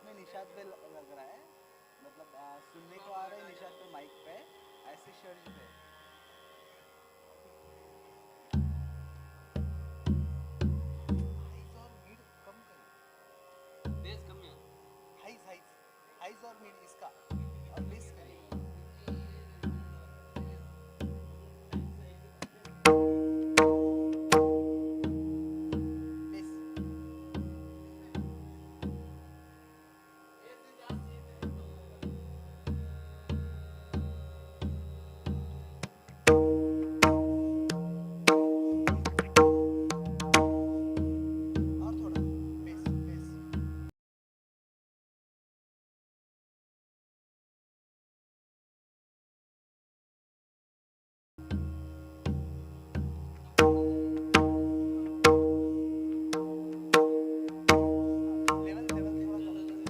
में निशात पे लग रहा है, मतलब सुनने को आ रहा है निशात पे माइक पे ऐसे शर्ज पे। हाइज और मिड कम करिए, बेस कम है। हाइज हाइज हाइज और मिड इसका और बेस करिए। बेस और थोड़ा बेस बेस। लेवल लेवल थोड़ा कम करिए।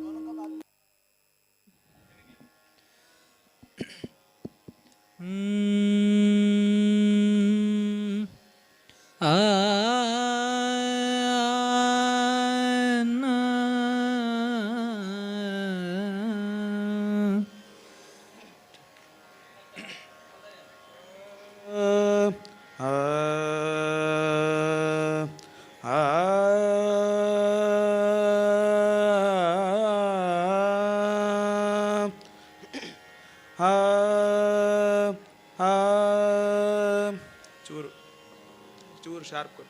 दोनों का बाद में। Mm, चूर चूर शार्प कर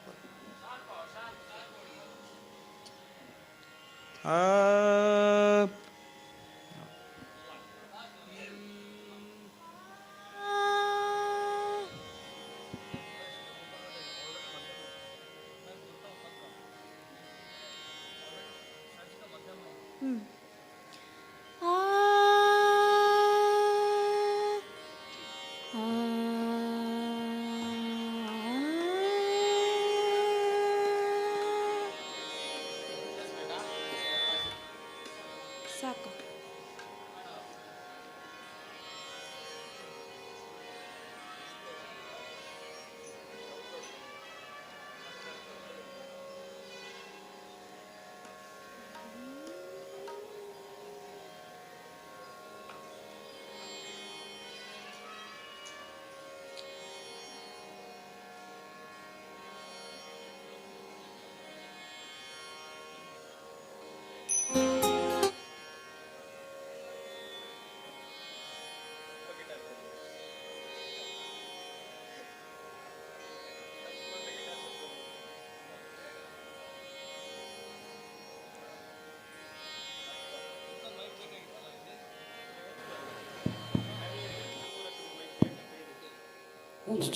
ಸಾಕು.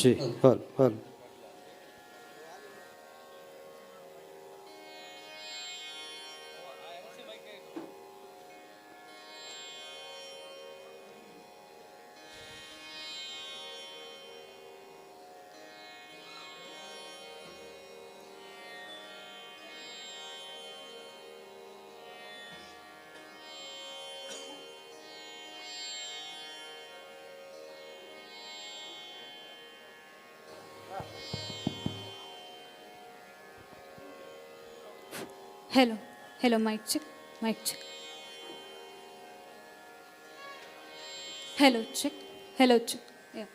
जी हल हल Hello. Hello, mic check. Mic check. Hello, check. Hello, check. Yeah.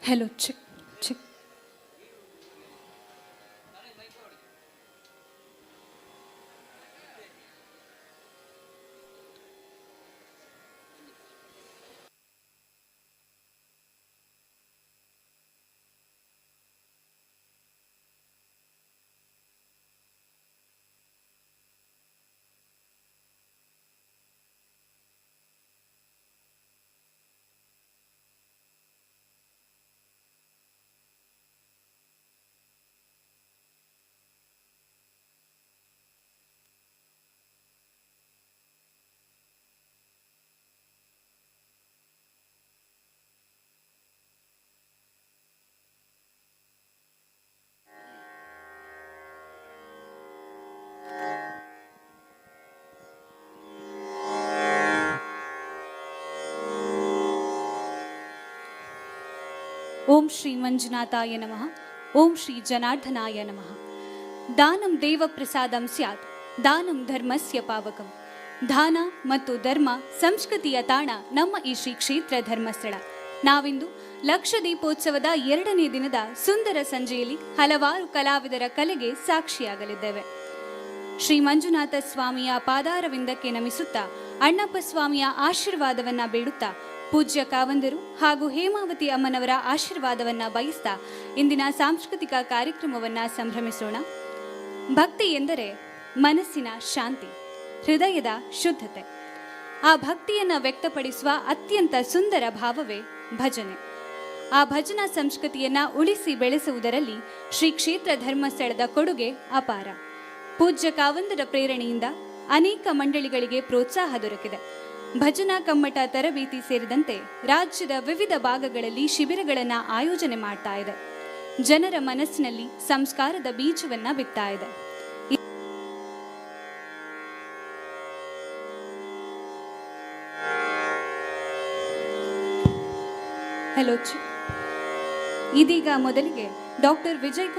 Hello चिक चिक. ಓಂ ಶ್ರೀ ಮಂಜುನಾಥಾಯ ನಮಃ. ಓಂ ಶ್ರೀ ಜನಾರ್ದನಾಯ ನಮಃ. ದಾನಂ ದೇವ ಪ್ರಸಾದಂ ಸ್ಯಾತ್, ದಾನಂ ಧರ್ಮಸ್ಯ ಪಾವಕಂ. ದಾನ ಮತ್ತು ಧರ್ಮ ಸಂಸ್ಕೃತಿಯ ತಾಣ ನಮ್ಮ ಈ ಶ್ರೀ ಕ್ಷೇತ್ರ ಧರ್ಮಸ್ಥಳ. ನಾವಿಂದು ಲಕ್ಷ ದೀಪೋತ್ಸವದ 2ನೇ ದಿನದ ಸುಂದರ ಸಂಜೆಯಲ್ಲಿ ಹಲವಾರು ಕಲಾವಿದರ ಕಲೆಗೆ ಸಾಕ್ಷಿಯಾಗಲಿದ್ದೇವೆ. ಶ್ರೀ ಮಂಜುನಾಥ ಸ್ವಾಮಿಯ ಪಾದಾರವಿಂದಕ್ಕೆ ನಮಿಸುತ್ತಾ, ಅಣ್ಣಪ್ಪ ಸ್ವಾಮಿಯ ಆಶೀರ್ವಾದವನ್ನ ಬೇಡುತ್ತಾ, ಪೂಜ್ಯ ಕಾವಂದರು ಹಾಗೂ ಹೇಮಾವತಿ ಅಮ್ಮನವರ ಆಶೀರ್ವಾದವನ್ನ ಬಯಸ್ತಾ ಇಂದಿನ ಸಾಂಸ್ಕೃತಿಕ ಕಾರ್ಯಕ್ರಮವನ್ನ ಸಂಭ್ರಮಿಸೋಣ. ಭಕ್ತಿ ಎಂದರೆ ಮನಸ್ಸಿನ ಶಾಂತಿ, ಹೃದಯದ ಶುದ್ಧತೆ. ಆ ಭಕ್ತಿಯನ್ನು ವ್ಯಕ್ತಪಡಿಸುವ ಅತ್ಯಂತ ಸುಂದರ ಭಾವವೇ ಭಜನೆ. ಆ ಭಜನಾ ಸಂಸ್ಕೃತಿಯನ್ನ ಉಳಿಸಿ ಬೆಳೆಸುವುದರಲ್ಲಿ ಶ್ರೀ ಕ್ಷೇತ್ರ ಧರ್ಮಸ್ಥಳದ ಕೊಡುಗೆ ಅಪಾರ. ಪೂಜ್ಯ ಕಾವಂದರ ಪ್ರೇರಣೆಯಿಂದ ಅನೇಕ ಮಂಡಳಿಗಳಿಗೆ ಪ್ರೋತ್ಸಾಹ ದೊರಕಿದೆ. ಭಜನಾ ಕಮ್ಮಟ ತರಬೇತಿ ಸೇರಿದಂತೆ ರಾಜ್ಯದ ವಿವಿಧ ಭಾಗಗಳಲ್ಲಿ ಶಿಬಿರಗಳನ್ನು ಆಯೋಜನೆ ಮಾಡ್ತಾ ಇದೆ. ಜನರ ಮನಸ್ಸಿನಲ್ಲಿ ಸಂಸ್ಕಾರದ ಬೀಜವನ್ನ ಬಿತ್ತಾ ಇದೆ. ಹಲೋ. ಇದೀಗ ಮೊದಲಿಗೆ ಡಾಕ್ಟರ್ ವಿಜಯ್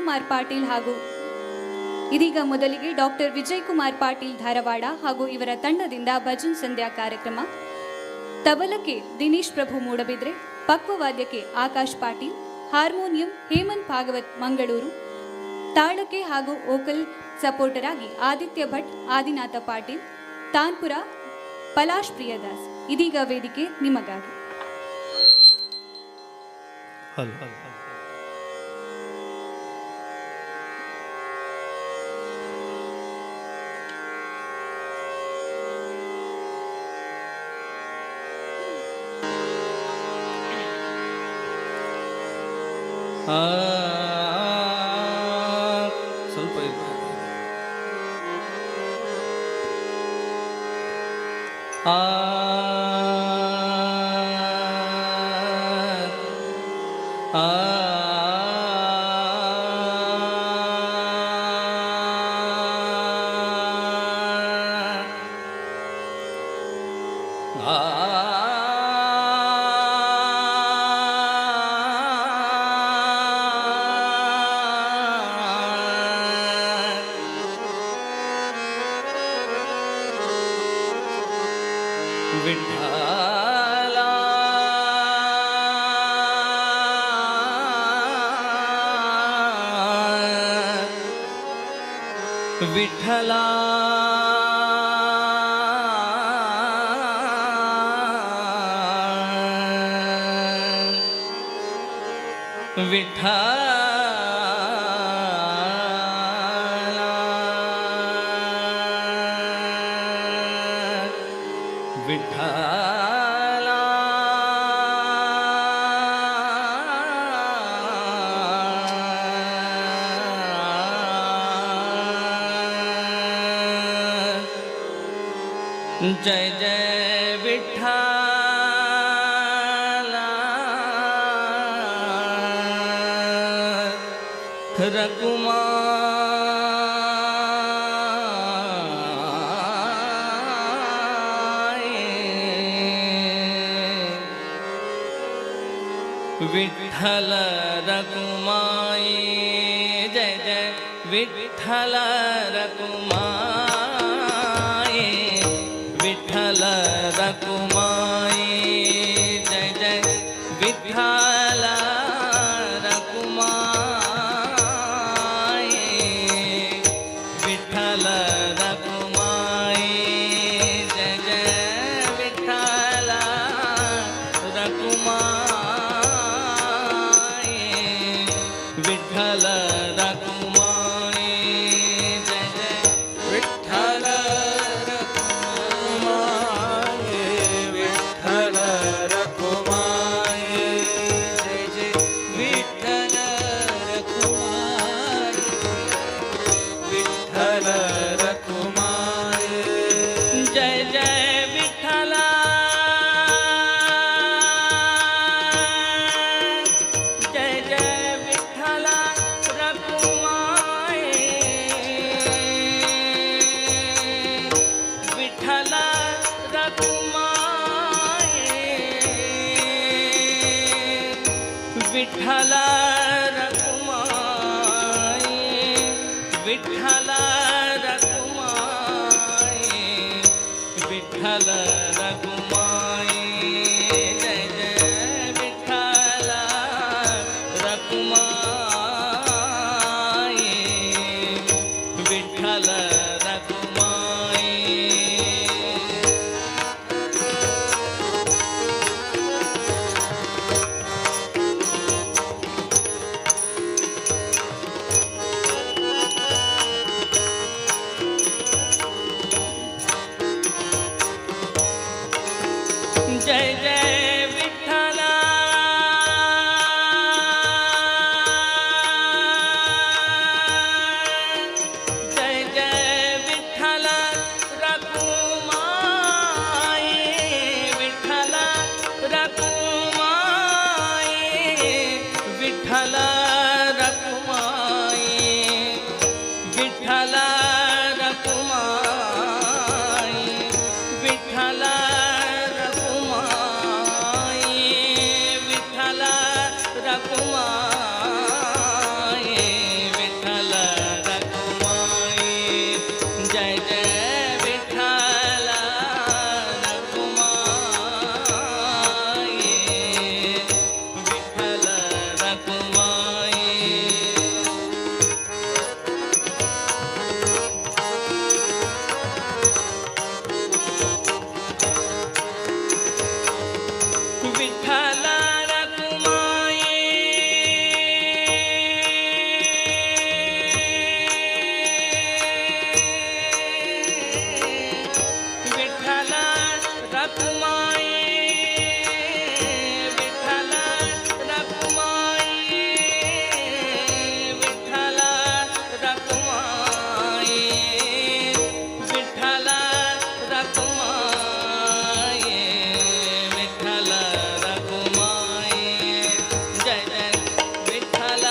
ಕುಮಾರ್ ಪಾಟೀಲ್ ಧಾರವಾಡ ಹಾಗೂ ಇವರ ತಂಡದಿಂದ ಭಜನ್ ಸಂಧ್ಯಾ ಕಾರ್ಯಕ್ರಮ. ತಬಲಕ್ಕೆ ದಿನೇಶ್ ಪ್ರಭು ಮೂಡಬಿದ್ರೆ, ಪಕ್ವವಾದ್ಯಕ್ಕೆ ಆಕಾಶ್ ಪಾಟೀಲ್, ಹಾರ್ಮೋನಿಯಂ ಹೇಮಂತ್ ಭಾಗವತ್ ಮಂಗಳೂರು, ತಾಳಕ್ಕೆ ಹಾಗೂ ವೋಕಲ್ ಸಪೋರ್ಟರ್ ಆಗಿ ಆದಿತ್ಯ ಭಟ್, ಆದಿನಾಥ ಪಾಟೀಲ್, ತಾನ್ಪುರ, ಪಲಾಶ್ ಪ್ರಿಯದಾಸ್. ಇದೀಗ ವೇದಿಕೆ ನಿಮಗಾಗಿ. ಸ್ವಲ್ಪ ವಿಠಲ ವಿಠಲ ವಿಠಲ जय जय विठ्ठल रकुमाई विठ्ठल रकुमाई जय जय विठ्ठल रकुमाई विठ्ठल रकुमाई जय जय विठ्ठल विठ्ठल रखुमाई विठ्ठल रखुमाई विठ्ठल रखुमाई जय जय विठ्ठल रखुमाई विठ्ठल रखुमाई जय जय विठ्ठल जय जय विठ्ठल रखुमाई विठ्ठल रखुमाई विठ्ठल रखुमाई विठ्ठल रखुमाई विठ्ठल रखुमाई विठ्ठल रखुमाई जय जय विठ्ठल रखुमाई विठ्ठल रखुमाई विठ्ठल विठ्ठल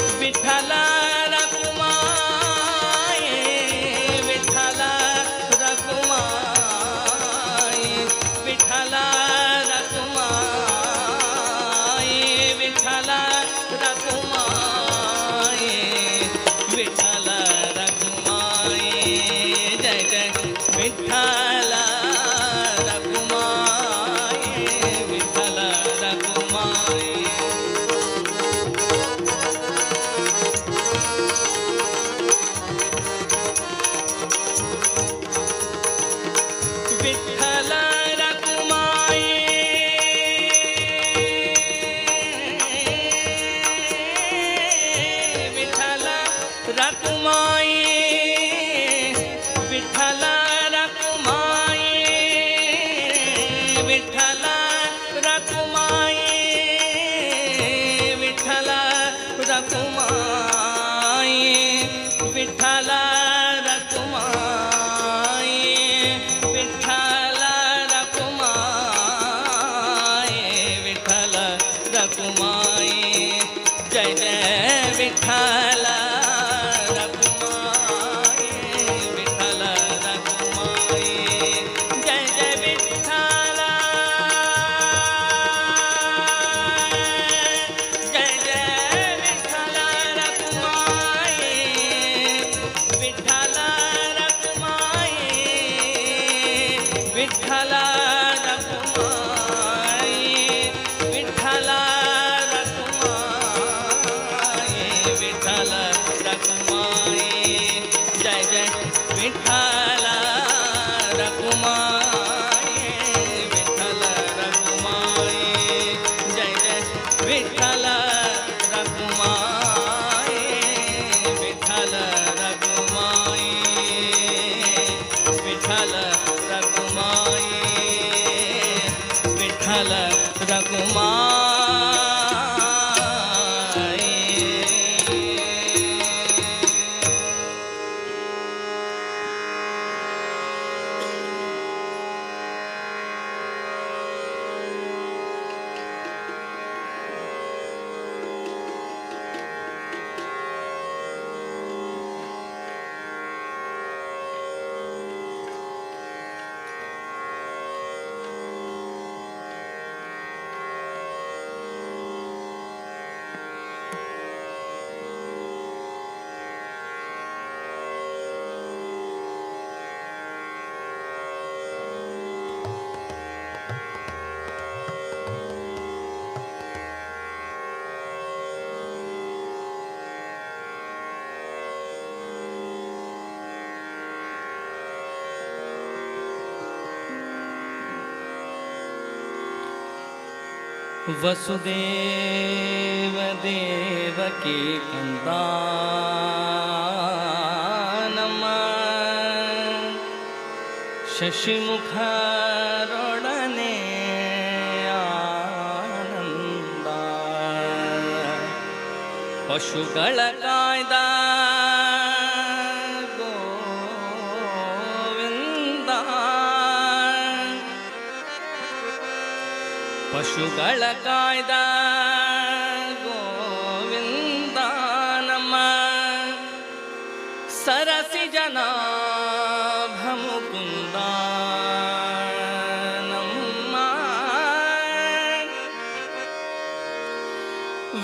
रखुमाई विठ्ठल रखुमाई विठ्ठल रखुमाई विठ्ठल रखुमाई विठ्ठल विठ्ठल रखुमाई विठ्ठल रखुमाई विठ्ठल रखुमाई विठ्ठल रखुमाई विठ्ठल रखुमाई जय जय विठ्ठल रखुमाई विठ्ठल रखुमाई जय जय विठ्ठल जय जय विठ्ठल रखुमाई विठ्ठल रखुमाई विठ्ठल रखुमाई विठ्ठल रखुमाई विठ्ठल रखुमाई जय जय विठ्ठल रखुमाई विठ्ठल रखुमाई जय जय विठ्ठल रखुमाई विठ्ठल रखुमाई विठ्ठल रखुमाई ವಸುದೇವ ದೇವಕಿ ಕಂದಾನಮ ಶಶಿಮುಖರೊಡನೆ ಆನಂದ ಪಶುಗಳ ಕಾಯ್ದ ಗೋವಿಂದ ಪಶುಗಳ ಕಾಯ್ದ ಗೋವಿಂದ ನಮ್ಮ ಸರಸಿ ಜನಾಭ ಮುಕುಂದ ನಮ್ಮ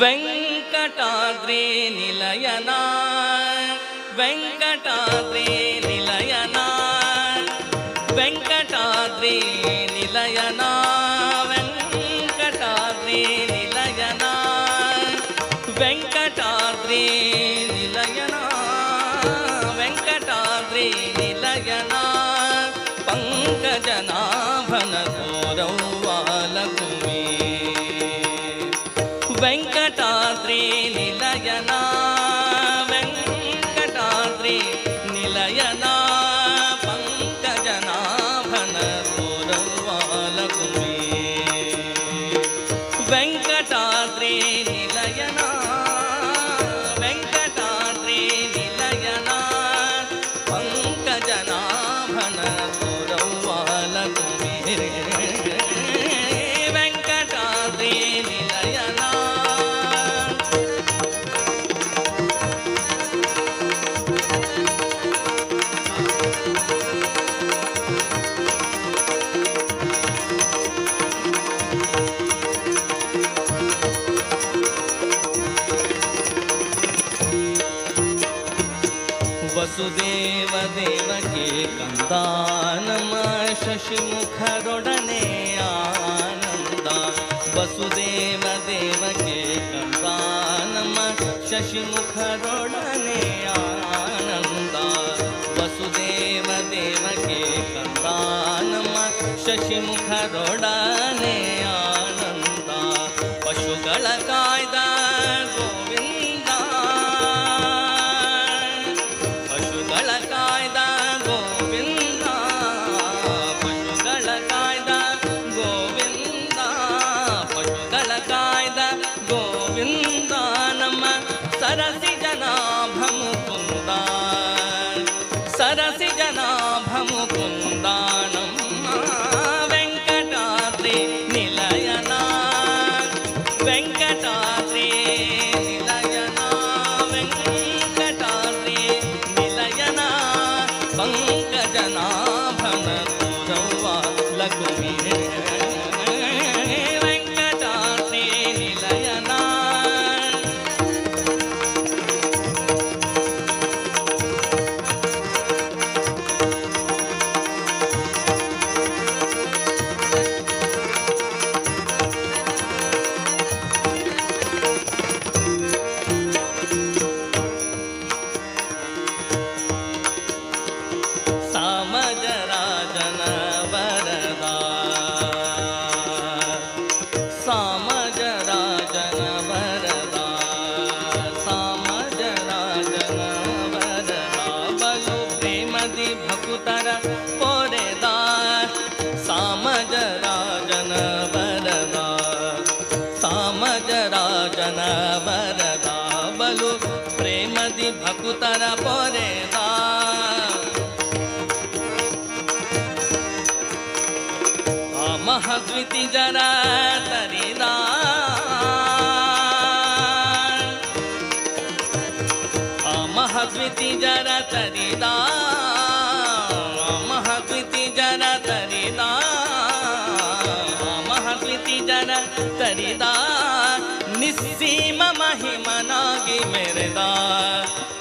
ವೆಂಕಟಾದ್ರಿ ನಿಲಯನ ವೆಂಕಟಾದ್ರಿ ನಿಲಯನ ವೆಂಕಟಾದ್ರಿ ನಿಲಯನ ವೆಂಕಟಾದ್ರಿ ನಿಲಯನ ವೆಂಕಟಾದ್ರಿ ನಿಲಯನ ವೆಂಕಟಾದ್ರಿ ನಿಲಯನ ಪಂಕಜನಾಭನ ಗೌರವಾಲಕುಮಿ ವೆಂಕಟಾದ್ರಿ ನಿಲಯನ ವೆಂಕಟಾದ್ರಿ ನಿಲಯನ ಪಂಕಜನಾಭನ ಗೌರವಾಲಕುಮಿ ವೆಂಕಟಾದ್ರಿ ನಿಲಯನ ವೆಂಕಟಾದ್ರಿ ನಿಲಯನ ಪಂಕಜನಾಭನ ಗೌರವಾಲಕುಮಿ ವೆಂಕಟಾದ್ರಿ ನಿಲಯನ ವಸುದೇವ ದೇವಕಿ ಕಂದಾನಮ ಶಶಿಮುಖರೊಡನೆ ಆನಂದ ವಸುದೇವ ದೇವಕಿ ಕಂದಾನಮ ಶಶಿಮುಖರೊಡನೆ ಆನಂದ ವಸುದೇವ ದೇವಕಿ ಕಂದಾನಮ ಶಶಿಮುಖರೊಡನೆ ಆನಂದ ಪಶುಗಳ ಕಾಯ್ದ ಗೋವಿಂದ ಪಶುಗಳ ಕಾಯ್ದ ಗೋವಿಂದ ಪಶುಗಳ ಕಾಯ್ದ ಗೋವಿಂದ ಪಶುಗಳ ಕಾಯ್ದ ಗೋವಿಂದ ನಮ್ಮ ಸರಸಿ ಜನಾಭ ಮುಕುಂದ ಸರಸಿ ಜನಾಭ ಮುಕುಂದ ನಮ್ಮ ವೆಂಕಟಾದ್ರಿ ನಿಲಯನ ವೆಂಕಟಾದ್ರಿ ನಿಲಯನ ವೆಂಕಟಾದ್ರಿ ನಿಲಯನ ಪಂಕಜನಾಭನ ಗೌರವಾಲಕುಮಿ ವೆಂಕಟಾದ್ರಿ ನಿಲಯನ ಸಾಮಜರಾಜನ ವರದ ಸಾಮಜರಾಜನ ವರದ ಸಾಮಜರಾಜನ ವರದ ಬಲು ಪ್ರೇಮದಿ ಭಕುತರ ಪೊರೆದ ಸಾಮಜರಾಜನ ವರದ ಸಾಮಜರಾಜನ ವರದ ಬಲು ಪ್ರೇಮದಿ ಭಕುತರ ಪೊರೆದ ಮಹದ್ವಿತಿ ಜರ ತರಿದ ಮಹದ್ವಿತಿ ಜರ ತರಿದ ಮಹದ್ವಿತಿ ಜರ ತರಿದ ಮಹದ್ವಿತಿ ಜರ ತರಿದ ನಿಸ್ಸೀಮ ಮಹಿಮನಾಗಿ ಮೆರೆದ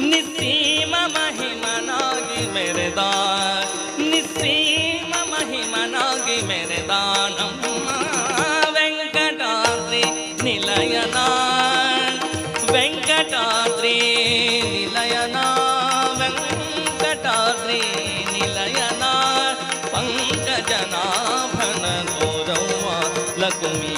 ನಿಸ್ಸೀಮ ಮಹಿಮನಾಗಿ ಮೆರೆದ ನಿಸ್ಸೀಮ ಮಹಿಮನಾಗಿ ಮೆರೆದ ನಮ್ಮ ವೆಂಕಟಾದ್ರಿ ನಿಲಯನ ವೆಂಕಟಾದ್ರಿ ನಿಲಯನ ವೆಂಕಟಾದ್ರಿ ನಿಲಯನ ಪಂಕಜನಾಭನ ಗೌರವಾಲಕುಮಿ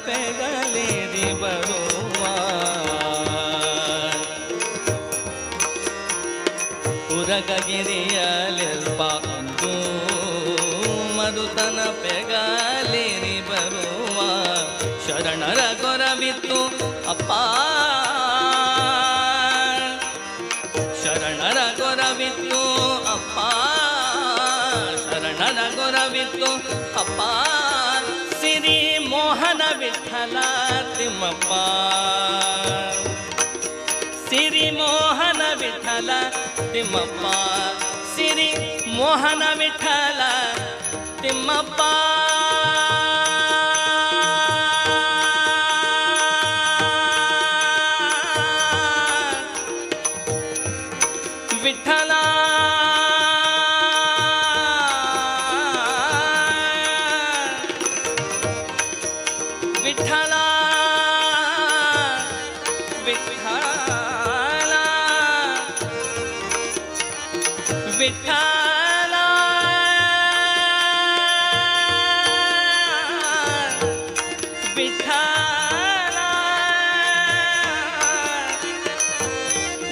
ಪೆಗಲೇರಿ ಬರುವ ಉರಗಗಿರಿಯಲೆಲ್ಪ ಅಂದು ಮರುತನ ಪೆಗಲೇರಿ ಬರುವ ಶರಣರ ಕೊರವಿತ್ತು ಅಪ್ಪ ಶರಣರ ಕೊರವಿತ್ತು ಅಪ್ಪ ಶರಣರ ಕೊರವಿತ್ತು ಅಪ್ಪ ಸಿರಿ ಮೋಹನ ವಿಠಲ ತಿಮ್ಮಪ್ಪ ಸಿರಿ ಮೋಹನ ವಿಠಲ ತಿಮ್ಮಪ್ಪ ಸಿರಿ ಮೋಹನ ವಿಠಲ ತಿಮ್ಮಪ್ಪ ವಿಠಲ ವಿಠಲ ವಿಠಲ ವಿಠಲ ವಿಠಲ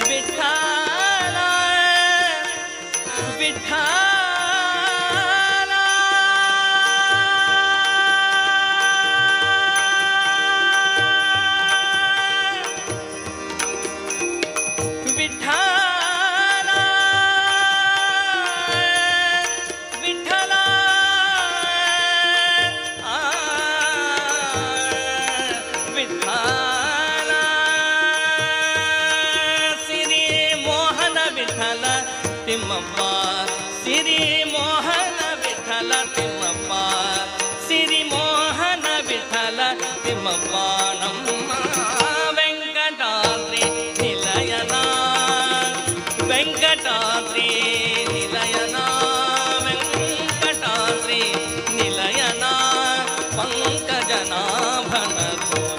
ವಿಠಲ ವಿಠಲ ವಿಠಲ ವಿಠಲ ವಿಠಲ ಸಿರಿ ಮೋಹನ ವಿಠಲ ತಿಮ್ಮಪ್ಪ ಸಿರಿ ಮೋಹನ ವಿಠಲ ತಿಮ್ಮಪ್ಪ ಸಿರಿ ಮೋಹನ ವಿಠಲ ತಿಮ್ಮಪ್ಪ ನಮ್ಮ ವೆಂಕಟಾದ್ರಿ ನಿಲಯನ ವೆಂಕಟಾದ್ರಿ ನಿಲಯನ ವೆಂಕಟಾದ್ರಿ ನಿಲಯನ ಪಂಕಜನಾಭನ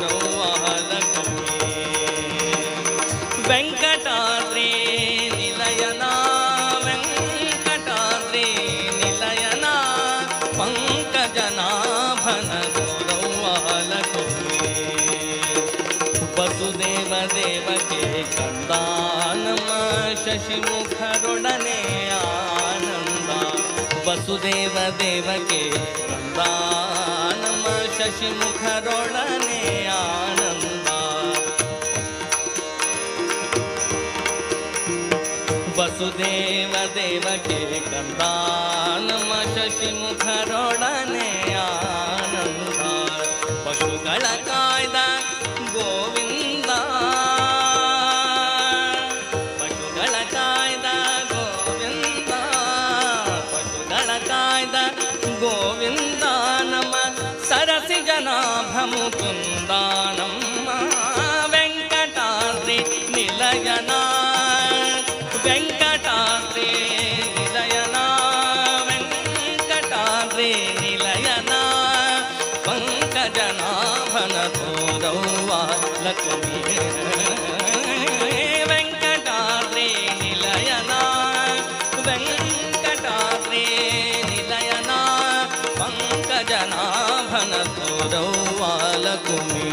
ಗೌರವಲಕ್ಷ್ಮಿ ವೆಂಕಟಾದ್ರಿ ನಿಲಯನ ವೆಂಕಟಾದ್ರಿ ನಿಲಯನ ಪಂಕಜನಾಭನ ಗೌರವಲಕ್ಷ್ಮಿ ವಸುದೇವ ದೇವಕ್ಕೆ ಕಂದಾನಮ ಶಶಿಮುಖರೊಡನೆ ಆನಂದ ವಸುದೇವ ದೇವಕ್ಕೆ ಕಂದಾನಮ ಶಶಿಮುಖರೊಡನೆ ಆನಂದ ವಸುದೇವ ದೇವಕ್ಕೆ ಕಂದಾನಮ ಶಶಿಮುಖರೊಡನೆ ಆನಂದ ಪಶುಗಳ ಕಾಯ್ದ ಗೋವಿಂದ ಪಶುಗಳ ಕಾಯ್ದ ಗೋವಿಂದ ಪಶುಗಳ ಕಾಯ್ದ ಗೋವಿಂದ ನಮ ಸರಸಿ ಜನಾಭ ಮುಕುಂದ ನಮ್ಮ ವೆಂಕಟಾದ್ರಿ ನಿಲಯನ ವೆಂಕಟಾದ್ರಿ ನಿಲಯನ ವೆಂಕಟಾದ್ರಿ ನಿಲಯನ ಪಂಕಜನಾಭನ ಗೌರವ ಲಕ್ಷ್ಮಿ ವೆಂಕಟಾದ್ರಿ ನಿಲಯನ ವೆಂಕಟಾದ್ರಿ ನಿಲಯನ ಪಂಕಜನಾಭನ ಗೌರವ ಲಕ್ಷ್ಮಿ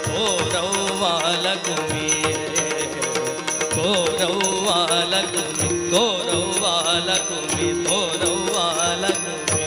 ಗೌರವ ಲಕ್ಷ್ಮಿ ಗೌರವ ಲಕ್ಷ್ಮಿ ಗೌರವ ಲಕ್ಷ್ಮಿ ಗೌರವ ಲಕ್ಷ್ಮಿ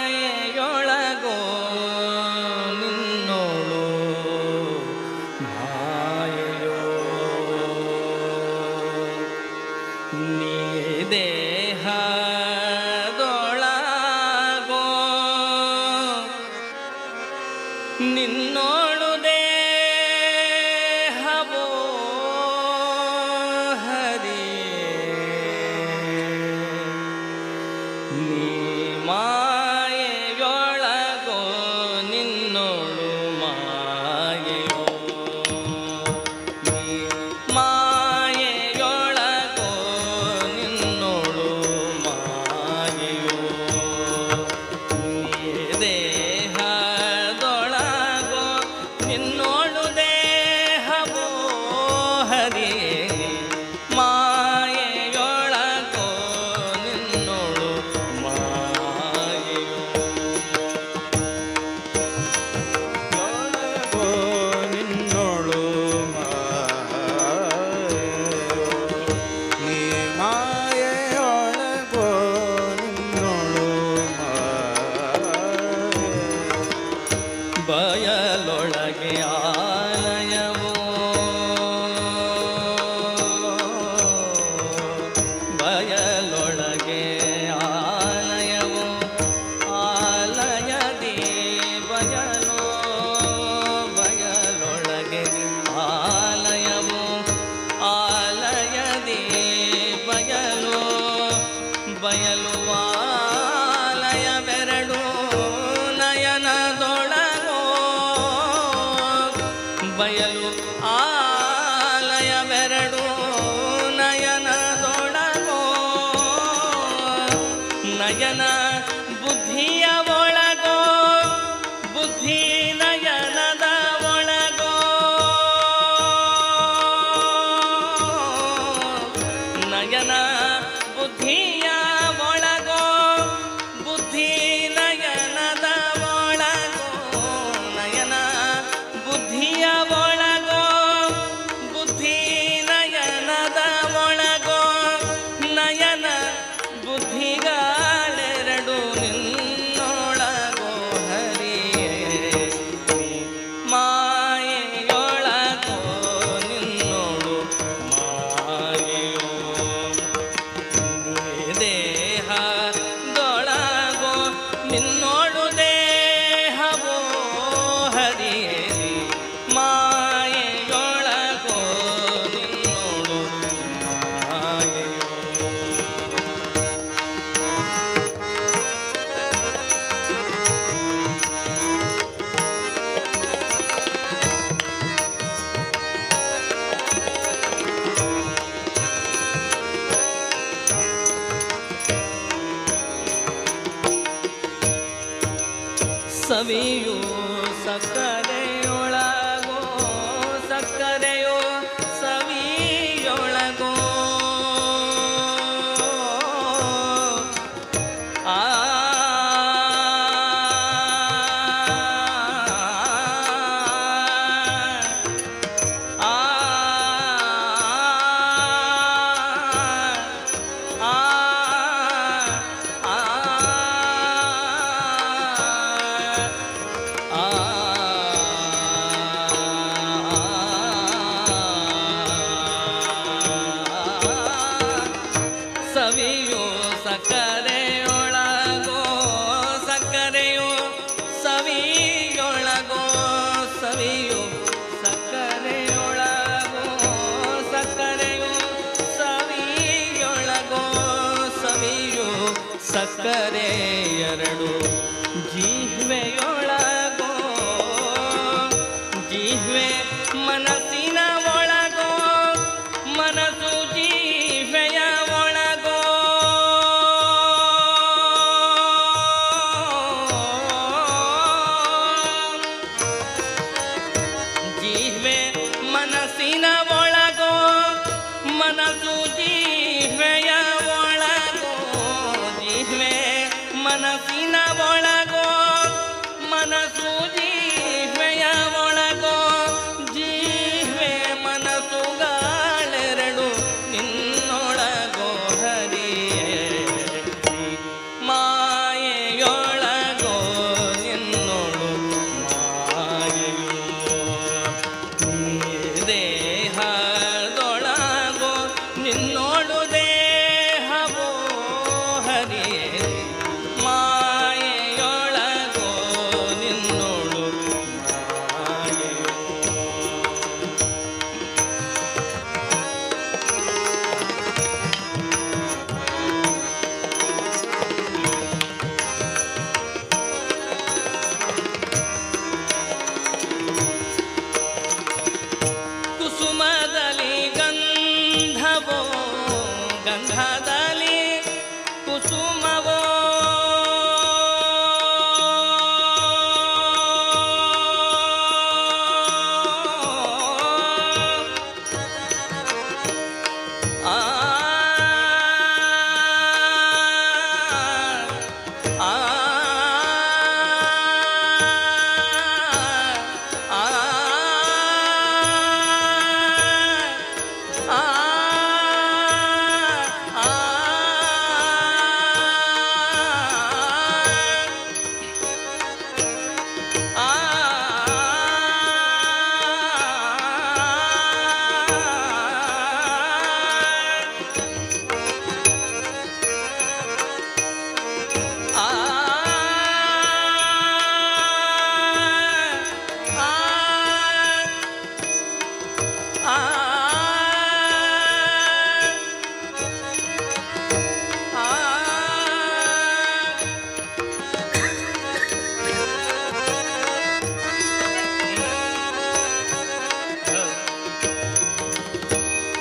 ಮಾಯೆಯೊಳಗೋ ನಿನ್ನೋಳು ಮಾಯೆಯೋ ನೀ ದೇಹದೊಳಗೋ ನಿನ್ನೋಳು ದೇಹವೋ ಹರಿ ನೀ ಮಾಯೆಯೊಳಗೋ ನಿನ್ನೋಳು ಮಾಯೆಯೋ ನೀ ಮಾಯೆಯೊಳಗೋ ನಿನ್ನೋಳು ಮಾಯೆಯೋ ನೀ ದೇಹದೊಳಗೋ ನಿನ್ನೋಳು ದೇಹವೋ ಹರಿ ಮಾಯೆಯೊಳಗೋ ನಿನ್ನೋಳು ಮಾಯೆಯೋ ಒಳಗೋ ನಿನ್ನೋಳು ನೀ ಮಾಯೆಯೊಳಗೋ ನಿನ್ನೋಳು ಬಯಲೊಳಗೆ ಆಲಯವೋ ಬಯಲೊಳಗೆ ಆಲಯವೋ ಆಲಯದಿ ಬಯಲೋ ಬಯಲೊಳಗೆ ಆಲಯವೋ ಆಲಯದಿ ಬಯಲೋ ಬಯಲು ಆಲಯವೆರಡು ನಯನದೊಳಗೋ ಬಯಲು ಆಲಯವೆರಡು ನಯನದೊಳಗೋ ನಯನ ಬುದ್ಧಿಯ ಒಳಗೋ ಬುದ್ಧಿ ನಯನದ ಒಳಗೋ ನಯನ ಬುದ್ಧಿಯ ಒಳಗೋ ಬುದ್ಧಿ ನಯನದ ಒಳಗೋ ನಯನ ಬುದ್ಧಿಯ ಒಳಗೋ ಬುದ್ಧಿ ನಯನದ ಒಳಗೋ ನಯನ ಬುದ್ಧಿಗಳೆರಡು ನಿನ್ನೊಳಗೋ ಹರಿಯೇ ನೀ ಮಾಯೆಯೊಳಗೋ ನಿನ್ನೋಳು ಮಾಯೆಯೋ ನೀ ದೇಹದೊಳಗೋ ನಿನ್ನೋಳು ದೇಹವೋ ಹರಿಯೇ ಮಾಯೆಯೊಳಗೋ ನಿನ್ನೋಳು ಮಾಯೆಯೋ ಸವಿಯು ಸಕ್ಕರೆಯೊಳಗೋ ಸಕ್ಕರೆಯೋ ಸವಿಯೊಳಗೋ ಆ ಆ ಸವಿಯೋ ಸಕ್ಕರೆಯೊಳಗೋ ಸಕ್ಕರೆಯೋ ಸವಿಯೊಳಗೋ ಸವಿಯೋ ಸಕ್ಕರೆಯೊಳಗೋ ಸಕ್ಕರೆಯೋ ಸವಿಯೊಳಗೋ ಸವಿಯೋ ಸಕ್ಕರೆ ಎರಡು ಜಿಹ್ವೆಯೊಳಗೋ ಜಿಹ್ವೆ ಮನಸ್ಸಿನ ಒಳಗೋ ಮನಸ್ಸು ಜಿಹ್ವೆಯ ಒಳಗೋ ಜಿಹ್ವೆ ಮನಸ್ಸಿನ ಒಳಗೋ ಮನಸ್ಸು ಜಿಹ್ವೆಯ ಒಳಗೋ ಜಿಹ್ವೆ ಮನಸ್ಸಿನ ಒಳಗೋ ಮನಸ್ಸು ಜೀವೆಯ ಒಳಗೋ ಜೀವೆ ಮನಸ್ಸುಗಳೆರಡು ನಿನ್ನೊಳಗೋ ಹರಿಯೇ ಮಾಯೆಯೊಳಗೋ ನಿನ್ನೋಳು ಮಾಯೆಯೋ ದೇಹದೊಳಗೋ ನಿನ್ನೋಳು ದೇಹವೋ ಹರಿಯೇ ಮಾಯೆಯೊಳಗೋ ನಿನ್ನೋಳು ಮಾಯೆಯೋ ಕುಸುಮದಲ್ಲಿ ಗಂಧವೋ ಗಂಧದಲ್ಲಿ ಕುಸುಮವೋ ಆ ಆ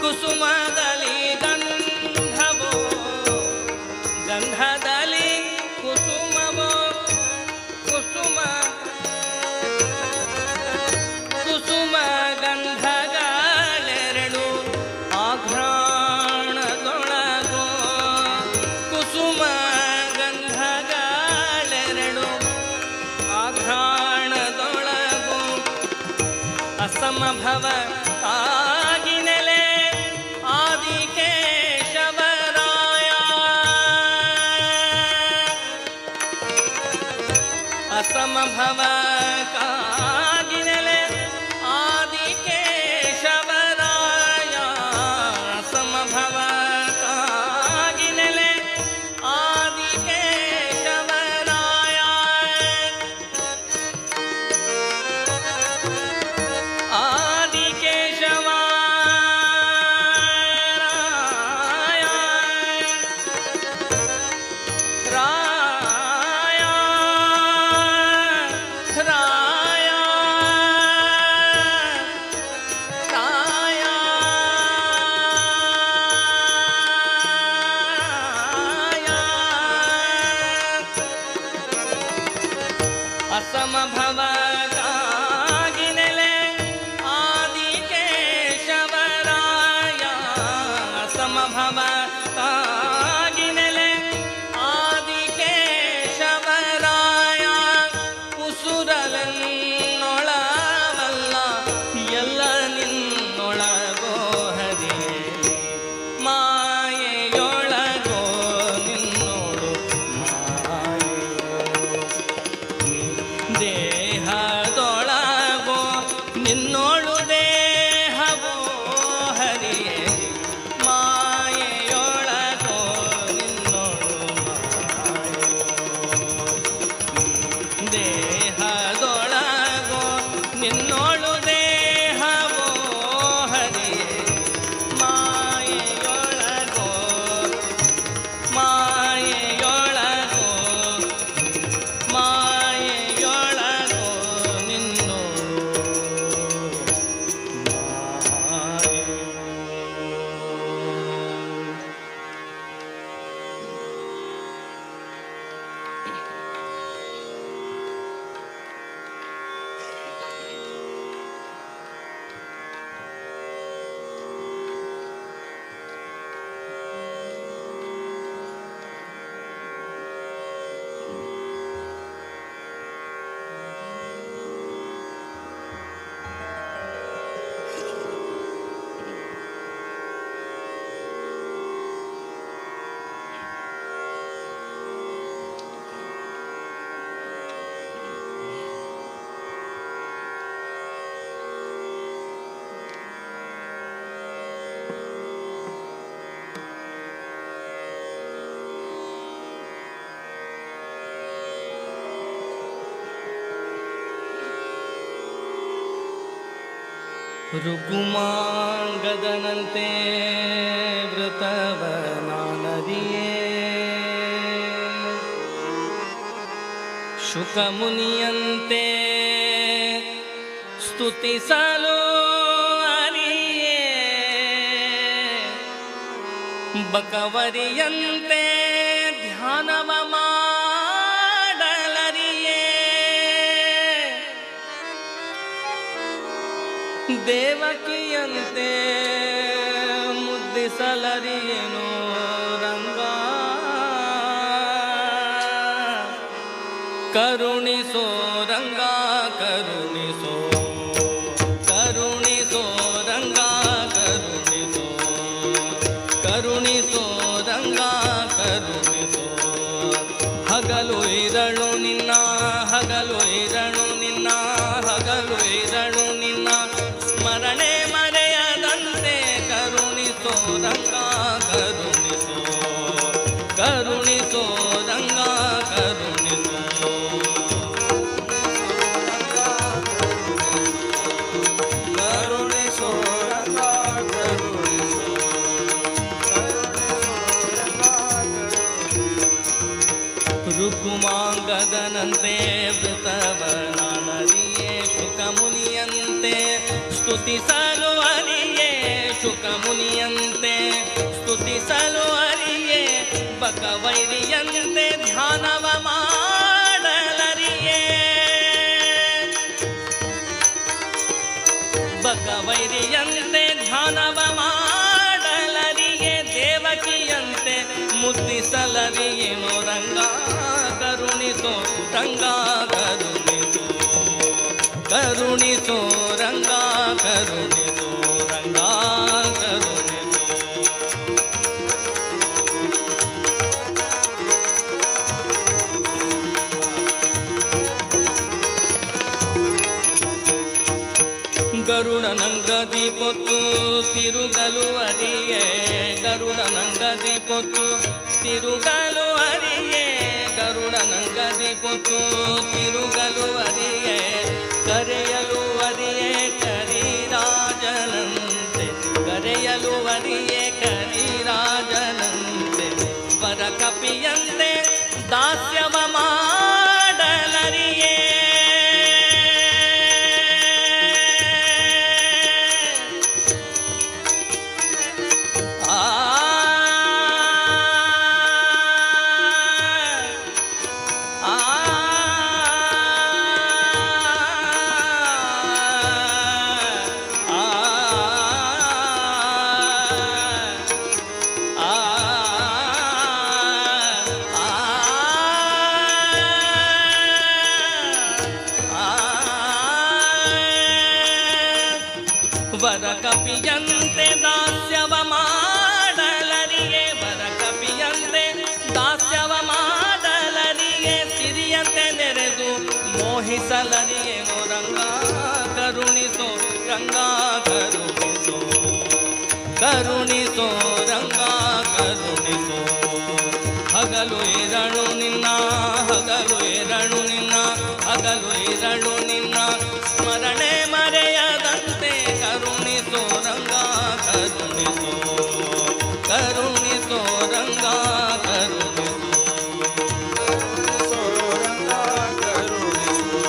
ಕುಸುಮದಲ್ಲಿ ಗಂಧವೋ ಗಂಧದಲ್ಲಿ ಕುಸುಮವೋ ಕುಸುಮ ಕುಸುಮ ಗಂಧಗಳೆರಡು ಆಘ್ರಾಣದೊಳಗೋ ಕುಸುಮ ಗಂಧಗಳೆರಡು ಆಘ್ರಾಣದೊಳಗೋ ಅಸಮಭವ ಆಗಿನೆಲೆ ಆದಿಕೇಶವರಾಯ ಅಸಮಭವ ಕಾಗಿನೆಲೆ ಆದಿಕೇಶವರಾಯ ಅಸಮಭವ ಕಾಗಿನೆಲೆ ಆದಿಕೇಶವರಾಯ ಆದಿಕೇಶವರಾಯ ರಾಯ ರಾಯ ರಾಯ ಅಸಮಭವ ಕಾಗಿನೆಲೆ ಆದಿಕೇಶವರಾಯ ಅಸಮಭವ ಕಾಗಿನೆಲೆ ಆದಿಕೇಶವರಾಯ ಉಸುರಲನ್ನೊಳವಲ್ಲ ಎಲ್ಲ ನಿನ್ನೊಳಗೋ ಹರಿಯೇ ಮಾಯೆಯೊಳಗೋ ನಿನ್ನೋಳು ಮಾಯೆಯೋ ದೇಹದೊಳಗೋ ನಿನ್ನೋಳು ದೇಹವೋ ಹರಿಯೇ ಮಾಯೆಯೊಳಗೋ ನಿನ್ನೋಳು ಮಾಯೆಯೋ ದೇಹದೊಳಗೋ ನಿನ್ನೋಳು ದೇಹವೋ ಹರಿಯೇ ಮಾಯೆಯೊಳಗೋ ಮಾಯೆಯೊಳಗೋ ಮಾಯೆಯೊಳಗೋ ನಿನ್ನೋಳು ಮಾಯೆಯೋ ಋಗುಮಾಂಗದನಂತೆ ವೃತವನಾನದಿಯೇ ಶುಕಮುನಿಯಂತೆ ಸ್ತುತಿಸಲು ಅರಿಯೇ ಬಕವರಿಯಂತೆ ಧ್ಯಾನವ ಮಾಡಲರಿಯೇ ದೇವಕಿಯಂತೆ ಮುದ್ದಿಸಲರಿಯೇನೋ ರಂಗ ಕರುಣಿಸೋ ರಂಗ ಕರುಣಿಸೋ ಕರುಣಿಸೋ ರಂಗ ಕರುಣಿಸೋ ಕರುಣಿಸೋ ರಂಗ ಕರುಣಿಸೋ ಹಗಲು ಇರಳು ನಿನ್ನ ಹಗಲು ಇರಳು ನಿನ್ನ ಹಗಲು ಇರಳು ನಿನ್ನ ಸ್ಮರಣೆ ಮರೆಯದಂತೆ ಕರುಣಿಸೋ ರಂಗ ಕರುಣಿಸೋ ಕರುಣಿಸೋ ರಂಗ ಕರುಣಿಸೋ ಕರುಣಿಸೋ ರಂಗ ಕರುಣಿಸೋ ಋಗುಮಾಂಗದನಂತೆ ವೃತವನಾನರಿಯೇ ಶುಕಮುನಿಯಂತೆ ಸ್ತುತಿಸಲು ಅರಿಯೇ ಶುಕಮುನಿಯಂತೆ ಸ್ತುತಿಸಲು ಅರಿಯೇ ಬಕವೈರಿಯಂತೆ ಧ್ಯಾನವ ಮಾಡಲರಿಯೇ ಬಕವೈರಿಯಂತೆ ಧ್ಯಾನವ ಮಾಡಲರಿಯೇ ದೇವಕಿಯಂತೆ ಮುದ್ದಿಸಲರಿಯೇನೋ ರಂಗ ಕರುಣಿಸೋ ರಂಗ ಕರುಣಿಸೋ ಕರುಣಿಸೋ ರಂಗ ಕರುಣಿಸೋ ರಂಗ ಕರುಣಿಸೋ ಗರುಡನಂಗದಿ ಪೊತ್ತು ತಿರುಗಲು ಅರಿಯೇ ಗರುಡನಂಗದಿ ಪೊತ್ತು ತಿರುಗಲು ಅರಿಯೇ ಗರುಡನಂಗದಿ ಪೊತ್ತು ತಿರುಗಲು ಅರಿಯೇ ಕರೆಯಲು ಅರಿಯೇ ಕರಿರಾಜನಂತೆ ಕರೆಯಲು ಅರಿಯೇ ಕರಿರಾಜನಂತೆ ವರ ಕಪಿಯಂತೆ ದಾಸ್ಯವ ಮಾಡಲರಿಯೇ ವರ ಕಪಿಯಂತೆ ದಾಸ್ಯವ ಮಾಡಲರಿಯೇ ವರ ಕಪಿಯಂತೆ ದಾಸ್ಯವ ಮಾಡಲರಿಯೇ ಸಿರಿಯಂತೆ ನೆರೆದು ಮೋಹಿಸಲರಿಯೇನೋ ರಂಗ ಕರುಣಿಸೋ ರಂಗ ಕರುಣಿಸೋ ಕರುಣಿಸೋ ರಂಗ ಕರುಣಿಸೋ ಹಗಲು ಇರಳು ನಿನ್ನ ಹಗಲು ಇರಳು ನಿನ್ನ ಹಗಲು ಇರಳು ನಿನ್ನ ಸ್ಮರಣೆ ಮರೆಯದಂತೆ ಕರುಣಿಸೋ ರಂಗ ಕರುಣಿಸೋ ಕರುಣಿಸೋ ರಂಗ ಕರುಣಿಸೋ ರಂಗ ಕರುಣಿಸೋ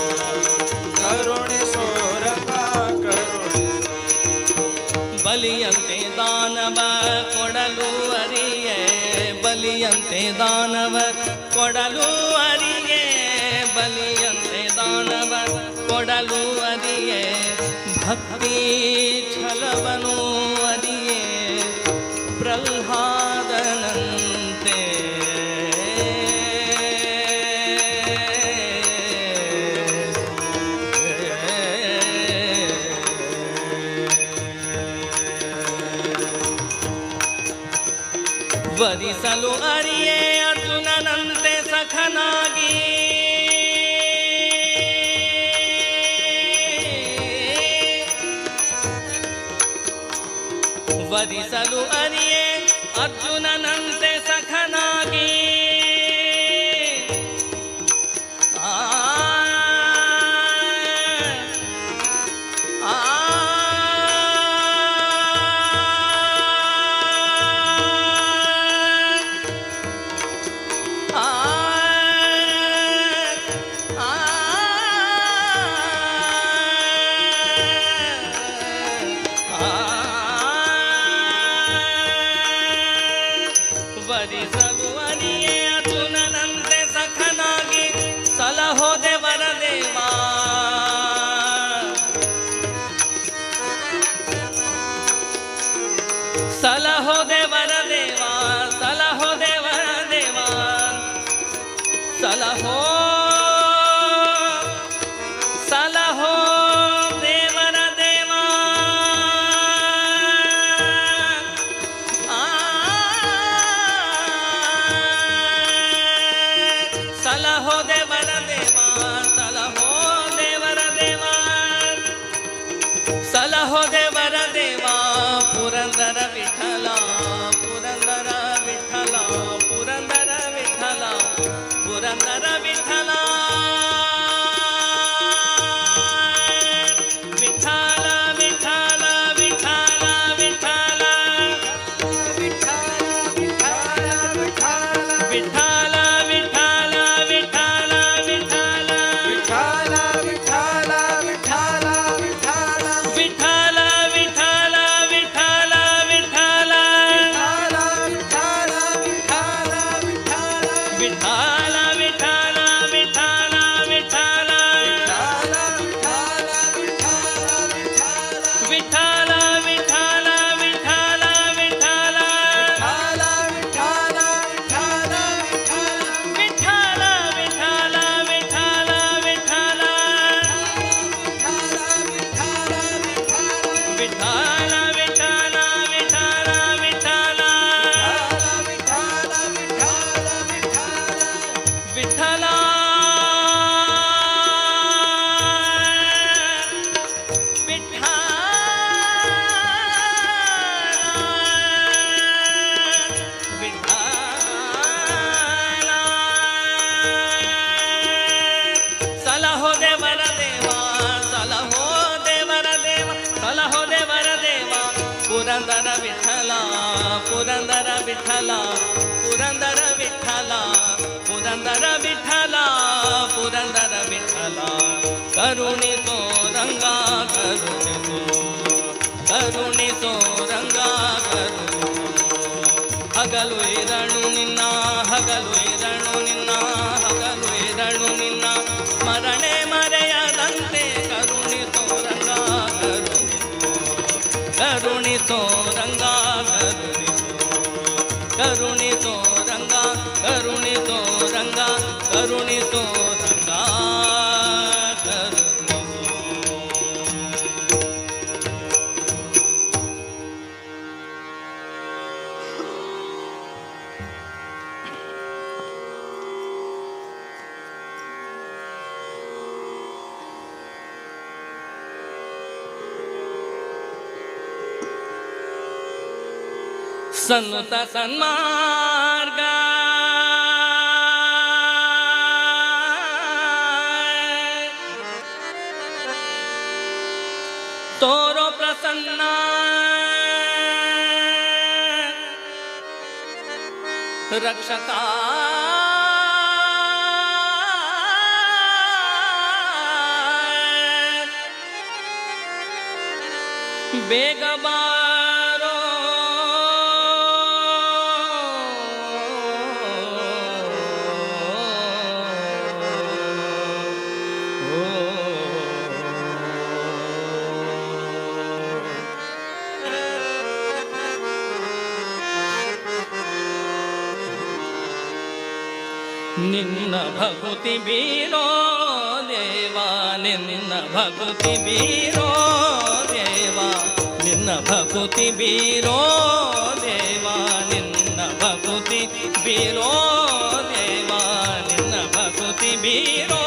ಕರುಣಿಸೋ ರಂಗ ಕರುಣಿಸೋ ಬಲಿಯಂತೆ ದಾನವ ಕೊಡಲು ಅರಿಯೇ ಬಲಿಯಂತೆ ದಾನವ ಕೊಡಲು ಅರಿಯೇ ಬಲಿಯಂತೆ ದಾನವ ಕೊಡಲು ಅರಿಯೇ ಭಕ್ತಿ ಛಲವನು ಅರಿಯೇ ಪ್ರಹ್ಲಾದನಂತೆ ವರಿಸಲು ಅರಿಯೇ ಅರ್ಜುನನಂತೆ ಸಖನಾಗಿ ವರಿಸಲು ಅರಿಯೇ ಅರ್ಜುನನಂತೆ ಸಖನಾಗಿ ಆ ವಿಠಲ ಪುರಂದರ ವಿಠಲ ಪುರಂದರ ವಿಠಲ ಪುರಂದರ ವಿಠಲ ಕರುಣಿಸೋ ರಂಗ ಕರುಣಿಸೋ ಕರುಣಿಸೋ ರಂಗ ಕರುಣಿಸೋ ಹಗಲು ಇರಳು ನಿನ್ನ ಹಗಲು ಇರಳು ನಿನ್ನ ಹಗಲು ಇರಳು ನಿನ್ನ ಸ್ಮರಣೆ ಮರೆಯದಂತೆ ಕರುಣಿಸೋ ರಂಗ ಕರುಣಿಸೋ ರಂಗ ಕರುಣಿಸೋ ರಂಗ ಕರುಣಿಸೋ ರಂಗ ಕರುಣಿಸೋ ರಂಗ ಸನ್ನುತ ಸನ್ಮಾರ್ಗ ತೋರೋ ಪ್ರಸನ್ನ ರಕ್ಷಕ ಬೇಗ ಬಾರೋ ನಿನ್ನ ಭಕ್ತಿ ಬೀರೋ ದೇವಾ ನಿನ್ನ ಭಕ್ತಿ ಬೀರೋ ದೇವಾ ನಿನ್ನ ಭಕ್ತಿ ಬೀರೋ ದೇವಾ ನಿನ್ನ ಭಕ್ತಿ ಬೀರೋ ದೇವಾ ನಿನ್ನ ಭಕ್ತಿ ಬೀರೋ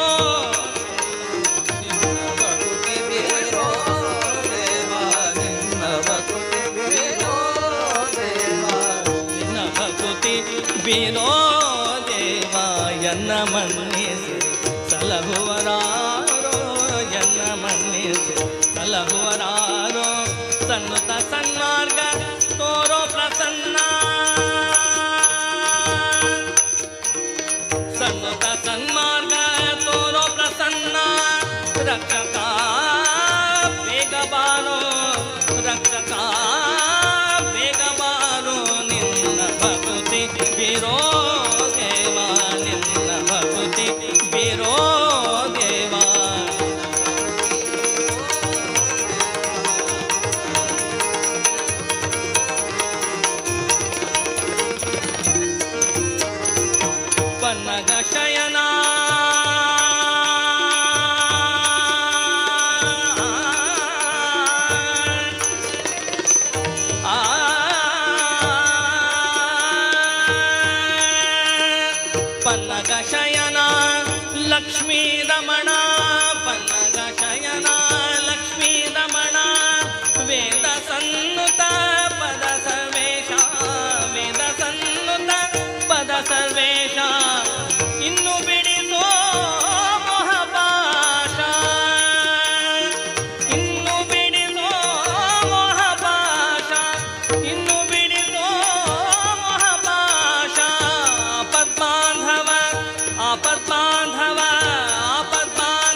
ನಿನ್ನ ಭಕ್ತಿ ಬೀರೋ ದೇವಾ ಎನ್ನ ಮನ್ನಿಸಿ ಸಲಹುವರಾರೋ ಎನ್ನ ಮನ್ನಿಸಿ ಸಲಹುವರಾರೋ ಸನ್ನುತ ಸನ್ಮಾರ್ಗ ತೋರೋ ಪ್ರಸನ್ನ ಸನ್ನುತ ಸನ್ಮಾರ್ಗ ತೋರೋ ಪ್ರಸನ್ನ ರಕ್ಷಕ ಬೇಗ ಬಾರೋ ರಕ್ಷಕ ಬೇಗ ಬಾರೋ ನಿನ್ನ ಭಕ್ತಿ ಬೀರೋ ದೇವಾ ನಿನ್ನ ಭಕ್ತಿ ಬೀರೋ ದೇವಾ ಪನ್ನಗ ಶಯನ ಪನ್ನಗ ಶಯನ ಲಕ್ಷ್ಮೀ ರಮಣ ಪನ್ನಗ ಶಯನ ಲಕ್ಷ್ಮೀ ರಮಣ ವೇದ ಸನ್ನುತ ಪದ ಸರ್ವೇಶ ವೇದ ಸನ್ನುತ ಪದ ಸರ್ವೇಶ ಇನ್ನು ಬಿಡಿಸೋ ಮೊಹಪಾಶ ಇನ್ನು ಬಿಡಿಸೋ ಮೊಹಪಾಶ ಇನ್ನು ಬಿಡಿಸೋ ಮೊಹಪಾಶ ಆಪದ್ಬಾಂಧವ ಆಪದ್ಬಾಂಧವ ಆಪದ್ಬಾಂಧವ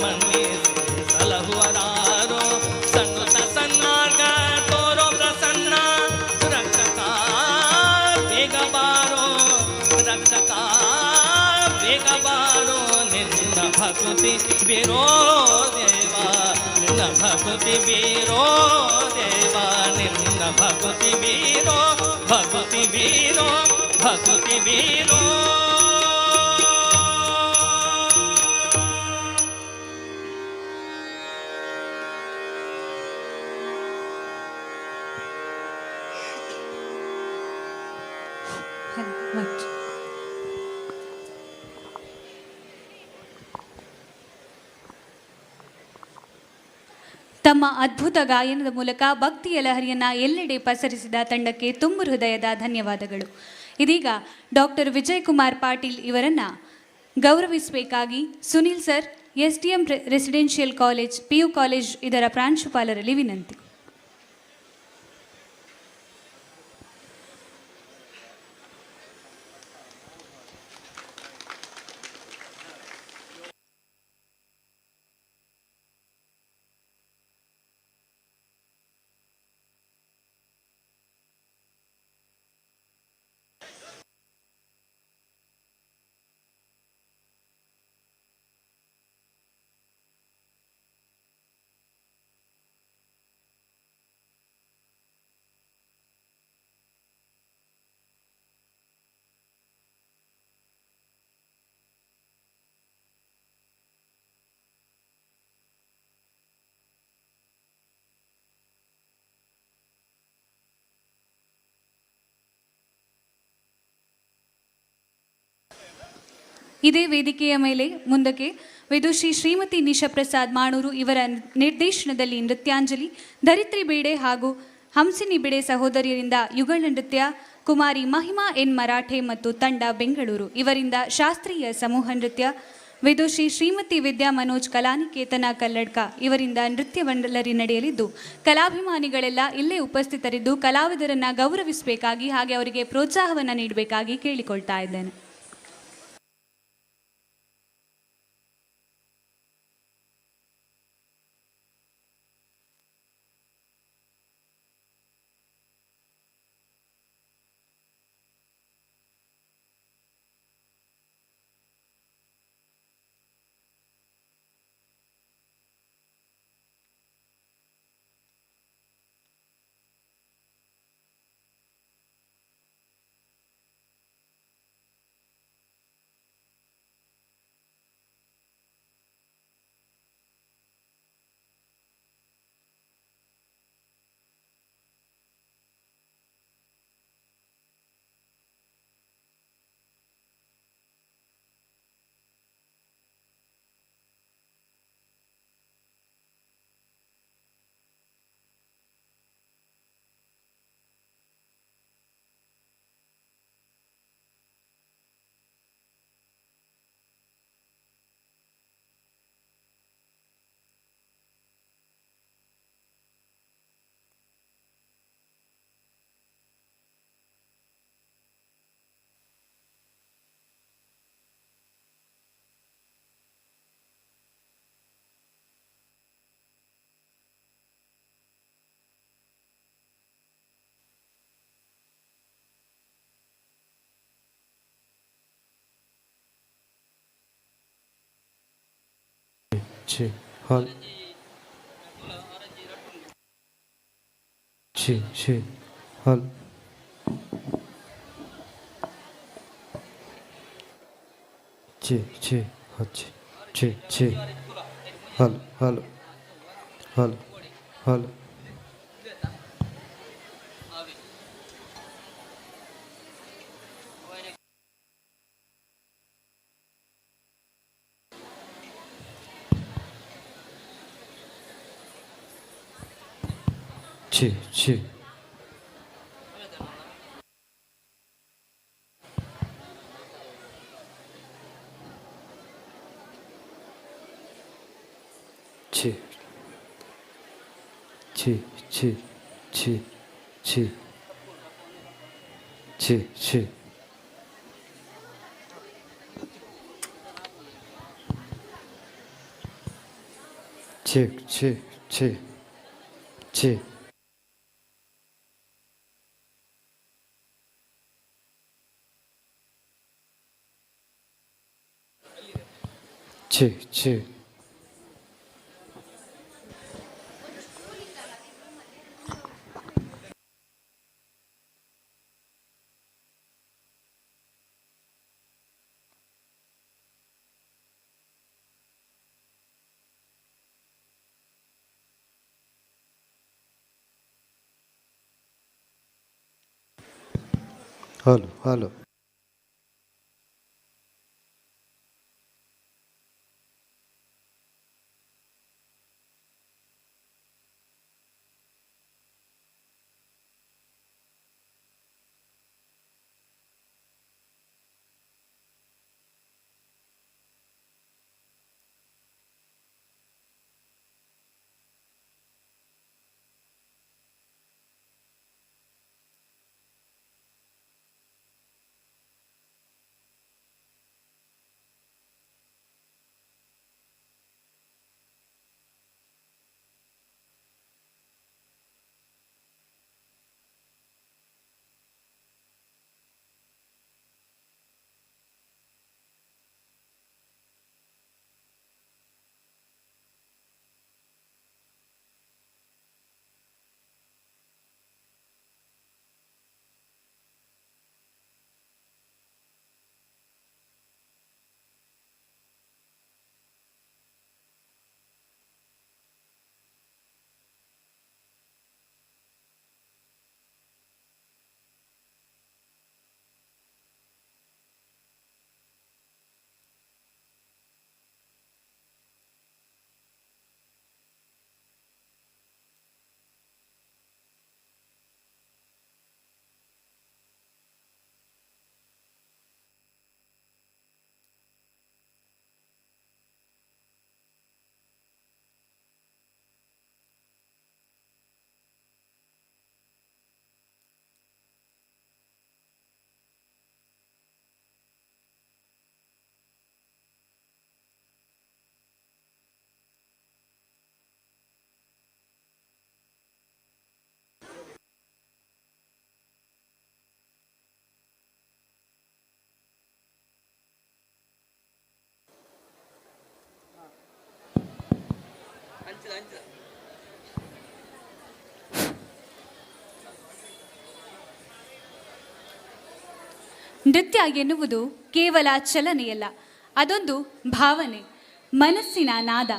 ಮನ್ನಿಸಿ ಸಲಹುವರಾರೋ ಸನ್ನುತ ಸನ್ಮಾರ್ಗ ತೋರೋ ಪ್ರಸನ್ನ ರಕ್ಷಕ ಬೇಗ ಬಾರೋ ರಕ್ಷಕ ಬೇಗ ಬಾರೋ ನಿನ್ನ ಭಕ್ತಿ ಬೀರೋ ದೇವ ನಿನ್ನ ಭಕ್ತಿ ಬೀರೋ ದೇವ ನಿನ್ನ ಭಕ್ತಿ ಬೀರೋ ಭಕ್ತಿ ಬೀರೋ ಭಕ್ತಿ ಬೀರೋ Right. ತಮ್ಮ ಅದ್ಭುತ ಗಾಯನದ ಮೂಲಕ ಭಕ್ತಿಯ ಲಹರಿಯನ್ನು ಎಲ್ಲೆಡೆ ಪಸರಿಸಿದ ತಂಡಕ್ಕೆ ತುಂಬು ಹೃದಯದ ಧನ್ಯವಾದಗಳು. ಇದೀಗ ಡಾಕ್ಟರ್ ವಿಜಯ್ ಕುಮಾರ್ ಪಾಟೀಲ್ ಇವರನ್ನು ಗೌರವಿಸಬೇಕಾಗಿ Sunil sir, SDM residential college, PU college ಇದರ ಪ್ರಾಂಶುಪಾಲರಲ್ಲಿ ವಿನಂತಿ. ಇದೇ ವೇದಿಕೆಯ ಮೇಲೆ ಮುಂದಕ್ಕೆ ವಿದುಷಿ ಶ್ರೀಮತಿ ನಿಶಾ ಪ್ರಸಾದ್ ಮಾಣೂರು ಇವರ ನಿರ್ದೇಶನದಲ್ಲಿ ನೃತ್ಯಾಂಜಲಿ, ಧರಿತ್ರಿ ಬೇಡೆ ಹಾಗೂ ಹಂಸಿನಿ ಬೇಡೆ ಸಹೋದರಿಯರಿಂದ ಯುಗಳ ನೃತ್ಯ, ಕುಮಾರಿ ಮಹಿಮಾ ಎನ್ ಮರಾಠೆ ಮತ್ತು ತಂಡ ಬೆಂಗಳೂರು ಇವರಿಂದ ಶಾಸ್ತ್ರೀಯ ಸಮೂಹ ನೃತ್ಯ, ವಿದುಷಿ ಶ್ರೀಮತಿ ವಿದ್ಯಾ ಮನೋಜ್ ಕಲಾನಿಕೇತನ ಕಲ್ಲಡ್ಕ ಇವರಿಂದ ನೃತ್ಯ ಮಂಡಲರಿ ನಡೆಯಲಿದ್ದು, ಕಲಾಭಿಮಾನಿಗಳೆಲ್ಲ ಇಲ್ಲೇ ಉಪಸ್ಥಿತರಿದ್ದು ಕಲಾವಿದರನ್ನು ಗೌರವಿಸಬೇಕಾಗಿ ಹಾಗೆ ಅವರಿಗೆ ಪ್ರೋತ್ಸಾಹವನ್ನು ನೀಡಬೇಕಾಗಿ ಕೇಳಿಕೊಳ್ತಾ ಇದ್ದೇನೆ. Chi hal chi chi hal chi chi hach chi chi hal hal hal hal chi chi chi chi chi chi chi chi chi Check, check, check, check. Check, check. Hello, hello. ನೃತ್ಯ ಎನ್ನುವುದು ಕೇವಲ ಚಲನೆಯಲ್ಲ, ಅದೊಂದು ಭಾವನೆ, ಮನಸ್ಸಿನ ನಾದ,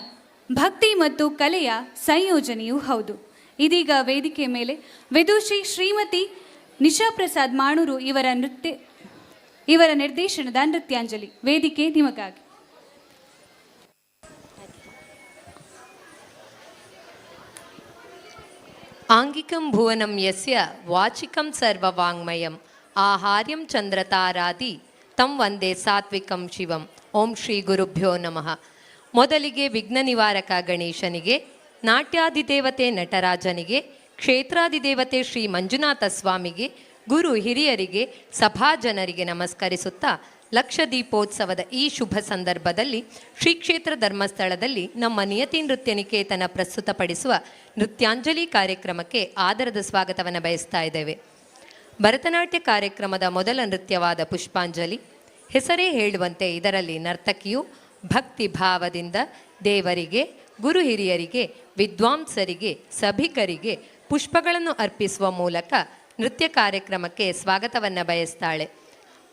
ಭಕ್ತಿ ಮತ್ತು ಕಲೆಯ ಸಂಯೋಜನೆಯೂ ಹೌದು. ಇದೀಗ ವೇದಿಕೆ ಮೇಲೆ ವಿದುಷಿ ಶ್ರೀಮತಿ ನಿಶಾ ಪ್ರಸಾದ್ ಮಾಣೂರು ಇವರ ನಿರ್ದೇಶನದ ನೃತ್ಯಾಂಜಲಿ. ವೇದಿಕೆ ನಿಮಗಾಗಿ. ಆಂಗಿಕಂ ಭುವನಂ ಯಸ್ಯ ವಾಚಿಕಂ ಸರ್ವವಾಂಗ್ಮಯಂ ಆಹಾರ್ಯಂ ಚಂದ್ರತಾರಾದಿ ತಂ ವಂದೇ ಸಾತ್ವಿಕಂ ಶಿವಂ. ಓಂ ಶ್ರೀ ಗುರುಭ್ಯೋ ನಮಃ. ಮೊದಲಿಗೆ ವಿಘ್ನ ನಿವಾರಕ ಗಣೇಶನಿಗೆ, ನಾಟ್ಯಾಧಿದೇವತೆ ನಟರಾಜನಿಗೆ, ಕ್ಷೇತ್ರಾಧಿದೇವತೆ ಶ್ರೀ ಮಂಜುನಾಥ ಸ್ವಾಮಿಗೆ, ಗುರು ಹಿರಿಯರಿಗೆ, ಸಭಾಜನರಿಗೆ ನಮಸ್ಕರಿಸುತ್ತಾ ಲಕ್ಷ ದೀಪೋತ್ಸವದ ಈ ಶುಭ ಸಂದರ್ಭದಲ್ಲಿ ಶ್ರೀ ಕ್ಷೇತ್ರ ಧರ್ಮಸ್ಥಳದಲ್ಲಿ ನಮ್ಮ ನಿಯತಿ ನೃತ್ಯ ನಿಕೇತನ ಪ್ರಸ್ತುತಪಡಿಸುವ ನೃತ್ಯಾಂಜಲಿ ಕಾರ್ಯಕ್ರಮಕ್ಕೆ ಆದರದ ಸ್ವಾಗತವನ್ನು ಬಯಸ್ತಾ ಇದ್ದೇವೆ. ಭರತನಾಟ್ಯ ಕಾರ್ಯಕ್ರಮದ ಮೊದಲ ನೃತ್ಯವಾದ ಪುಷ್ಪಾಂಜಲಿ. ಹೆಸರೇ ಹೇಳುವಂತೆ ಇದರಲ್ಲಿ ನರ್ತಕಿಯು ಭಕ್ತಿ ಭಾವದಿಂದ ದೇವರಿಗೆ, ಗುರು ಹಿರಿಯರಿಗೆ, ವಿದ್ವಾಂಸರಿಗೆ, ಸಭಿಕರಿಗೆ ಪುಷ್ಪಗಳನ್ನು ಅರ್ಪಿಸುವ ಮೂಲಕ ನೃತ್ಯ ಕಾರ್ಯಕ್ರಮಕ್ಕೆ ಸ್ವಾಗತವನ್ನು ಬಯಸ್ತಾಳೆ.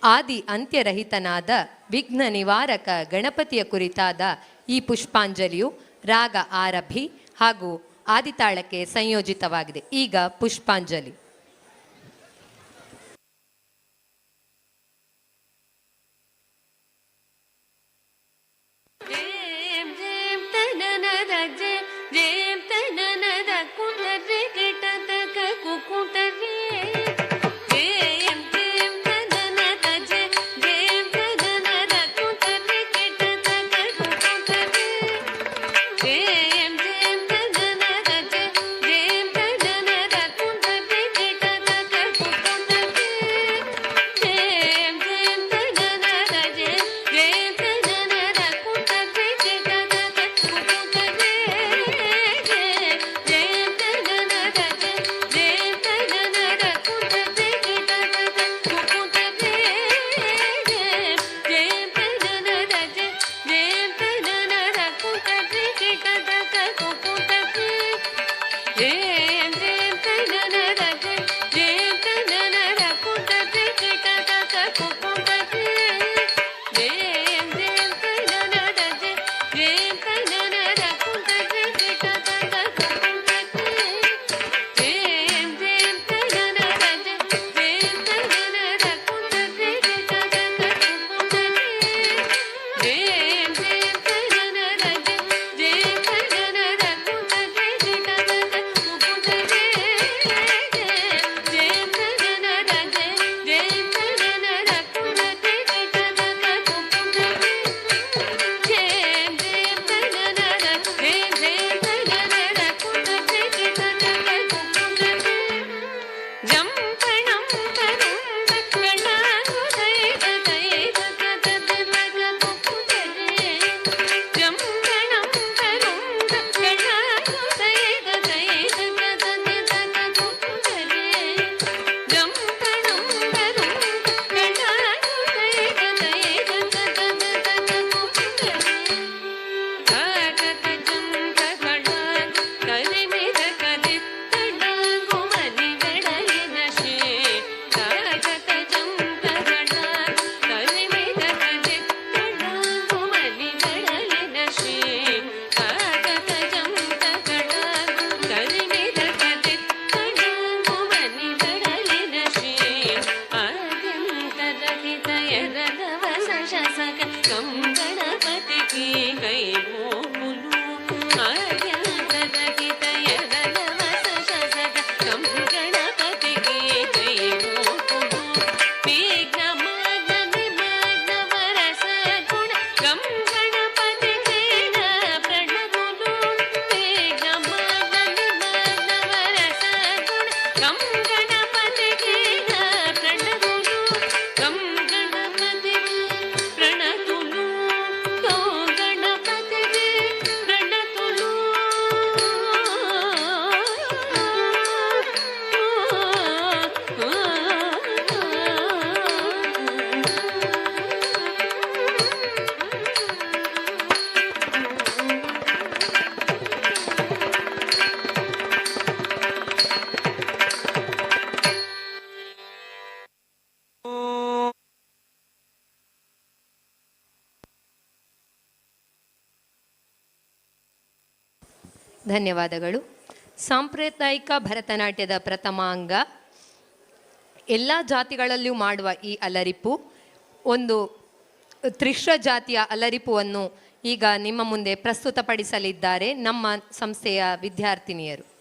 ಆದಿ ಅಂತ್ಯರಹಿತನಾದ ವಿಘ್ನ ನಿವಾರಕ ಗಣಪತಿಯ ಕುರಿತಾದ ಈ ಪುಷ್ಪಾಂಜಲಿಯು ರಾಗ ಆರಭಿ ಹಾಗೂ ಆದಿತಾಳಕ್ಕೆ ಸಂಯೋಜಿತವಾಗಿದೆ. ಈಗ ಪುಷ್ಪಾಂಜಲಿ. ಧನ್ಯವಾದಗಳು. ಸಾಂಪ್ರದಾಯಿಕ ಭರತನಾಟ್ಯದ ಪ್ರಥಮಾಂಗ, ಎಲ್ಲ ಜಾತಿಗಳಲ್ಲಿಯೂ ಮಾಡುವ ಈ ಅಲರಿಪು ಒಂದು ತ್ರಿಶ್ರ ಜಾತಿಯ ಅಲರಿಪುವನ್ನು ಈಗ ನಿಮ್ಮ ಮುಂದೆ ಪ್ರಸ್ತುತಪಡಿಸಲಿದ್ದಾರೆ ನಮ್ಮ ಸಂಸ್ಥೆಯ ವಿದ್ಯಾರ್ಥಿನಿಯರು.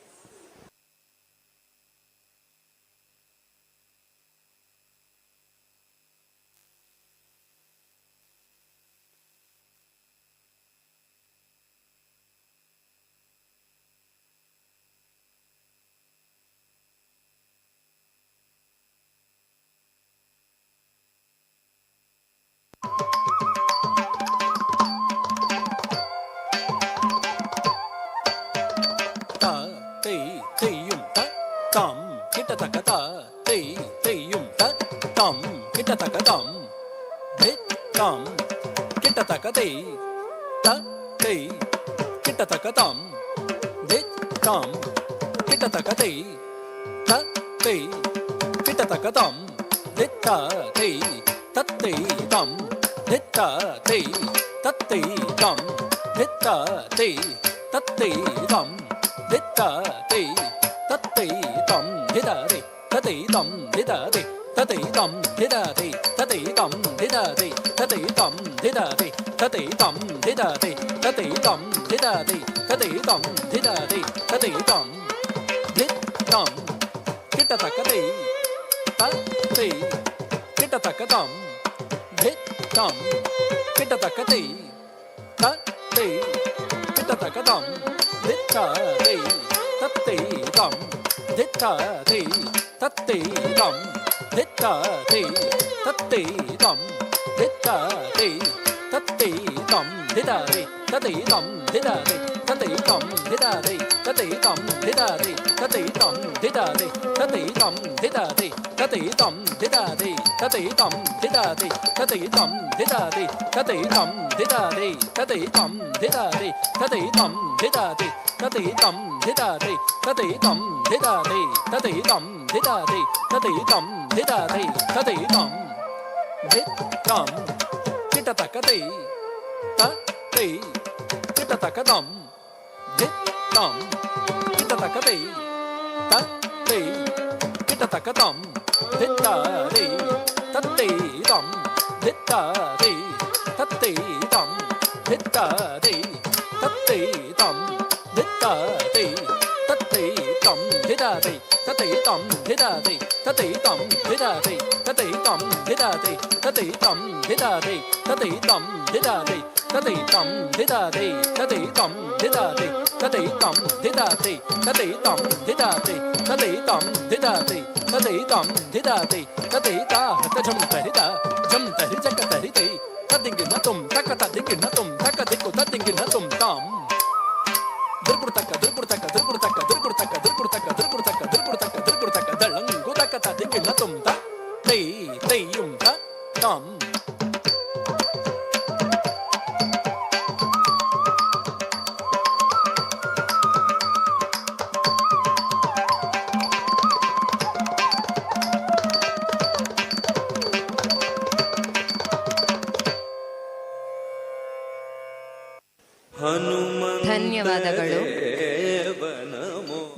ಧನ್ಯವಾದಗಳು.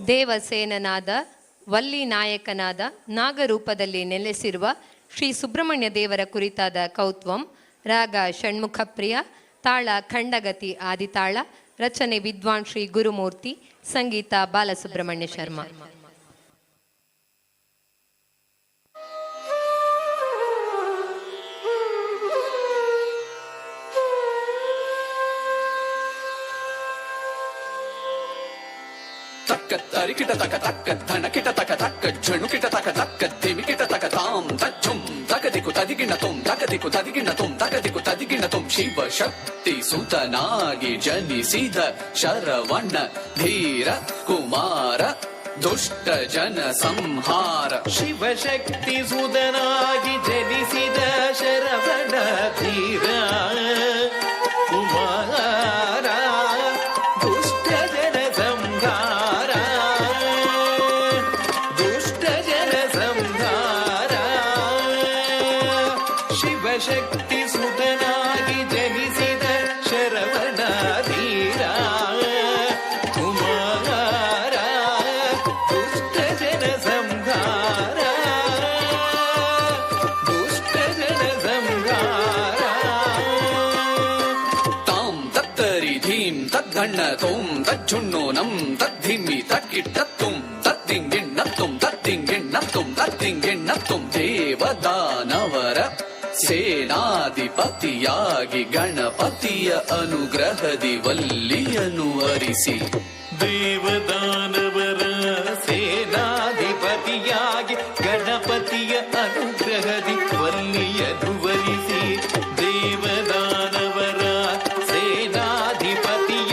ದೇವಸೇನನಾದ, ವಲ್ಲಿ ನಾಯಕನಾದ, ನಾಗರೂಪದಲ್ಲಿ ನೆಲೆಸಿರುವ ಶ್ರೀ ಸುಬ್ರಹ್ಮಣ್ಯ ದೇವರ ಕುರಿತಾದ ಕೌತ್ವಂ. ರಾಗ ಷಣ್ಮುಖಪ್ರಿಯ, ತಾಳ ಖಂಡಗತಿ ಆದಿತಾಳ, ರಚನೆ ವಿದ್ವಾನ್ ಶ್ರೀ ಗುರುಮೂರ್ತಿ, ಸಂಗೀತ ಬಾಲಸುಬ್ರಹ್ಮಣ್ಯ ಶರ್ಮಾ. ತರಿ ಕಿಟ ತಕ ತಕ್ಕ ಧನ ಕಿಟ ತಕ ತಕ್ಕ ಝಣು ಕಿಟ ತಕ ತಕ್ಕ ತಿಮಿ ಕಿಟ ತಕ ತಾಂ ತಚ್ಚುಂ ತಕದಿಕು ತದಿಗಿಣ ತುಂ ತಕದಿಕು ತದಿಗಿಣ ತುಂ ತಕದಿಕು ತದಿಗಿಣ ತುಂ. ಶಿವ ಶಕ್ತಿ ಸುತನಾಗಿ ಜನಿಸಿದ ಶರವಣ್ಣ ಧೀರ ಕುಮಾರ ದುಷ್ಟ ಜನ ಸಂಹಾರ. ಶಿವಶಕ್ತಿ ಸುತನಾಗಿ ಜನಿಸಿದ ಶರವಣ ಧೀರ ಕುಮಾರ ದುಷ್ಟ ಜನ ಸಂಹಾರ. ದುಷ್ಟ ಜನ ಸಂಹಾರ. ಶಿವಶಕ್ತಿ ಸುತನಾಗಿ ಜನಿಸಿದ ಶರವಣ ಧೀರ ಕುಮಾರ ಧಣ್ಣ ತೋಂ ತಜ್ಜುಣ್ಣು ನಂ ತದ್ಧಿಮ್ಮಿ ತಕ್ಕಿಟ್ಟತ್ತುಂ ತತ್ತಿಂಗಿಣ್ಣತ್ತುಂ ತತ್ತಿಂಗಿಣ್ಣತ್ತುಂ ತತ್ತಿಂಗಿಣ್ಣತ್ತುಂ ದೇವದಾನವರ ಸೇನಾಧಿಪತಿಯಾಗಿ ಗಣಪತಿಯ ಅನುಗ್ರಹದಿ ವಲ್ಲಿಯನ್ನು ಅರಿಸಿ ದೇವದಾನವರ ಸೇನಾಧಿಪತಿಯಾಗಿ ಗಣಪತಿಯ ಅನುಗ್ರಹದಿ ವಲ್ಲಿಯನ್ನು ವರಿಸಿ ದೇವದಾನವರ ಸೇನಾಧಿಪತಿಯಾಗಿ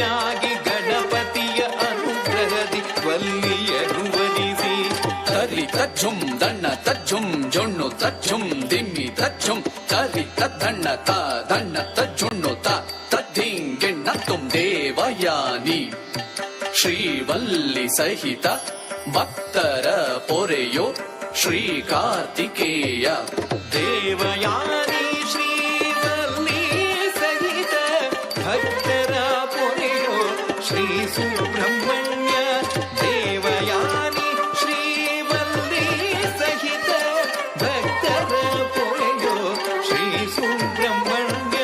ಗಣಪತಿಯ ಅನುಗ್ರಹದಿ ವಲ್ಲಿಯನ್ನು ವರಿಸಿ ತರಿ ತಜ್ಜುಂ ದಣ್ಣ ತಜ್ಜುಂ ಜೊಣ್ಣು ತಜ್ಜುಂ ದಿಮ್ಮಿ ತಜ್ಜುಂ ತರಿ ತದ್ದಣ್ಣ ತ ದಣ್ಣ ತಜ್ಜುಣ್ಣು ತ ತದ್ದಿಂಗೆಣ್ಣತ್ತುಂ ದೇವಯಾನಿ ಶ್ರೀವಲ್ಲಿ ಸಹಿತ ಭಕ್ತರ ಪೊರೆಯೋ ಶ್ರೀ ಕಾರ್ತಿಕೇಯ ದೇವಯಾನಿ ಶ್ರೀವಲ್ಲಿ ಸಹಿತ ಭಕ್ತರ ಪೊರೆಯೋ ಶ್ರೀ ಸುಬ್ರಹ್ಮಣ್ಯ ದೇವಯಾನಿ ಶ್ರೀವಲ್ಲಿ ಸಹಿತ ಭಕ್ತರ ಪೊರೆಯೋ ಶ್ರೀ ಸುಬ್ರಹ್ಮಣ್ಯ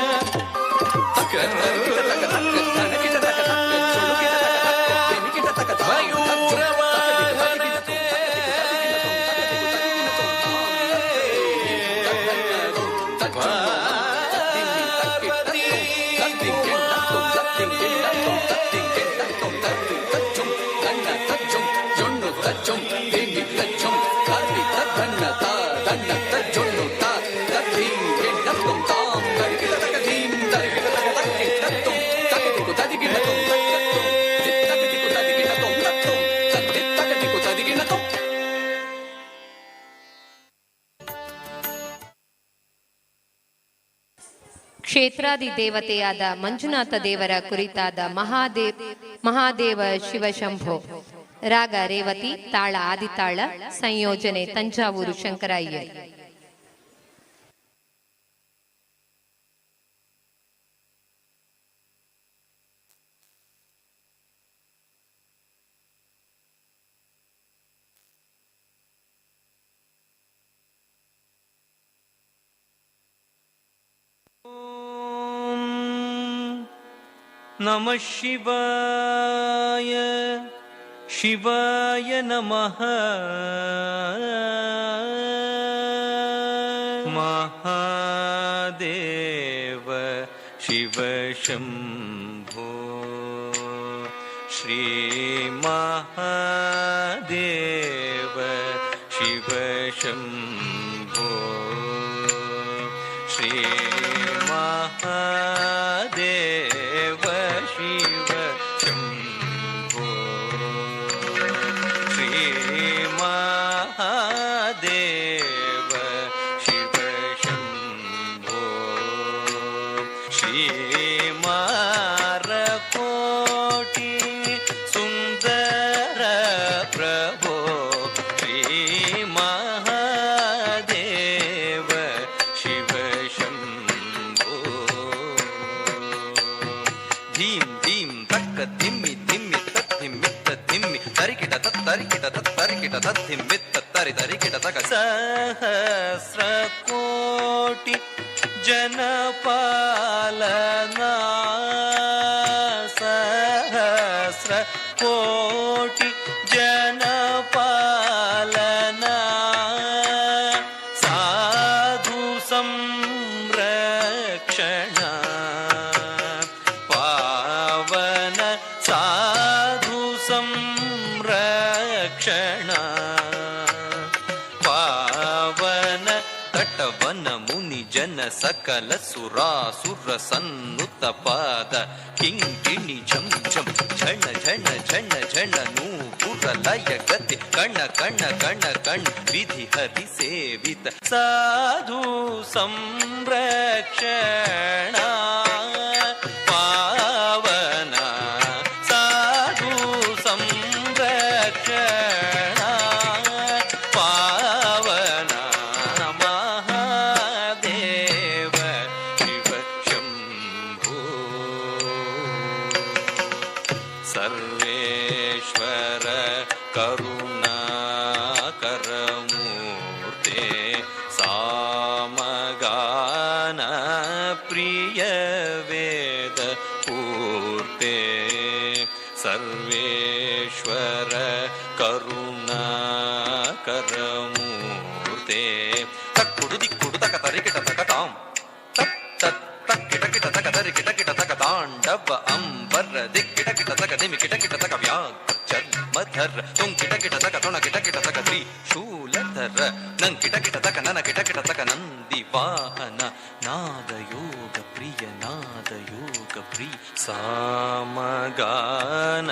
ಕ್ಷೇತ್ರಾದಿ ದೇವತೆಯಾದ ಮಂಜುನಾಥ ದೇವರ ಕುರಿತಾದ ಮಹಾದೇವ ಶಿವಶಂಭೋ. ರಾಗ ರೇವತಿ, ತಾಳ ಆದಿತಾಳ, ಸಂಯೋಜನೆ ತಂಜಾವೂರು ಶಂಕರಯ್ಯರ್. ನಮಃ ಶಿವಾಯ ಶಿವಾಯ ನಮಃ ಮಹಾದೇವ ಶಿವ ಶಂಭೋ ಶ್ರೀ ಮಹಾದೇವ ಶಿವ ಶಂಭೋ ಶ್ರೀ ಮಹಾದೇವ ಶಿವ ಶಂಭೋ ಶ್ರೀ ಮಹಾದೇವ ಶಿವ ಶಂಭೋ ಶ್ರೀ ಮಾರಕೋಟಿ ಸುಂದರ ಪ್ರಭೋ ಶ್ರೀ ಮಹಾದೇವ ಶಿವ ಶಂಭೋ ಧೀಂ ಧೀಂ ತಕ್ಕ ಧಿಮ್ಮಿ ಧಿಮ್ಮಿ ತದ್ಧಿಮ್ಮಿ ತದ್ಧಿಮ್ಮಿ ತರಿಕಿಟ ತತ್ತರಿಕಿಟ ತತ್ತರಿಕಿಟ ತದ್ಧಿಮ್ಮಿ ತತ್ತರಿ ತರಿಕಿಟ ತಕ ಸಹಸ್ರ ಕೋಟಿ ಜನಪಾಲನಾ ಸಹಸ್ರ ಕೋಟಿ ಜನಪಾಲನಾ ಸಾಧು ಸಂರಕ್ಷಣ ಪಾವನ ಸಾಧು ಸಂರಕ್ಷಣ ಪಾವನ ತಟವನ ಮುನಿ ಜನ ಸಕಲ ಸುರಾಸುರ ಸನ್ನುತ ಪಾದ ಕಿಂಕಿಣಿ ಝಂ ಝಂ ಝಣ ಝಣ ಝಣ ಝಣ ನೂಪುರ ಲಯ ಗತಿ ಕಣ ಕಣ ಕಣ ಕಣ ವಿಧಿ ಹರಿ ಸೇವಿತ ಸಾಧು ಸಂರಕ್ಷಣ ಪಾವನ ಸಾಧು ಸಂರಕ್ಷಣ ಪಾವನ ಮಹಾದೇವ ಶಿವ ಶಂಭೋ ಸರ್ವೇಶ್ವರ ಕರುಣಾಕರ ಮೂರ್ತೆ ಸಾಮಗಾನ ಪ್ರಿಯ ವೇದ ಪೂರ್ತೆ ಪರಮೇಶ್ವರ ಕರುಣಾಕರಮೂರ್ತೆ ತಕ್ಕುಡು ದಿಕ್ಕುಡು ತಕ ತರಿಕಿಟ ತಕ ತಾಂ ತತ್ ತತ್ ತಕ್ಕಿಟ ಕಿಟ ತಕ ತರಿಕಿಟ ಕಿಟ ತಕ ತಾಂಡವ ಅಂಬರ ದಿಕ್ಕಿಟ ಕಿಟ ತಕ ದಿಮಿ ಕಿಟ ಕಿಟ ತಕ ವ್ಯಾಘ್ರ ಚರ್ಮಧರ ತುಂಕಿಟ ಕಿಟ ತಕ ತುಣ ಕಿಟ ಕಿಟ ತಕ ತ್ರಿಶೂಲಧರ ನಂಕಿಟ ಕಿಟ ತಕ ನನ ಕಿಟ ಕಿಟ ತಕ ನಂದಿ ವಾಹನ ನಾದಯೋಗ ಪ್ರಿಯ ನಾದಯೋಗ ಪ್ರಿಯ ಸಾಮಗಾನ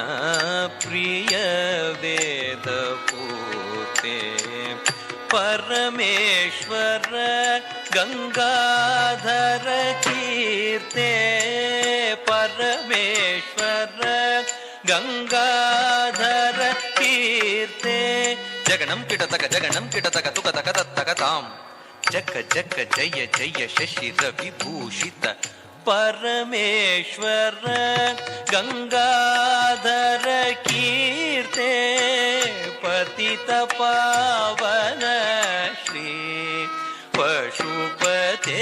ಪ್ರಿಯ ವೇದ ಪೂತೆ ಪರಮೇಶ್ವರ ಗಂಗಾಧರ ಕೀರ್ತೆ ಪರಮೇಶ್ವರ ಗಂಗಾಧರ ಕೀರ್ತೆ ಜಗಣಂ ಕಿಟತಕ ತುಕ ತಕ ತತ್ತಕ ತಾಂ ಜಗ ಜಗ ಜಯ ಜಯ ಶಶಿರ ವಿಭೂಷಿತ ಪರಮೇಶ್ವರ ಗಂಗಾಧರ ಕೀರ್ತೆ ಪತಿತ ಪಾವನ ಶ್ರೀ ಪಶುಪತೆ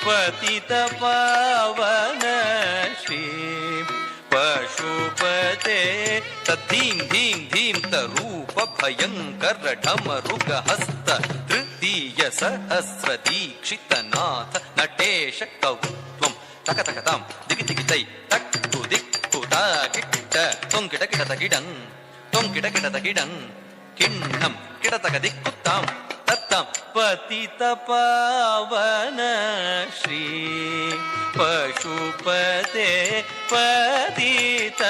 ಪತಿತ ಪಾವನ ಶ್ರೀ ಪಶುಪತೆ ತದ್ಧೀಂ ಧೀಂ ಧೀಂ ತರೂಪ ಭಯಂಕರ ಢಮರುಗ ಹಸ್ತ ತೃತೀಯ ಸಹಸ್ರ ದೀಕ್ಷಿತನಾಥ ನಟೇಶ ಕೌತ್ವಂ ತಕ ತಕ ತಾಂ ದಿಗಿ ದಿಗಿ ತೈ ತಕ್ಕು ದಿಕ್ಕು ತಾಕಿಟ್ಟ ತೊಂಕಿಟ ಕಿಟ ತಗಿಡಂ ತೊಂಕಿಟ ಕಿಟ ತಗಿಡಂ ಕಿಣ್ಣಂ ಕಿಟ ತಕ ದಿಕ್ಕು ತಾಂ ತತ್ತಾಂ ಪತಿತ ಪಾವನ ಶ್ರೀ ಪಶುಪತೆ ಪತಿತ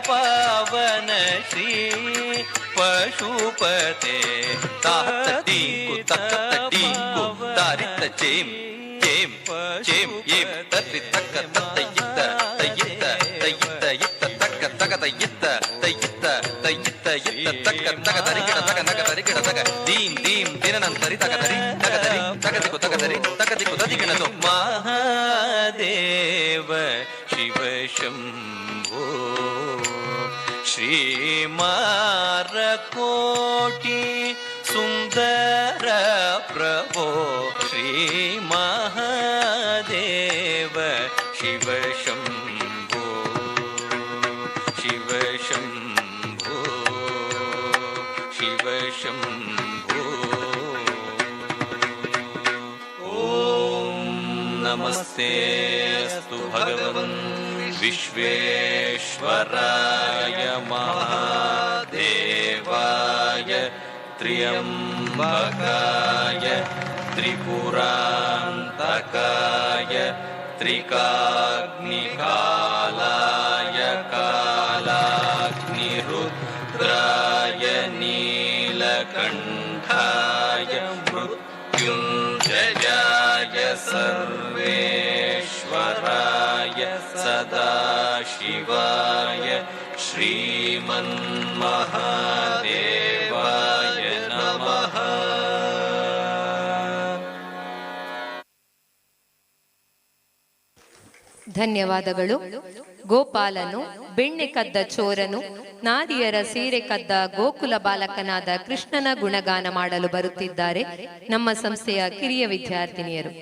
ಪಾವನ ಶ್ರೀ ಪಶುಪತೆ ತಾಹತೀಕು ತಕ್ಕತೀಕು ತಾರಿತ ಚೇಂ ಚೇಂ ಚೇಂ ಏಂ ತರ್ರಿ ತಕ್ಕ ತಯ್ಯಿತ್ತ ತಯ್ಯಿತ್ತ ತಯ್ಯಿತ್ತ ಇತ್ತ ತಕ್ಕ ತಕ ತಯ್ಯಿತ್ತ ತಯ್ಯಿತ್ತ ತಯ್ಯಿತ್ತ ಇತ್ತ ತಕ್ಕ ತಕ ತರಿಗಿಡ ತಕ ನಕ ತರಿಗಿಡ ತಕ ದೀಂ ದೀಂ ದಿನನಂತರಿ ತಕ ತರಿ ತಕದಿಕು ತಕದಿಕು ತದಿಗಿಣದು ಮಹಾದೇವ ಶಿವ ಶಂಭೋ ಶ್ರೀಮಾರಕೋಟಿ ಸುಂದರ ಪ್ರಭೋ ಶ್ರೀ ಮಹಾದೇವ ಶಿವ ಶಂಭೋ ಶಿವ ಶಂಭೋ ಶಿವ ಶಂಭೋ ಓಂ ನಮಸ್ತೆ ಅಸ್ತು ಭಗವನ್ ವಿಶ್ವೇಶ್ವರಾಯ ಮಹಾದೇವಾಯ ತ್ರ್ಯಂಬಕಾಯ ತ್ರಿಪುರಾಂತಕಾಯ ತ್ರಿಕಾಗ್ನಿಕಾಲಾಯ ಕಾಲಾಗ್ನಿರುದ್ರಾಯ ನೀಲಕಂಠಾಯ ಮೃತ್ಯುಂಜಯಾಯ ಸರ್ವೇಶ್ವರಾಯ ಸದಾಶಿವಾಯ ಶ್ರೀಮನ್ಮಹಾದೇವಾಯ ನಮಃ. ಧನ್ಯವಾದಗಳು. ಗೋಪಾಲನು, ಬೆಣ್ಣೆ ಕದ್ದ ಚೋರನು, ನಾದಿಯರ ಸೀರೆ ಕದ್ದ ಗೋಕುಲ ಬಾಲಕನಾದ ಕೃಷ್ಣನ ಗುಣಗಾನ ಮಾಡಲು ಬರುತ್ತಿದ್ದಾರೆ ನಮ್ಮ ಸಂಸ್ಥೆಯ ಕಿರಿಯ ವಿದ್ಯಾರ್ಥಿನಿಯರು.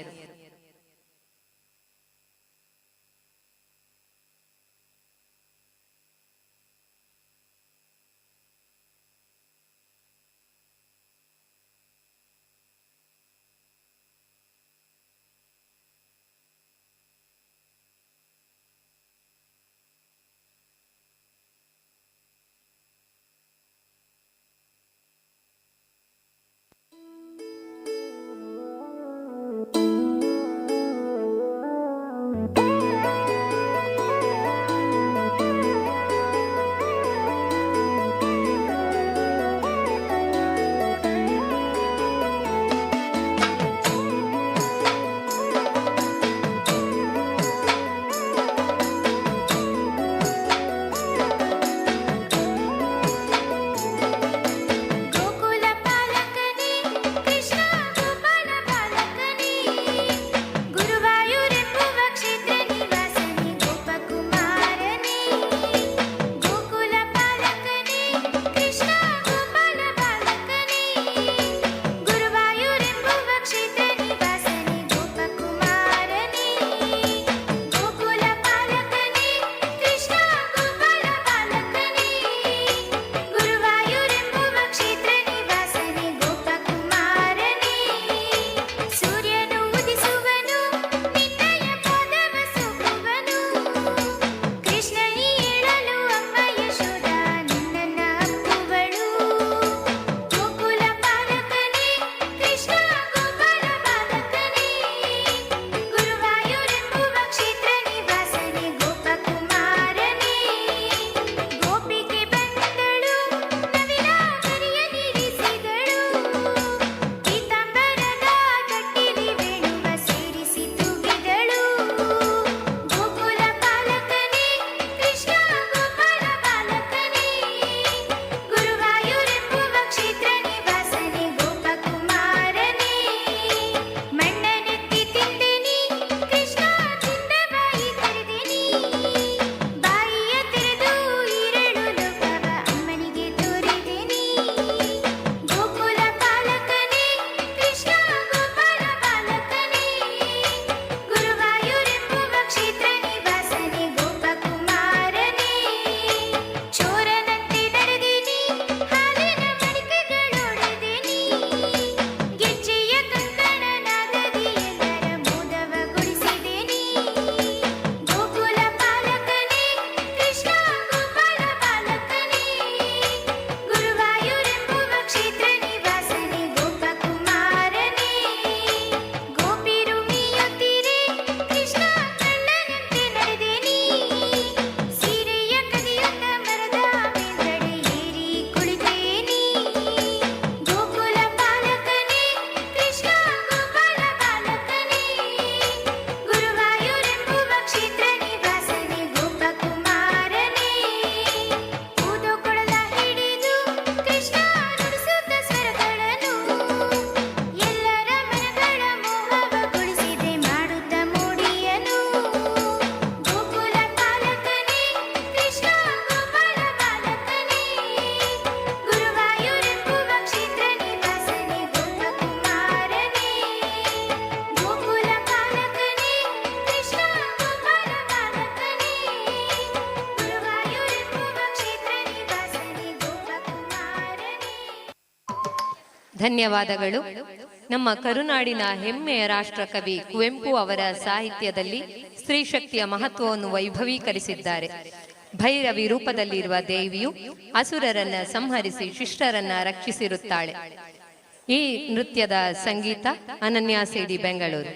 ಧನ್ಯವಾದಗಳು. ನಮ್ಮ ಕರುನಾಡಿನ ಹೆಮ್ಮೆಯ ರಾಷ್ಟ್ರಕವಿ ಕುವೆಂಪು ಅವರ ಸಾಹಿತ್ಯದಲ್ಲಿ ಸ್ತ್ರೀ ಶಕ್ತಿಯ ಮಹತ್ವವನ್ನು ವೈಭವೀಕರಿಸಿದ್ದಾರೆ. ಭೈರವಿ ರೂಪದಲ್ಲಿರುವ ದೇವಿಯು ಅಸುರರನ್ನ ಸಂಹರಿಸಿ ಶಿಷ್ಟರನ್ನ ರಕ್ಷಿಸಿರುತ್ತಾಳೆ. ಈ ನೃತ್ಯದ ಸಂಗೀತ ಅನನ್ಯ ಸಿಡಿ, ಬೆಂಗಳೂರು.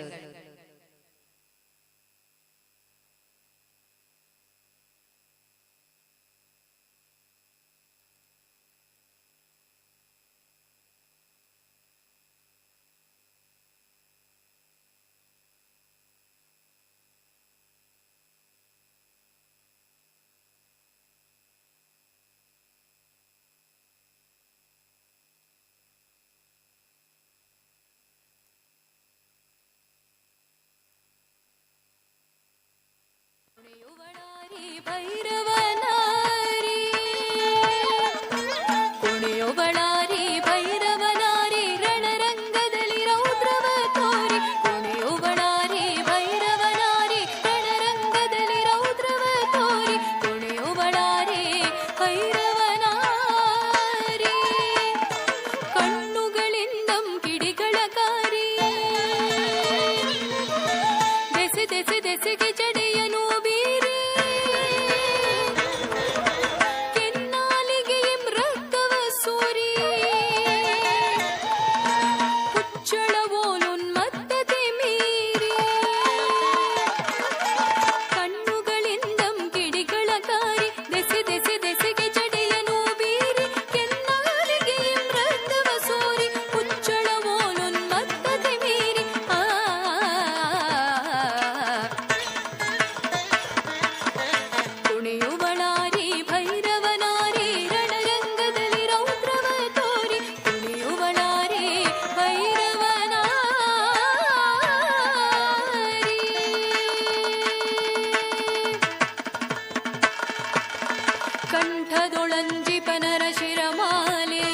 ಕಂಠದೊಳಂಜಿಪನರ ಶಿರಮಾಲೆ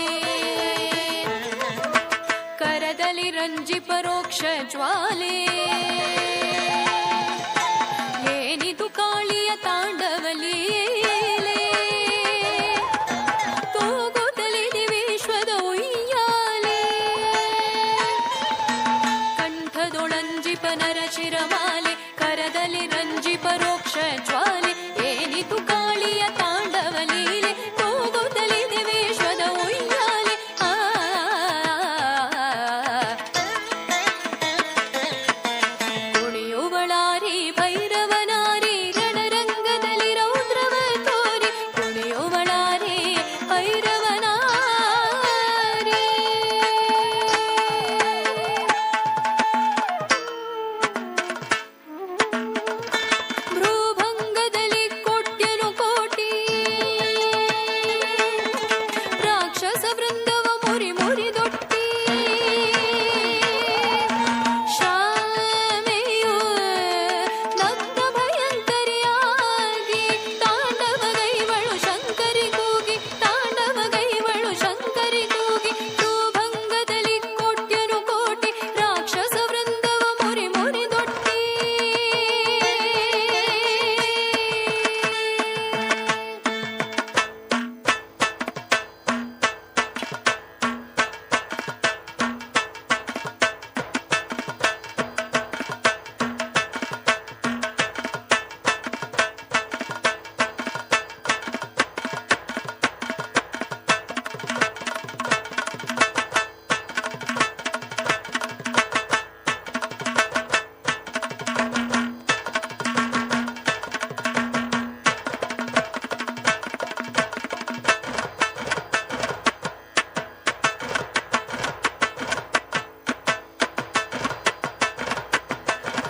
ಕರದಲ್ಲಿ ರಂಜಿ ಪರೋಕ್ಷ ಜ್ವಾಲೆ ಏನಿದು ಕಾಳಿಯ ತಾಂಡವಲೀಲೆ ತೂಗುತ್ತಲಿದೆ ವಿಶ್ವದ ಉಯ್ಯಾಲೆ ಕಂಠದೊಳಂಜಿಪನರ ಶಿರಮಾಲೆ ಕರದಲ್ಲಿ ರಂಜಿ ಪರೋಕ್ಷ ಜ್ವಾಲೆ ಏನಿದು ಕಾಳಿಯ ತಾಂಡವಲೀಲೆ ತೂಗುತ್ತಲಿದೆ ವಿಶ್ವದ ಉಯ್ಯಾಲೆ ಕುಣಿಯುವಳಾರಿ ಭೈರವನಾರಿ ರಣರಂಗದಲ್ಲಿ ರೌದ್ರವ ತೋರಿ ಕುಣಿಯುವಳಾರಿ ಭೈರವನಾರಿ ಭ್ರೂಭಂಗದಲ್ಲಿ ಕೊಟ್ಯನು ಕೋಟಿ ರಾಕ್ಷಸ ವೃಂದವ ಮುರಿ ಮುರಿದೊಟ್ಟಿ ಶಾಮೆಯು ನಗ್ನ ಭಯಂಕರಿಯಾಗಿ ತಾಂಡವಗೈವಳು ಶಂಕರಿ ಕೂಗಿ ತಾಂಡವಗೈವಳು ಶಂಕರಿ ಕೂಗಿ ಭ್ರೂಭಂಗದಲ್ಲಿ ಕೊಟ್ಯನು ಕೋಟಿ ರಾಕ್ಷಸ ವೃಂದವ ಮುರಿ ಮುರಿದೊಟ್ಟಿ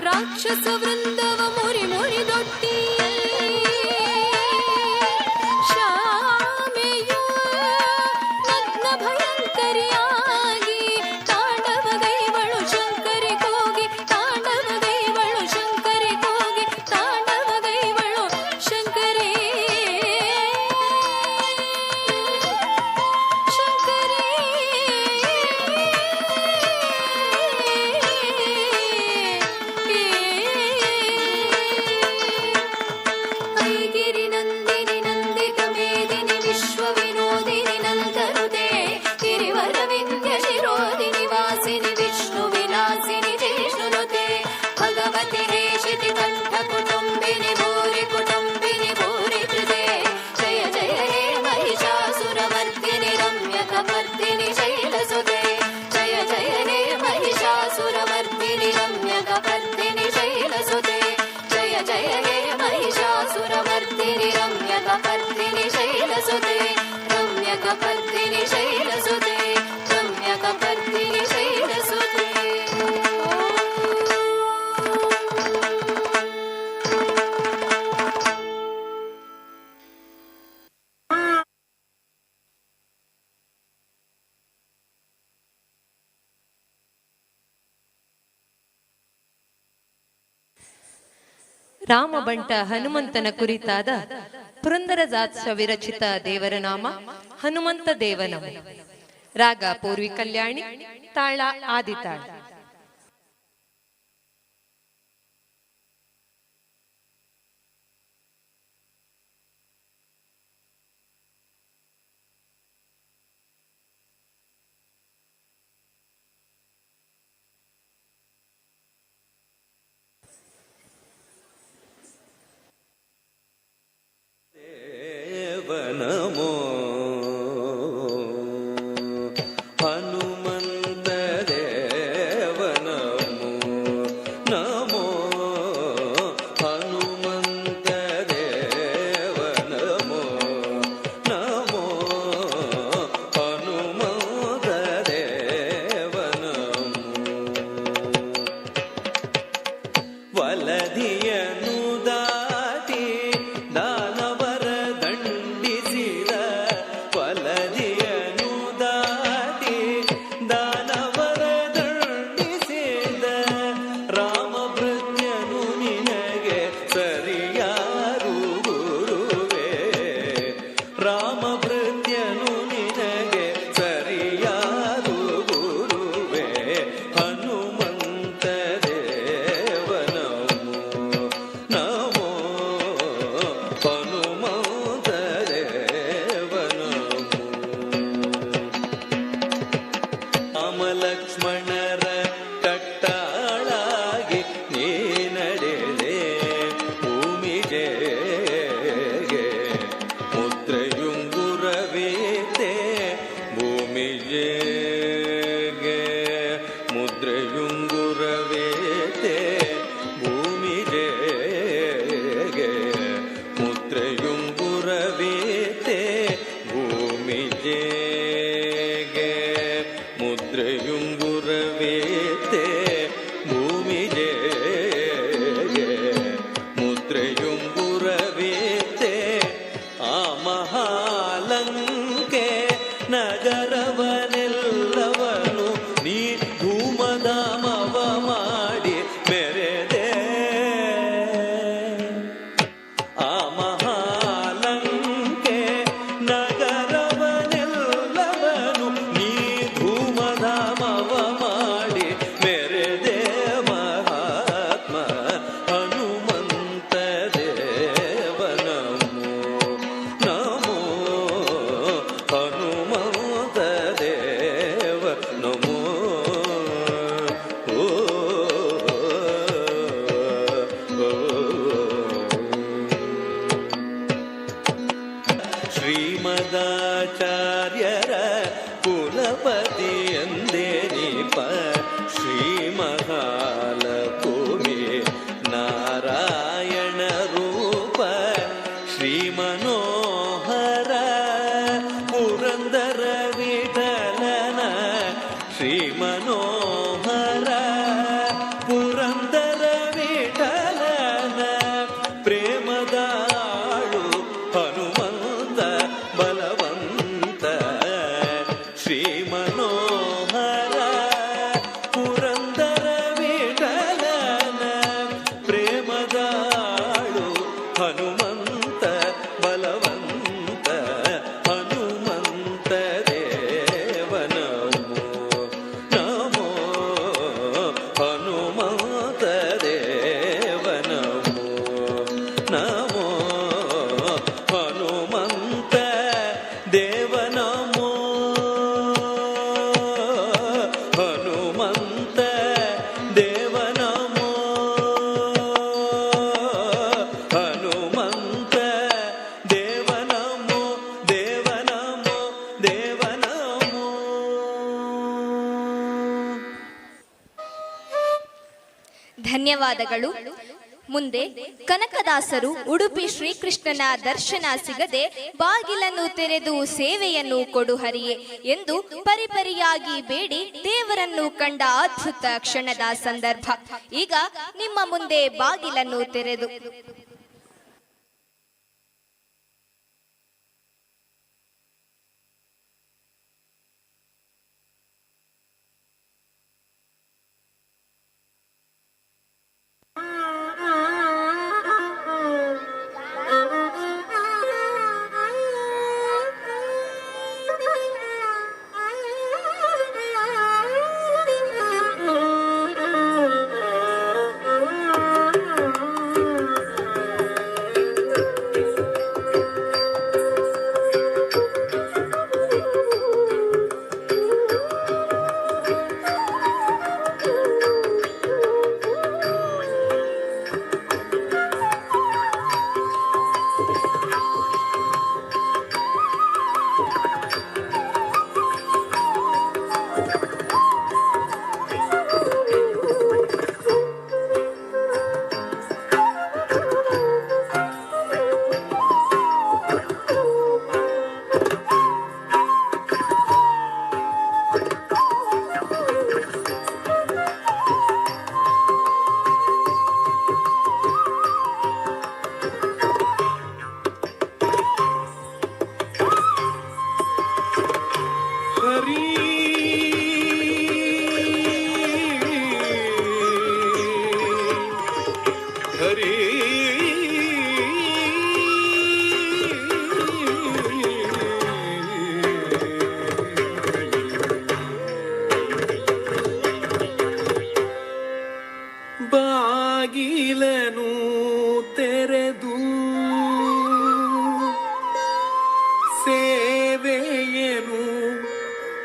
ರಾಕ್ಷಸ ವೃಂದವ ಮುರಿ ಮುರಿದೊಟ್ಟಿ ಶಾಮೆಯು ನಗ್ನ ಭಯಂಕರಿಯಾಗಿ ತಾಂಡವಗೈವಳು ಶಂಕರಿ ಕೂಗಿ ತಾಂಡವಗೈವಳು ಶಂಕರಿ ಕೂಗಿ ತಾಂಡವಗೈವಳು ಶಂಕರಿ ಶಂಕರಿ ರಾಮಬಂಟ ಹನುಮಂತನ ಕುರಿತಾದ ಪುರಂದರದಾಸ ವಿರಚಿತ ದೇವರ ನಾಮ ಹನುಮಂತ ದೇವನಂ. ರಾಗ ಪೂರ್ವಿ ಕಲ್ಯಾಣಿ, ತಾಳ ಆದಿತಾಳ. ನಮೋ ಹನುಮಂತ ದೇವ ನಮೋ ನಮೋ ಹನುಮಂತ ದೇವ ನಮೋ ನಮೋ ಹನುಮಂತ ದೇವ ನಮೋ ವಲಧಿಯನು ದಾಟಿ ದಾನವರ ದಂಡಿಸಿದ ವಲಧಿಯನು ದಾಟಿ ದಾನವರ ದಂಡಿಸಿದ ರಾಮಭೃತ್ಯನು ನಿನಗೆ ಸರಿಯಾರು ಗುರುವೇ ರಾಮಭೃತ್ಯನು ನಿನಗೆ ಸರಿಯಾರು ಗುರುವೇ ಹನುಮಂತ ದೇವ ನಮೋ ನಮೋ ಹನುಮಂತ ದೇವ ನಮೋ ರಾಮಲಕ್ಷ್ಮಣರ ಕಟ್ಟಾಳಾಗಿ ನೀ ನಡೆದೆ ಭೂಮಿಗೆ ಮುದ್ರೆಯುಂಗುರವೇತೆ ಭೂಮಿಗೆ ಮುದ್ರೆಯುಂಗುರವೇತೆ ಭೂಮಿಗೆ ಮುದ್ರೆಯುಂಗುರವೇತೆ ಭೂಮಿಗೆ ಮುದ್ರೆಯುಂಗುರವೇತೆ ಭೂಮಿಗೆ ಮುದ್ರೆಯುಂಗುರವೇತೆ ಆ ಮಹಾಲಂಕೆ ನಗರವನೆಲ್ಲವನು ನೀ ಧೂಮಧಾಮವ ಮಾಡಿ ಮೆರೆದೆ ಆ ಮಹಾಲಂಕೆ ನಗರವನೆಲ್ಲವನು ನೀ ಧೂಮಧಾಮವ ಮಾಡಿ ಮೆರೆದೆ ಮಹಾತ್ಮ ಹನುಮಂತ ದೇವ ನಮೋ ನಮೋ ಹನುಮಂತ ದೇವ ನಮೋ ಓ ಶ್ರೀಮದಾಚಾರ್ಯರ ಕುಲಪತಿಯಂದೇ ನಿಪ ಶ್ರೀ ಮಹಾಲಕ್ಷ್ಮಿ ನಾರಾಯಣ ರೂಪ ಶ್ರೀ ಮನೋಹರ ಪುರಂದರ ವಿಠಲನ ಶ್ರೀ ಮನೋಹರ ಪುರಂದರ ವಿಠಲನ ಪ್ರೇಮದಾಳು ಹನುಮಂತ ಬಲವಂತ ಶ್ರೀ ಮನೋಹರ ಪುರಂದರ ವಿಠಲನ ಪ್ರೇಮದಾಳು ಹನುಮಂತ ಬಲವಂತ ಹನುಮಂತ ದೇವ ನಮೋ ನಮೋ ಹನುಮಂತ ದೇವ ನಮೋ ನಮೋ ಹನುಮಂತ ದೇವ ನಮೋ ಹನುಮಂತ ದೇವ ನಮೋ ಹನುಮಂತ ದೇವ ನಮೋ ದೇವ ನಮೋ ದೇವ ನಮೋ. ಧನ್ಯವಾದಗಳು. ಮುಂದೆ ಕನಕದಾಸರು ಉಡುಪಿ ಶ್ರೀಕೃಷ್ಣನ ದರ್ಶನ ಸಿಗದೆ ಬಾಗಿಲನ್ನು ತೆರೆದು ಸೇವೆಯನ್ನು ಕೊಡು ಹರಿಯೇ ಎಂದು ಪರಿಪರಿಯಾಗಿ ಬೇಡಿ ದೇವರನ್ನು ಕಂಡ ಅದ್ಭುತ ಕ್ಷಣದ ಸಂದರ್ಭ. ಈಗ ನಿಮ್ಮ ಮುಂದೆ ಬಾಗಿಲನ್ನು ತೆರೆದು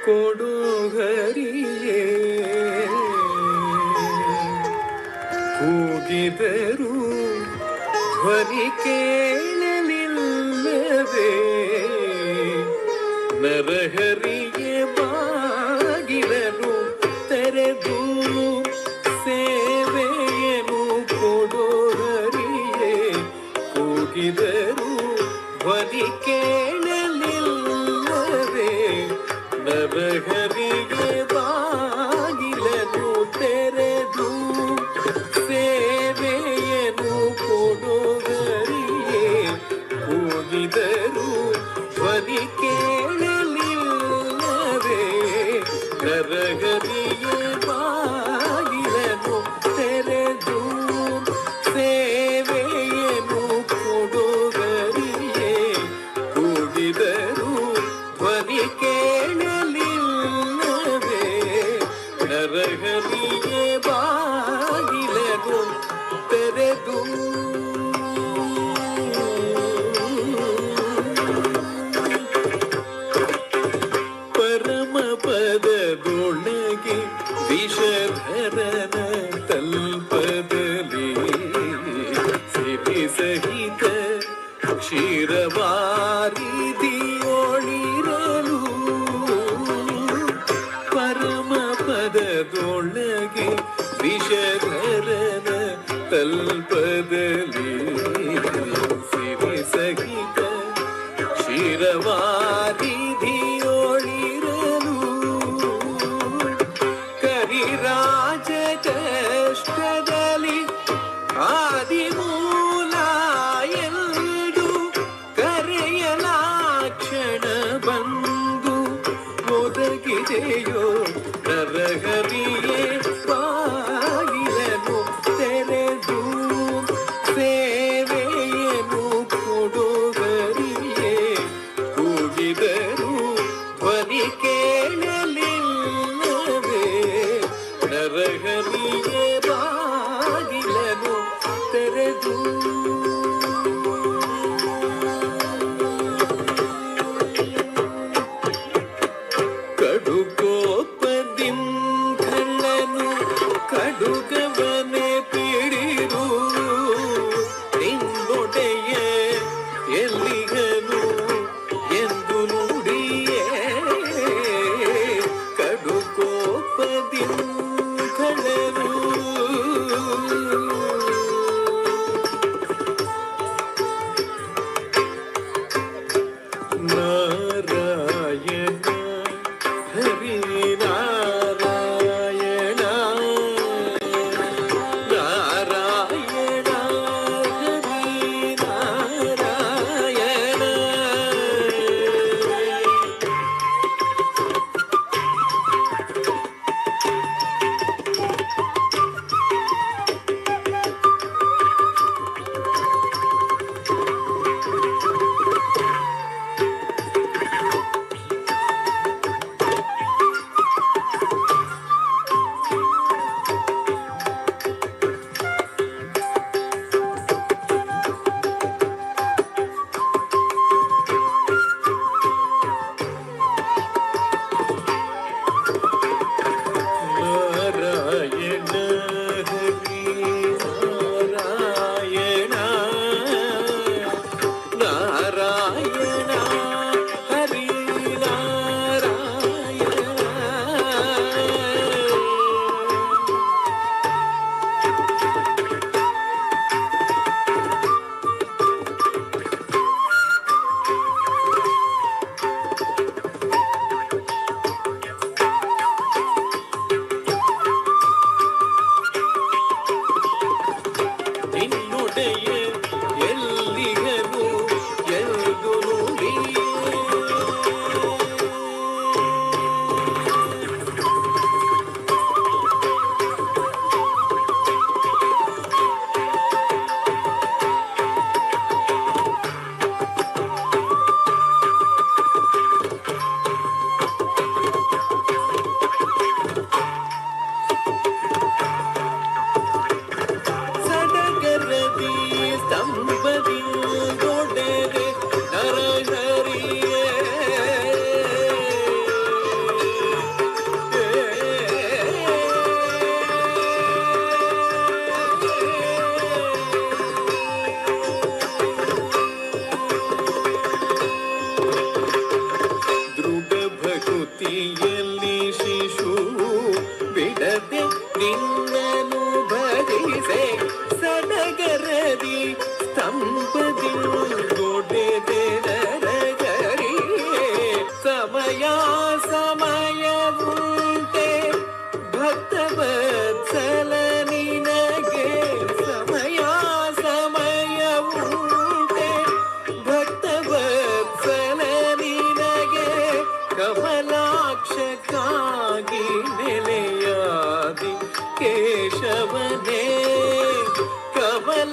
ಕೊಡು ಹರಿಯೇ ಕೂಗಿದರು ಧ್ವನಿ ಕೇಳಲಿಲ್ಲವೇ ನರಹರಿಗೆ ಬಾಗಿಲನು ತೆರೆದು ಸೇವೆಯನು ಕೊಡು ಹರಿಯೇ ಕೂಗಿದರು ಧ್ವನಿ ಕೇಳಲಿಲ್ಲವೇ ನರಹರಿಗೆ ಬಾಗಿಲನು ತೆರೆದು ಸೇವೆಯನು ಕೊಡುಗರಿಯೇ ಕೂಗಿದರು ಧ್ವನಿ ಕೇಳಲಿಲ್ಲವೇ ನರಹರಿಗೆ ಬಾಗಿಲನು ತೆರೆದು ಸೇವೆಯನು ಕೊಡುಗರಿಯೇ ಕೂಗಿದರು ಧ್ವನಿ ಕೇಳಲಿಲ್ಲವೇ ನರಹರಿಗೆ ಬಾಗಿಲನು ತೆರೆದು ಪರಮ ಪದದೊಳಗೆ ವಿಷಧರನ ತಲ್ಪದಲ್ಲಿ ಸಿರಿ ಸಹಿತ ಕ್ಷೀರವಾರಿದಿಯೊಳಿರಲು ಪರಮ ಪದದೊಳಗೆ ವಿಷಧರನ ತಲ್ಪದಲ್ಲಿ ಸಿರಿ ಸಹಿತ ಕ್ಷೀರವಾರಿದಿಯೊಳಿರಲು ಕರಿರಾಜ ಕಷ್ಟದಲ್ಲಿ ಆದಿಮೂಲ ಎಂದು ಕರೆಯಲಾಕ್ಷಣ ಬಂದು ಒದಗಿದೆಯೋ ನರಹರಿಯೇ ಬಾಗಿಲನು ತೆರೆದು ಸೇವೆಯನು ಕೊಡುಗರಿಯೇ ಕೂಗಿದರು ಧ್ವನಿ ಕೇಳಲಿಲ್ಲವೇ ನರಹರಿಯೇ ಬಾಗಿಲನು ತೆರೆದು ಕಡುಕೋಪದಿಂದ ಸಮಯ ಸಮಯವುಂಟೆ ಭಕ್ತವತ್ಸಲ ನಿನಗೆ ಸಮಯ ಸಮಯವುಂಟೆ ಭಕ್ತವತ್ಸಲ ನಿನಗೆ ಕಮಲಾಕ್ಷಕ್ಕಾಗಿ ನೆಲೆಯಾದಿ ಕೇಶವನೇ ಕಮಲಾಕ್ಷಕ್ಕಾಗಿ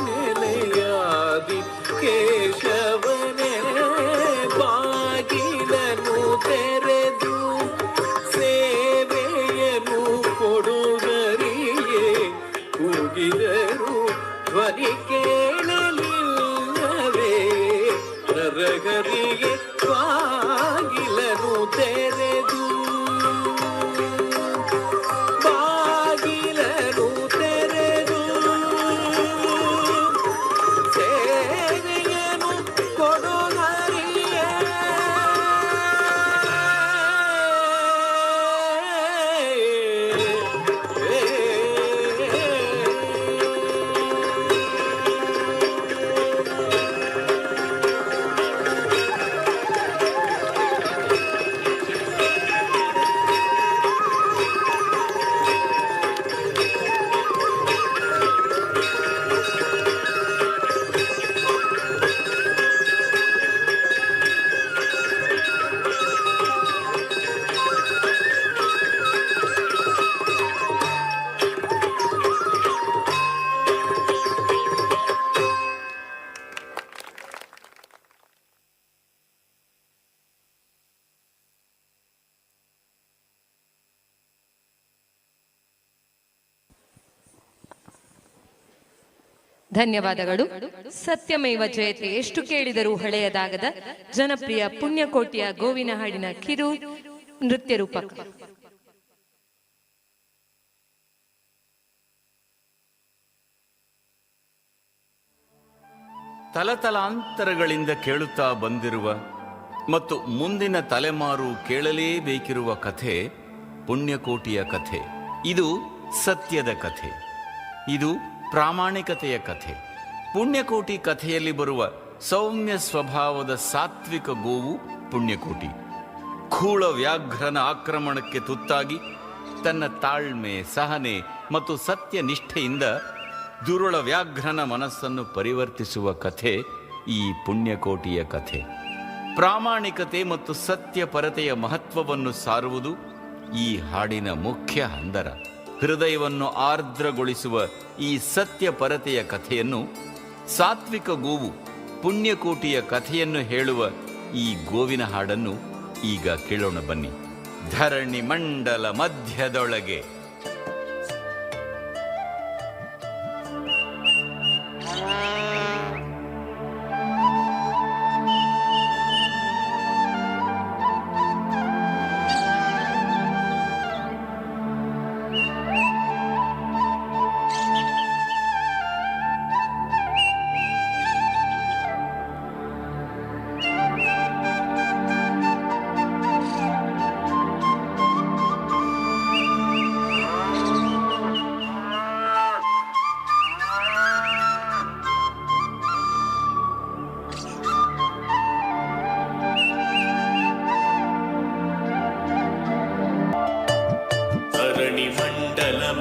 ನೆಲೆಯಾದಿ ಕೇಶವನೇ ಬಾಗಿಲನು ತೆರೆದು ಸೇವೆಯನ್ನು ಕೊಡುಗರಿಯೇ ಕೂಗಿದರು ಧ್ವನಿ ಕೇಳಲಿಲ್ಲವೇ ನರಗರಿಗೆ ಬಾಗಿಲನು ತೆರೆದು ಬಾಗಿಲನು ತೆರೆದು ಸೇವೆಯನ್ನು ಕೊಡುಗರಿಯೇ ಧನ್ಯವಾದಗಳು. ಸತ್ಯಮೇವ ಜಯತೆ ಎಷ್ಟು ಕೇಳಿದರೂ ಹಳೆಯದಾಗದ ಜನಪ್ರಿಯ ಪುಣ್ಯಕೋಟಿಯ ಗೋವಿನ ಹಾಡಿನ ಕಿರು ನೃತ್ಯ ರೂಪಕ. ತಲತಲಾಂತರಗಳಿಂದ ಕೇಳುತ್ತಾ ಬಂದಿರುವ ಮತ್ತು ಮುಂದಿನ ತಲೆಮಾರು ಕೇಳಲೇಬೇಕಿರುವ ಕಥೆ ಪುಣ್ಯಕೋಟಿಯ ಕಥೆ. ಇದು ಸತ್ಯದ ಕಥೆ, ಇದು ಪ್ರಾಮಾಣಿಕತೆಯ ಕಥೆ. ಪುಣ್ಯಕೋಟಿ ಕಥೆಯಲ್ಲಿ ಬರುವ ಸೌಮ್ಯ ಸ್ವಭಾವದ ಸಾತ್ವಿಕ ಗೋವು ಪುಣ್ಯಕೋಟಿ. ಖೂಳ ವ್ಯಾಘ್ರನ ಆಕ್ರಮಣಕ್ಕೆ ತುತ್ತಾಗಿ ತನ್ನ ತಾಳ್ಮೆ, ಸಹನೆ ಮತ್ತು ಸತ್ಯನಿಷ್ಠೆಯಿಂದ ದುರುಳ ವ್ಯಾಘ್ರನ ಮನಸ್ಸನ್ನು ಪರಿವರ್ತಿಸುವ ಕಥೆ ಈ ಪುಣ್ಯಕೋಟಿಯ ಕಥೆ. ಪ್ರಾಮಾಣಿಕತೆ ಮತ್ತು ಸತ್ಯಪರತೆಯ ಮಹತ್ವವನ್ನು ಸಾರುವುದು ಈ ಹಾಡಿನ ಮುಖ್ಯ ಹಂದರ. ಹೃದಯವನ್ನು ಆರ್ದ್ರಗೊಳಿಸುವ ಈ ಸತ್ಯಪರತೆಯ ಕಥೆಯನ್ನು, ಸಾತ್ವಿಕ ಗೋವು ಪುಣ್ಯಕೋಟಿಯ ಕಥೆಯನ್ನು ಹೇಳುವ ಈ ಗೋವಿನ ಹಾಡನ್ನು ಈಗ ಕೇಳೋಣ ಬನ್ನಿ. ಧರಣಿ ಮಂಡಲ ಮಧ್ಯದೊಳಗೆ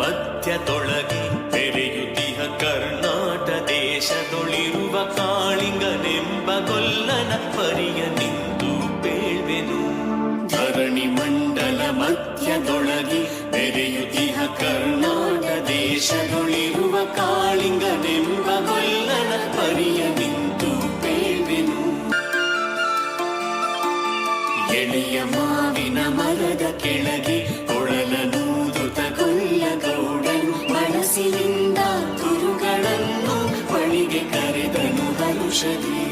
ಮಧ್ಯದೊಳಗೆ ಬೆರೆಯುತ್ತಿಹ ಕರ್ನಾಟ ದೇಶದೊಳಿರುವ ಕಾಳಿಂಗನೆಂಬ ಗೊಲ್ಲನ ಪರಿಯ ನಿಂತು ಬೇಳ್ವೆನು. ಧರಣಿ ಮಂಡಲ ಮಧ್ಯದೊಳಗೆ ಬೆರೆಯುತ್ತಿಹ ಕರ್ನಾಟ ದೇಶದೊಳಿರುವ ಕಾಳಿಂಗನೆಂಬ ಗೊಲ್ಲನ ಪರಿಯ ನಿಂತು ಬೇಳ್ವೆನು. ಎಳೆಯ ಮಾವಿನ ಮರದ ಕೆಳಗೆ ಕೊಳಲನೂದುತ ಗೌಡನು ಮನಸ್ಸಿನಿಂದ ಗುರುಗಳನ್ನು ಬಳಿಗೆ ಕರೆದನು ಹರುಷದಿ.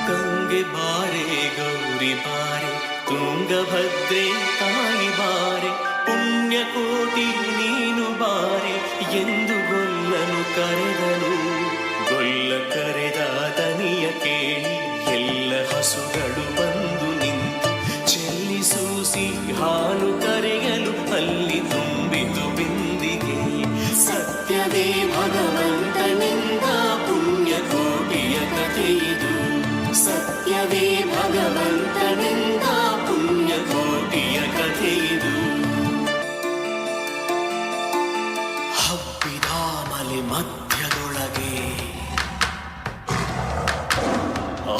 ಗಂಗೆ ಬಾರೆ ಗೌರಿ ಬಾರೆ ತುಂಗಭದ್ರೆ ತಾಯಿ ಬಾರೆ ಪುಣ್ಯಕೋಟಿ ನೀನು ಬಾರೆ ಎಂದು ಗೊಲ್ಲನು ಕರೆದನು. ಗೊಲ್ಲ ಕರೆದ ದನಿಯ ಕೇಳಿ ಎಲ್ಲ ಹಸುಗಳು ಬಂದು ನಿಂತು ಚೆಲ್ಲಿಸೂಸಿ ಹಾಲು ಕರೆಯಲು ಅಲ್ಲಿ ತುಂಬಿತು ಬಿಂದಿಗೆ. ಸತ್ಯವೇ ಭಗವಂತನಿಂದ ಪುಣ್ಯಕೋಟಿಯ ಕಥೆಯಿದು. ಸತ್ಯವೇ ಭಗವಂತನಿಂದ ಪುಣ್ಯಕೋಟಿಯ ಕಥೆಯಿದು. ಹಬ್ಬಿದ ಮಲೆ ಮಧ್ಯದೊಳಗೆ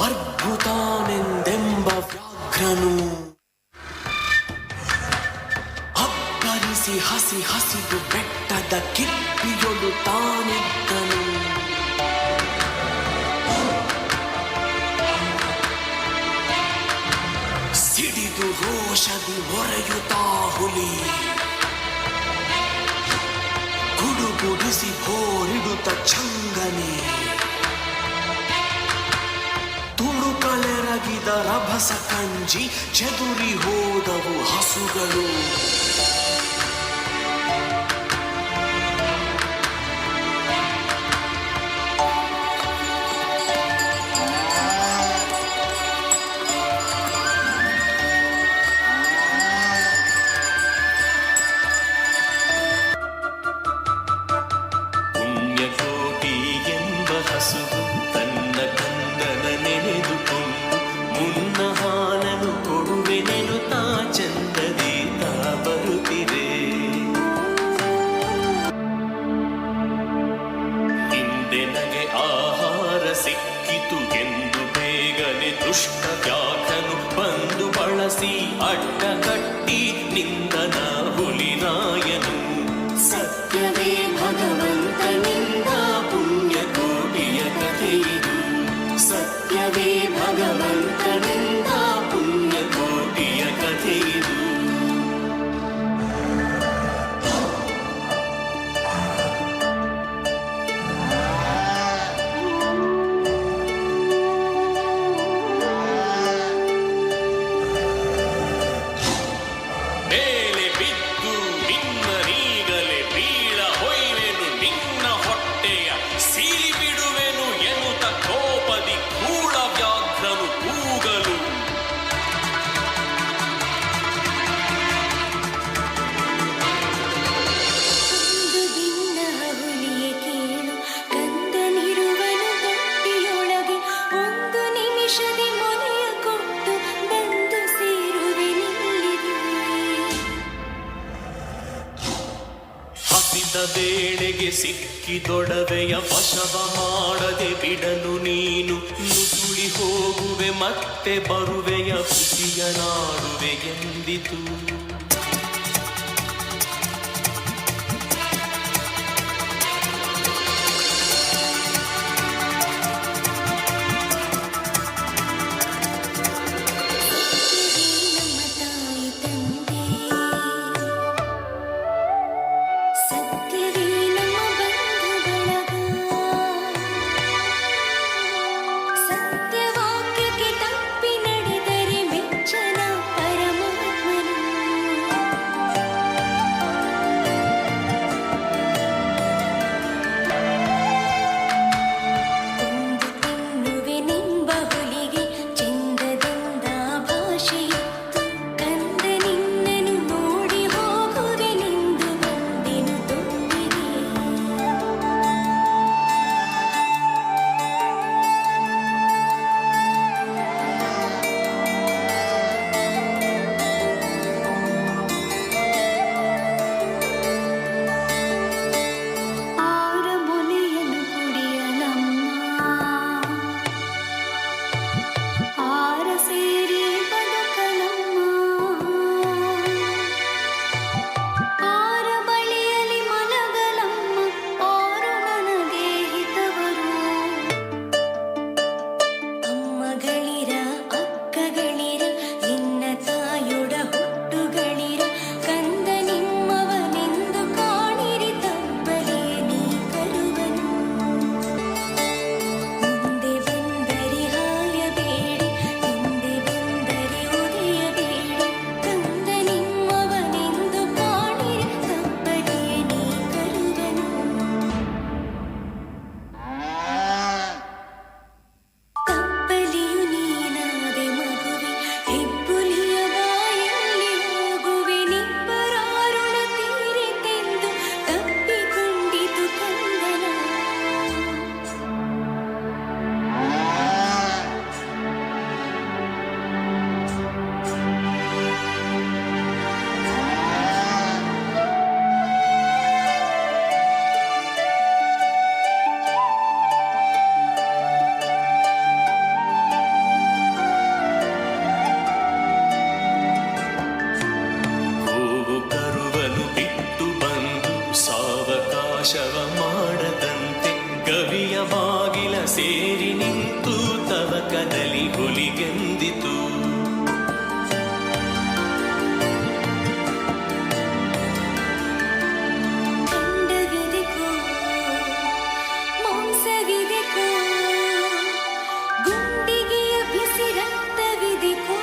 ಅದ್ಭುತಾನೆಂದೆಂಬ ವ್ಯಾಘ್ರನು ಅಬ್ಬರಿಸಿ ಹಸಿ ಹಸಿದು ಬೆಟ್ಟದ ಕಿಪ್ಪಿಯೊಳು ತಾನಿದ್ದನು. ಸಿಡಿದು ರೋಷದಿ ಮೊರೆಯುತ್ತಾ ಹುಲಿ ಗುಡುಗುಡಿಸಿ ಬೋರಿಡುತ್ತ ಚಂಗನೆ ತುಳುಕಲೆರಗಿದ ರಭಸ ಕಂಜಿ ಚೆದುರಿ ಹೋದವು ಹಸುಗಳು. ಪುಣ್ಯಕೋಟಿ ಎಂಬ ಹಸುವು ತನ್ನ ಕಂದನ ನೆನೆದುಕೊಂಡು ಮುನ್ನ ಹಾಲನ್ನು ಕೊಡುವೆನೆನು ತಾ ಚಂದದಿ ತಾ ಬರುತ್ತಿದೆ. ಹಿಂದೆ ನಗೆ ಆಹಾರ ಸಿಕ್ಕಿತು ಎಂದು ಬೇಗನೆ ದುಷ್ಟ ವ್ಯಾಘ್ರನು ಬಂದು ಬಳಸಿ ಅಡ್ಡ ಕಟ್ಟಿ ನಿಂದನ ಹುಲಿರಾಯನು. ಸತ್ಯವೇ ಭಗವಂತನಿಂದ ಪುಣ್ಯಕೋಟಿಯ ಕಥೆಯಿದು. ಸತ್ಯವೇ ಭಗವಂತನಿಂದ ಪುಣ್ಯಕೋಟಿಯ ಕಥೆಯಿದು. ಮೇಲೆ ಬಿದ್ದು ನಿನ್ನರೀಗಲೇ ಬೀಳ ಹೊಯ್ವೆನು ನಿನ್ನ ಹೊಟ್ಟೆಯ ಸೀಳಿ ಬಿಡುವೆನು ಎನ್ನುತ್ತ ಕೋಪದಿ ಕೂಳ ವ್ಯಾಘ್ರನು ಕೂಗಲು. ಒಂದು ದಿನ ಹುಲಿಯ ಕೇಳು ಕಂದನಿರುವನು ತೊಟ್ಟಿಯೊಳಗೆ. ಒಂದು ನಿಮಿಷದಿ ಮೊನೆಯ ಕೊಟ್ಟು ಬಂದು ಸೇರುವೆ ನಿಲ್ಲಿಗೆ. ಹಸಿದ ವೇಳೆಗೆ ಸಿಕ್ಕಿದೊಡವೆಯ ವಶವ ಮಾಡದೆ ಬಿಡಲು ನೀನು ನುಸುಳಿ ಹೋಗುವೆ ಮತ್ತೆ ಬರುವೆಯ ಖುಷಿಯ ನಾಡುವೆ ಎಂದಿತು. ನಮ್ಮ ತಾಯಿ ತಂದೆ, ಸತ್ಯವೇ ನಮ್ಮ ಬಂಧು ಬಳಗ. ಸತ್ಯವಾಕ್ಯಕ್ಕೆ ತಪ್ಪಿ ನಡೆದರೆ ಮೆಚ್ಚನ ಪರಮಾತ್ಮನು. ಸೇರಿ ನಿಂತು ತವಕದಲ್ಲಿ ಹುಲಿಗೆಂದಿತು. ಖಂಡವಿದೆಕೋ ಮಾಂಸವಿದೆಕೋ ಗುಂಡಿಗೆಯ ಬಿಸಿ ರಕ್ತವಿದೆಕೋ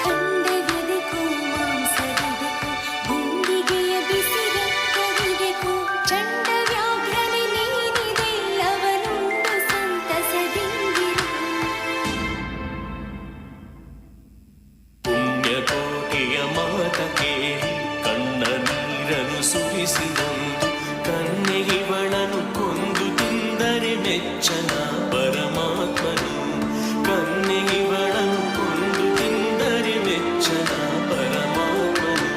ಖಂಡವಿದೆಕೋ ಮಾಂಸವಿದೆಕೋ ಗುಂಡಿಗೆಯ ಬಿಸಿ ರಕ್ತವಿದೆಕೋ ಚಂಡ ವ್ಯಾಘ್ರನೆ ನೀನಿದೆಲ್ಲವನುಂಡು ಸಂತಸದಿಂದಿರು. ಪುಣ್ಯಕೋಟಿಯ ಮಾತ ಕೇಳಿ ಕಣ್ಣ ನೀರನ್ನು ಸುರಿಸಿದೊಂದು ಕನ್ಯೆ ಇವಳನು ಕೊಂದು ತಿಂದರೆ ಮೆಚ್ಚನ ಪರಮಾತ್ಮನು. ಕನ್ಯೆ ಇವಳನು ಕೊಂದು ತಿಂದರೆ ಮೆಚ್ಚನ ಪರಮಾತ್ಮನು.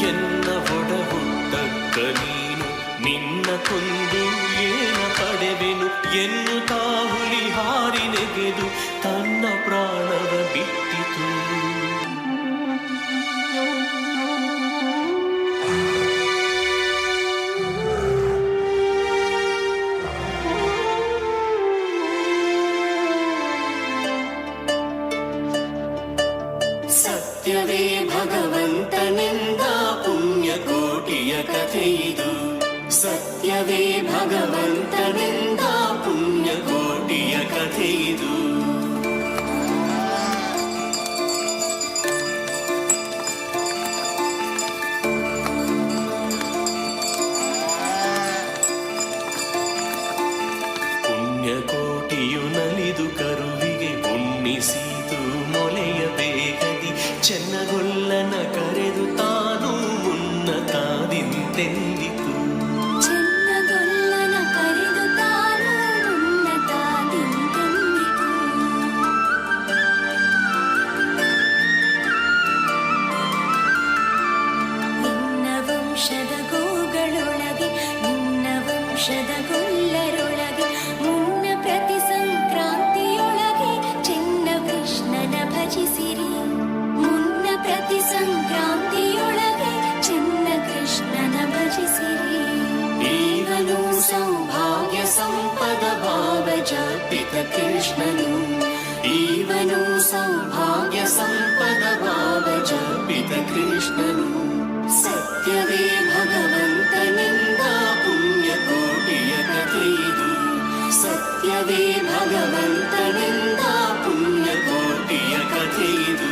ಎನ್ನ ಒಡ ಹುಟ್ಟಕ್ಕ ನೀನು ನಿನ್ನ ಕೊಂದು ಏನ ಪಡೆವೆನು ಎನ್ನುತ್ತಾ ಹುಲಿ ಹಾರಿ ನೆಗೆದು ತನ್ನ ಪ್ರಾಣವ ಬಿಟ್ಟಿತು. ಸತ್ಯವೇ ಭಗವಂತನೆಂದ ಪುಣ್ಯಕೋಟಿಯ ಕಥೆಯಿದು. ಸತ್ಯವೇ ಭಗವಂತನೆಂದ ಪುಣ್ಯಕೋಟಿಯ ಕಥೆಯಿದು. ಪುಣ್ಯಕೋಟಿಯು ನಲಿದು ಕರುವಿಗೆ ಉಣ್ಣಿಸಿತು ಮೊಲೆಯ ಬೇಗದಿ. ಚೆನ್ನಗೊಲ್ಲನ ಕರೆದು ತಾನು ಮುನ್ನತಾದಿಂತೆಂದಿತು. ಚೆನ್ನಗೊಲ್ಲನ ಕರೆದು ತಾನು ಉನ್ನತಾದಿಂತೆಂದಿತು. ನಿನ್ನ ವಂಶದ ಗೋಗಳೊಳಗೆ ನಿನ್ನ ವಂಶದ ಗೊಲ್ಲರೊಳಗೆ ಮುನ್ನ ಪ್ರತಿ ಸಂಕ್ರಾಂತಿಯೊಳಗೆ ಚೆನ್ನ ಕೃಷ್ಣನ ಭಜಿಸಿರಿ. ಮುನ್ನ ಪ್ರತಿ ಸಂಕ್ರಾಂತಿಯೊಳಗೆ ಚೆನ್ನ ಕೃಷ್ಣನ ಭಜಿಸಿರಿ. ಈವನು ಸೌಭಾಗ್ಯ ಸಂಪದ ಭಾವಜಾಪಿತ ಕೃಷ್ಣನು. ಈವನು ಸೌಭಾಗ್ಯ ಸಂಪದ ಭಾವಜಾಪಿತ ಕೃಷ್ಣನು. ಸತ್ಯವೇ ಭಗವಂತನೆಂದ ಪುಣ್ಯಕೋಟಿಯ ಕಥೆಯಿದು. ಸತ್ಯವೇ ಭಗವಂತನೆಂದ ಪುಣ್ಯಕೋಟಿಯ ಕಥೆಯಿದು.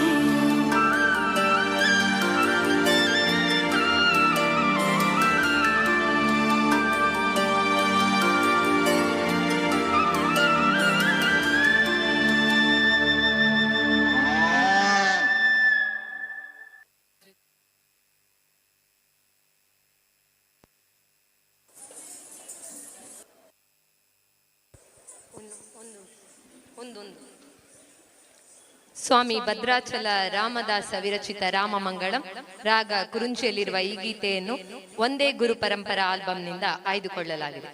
ಸ್ವಾಮಿ ಭದ್ರಾಚಲ ರಾಮದಾಸ ವಿರಚಿತ ರಾಮಮಂಗಳಂ ರಾಗ ಕುರುಂಚಿಯಲ್ಲಿರುವ ಈ ಗೀತೆಯನ್ನು ಒಂದೇ ಗುರು ಪರಂಪರಾ ಆಲ್ಬಂನಿಂದ ಆಯ್ದುಕೊಳ್ಳಲಾಗಿದೆ.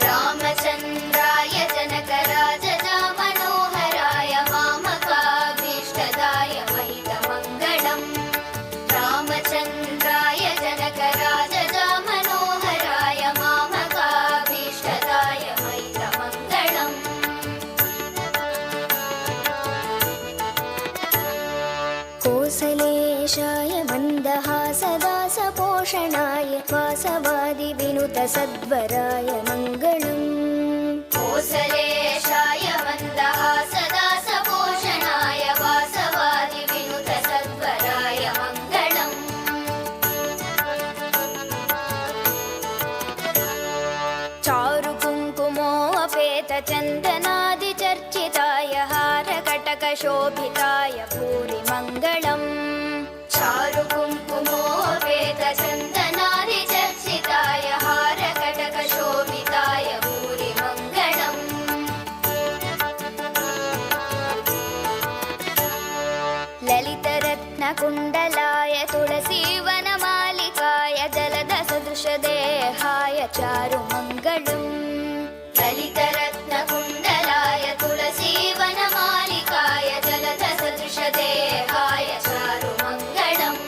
ರಾಮಚಂದ್ರಾಯ ಜನಕರಾಜ ಮನೋಹರಾಯ ಮಾಮಕಾಭೀಷ್ಟದಾಯ ಮಹಿತಮಂಗಳಂ. ರಾಮಚಂದ್ರಾಯ ಜನಕರಾಜ ಮನೋಹರಾಯ ಮಾಮಕಾಭೀಷ್ಟದಾಯ ಮಹಿತಮಂಗಳಂ. ಕೋಸಲೇಶಾಯ ಮಂದಹಾಸದಾಸಪೋಷಣಾಯ ವಾಸವಾದಿ ವಿನುತ ಸದ್ವರಾಯ ಮಂಗಳಂ. ಕೋಸಲೇಶಾಯ ಮಂದಹಾಸದಾಸಪೋಷಣಾಯ ವಾಸವಾದಿ ವಿನುತ ಸದ್ವರಾಯ ಮಂಗಳಂ. ಚಾರು ಕುಂಕುಮೋಪೇತ ಚಂದನಾದಿ ಚರ್ಚಿತಾಯ ಹಾರಕಟಕ ಶೋಭಿತಾಯ ಭೂರಿ ಮಂಗಳಂ. ಚಾರು ಕುಂಕುಮೋಪೇತ ಚಂದನಾದಿ ಚರ್ಚಿತಾಯ कुण्डलाय तुलसीवनमालिकाय जलद सदृशदेहाय चारुमङ्गलम् ललितरत्नकुण्डलाय तुलसीवनमालिकाय जलद सदृशदेहाय चारुमङ्गलम्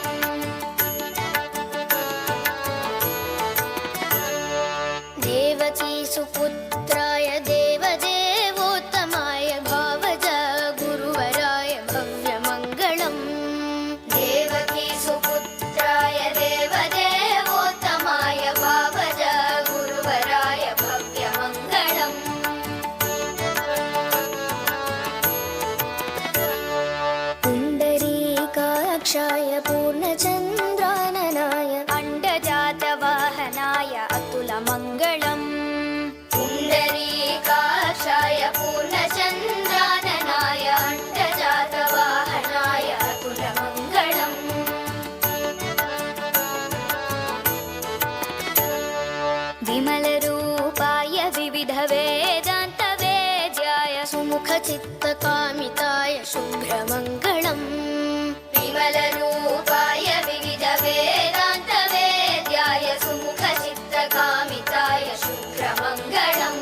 देवकी सुपुत्राय देवदेवोत्तमाय भावज गुरुवराय भव्यमङ्गलम् देवकी सुपुत्राय देवदेवोत्तमाय भावज गुरुवराय भव्यमङ्गलम् पुण्डरीकाक्षाय पूर्णचन्द्राननाय अण्डजातवाहनाय अतुलमङ्गलम् पुण्डरीकाक्षाय पूर्णचन्द्राननाय अण्डजातवाहनाय अतुलमङ्गलम् विमलरूपाय विविधवेदान्तवेद्याय सुमुखचित्तकामिताय शुभ्रमङ्गलम् विमलरूपाय विविधवेदान्तवेद्याय सुमुखचित्तकामिताय शुभ्रमङ्गलम्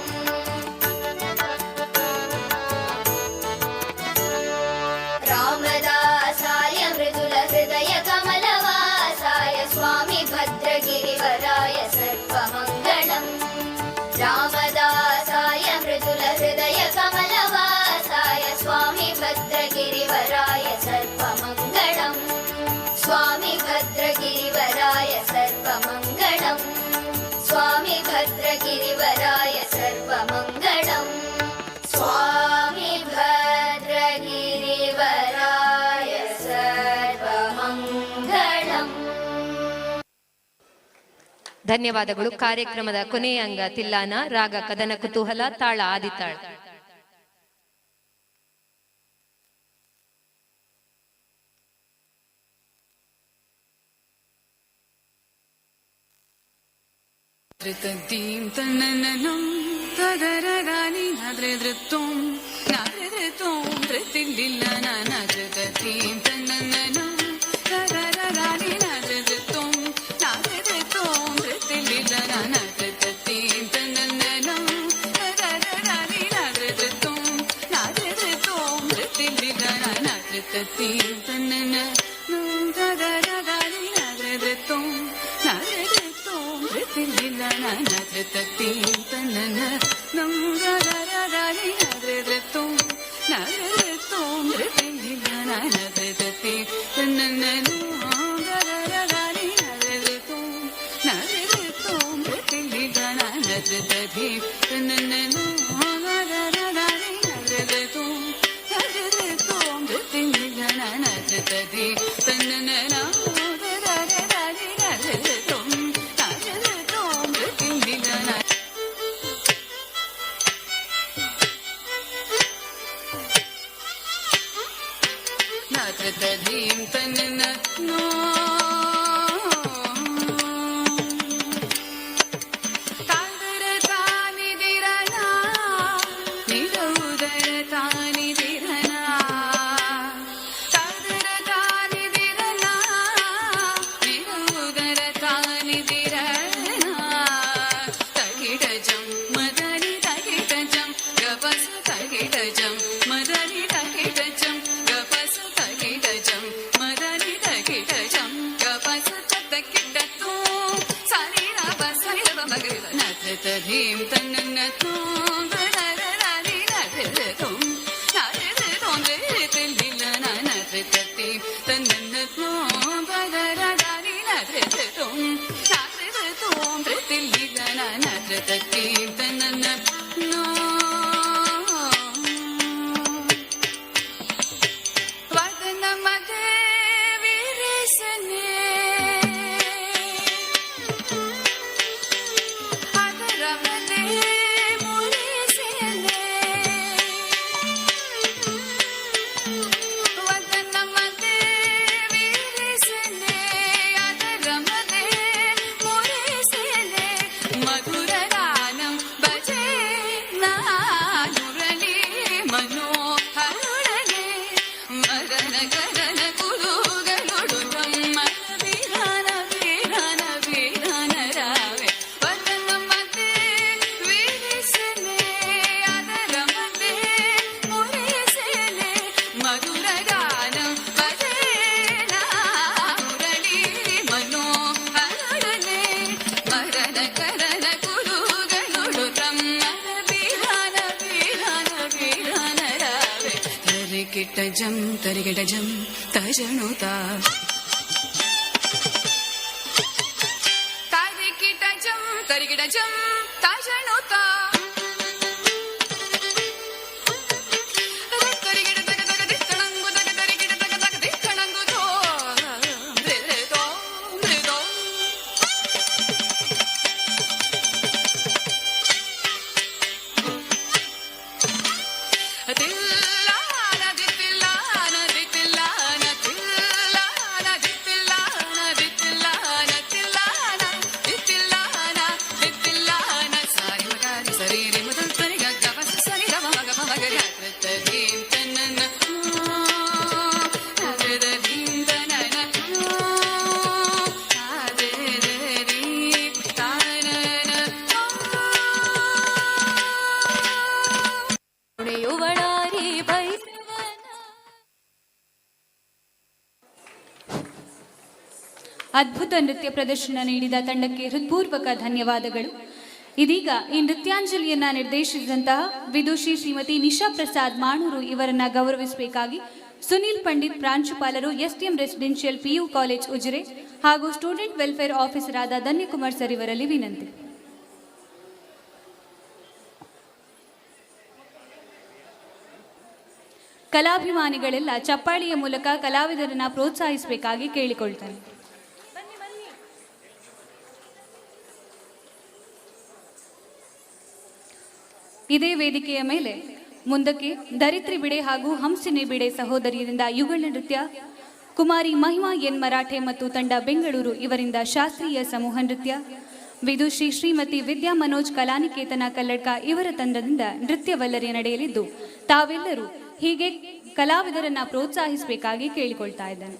रामदासाय मृदुलहृदयकमलवासाय स्वामी भद्रगिरिवराय सर्वमङ्गलम् रामदासाय मृदुलहृदयकमलवासाय स्वामी भद्रगिरिवराय सर्वमङ्गलम् स्वामी भद्रगिरिवराय सर्वमङ्गलम् स्वामी भद्रगिरिवराय सर्वमङ्गलम् स्वामी भद्रगिरिवराय सर्वमङ्गलम्. ಧನ್ಯವಾದಗಳು. ಕಾರ್ಯಕ್ರಮದ ಕೊನೆಯ ಅಂಗ ತಿಲ್ಲಾನ, ರಾಗ ಕದನ ಕುತೂಹಲ, ತಾಳ ಆದಿತಾಳ. ಧೃತೀಂ ತನ್ನನಂ ತದರರಾನಿ ನಾದ್ರೆ ಧೃತೋಂ ನಾದ್ರೆ ಧೃತೋಂ ಧೃತಿಲಿಲ್ಲ ನಾನ ಧೃತೀಂ ತನ್ನನಂ ತದರರಾನಿ ನಾದ್ರೆ ಧೃತೋಂ ನಾದ್ರೆ ಧೃತೋಂ ಧೃತಿಲಿಲ್ಲ ನಾನ ಧೃತೀಂ ತನ್ನನಂ ತದರರಾನಿ ನಾದ್ರೆ ಧೃತೋಂ ನಾದ್ರೆ ಧೃತೋಂ ಧೃತಿಲಿಲ್ಲ ನಾನ ಧೃತೀಂ ತನ್ನನಂ ತದರರಾನಿ ನಾದ್ರೆ ಧೃತೋಂ ನಾದ್ರೆ ಧೃತಿಲಿಲ್ಲ ನಾನ ಧೃತೀಂ ತನ್ನನ ನಂಗರರಾನಿ ನಾದ್ರೆ ಧೃತೋಂ ನಾದ್ರೆ ಧೃತೋಂ ಧೃತಿಲಿಲ್ಲ ನಾನ ಧೃತೀಂ ತನ್ನನ ನಂಗರರಾನಿ ನಾದ್ರೆ ಧೃತೋಂ ನಾದ್ರೆ ಧೃತೋಂ ಧೃತಿಲಿಲ್ಲ ನಾನ ಧೃತೀಂ ತನ್ನನ ನಂಗರರಾನಿ ನಾದ್ರೆ ಧೃತೋಂ ನಾದ್ರೆ ಧೃತೋಂ ಧೃತಿಲಿಲ್ಲ ನಾನ ಧೃತೀಂ ತನ್ನನ ನಂಗರರಾನಿ ನಾದ್ರೆ ಧೃತೋಂ ಧೀಂ ತನ್ನ ನೋ ತಾಂದರ ತಾನಿ ದಿರನ ನಿರೌದರ ತಾನಿ ದಿರನ ತಾಂದರ ತಾನಿ ದಿರನ ನಿರೌದರ ತಾನಿ ದಿರನ ತಗಿಡ ಜಂ ಮದನಿ ತಗಿಡ ಜಂ ಗಪಸ ತಗಿಡ ಜಂ ಮದನಿ ತಗಿಡ ಜಂ ಗಪಸ ತಗಿಡ ಜಂ ಮದನಿ ತಗಿಡ ಜಂ ಗಪಸ ತಗಿಡ ತೂ ಸಾರಿ ರಬ ಸಾರಿ ರಬ ಮಗರಿದ ನೃತ ಧೀಂ ತನ್ನ ತೂ ಗರರಾರಿ ನೃತ ತೂ ನೃತ ತೂ ನೃತಿಲಿಲ್ಲ ನಾನ ನೃತೀಂ ತನ್ನ ತೂ ಗರರಾರಿ ನೃತ ತೂ ನೃತ ತೂ ನೃತಿಲಿಲ್ಲ ನಾನ ನೃತೀಂ ತನ್ನ ನೋ ಮಧುರ ಗಾನಂ ತರಿಗಿಟ್ಟಜಂ ತರಿಗಿಡಜಂ ತಜಣುತ ತರಿಗಿಟ್ಟಜಂ ತರಿಗಿಡಜಂ ತಜಣುತ ಅದ್ಭುತ ನೃತ್ಯ ಪ್ರದರ್ಶನ ನೀಡಿದ ತಂಡಕ್ಕೆ ಹೃತ್ಪೂರ್ವಕ ಧನ್ಯವಾದಗಳು. ಇದೀಗ ಈ ನೃತ್ಯಾಂಜಲಿಯನ್ನ ನಿರ್ದೇಶಿಸಿದಂತಹ ವಿದುಷಿ ಶ್ರೀಮತಿ ನಿಶಾ ಪ್ರಸಾದ್ ಮಾಣೂರು ಇವರನ್ನ ಗೌರವಿಸಬೇಕಾಗಿ ಸುನೀಲ್ ಪಂಡಿತ್ ಪ್ರಾಂಶುಪಾಲರು STM residential PU college Ujire ಹಾಗೂ ಸ್ಟೂಡೆಂಟ್ ವೆಲ್ಫೇರ್ ಆಫೀಸರ್ ಆದ ಧನ್ಯಕುಮಾರ್ ಸರ್ ಇವರಲ್ಲಿ ವಿನಂತಿ. ಕಲಾಭಿಮಾನಿಗಳೆಲ್ಲ ಚಪ್ಪಾಳಿಯ ಮೂಲಕ ಕಲಾವಿದರನ್ನ ಪ್ರೋತ್ಸಾಹಿಸಬೇಕಾಗಿ ಕೇಳಿಕೊಳ್ತಾರೆ. ಇದೇ ವೇದಿಕೆಯ ಮೇಲೆ ಮುಂದಕ್ಕೆ ಧರಿತ್ರಿ ಬಿಡೆ ಹಾಗೂ ಹಂಸಿನಿ ಬಿಡೆ ಸಹೋದರಿಯರಿಂದ ಯುಗಳ ನೃತ್ಯ, ಕುಮಾರಿ ಮಹಿಮಾ ಎನ್ ಮರಾಠೆ ಮತ್ತು ತಂಡ ಬೆಂಗಳೂರು ಇವರಿಂದ ಶಾಸ್ತ್ರೀಯ ಸಮೂಹ ನೃತ್ಯ, ವಿದುಶ್ರೀ ಶ್ರೀಮತಿ ವಿದ್ಯಾ ಮನೋಜ್ ಕಲಾನಿಕೇತನ ಕಲ್ಲಡ್ಕ ಇವರ ತಂಡದಿಂದ ನೃತ್ಯ ವಲ್ಲರಿ ನಡೆಯಲಿದ್ದು, ತಾವೆಲ್ಲರೂ ಹೀಗೆ ಕಲಾವಿದರನ್ನ ಪ್ರೋತ್ಸಾಹಿಸಬೇಕಾಗಿ ಕೇಳಿಕೊಳ್ತಾ ಇದ್ದೇನೆ.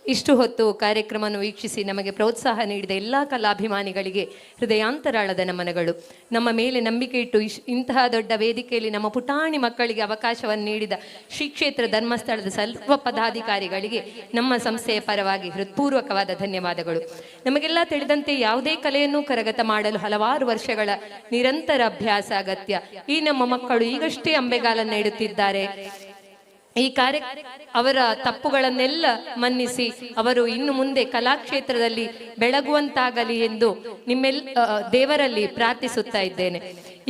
ಇಷ್ಟು ಹೊತ್ತು ಕಾರ್ಯಕ್ರಮವನ್ನು ವೀಕ್ಷಿಸಿ ನಮಗೆ ಪ್ರೋತ್ಸಾಹ ನೀಡಿದ ಎಲ್ಲ ಕಲಾಭಿಮಾನಿಗಳಿಗೆ ಹೃದಯಾಂತರಾಳದ ನಮನಗಳು. ನಮ್ಮ ಮೇಲೆ ನಂಬಿಕೆ ಇಟ್ಟು ಇಂತಹ ದೊಡ್ಡ ವೇದಿಕೆಯಲ್ಲಿ ನಮ್ಮ ಪುಟಾಣಿ ಮಕ್ಕಳಿಗೆ ಅವಕಾಶವನ್ನು ನೀಡಿದ ಶ್ರೀ ಕ್ಷೇತ್ರ ಧರ್ಮಸ್ಥಳದ ಸರ್ವ ಪದಾಧಿಕಾರಿಗಳಿಗೆ ನಮ್ಮ ಸಂಸ್ಥೆಯ ಪರವಾಗಿ ಹೃತ್ಪೂರ್ವಕವಾದ ಧನ್ಯವಾದಗಳು. ನಮಗೆಲ್ಲ ತಿಳಿದಂತೆ ಯಾವುದೇ ಕಲೆಯನ್ನು ಕರಗತ ಮಾಡಲು ಹಲವಾರು ವರ್ಷಗಳ ನಿರಂತರ ಅಭ್ಯಾಸ ಅಗತ್ಯ. ಈ ನಮ್ಮ ಮಕ್ಕಳು ಈಗಷ್ಟೇ ಅಂಬೆಗಾಲನ್ನು ಇಡುತ್ತಿದ್ದಾರೆ. ಈ ಅವರ ತಪ್ಪುಗಳನ್ನೆಲ್ಲ ಮನ್ನಿಸಿ ಅವರು ಇನ್ನು ಮುಂದೆ ಕಲಾಕ್ಷೇತ್ರದಲ್ಲಿ ಬೆಳಗುವಂತಾಗಲಿ ಎಂದು ದೇವರಲ್ಲಿ ಪ್ರಾರ್ಥಿಸುತ್ತಾ ಇದ್ದೇನೆ.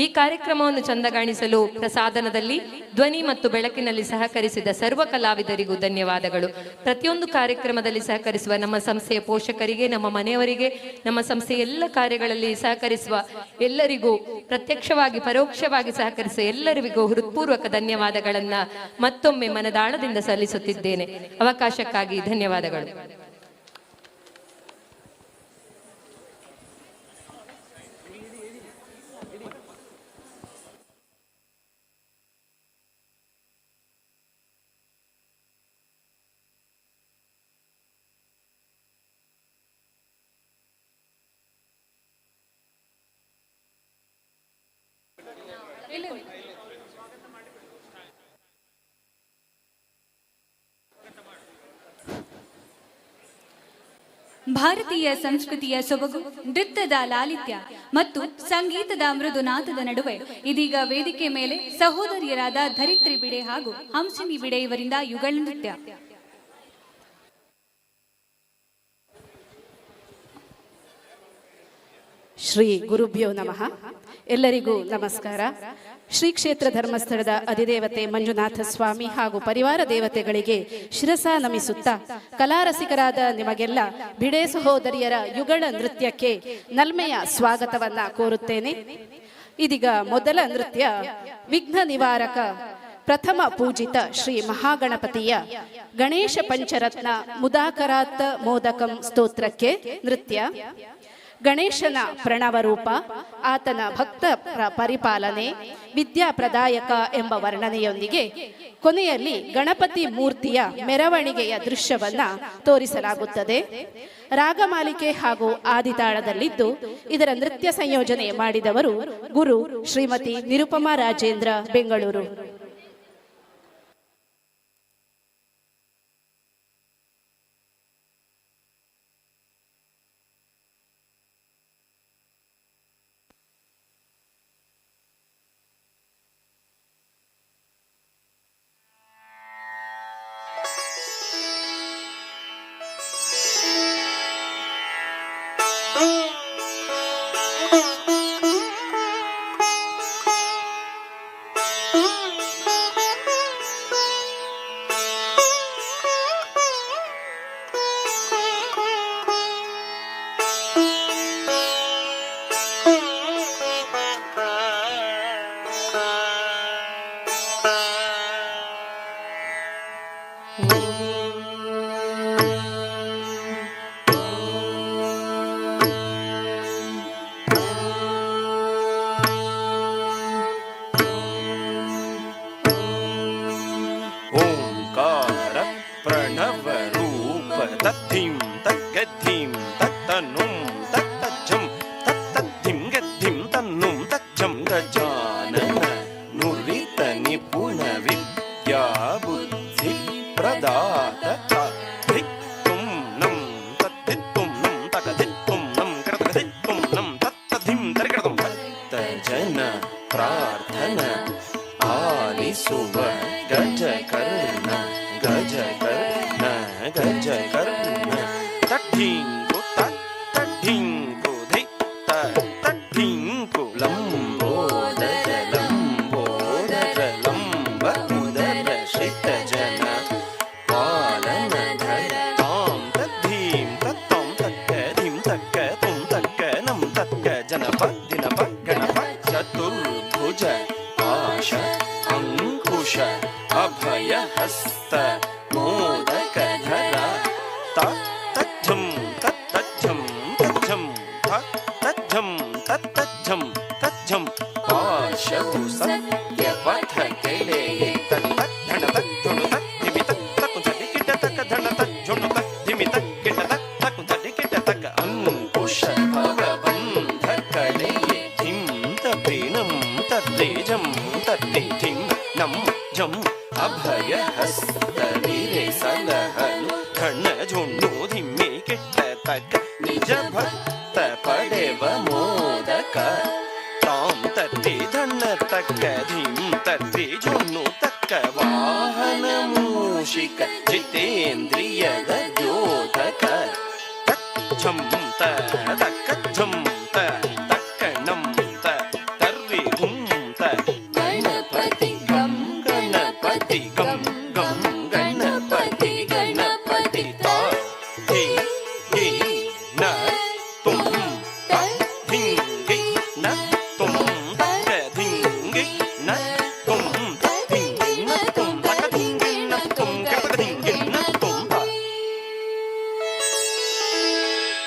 ಈ ಕಾರ್ಯಕ್ರಮವನ್ನು ಚಂದಗಾಣಿಸಲು ಪ್ರಸಾದನದಲ್ಲಿ ಧ್ವನಿ ಮತ್ತು ಬೆಳಕಿನಲ್ಲಿ ಸಹಕರಿಸಿದ ಸರ್ವ ಕಲಾವಿದರಿಗೂ ಧನ್ಯವಾದಗಳು. ಪ್ರತಿಯೊಂದು ಕಾರ್ಯಕ್ರಮದಲ್ಲಿ ಸಹಕರಿಸುವ ನಮ್ಮ ಸಂಸ್ಥೆಯ ಪೋಷಕರಿಗೆ, ನಮ್ಮ ಮನೆಯವರಿಗೆ, ನಮ್ಮ ಸಂಸ್ಥೆಯ ಎಲ್ಲ ಕಾರ್ಯಗಳಲ್ಲಿ ಸಹಕರಿಸುವ ಎಲ್ಲರಿಗೂ, ಪ್ರತ್ಯಕ್ಷವಾಗಿ ಪರೋಕ್ಷವಾಗಿ ಸಹಕರಿಸುವ ಎಲ್ಲರಿಗೂ ಹೃತ್ಪೂರ್ವಕ ಧನ್ಯವಾದಗಳನ್ನು ಮತ್ತೊಮ್ಮೆ ಮನದಾಳದಿಂದ ಸಲ್ಲಿಸುತ್ತಿದ್ದೇನೆ. ಅವಕಾಶಕ್ಕಾಗಿ ಧನ್ಯವಾದಗಳು. ಭಾರತೀಯ ಸಂಸ್ಕೃತಿಯ ಸೊಬಗು, ನೃತ್ಯದ ಲಾಲಿತ್ಯ ಮತ್ತು ಸಂಗೀತದ ಮೃದುನಾಥದ ನಡುವೆ ಇದೀಗ ವೇದಿಕೆ ಮೇಲೆ ಸಹೋದರಿಯರಾದ ಧರಿತ್ರಿ ಬಿಡೆ ಹಾಗೂ ಹಂಸಿನಿ ಬಿಡೆ ಇವರಿಂದ ಯುಗಳ ನೃತ್ಯ. ಶ್ರೀ ಗುರುಭ್ಯೋ ನಮಃ. ಎಲ್ಲರಿಗೂ ನಮಸ್ಕಾರ. ಶ್ರೀ ಕ್ಷೇತ್ರ ಧರ್ಮಸ್ಥಳದ ಅಧಿದೇವತೆ ಮಂಜುನಾಥ ಸ್ವಾಮಿ ಹಾಗೂ ಪರಿವಾರ ದೇವತೆಗಳಿಗೆ ಶಿರಸ ನಮಿಸುತ್ತಾ ಕಲಾರಸಿಕರಾದ ನಿಮಗೆಲ್ಲ ಬಿಡೆ ಸಹೋದರಿಯರ ಯುಗಳ ನೃತ್ಯಕ್ಕೆ ನಲ್ಮೆಯ ಸ್ವಾಗತವನ್ನ ಕೋರುತ್ತೇನೆ. ಇದೀಗ ಮೊದಲ ನೃತ್ಯ ವಿಘ್ನ ನಿವಾರಕ ಪ್ರಥಮ ಪೂಜಿತ ಶ್ರೀ ಮಹಾಗಣಪತಿಯ ಗಣೇಶ ಪಂಚರತ್ನ ಮುದಾಕರಾತ್ ಮೋದಕಂ ಸ್ತೋತ್ರಕ್ಕೆ ನೃತ್ಯ. ಗಣೇಶನ ಪ್ರಣವರೂಪ, ಆತನ ಭಕ್ತ ಪರಿಪಾಲನೆ, ವಿದ್ಯಾಪ್ರದಾಯಕ ಎಂಬ ವರ್ಣನೆಯೊಂದಿಗೆ ಕೊನೆಯಲ್ಲಿ ಗಣಪತಿ ಮೂರ್ತಿಯ ಮೆರವಣಿಗೆಯ ದೃಶ್ಯವನ್ನ ತೋರಿಸಲಾಗುತ್ತದೆ. ರಾಗಮಾಲಿಕೆ ಹಾಗೂ ಆದಿತಾಳದಲ್ಲಿದ್ದು ಇದರ ನೃತ್ಯ ಸಂಯೋಜನೆ ಮಾಡಿದವರು ಗುರು ಶ್ರೀಮತಿ ನಿರುಪಮಾ ರಾಜೇಂದ್ರ, ಬೆಂಗಳೂರು.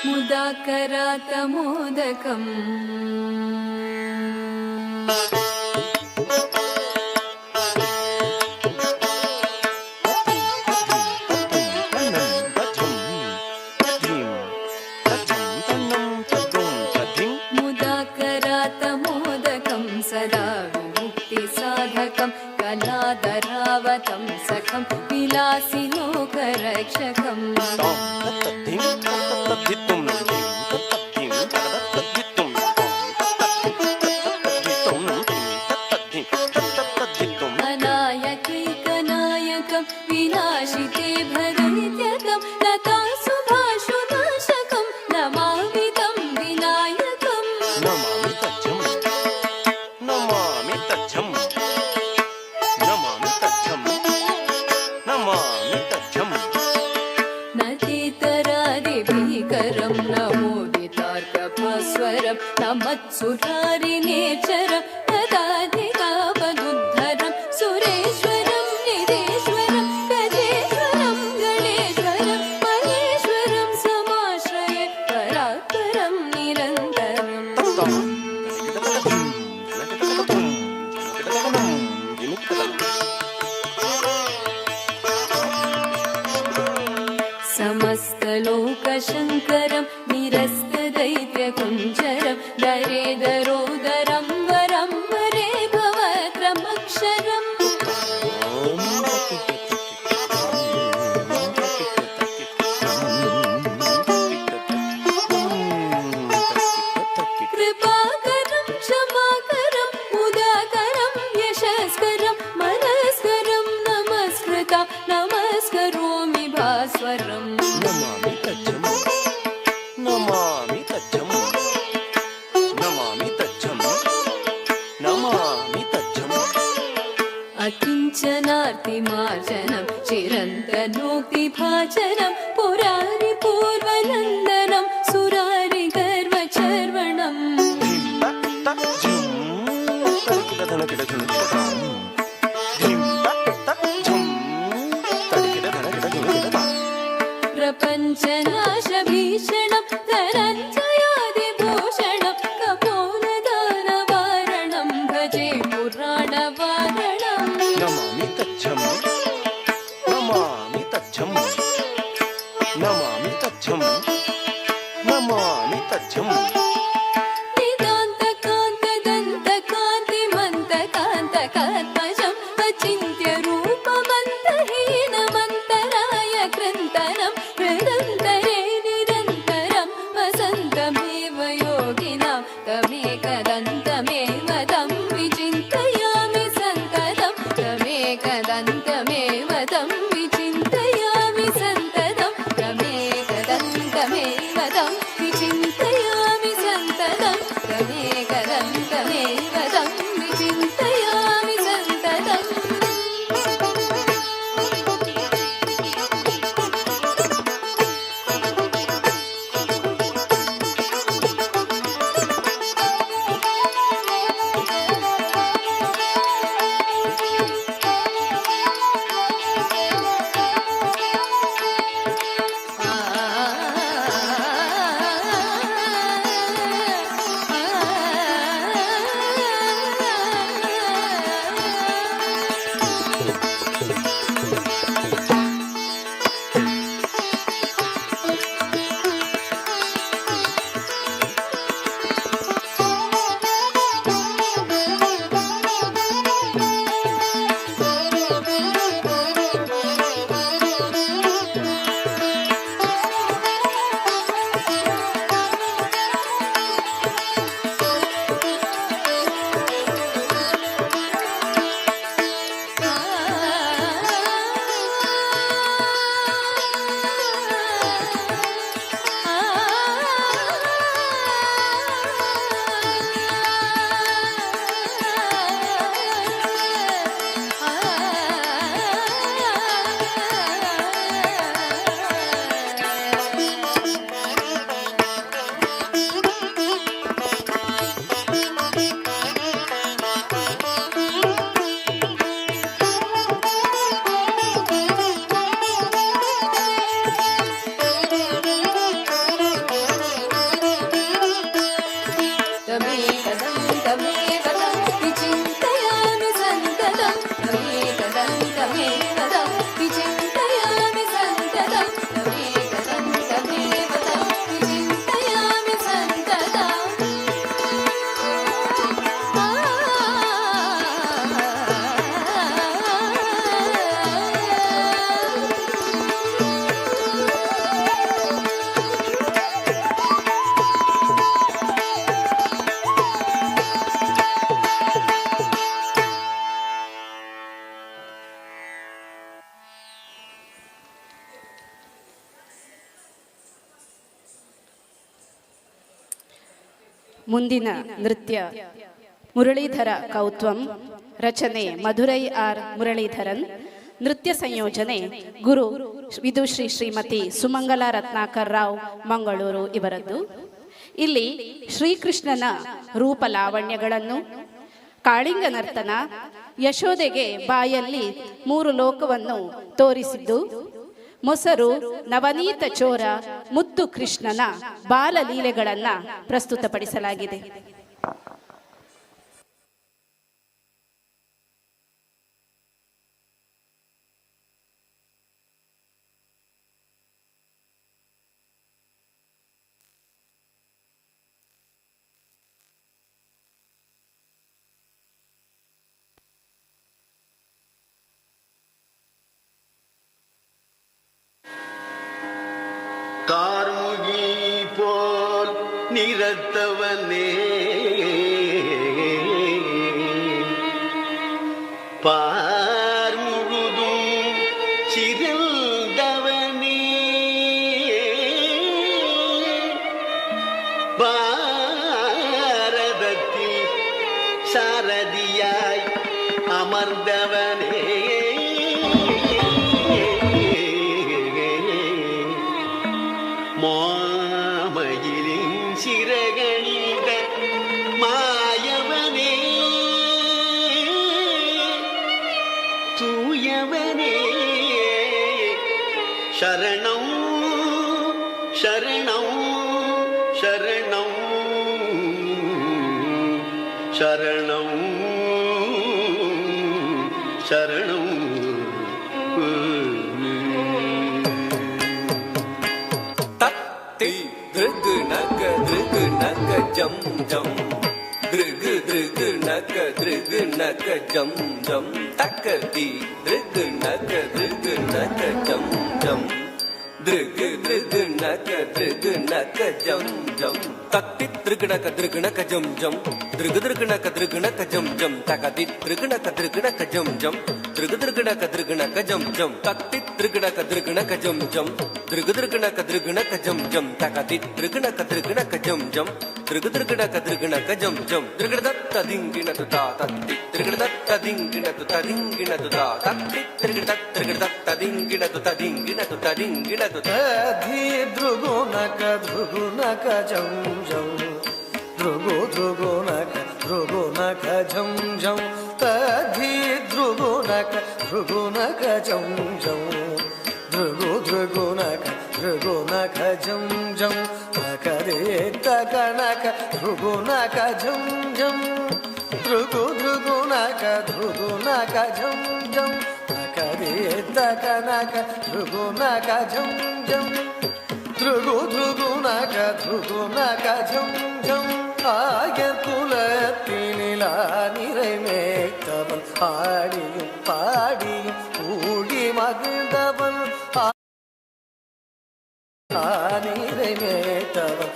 ಮುದಾಕರಾತ ಮೋದಕಂ ಮುದಾಕರಾತ ಮೋದಕಂ ಸದಾ ವಿಮುಕ್ತಿ ಸಾಧಕಂ ಕಲಾಧರಾವತಂ ಸಖಂ ವಿಲಾಸಿ ಲೋಕರಕ್ಷಕಂ ತದ್ದಿತ್ತುಂ ತದ್ದಿಂ ತದ್ದಿತ್ತುಂ ತದ್ದಿತ್ತುಂ अनायकैकनायकं विनाशिते भरैत्यकं लता सुभाषुनाशकं नमामि तं विनायकम् नमामि तज्जं नमामि तज्जं नमामि तज्जं नमामि तज्जं नतीतरादिभीकरं नमोदितार्कभास्वरं नमत्सुरारिनेचरं तदाधिकापदुद्धरं सुरेश्वरं निधीश्वरं गजेश्वरं गणेश्वरं महेश्वरं समाश्रये परात्परं निरन्तरम् समस्तलोकशङ्करं निरस्तदैत्यकुञ्जरं दरेदरोदरं वरं वरे भवत्रमक्षरम् कृपाकरं क्षमाकरं मुदाकरं यशस्करं मनस्करं नमस्कृता नमस्करोमि भास्वरम् नमामि तज्जं नमामि तज्जं नमामि तज्जं नमामि तज्जं अकिञ्चनार्तिमार्जनं चिरन्तनोक्तिभाजनं पुरारि पूर्वनन्दनं सुरारि गर्वचर्वणम् तज्जं तर्कितधनकिटझुं तज्जं तर्कितधनकिटझुं प्रपञ्चनाशभीषणं धनञ्जयादिभूषणं कपोलदानवारणं भजे पुराणवारणम् नमामि तज्जं नमामि तज्जं नमामि तज्जं नमामि तज्जं नितान्तकान्तदन्तकान्तिमन्तकान्तकात्मजम् अचिन्त्यरूपमन्तहीनमन्तराय कृन्तनं हृदन्तरे निरन्तरं वसन्तमेव योगिनां तमेकदन्तमेव तं विचिन्तयामि सन्ततं तमेकदन्तमेव तं विचिन्तयामि सन्ततं तमेकदन्तमेव तं विचिन्तयामि सन्ततं तमेकदन्तमेव तं विचिन्तयामि सन्ततं ಮುಂದಿನ ನೃತ್ಯ ಮುರಳೀಧರ ಕೌತ್ವಂ, ರಚನೆ ಮಧುರೈ ಆರ್ ಮುರಳೀಧರನ್, ನೃತ್ಯ ಸಂಯೋಜನೆ ಗುರು ವಿದುಶ್ರೀ ಶ್ರೀಮತಿ ಸುಮಂಗಲ ರತ್ನಾಕರ್ ರಾವ್ ಮಂಗಳೂರು ಇವರದ್ದು. ಇಲ್ಲಿ ಶ್ರೀಕೃಷ್ಣನ ರೂಪ ಲಾವಣ್ಯಗಳನ್ನು, ಕಾಳಿಂಗ ನರ್ತನ, ಯಶೋದೆಗೆ ಬಾಯಲ್ಲಿ 3 ಲೋಕವನ್ನು ತೋರಿಸಿದ್ದು, ಮೊಸರು, ನವನೀತ ಚೋರ, ಮುದ್ದು ಕೃಷ್ಣನ ಬಾಲಲೀಲೆಗಳನ್ನು ಪ್ರಸ್ತುತಪಡಿಸಲಾಗಿದೆ. கார்முகி போல் நிறத்தவனே, பார் முழுதும் சிறந்தவனே, பாரதத்தில் சாரதியாய் அமர்ந்தவனே, மாமயிலின் சிறகணிந்த மாயவனே, தூயவனே, சரணம் சரணம் சரணம் சரணம் சரணம். திருகு நக திருகு நக ஜம் ஜம், திருகு திருகு நக திருகு நக ஜம் ஜம், தக்கதி திருகு நக திருகு நக ஜம் ஜம், திருகு திருகு நக திருகு நக ஜம் ஜம், தத்தி திருகு நக திருகு நக ஜம் ஜம், திருகு திருகு நக திருகு நக ஜம் ஜம், தகதி திருகு நக திருகு நக ஜம் ஜம், திருகு திருகு நக திருகு நக ஜம் ஜம், தத்தி திருகு நக திருகு நக ஜம் ஜம், திருகு திருகு நக திருகு நக ஜம் ஜம், தகதி திருகு நக திருகு நக ஜம் ஜம், திருகு திருகு நக திருகு நக ஜம் ஜம், திருகு தத்த திங்கின துதா தத்தி திருகு தத்த திங்கின துதா திங்கின துதா தத்தி திருகு தத்த திங்கின துதா திங்கின துதா திங்கின துதா धी ध्रुगो नक जम जम, ध्रुगो ध्रुगो नक झम झम, तधी ध्रुगो नक झम झम, ध्रुगो ध्रुगो नक झम झम, नक रे तक नक ध्रुगो नक झम झम, ध्रुगो ध्रुगो नक झम झम, नक रे तक नक ध्रुगो नक झम झम, ध्रुगो ध्रुगो नक झम झम, ஆயர் குலத்தினிலா நிறை மேய்த்தவன், ஆடியும் பாடியும் கூடி மகிழ்ந்தவன், நிறை மேய்த்தவன்,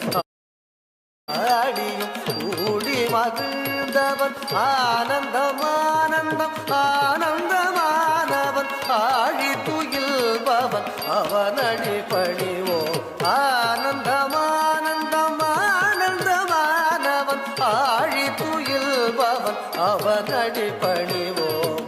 ஆடியும் கூடி மகிழ்ந்தவன், ஆனந்தம் ஆனந்தம் ஆனந்தமானவன், ஆழி துயில்பவன் அவனடி பணிவோம், ஆனந்தம் ஆனந்தம் ஆனந்தமானவன், ஆழி துயில்பவன் அவனடி பணிவோம்.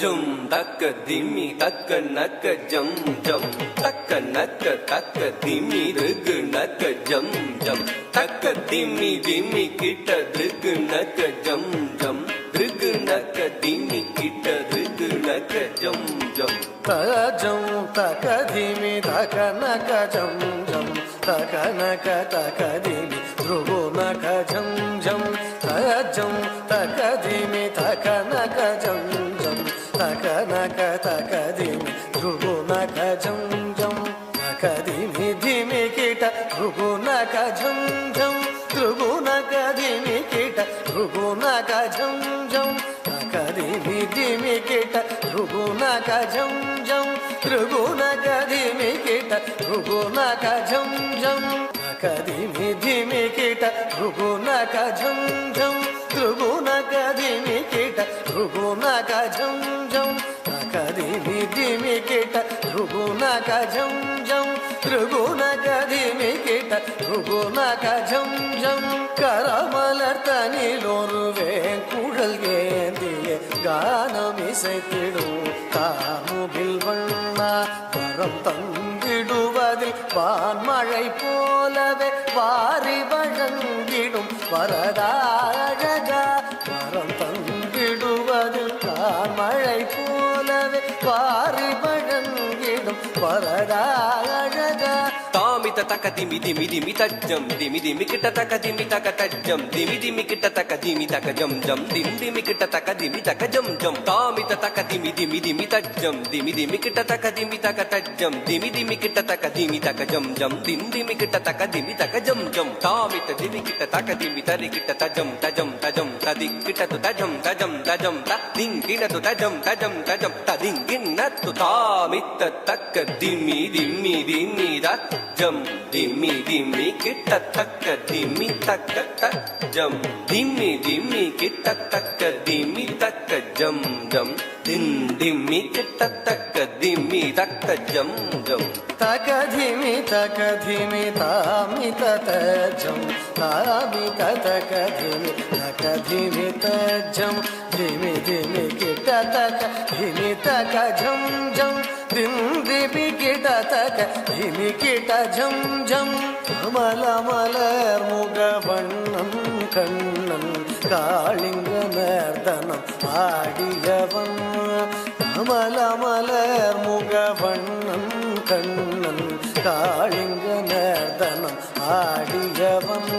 ஜம் தக்க திமி தக்க நக்க ஜம் ஜம், தக்க நக்க தக்க திமி ருகு நக்க ஜம் ஜம், தக்க திமி திமி கிட்ட ருகு நக்க ஜம் ஜம், ருகு நக்க திமி கிட்ட ருகு நக்க ஜம் ஜம், தஜம் தக திமி தக நக ஜம் ஜம், தக நக தக திமி ध्रुवो नक झम झम, तजम तक धिमि तक नक झम झम, तक नक तक धिमि ध्रुवो नक झम झम, नक धिमि धिमि कीट ध्रुवो नक झम झम, ध्रुवो नक धिमि कीट ध्रुवो नक झम झम, नक धिमि धिमि कीट ध्रुवो नक झम झम, ध्रुवो नक धिमि कीट ध्रुवो नक झम झम, नक धिमि धिमि कीट ध्रुवो नक झम झम, ध्रुवो नक धिमि कीट ध्रुवो नक झम झम, नक కదిమి దిమి కిట రుగునక జం జం ருகுநக திமி கிட்ட ருகுநக ஜம் ஜம் கரமலர்த்தனில் ஒரு வேங்குழல் ஏந்திய கானம் இசைத்திடும் காமுகில் வண்ணா வரம் தந்திடுவதில் வான்மழை போலவே வாரி வழங்கிடும் வரதாழகா வரம் தந்திடுவதில் வான்மழை போலவே வாரி வழங்கிடும் வரதாழகா தாமித தக்க திமி திமி திமி தஜ்ஜம் திமி திமி கிட்ட தக்க திமி தக்க தஜ்ஜம் திமி திமி கிட்ட தக்க திமி தக்க ஜம் ஜம் திமி திமி கிட்ட தக்க திமி தக்க ஜம் ஜம் தாமித தக்க திமி திமி திமி தஜ்ஜம் திமி திமி கிட்ட தக்க திமி தக்க தஜ்ஜம் திமி திமி கிட்ட தக்க திமி தக்க ஜம் ஜம் திமி திமி கிட்ட தக்க திமி தக்க ஜம் ஜம் தாமித திமி கிட்ட தக்க திமி தரி கிட்ட தஜம் தஜம் தஜம் ததி கிட்ட து தஜம் தஜம் தஜம் திங் கிட்ட து தஜம் தஜம் தஜம் ததிங் கிண்ண து தாமித தக்க திமி திமி திமி தஜம் திமி திமி கிட்ட தக்க திமி தக்க தஜம் திமி திமி கிட்ட தக்க திமி தக்க ஜம் ஜம் தின் திமி கிட்ட தக்க திமி தக்க ஜம் ஜம் தக திமி தாமி தஜம் தாமி தக திமி தஜம் திமி திமி கிட்ட தக திமி தக ஜம் ஜம் தின் திமி கிட்ட தக திமி கிட்ட ஜம் ஜம் கமல மலர் முகவண்ணம் கண்ணன் காளிங்க நர்தனம் ஆடியவன் கமல மலர் முகவண்ணம் கண்ணன் காளிங்க நர்தனம் ஆடியவன்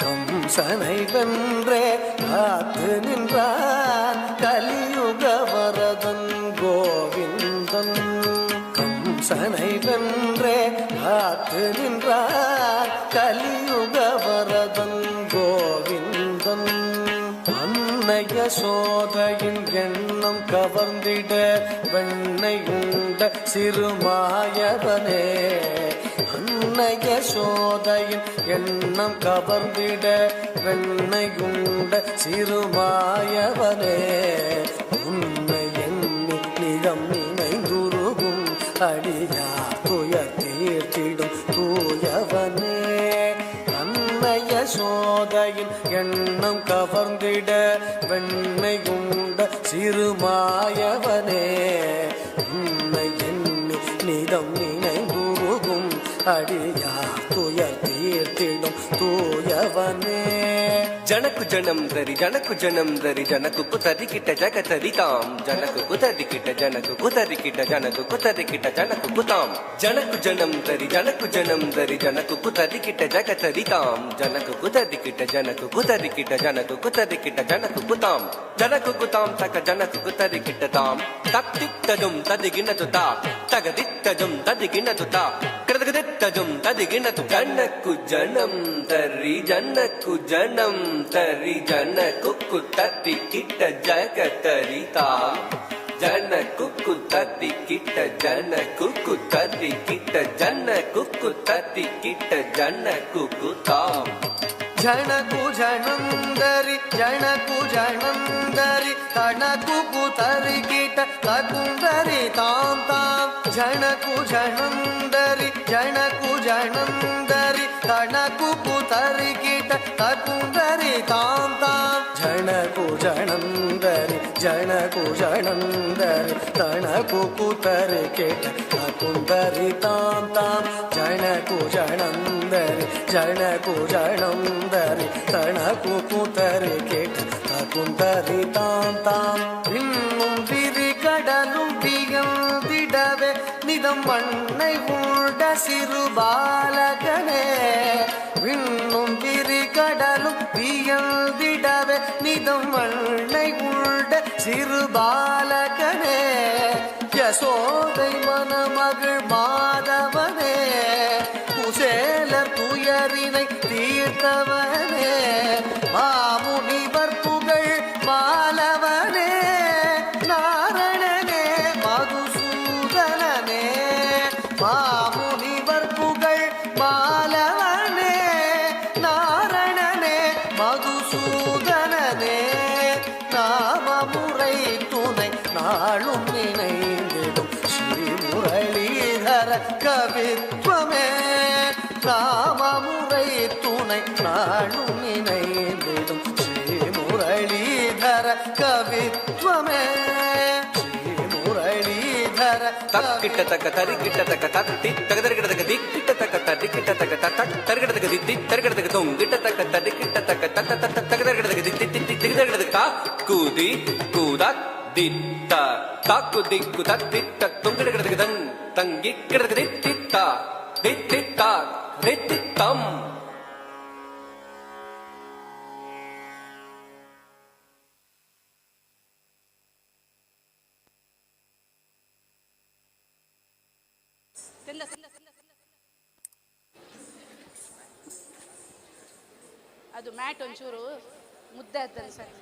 கம்சனை வென்றே காத்து நின்றான் கலியுக வரதன் கோவிந்தன் கம்சனை வென்றே காத்து நின்றான் கலியுக வரதன் கோவிந்தன் அன்னைய சோதையின் எண்ணம் கவர்ந்திட வெண்ணை உண்ட சிறுமாயவனே அன்னைய சோதையின் எண்ணம் கவர்ந்திட வெண்ணை உண்ட சிறுமாயவனே உன்னை எண்ணி நிலம் நினைந்துருகும் அடியார் துயர் தீர்த்திடும் தூயவனே அன்னைய சோதையின் எண்ணம் கவர்ந்திட வெண்ணை உண்ட சிறுமாயவனே உன்னை எண்ணி நிதம் நினைந்துருகும் அடியார் துயர் தீர்த்திடும் தூயவனே ಜನಕು ಜನಂ ದರಿ ಜನಕು ಜನಂ ದರಿ ಜನಕು ಕುತರಿ ಕಿಟ್ಟ ಜಗ ತರಿತಾಂ ಜನಕು ಕುತರಿ ಕಿಟ್ಟ ಜನಕು ಕುತರಿ ಕಿಟ್ಟ ಜನಕು ಕುತರಿ ಕಿಟ್ಟ ಜನಕು ಕುತಾಂ ಜನಕು ಜನಂ ದರಿ ಜನಕು ಜನಂ ದರಿ ಜನಕು ಕುತರಿ ಕಿಟ್ಟ ಜಗ ತರಿತಾಂ ಜನಕು ಕುತರಿ ಕಿಟ್ಟ ಜನಕು ಕುತರಿ ಕಿಟ್ಟ ಜನಕು ಕುತರಿ ಕಿಟ್ಟ ಜನಕು ಕುತಾಂ ಜನಕು ಕುತಾಂ ತಕ ಜನಕು ಕುತರಿ ಕಿಟ್ಟ ತಾಂ ತತ್ತಿತ್ತಜಂ ತದಿಗಿನತು ತಾ ತಗದಿತ್ತಜಂ ತದಿಗಿನತು ತಾ ಕೃತಗದಿತ್ತಜಂ ತದಿಗಿನತು ಜನಕು ಜನಂ ದರಿ ಜನಕು ಜನಂ ತರಿ ಜನಕು ಕುತರಿ ಕಿಟ್ಟ ಜಗ ತರಿತಾಂ ಜನಕು ಕುತರಿ ಕಿಟ್ಟ ಜನಕು ಕುತರಿ ಕಿಟ್ಟ ಜನಕು ಕುತರಿ ಕಿಟ್ಟ ಜನಕು ಕುತಾಂ ಜನಕು ಜನಂದರಿ ಜನಕು ಜನಂದರಿ ತಣಕು ಕುತರಿ ಕಿಟ ತಕುಂದರಿ ತಾಂ ತಾಂ ಜನಕು ಜನಂದರಿ ಜನಕು ಜನಂದರಿ ತಣಕು ಕುತರಿ ಕಿಟ ತಕುಂದರಿ ತಾಂ ತಾಂ ಜನಕು ಜನಂದರಿ ಜನಕು ಜನಂದರಿ ತಣಕು ಕುತರಿ ಕಿಟ ತಕುಂದರಿ ತಾಂ ತಾಂ ಜನಕು ಜನಂದರಿ ಜನಕು ಜನಂದರಿ தனக்கு கூத்தரி கேட்டு தகுந்தரி தாம் தாம் இன்னும் விரி கடலும் வியந்திடவே நிதம் மண்ணை உண்ட சிறு பாலகனே இன்னும் விரி கடலும் வியந்திடவே நிதம் மண்ணை உண்ட சிறு பாலகனே யசோதை மணமகள் மாதவனே குசேலர் துயரினை தீர்த்தவனே மாமுனிவர் புகழ் மாலவனே நாரணனே மதுசூதனனே மாமுனிவர் புகழ் மாலவனே நாரணனே மதுசூதனனே நாமமுறை துணை ಮುರಳೀಧರ ಕವಿತ್ವಮೇ ಶ್ರೀ ಮುರಳೀಧರ ತಕ್ಕಿಟ್ಟ ತಕ್ಕ ತರಿಕಿಟ್ಟ ತಕ್ಕ ತಟ್ಟಿ ತಗದರಿಗಿಡ ತಕ್ಕ ದಿಕ್ಕಿಟ್ಟ ತಕ್ಕ ತರಿಕಿಟ್ಟ ತಕ್ಕ ತರಿಗಿಡ ತಕ್ಕ ದಿತ್ತಿ ತರಿಗಿಡ ತಕ್ಕ ತೊಂಗಿಟ್ಟ ತಕ್ಕ ತರಿಕಿಟ್ಟ ತಕ್ಕ ತಗದರಿಗಿಡ ತಕ್ಕ ದಿತ್ತಿ ತೆಗೆದರಿಗಿಡ ತಕ್ಕ ಕೂದಿ ಕೂದ ದಿತ್ತ ತಾಕು ದಿಕ್ಕು ತತ್ತಿತ್ತ ತುಂಗಿಡ ತಕ್ಕ ತಂಗಿಕ್ಕಿಡ ತಕ್ಕ ದಿತ್ತಿತ್ತ ದಿತ್ತಿತ್ತ ದಿತ್ತಿತ್ತಂ. ಅದು ಮ್ಯಾಟ್ ಒಂಚೂರು ಮುದ್ದೆ ಆಗ್ತದೆ ಸರ್.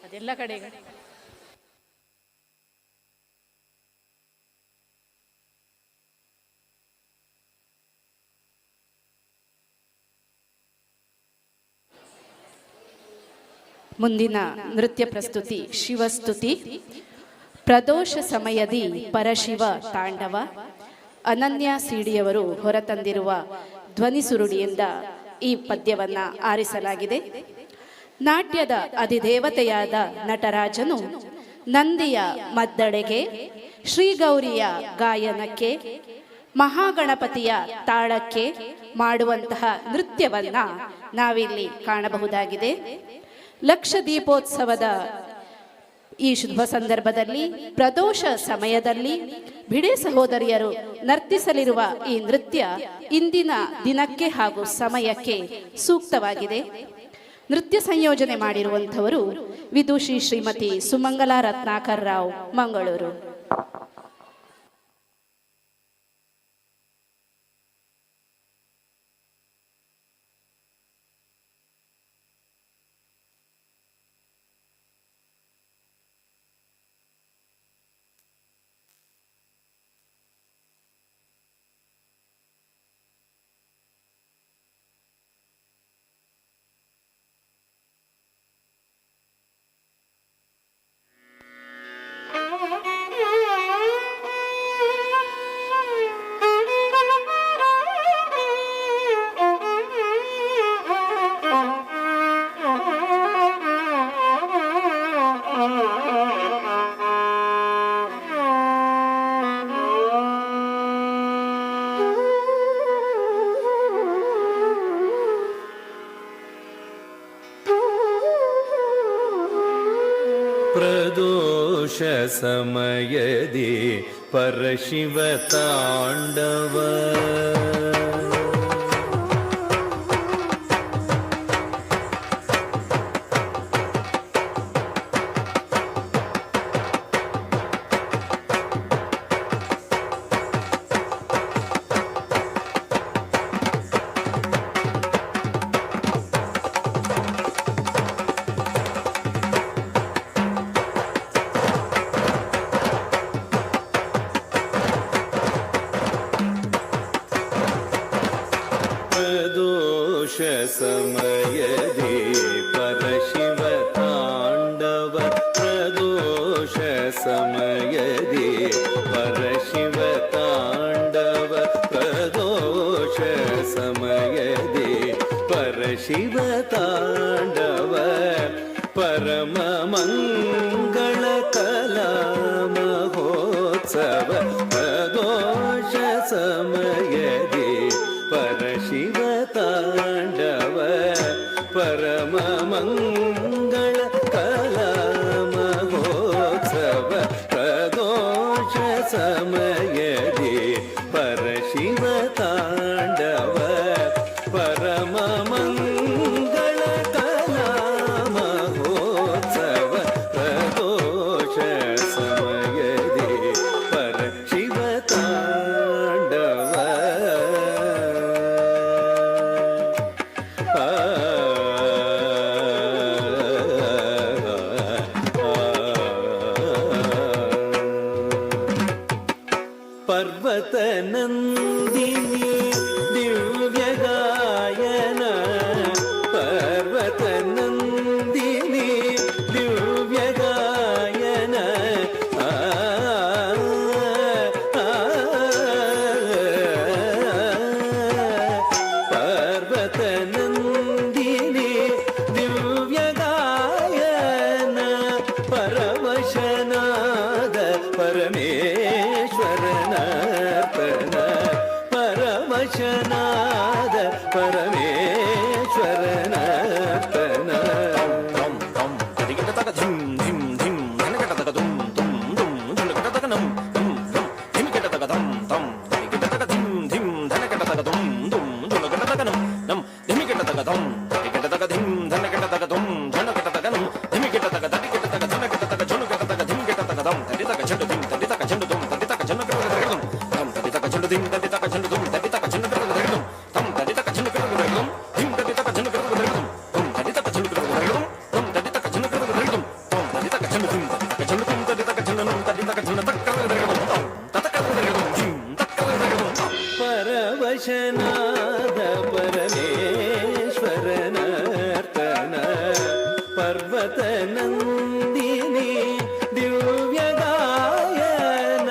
ಅದೆಲ್ಲ ಕಡೆಗೆ ಮುಂದಿನ ನೃತ್ಯ ಪ್ರಸ್ತುತಿ ಶಿವಸ್ತುತಿ. ಪ್ರದೋಷ ಸಮಯದಿ ಪರಶಿವ ತಾಂಡವ. ಅನನ್ಯ ಸಿಡಿಯವರು ಹೊರತಂದಿರುವ ಧ್ವನಿ ಸುರುಳಿಯಿಂದ ಈ ಪದ್ಯವನ್ನ ಆರಿಸಲಾಗಿದೆ. ನಾಟ್ಯದ ಅಧಿದೇವತೆಯಾದ ನಟರಾಜನು ನಂದಿಯ ಮದ್ದಳೆಗೆ, ಶ್ರೀಗೌರಿಯ ಗಾಯನಕ್ಕೆ, ಮಹಾಗಣಪತಿಯ ತಾಳಕ್ಕೆ ಮಾಡುವಂತಹ ನೃತ್ಯವನ್ನ ನಾವಿಲ್ಲಿ ಕಾಣಬಹುದಾಗಿದೆ. ಲಕ್ಷ ದೀಪೋತ್ಸವದ ಈ ಶುಭ ಸಂದರ್ಭದಲ್ಲಿ ಪ್ರದೋಷ ಸಮಯದಲ್ಲಿ ಭಿಡೆ ಸಹೋದರಿಯರು ನರ್ತಿಸಲಿರುವ ಈ ನೃತ್ಯ ಇಂದಿನ ದಿನಕ್ಕೆ ಹಾಗೂ ಸಮಯಕ್ಕೆ ಸೂಕ್ತವಾಗಿದೆ. ನೃತ್ಯ ಸಂಯೋಜನೆ ಮಾಡಿರುವಂಥವರು ವಿದುಷಿ ಶ್ರೀಮತಿ ಸುಮಂಗಲಾ ರತ್ನಾಕರ್ ರಾವ್, ಮಂಗಳೂರು. ಪ್ರದೋಷ ಸಮಯದಿ ಪರಶಿವ ತಾಂಡವ. ಸಮಯದಿ ಪರಶಿವ ತಾಂಡವ. ಪ್ರದೋಷ ಸಮಯದಿ ಪರಶಿವ ತಾಂಡವ. ಪ್ರದೋಷ ಸಮಯದಿ ಪರಶಿವ ತಾಂಡವ. ಪರಮ ಮಂಗಳ ಕಲಾ ಮಹೋತ್ಸವ. ಪ್ರದೋಷ ಸಮಯದಿ ಪರಶಿವ ತಾಂಡವ. ಪರಮ ಮಂಗಳ ಕಲಾ ಮಹೋತ್ಸವ. ಪ್ರದೋಷ ಸಮಯದಿ ಪರಶಿವ ತಾಂಡವ. ಪರಮ ಮಂಗಳ ಕಲಾ ಮಹೋತ್ಸವ. ಪ್ರದೋಷ ಸಮಯದಿ ಪರಶಿವ ತಾಂಡವ. ಪರ್ವತ ನಂದಿನಿ ದಿವ್ಯ ಗಾಯನ, ಪರ್ವತ ನಂದಿನಿ ದಿವ್ಯ ಗಾಯನ, ಪರ್ವತ ನಂದಿನಿ ದಿವ್ಯ ಗಾಯನ, ಪರವಶನಾದ ಪರಮೇಶ್ವರನರ್ಪಣ, ಪರವಶನಾದ ಪರಮೇಶ್ವರನರ್ಪಣ. ಪರವಶನಾದ ಪರಮೇಶ್ವರನರ್ತನ, ಪರ್ವತ ನಂದಿನಿ ದಿವ್ಯ ಗಾಯನ,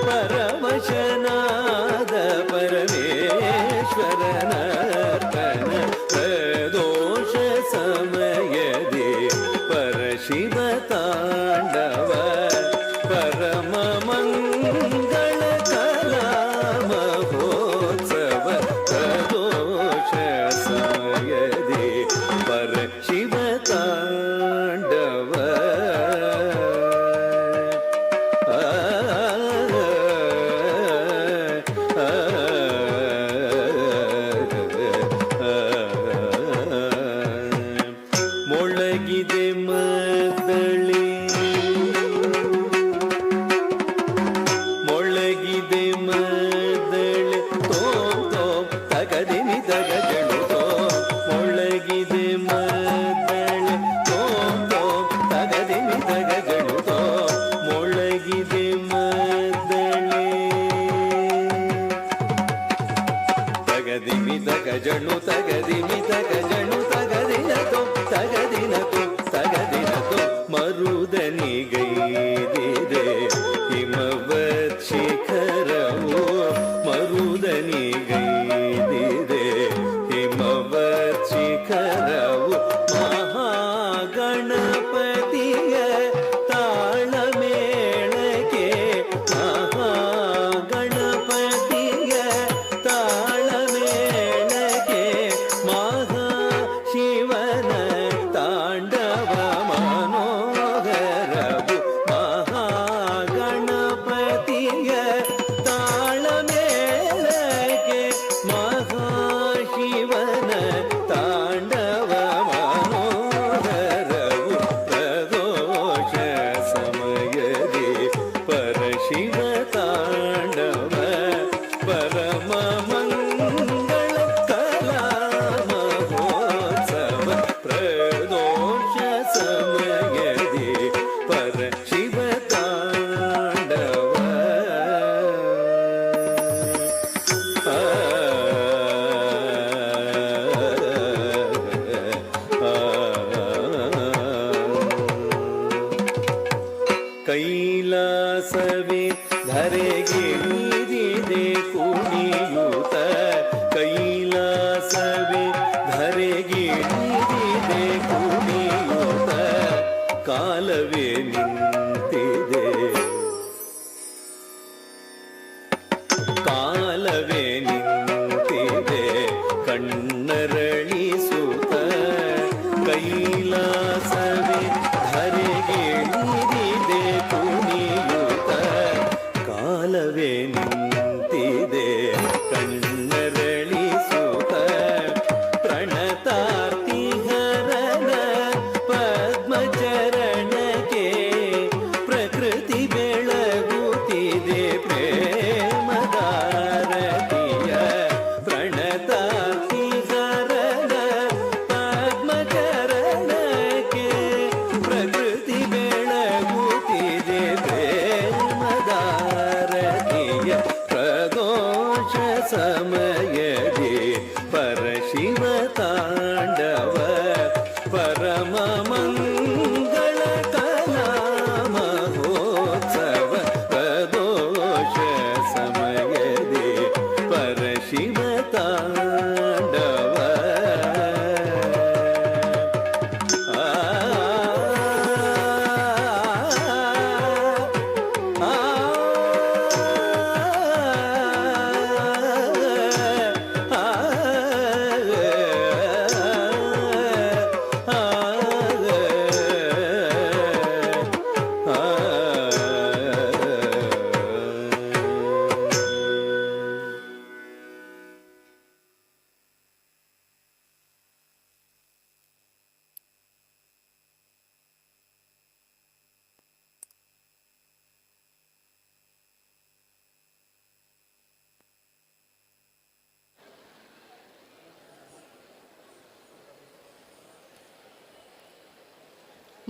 ಪರವಶನಾದ ಪರಮೇಶ್ವರನರ್ತನ. ಪ್ರದೋಷ ಸಮಯದಿ ಪರಶಿವ ತಾಂಡವ, ಪರಮ ಮಂಗಳ ಕಲಾ ಮಹೋತ್ಸವ. ಪ್ರದೋಷ ಸಮಯದಿ ಪರಶಿವ ತಾಂಡವ. ಮೊಳಗಿದೆ ಮದ್ದಳೆ, ಮೊಳಗಿದೆ ಮದ್ದಳೆ ತೋಂ ತೋಂ ತಗದಿನಿ ತಗಜಳು ತೋಂ, ಮೊಳಗಿದೆ ಮದ್ದಳೆ ತೋಂ ತೋಂ ತಗದಿನಿ ತಗಜಳು ತೋಂ, ಮೊಳಗಿದೆ ಮದ್ದಳೆ ತಗದಿಮಿ ತಗಜಳು ತಗದಿಮಿ ತಗಜಳು ತಗದಿನ ತೋ ತಗದಿನ ತೋ ತಗದಿನ ತೋ. ಮರುದನಿಗೈದಿದೆ ಹಿಮವತ್ ಶಿಖರವು, ಮರುದನಿಗೈದಿದೆ ಹಿಮವತ್ ಶಿಖರವು. ಮಹಾಗಣಪತಿಯ ತಾಳಮೇಳಕ್ಕೆ, ಮಹಾಗಣಪತಿಯ ತಾಳಮೇಳಕ್ಕೆ, ಮಹಾಶಿವನ ತಾಂಡವ ಮನೋಹರವು. ಮಹಾಗಣಪತಿಯ ತಾಳಮೇಳಕ್ಕೆ, ಮಹಾಶಿವನ ತಾಂಡವ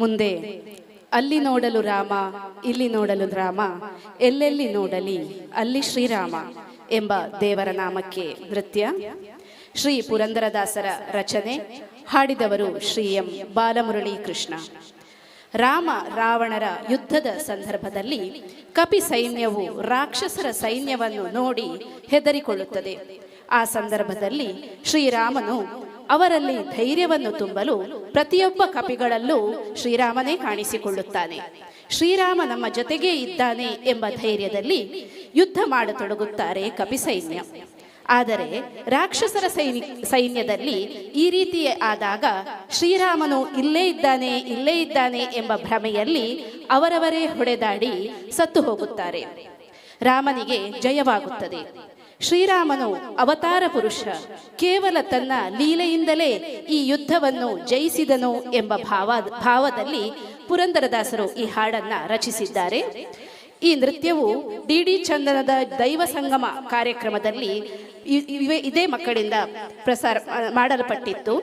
ಮುಂದೆ ಅಲ್ಲಿ ನೋಡಲು ರಾಮ, ಇಲ್ಲಿ ನೋಡಲು ರಾಮ, ಎಲ್ಲೆಲ್ಲಿ ನೋಡಲಿ ಅಲ್ಲಿ ಶ್ರೀರಾಮ ಎಂಬ ದೇವರ ನಾಮಕ್ಕೆ ನೃತ್ಯ. ಶ್ರೀ ಪುರಂದರದಾಸರ ರಚನೆ, ಹಾಡಿದವರು ಶ್ರೀ ಎಂ ಬಾಲಮುರಳಿ ಕೃಷ್ಣ. ರಾಮ ರಾವಣರ ಯುದ್ಧದ ಸಂದರ್ಭದಲ್ಲಿ ಕಪಿ ಸೈನ್ಯವು ರಾಕ್ಷಸರ ಸೈನ್ಯವನ್ನು ನೋಡಿ ಹೆದರಿಕೊಳ್ಳುತ್ತದೆ. ಆ ಸಂದರ್ಭದಲ್ಲಿ ಶ್ರೀರಾಮನು ಅವರಲ್ಲಿ ಧೈರ್ಯವನ್ನು ತುಂಬಲು ಪ್ರತಿಯೊಬ್ಬ ಕಪಿಗಳಲ್ಲೂ ಶ್ರೀರಾಮನೇ ಕಾಣಿಸಿಕೊಳ್ಳುತ್ತಾನೆ. ಶ್ರೀರಾಮ ನಮ್ಮ ಜೊತೆಗೇ ಇದ್ದಾನೆ ಎಂಬ ಧೈರ್ಯದಲ್ಲಿ ಯುದ್ಧ ಮಾಡತೊಡಗುತ್ತಾರೆ ಕಪಿ ಸೈನ್ಯ. ಆದರೆ ರಾಕ್ಷಸರ ಸೈನ್ಯದಲ್ಲಿ ಈ ರೀತಿ ಆದಾಗ ಶ್ರೀರಾಮನು ಇಲ್ಲೇ ಇದ್ದಾನೆ ಎಂಬ ಭ್ರಮೆಯಲ್ಲಿ ಅವರವರೇ ಹೊಡೆದಾಡಿ ಸತ್ತು ಹೋಗುತ್ತಾರೆ. ರಾಮನಿಗೆ ಜಯವಾಗುತ್ತದೆ. ಶ್ರೀರಾಮನು ಅವತಾರ ಪುರುಷ, ಕೇವಲ ತನ್ನ ಲೀಲೆಯಿಂದಲೇ ಈ ಯುದ್ಧವನ್ನು ಜಯಿಸಿದನು ಎಂಬ ಭಾವದಲ್ಲಿ ಪುರಂದರದಾಸರು ಈ ಹಾಡನ್ನ ರಚಿಸಿದ್ದಾರೆ. ಈ ನೃತ್ಯವು ಡಿ ಚಂದನದ ದೈವ ಸಂಗಮ ಕಾರ್ಯಕ್ರಮದಲ್ಲಿ ಇದೇ ಮಕ್ಕಳಿಂದ ಪ್ರಸಾರ ಮಾಡಲ್ಪಟ್ಟಿತ್ತು.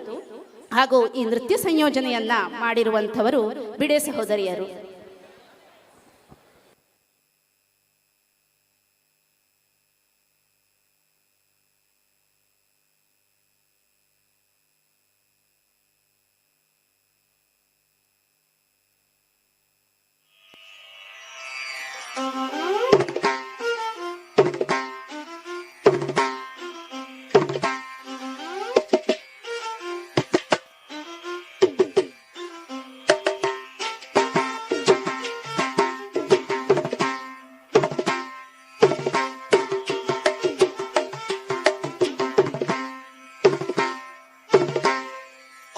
ಹಾಗೂ ಈ ನೃತ್ಯ ಸಂಯೋಜನೆಯನ್ನ ಮಾಡಿರುವಂಥವರು ಬಿಡೆ ಸಹೋದರಿಯರು.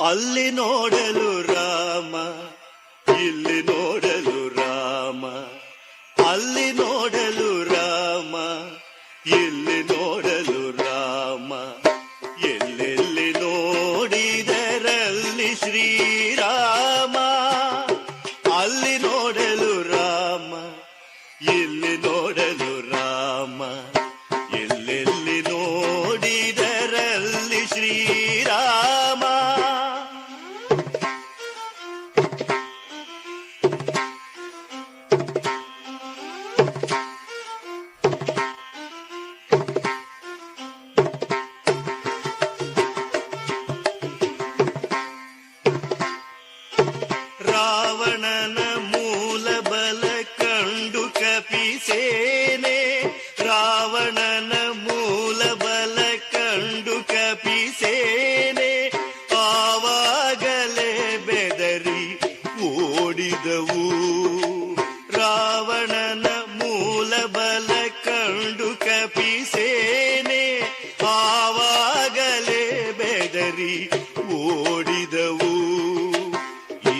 ಅಲ್ಲಿ ನೋಡಲು ರಾಮ, ಇಲ್ಲಿ ನೋಡಲು ರಾಮ, ಅಲ್ಲಿ ನೋಡಲು ರಾಮ, ಇಲ್ಲಿ ನೋಡಲು ರಾಮ, ಎಲ್ಲೆಲ್ಲಿ ನೋಡಿದರಲ್ಲಿ ಶ್ರೀರಾಮ. ಅಲ್ಲಿ ನೋಡಲು ರಾಮ, ಇಲ್ಲಿ ನೋಡಲು ರಾಮ, ಎಲ್ಲೆಲ್ಲಿ ನೋಡಿದರಲ್ಲಿ ಶ್ರೀರಾಮ. ರಾವಣನ ಮೂಲ ಬಲ ಕಂಡು ಕಪಿಸೇನೆ, ರಾವಣನ ಮೂಲ ಬಲ ಕಂಡು ಕಪಿಸೇನೆ, ಆವಾಗಲೇ ಬೆದರಿ ಓಡಿದವು. ರಾವಣನ ಮೂಲ ಬಲ ಕಂಡು ಕಪಿಸೇನೆ, ಆವಾಗಲೇ ಬೆದರಿ ಓಡಿದವು.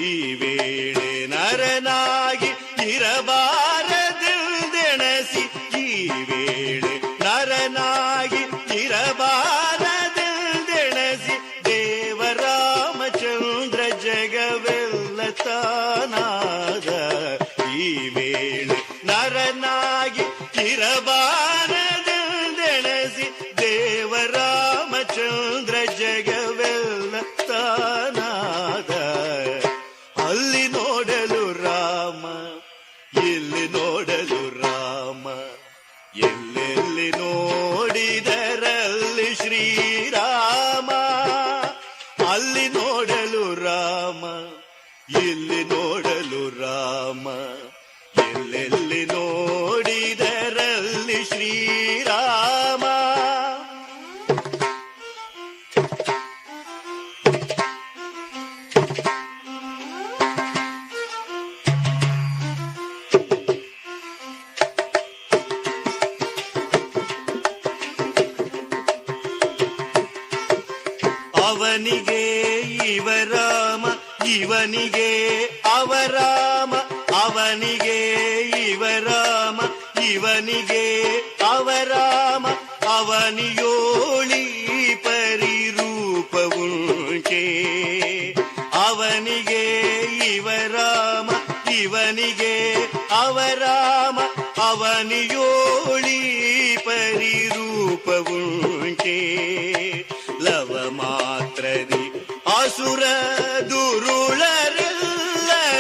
ಈ ವೇಳೆ ನರನಾಗಿ ಇರಬಾರದೆಂದೆಣಸಿ, ಈ ವೇಳೆ ನರನಾಗಿ ಇರಬಾರದೆಂದೆಣಸಿ, ದೇವರಾಮಚಂದ್ರ ಜಗವೆಲ್ಲ ತಾನಾದ. ಈ ವೇಳೆ ನರನಾಗಿ ಇರಬಾರದೆಂದೆಣಸಿ, ದೇವರಾಮಚಂದ್ರ ಜಗವೆಲ್ಲ ತಾನಾದ. ಅಲ್ಲಿ ನೋಡಲು ರಾಮ, ಇಲ್ಲಿ ನೋಡಲು ರಾಮ, ಎಲ್ಲೆಲ್ಲಿ ನೋಡಿದರಲ್ಲಿ ಶ್ರೀರಾಮ. ಅಲ್ಲಿ ನೋಡಲು ರಾಮ, ಇಲ್ಲಿ ನೋಡಲು ರಾಮ, ಎಲ್ಲೆಲ್ಲಿ ನೋಡಿದರಲ್ಲಿ ಶ್ರೀರಾಮ. ಅವನಿಗೆ ಇವರಾಮ, ಇವನಿಗೆ ಅವರಾಮ, ಅವನಿಗೆ ಇವರಾಮ, ಇವನಿಗೆ ಅವರಾಮ, ಅವನಿಯೋಳಿ ಪರಿರೂಪವುಂಟೆ. ಅವನಿಗೆ ಇವರಾಮ, ಇವನಿಗೆ ಅವರಾಮ, ಅವನಿಯೋಳಿ ಪರಿರೂಪವುಂಟೆ. ಲವ ಮಾತ್ರದಿ ಅಸುರ ದುರುಳರೆಲ್ಲರ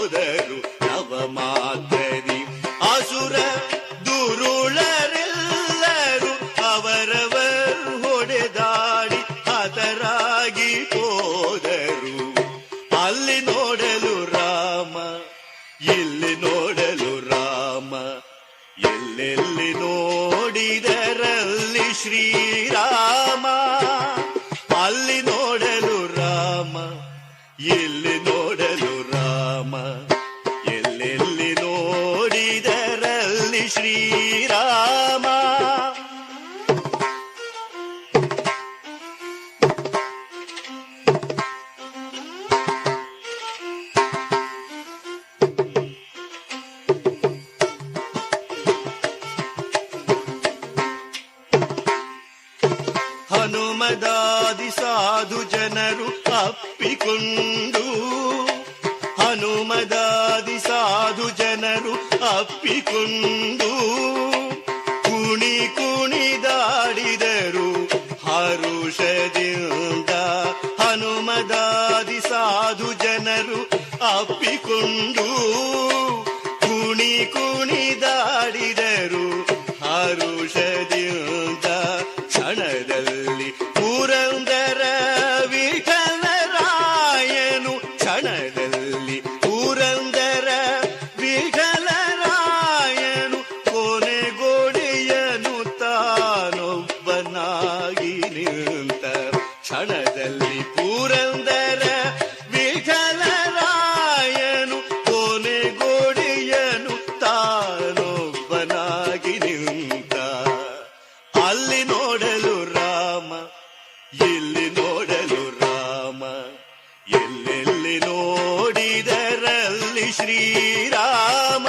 ಹೋದರು ನವಮಾತರಿ. ಅಸುರ ದುರುಳರೆಲ್ಲರೂ ಅವರವರು ಹೊಡೆದಾಡಿ ಹತರಾಗಿ ಹೋದರು. ಅಲ್ಲಿ ನೋಡಲು ರಾಮ, ಇಲ್ಲಿ ನೋಡಲು ರಾಮ, ಎಲ್ಲೆಲ್ಲಿ ನೋಡಿದರಲ್ಲಿ ಶ್ರೀರಾಮ. ಅಲ್ಲಿ ನೋಡಲು ರಾಮ, ಇಲ್ಲಿ ನೋಡಲು ರಾಮ, ಎಲ್ಲೆಲ್ಲಿ ನೋಡಿದರಲ್ಲಿ ಶ್ರೀರಾಮ. ಹನುಮದಾದಿ ಸಾಧು ಜನರು ಅಪ್ಪಿಕೊಂಡು, ಹನುಮದಾದಿ ಸಾಧು ಜನರು ಅಪ್ಪಿಕೊಂಡು ಕುಣಿ ಕುಣಿದಾಡಿದರು ಹರುಷದಿಂದ. ಹನುಮದಾದಿ ಸಾಧು ಜನರು ಅಪ್ಪಿಕೊಂಡು ಕುಣಿ ಕುಣಿದಾಡಿದರು ಹರುಷದಿಂದ. ಕ್ಷಣದಲ್ಲಿ ಪುರಂದರ ವಿಠಲರಾಯನು, ಕ್ಷಣದಲ್ಲಿ ಪುರಂದರ ವಿಠಲರಾಯನು ಕೊನೆಗೋಡೆಯನು ತಾನೊಬ್ಬನಾಗಿ ನಿಂತ. ಕ್ಷಣದಲ್ಲಿ ಪುರಂದರ ವಿಠಲರಾಯನು ಕೊನೆಗೋಡೆಯನು ತಾನೊಬ್ಬನಾಗಿ ನಿಂತ. ಅಲ್ಲಿ ನೋಡಲು ರಾಮ, ಇಲ್ಲಿ ನೋಡಲು ರಾಮ, ಎಲ್ಲೆಲ್ಲಿ ನೋಡಿದರಲ್ಲಿ ಶ್ರೀರಾಮ.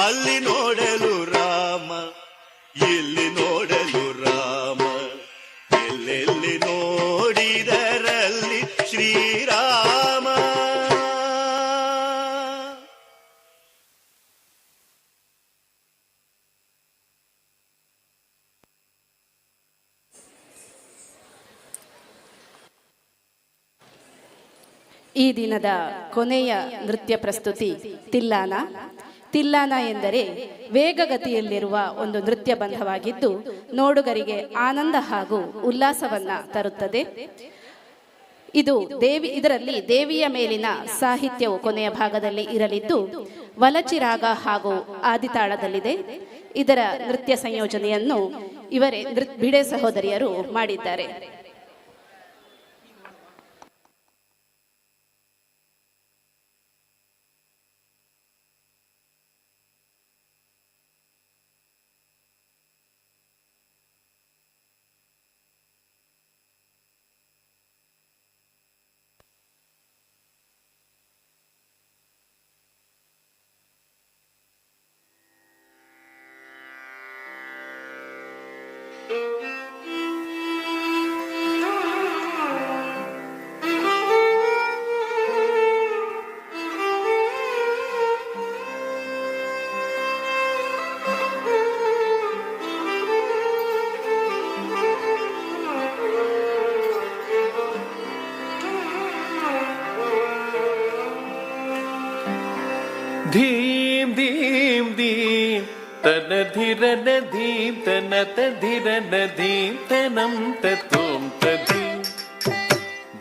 ಅಲ್ಲಿ ನೋಡಲು ರಾಮ, ಇಲ್ಲಿ ನೋಡಲು ರಾಮ, ಎಲ್ಲೆಲ್ಲಿ ನೋಡಿದರಲ್ಲಿ ಶ್ರೀರಾಮ. ಈ ದಿನದ ಕೊನೆಯ ನೃತ್ಯ ಪ್ರಸ್ತುತಿ ತಿಲ್ಲಾನ. ತಿಲ್ಲಾನ ಎಂದರೆ ವೇಗಗತಿಯಲ್ಲಿರುವ ಒಂದು ನೃತ್ಯ ಬಂಧವಾಗಿದ್ದು ನೋಡುಗರಿಗೆ ಆನಂದ ಹಾಗೂ ಉಲ್ಲಾಸವನ್ನ ತರುತ್ತದೆ. ಇದರಲ್ಲಿ ದೇವಿಯ ಮೇಲಿನ ಸಾಹಿತ್ಯವು ಕೊನೆಯ ಭಾಗದಲ್ಲಿ ಇರಲಿದ್ದು ವಲಚಿರಾಗ ಹಾಗೂ ಆದಿತಾಳದಲ್ಲಿದೆ. ಇದರ ನೃತ್ಯ ಸಂಯೋಜನೆಯನ್ನು ಇವರೇ ಭಿಡೆ ಸಹೋದರಿಯರು ಮಾಡಿದ್ದಾರೆ. ಧೀಂ ಧೀಂ ಧೀಂ ತನ ಧಿರನ ಧೀಂ ತನ ತಧಿರನ ಧೀಂ ತನಂ ತೋಂ ತಧೀಂ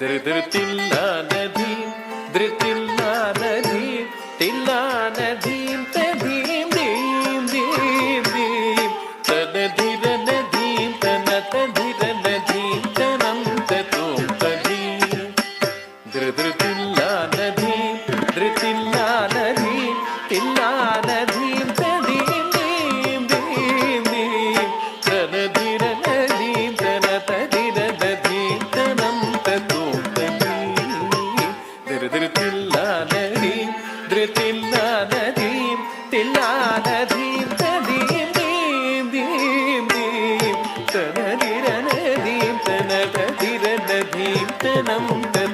ಧೃ ತಿಲ್ಲಾನ ಧೀಂ ಧೃ ತಿಲ್ಲಾನ ಧೀಂ ತಿಲ್ಲಾನ ಧೀಂ ತಧೀಂ ಧೀಂ ಧೀಂ ಧೀಂ ತನ ಧಿರನ ಧೀಂ ತನ ತಧಿರನ ಧೀಂ ತನಂ ತೋಂ ತಧೀಂ ಧೃ ತಿಲ್ಲಾನ ಧೀಂ ಧೃ ತಿಲ್ಲಾನ ಧೀಂ ತಿಲ್ಲಾನ ಧೀಂ ತಧೀಂ ಧೀಂ ಧೀಂ ಧೀಂ ತನ ಧಿರನ ಧೀಂ ತನ ತಧಿರನ ಧೀಂ ತನಂ ತೋಂ ತಧೀಂ ಧೃ ತಿಲ್ಲಾನ ಧೀಂ ಧೃ ತಿಲ್ಲಾನ ಧೀಂ ತಿಲ್ಲಾನ ಧೀಂ ತಧೀಂ ಧೀಂ ಧೀಂ ಧೀಂ ತನ ಧಿರನ ಧೀಂ ತನ ತಧಿರನ ಧೀಂ ತನಂ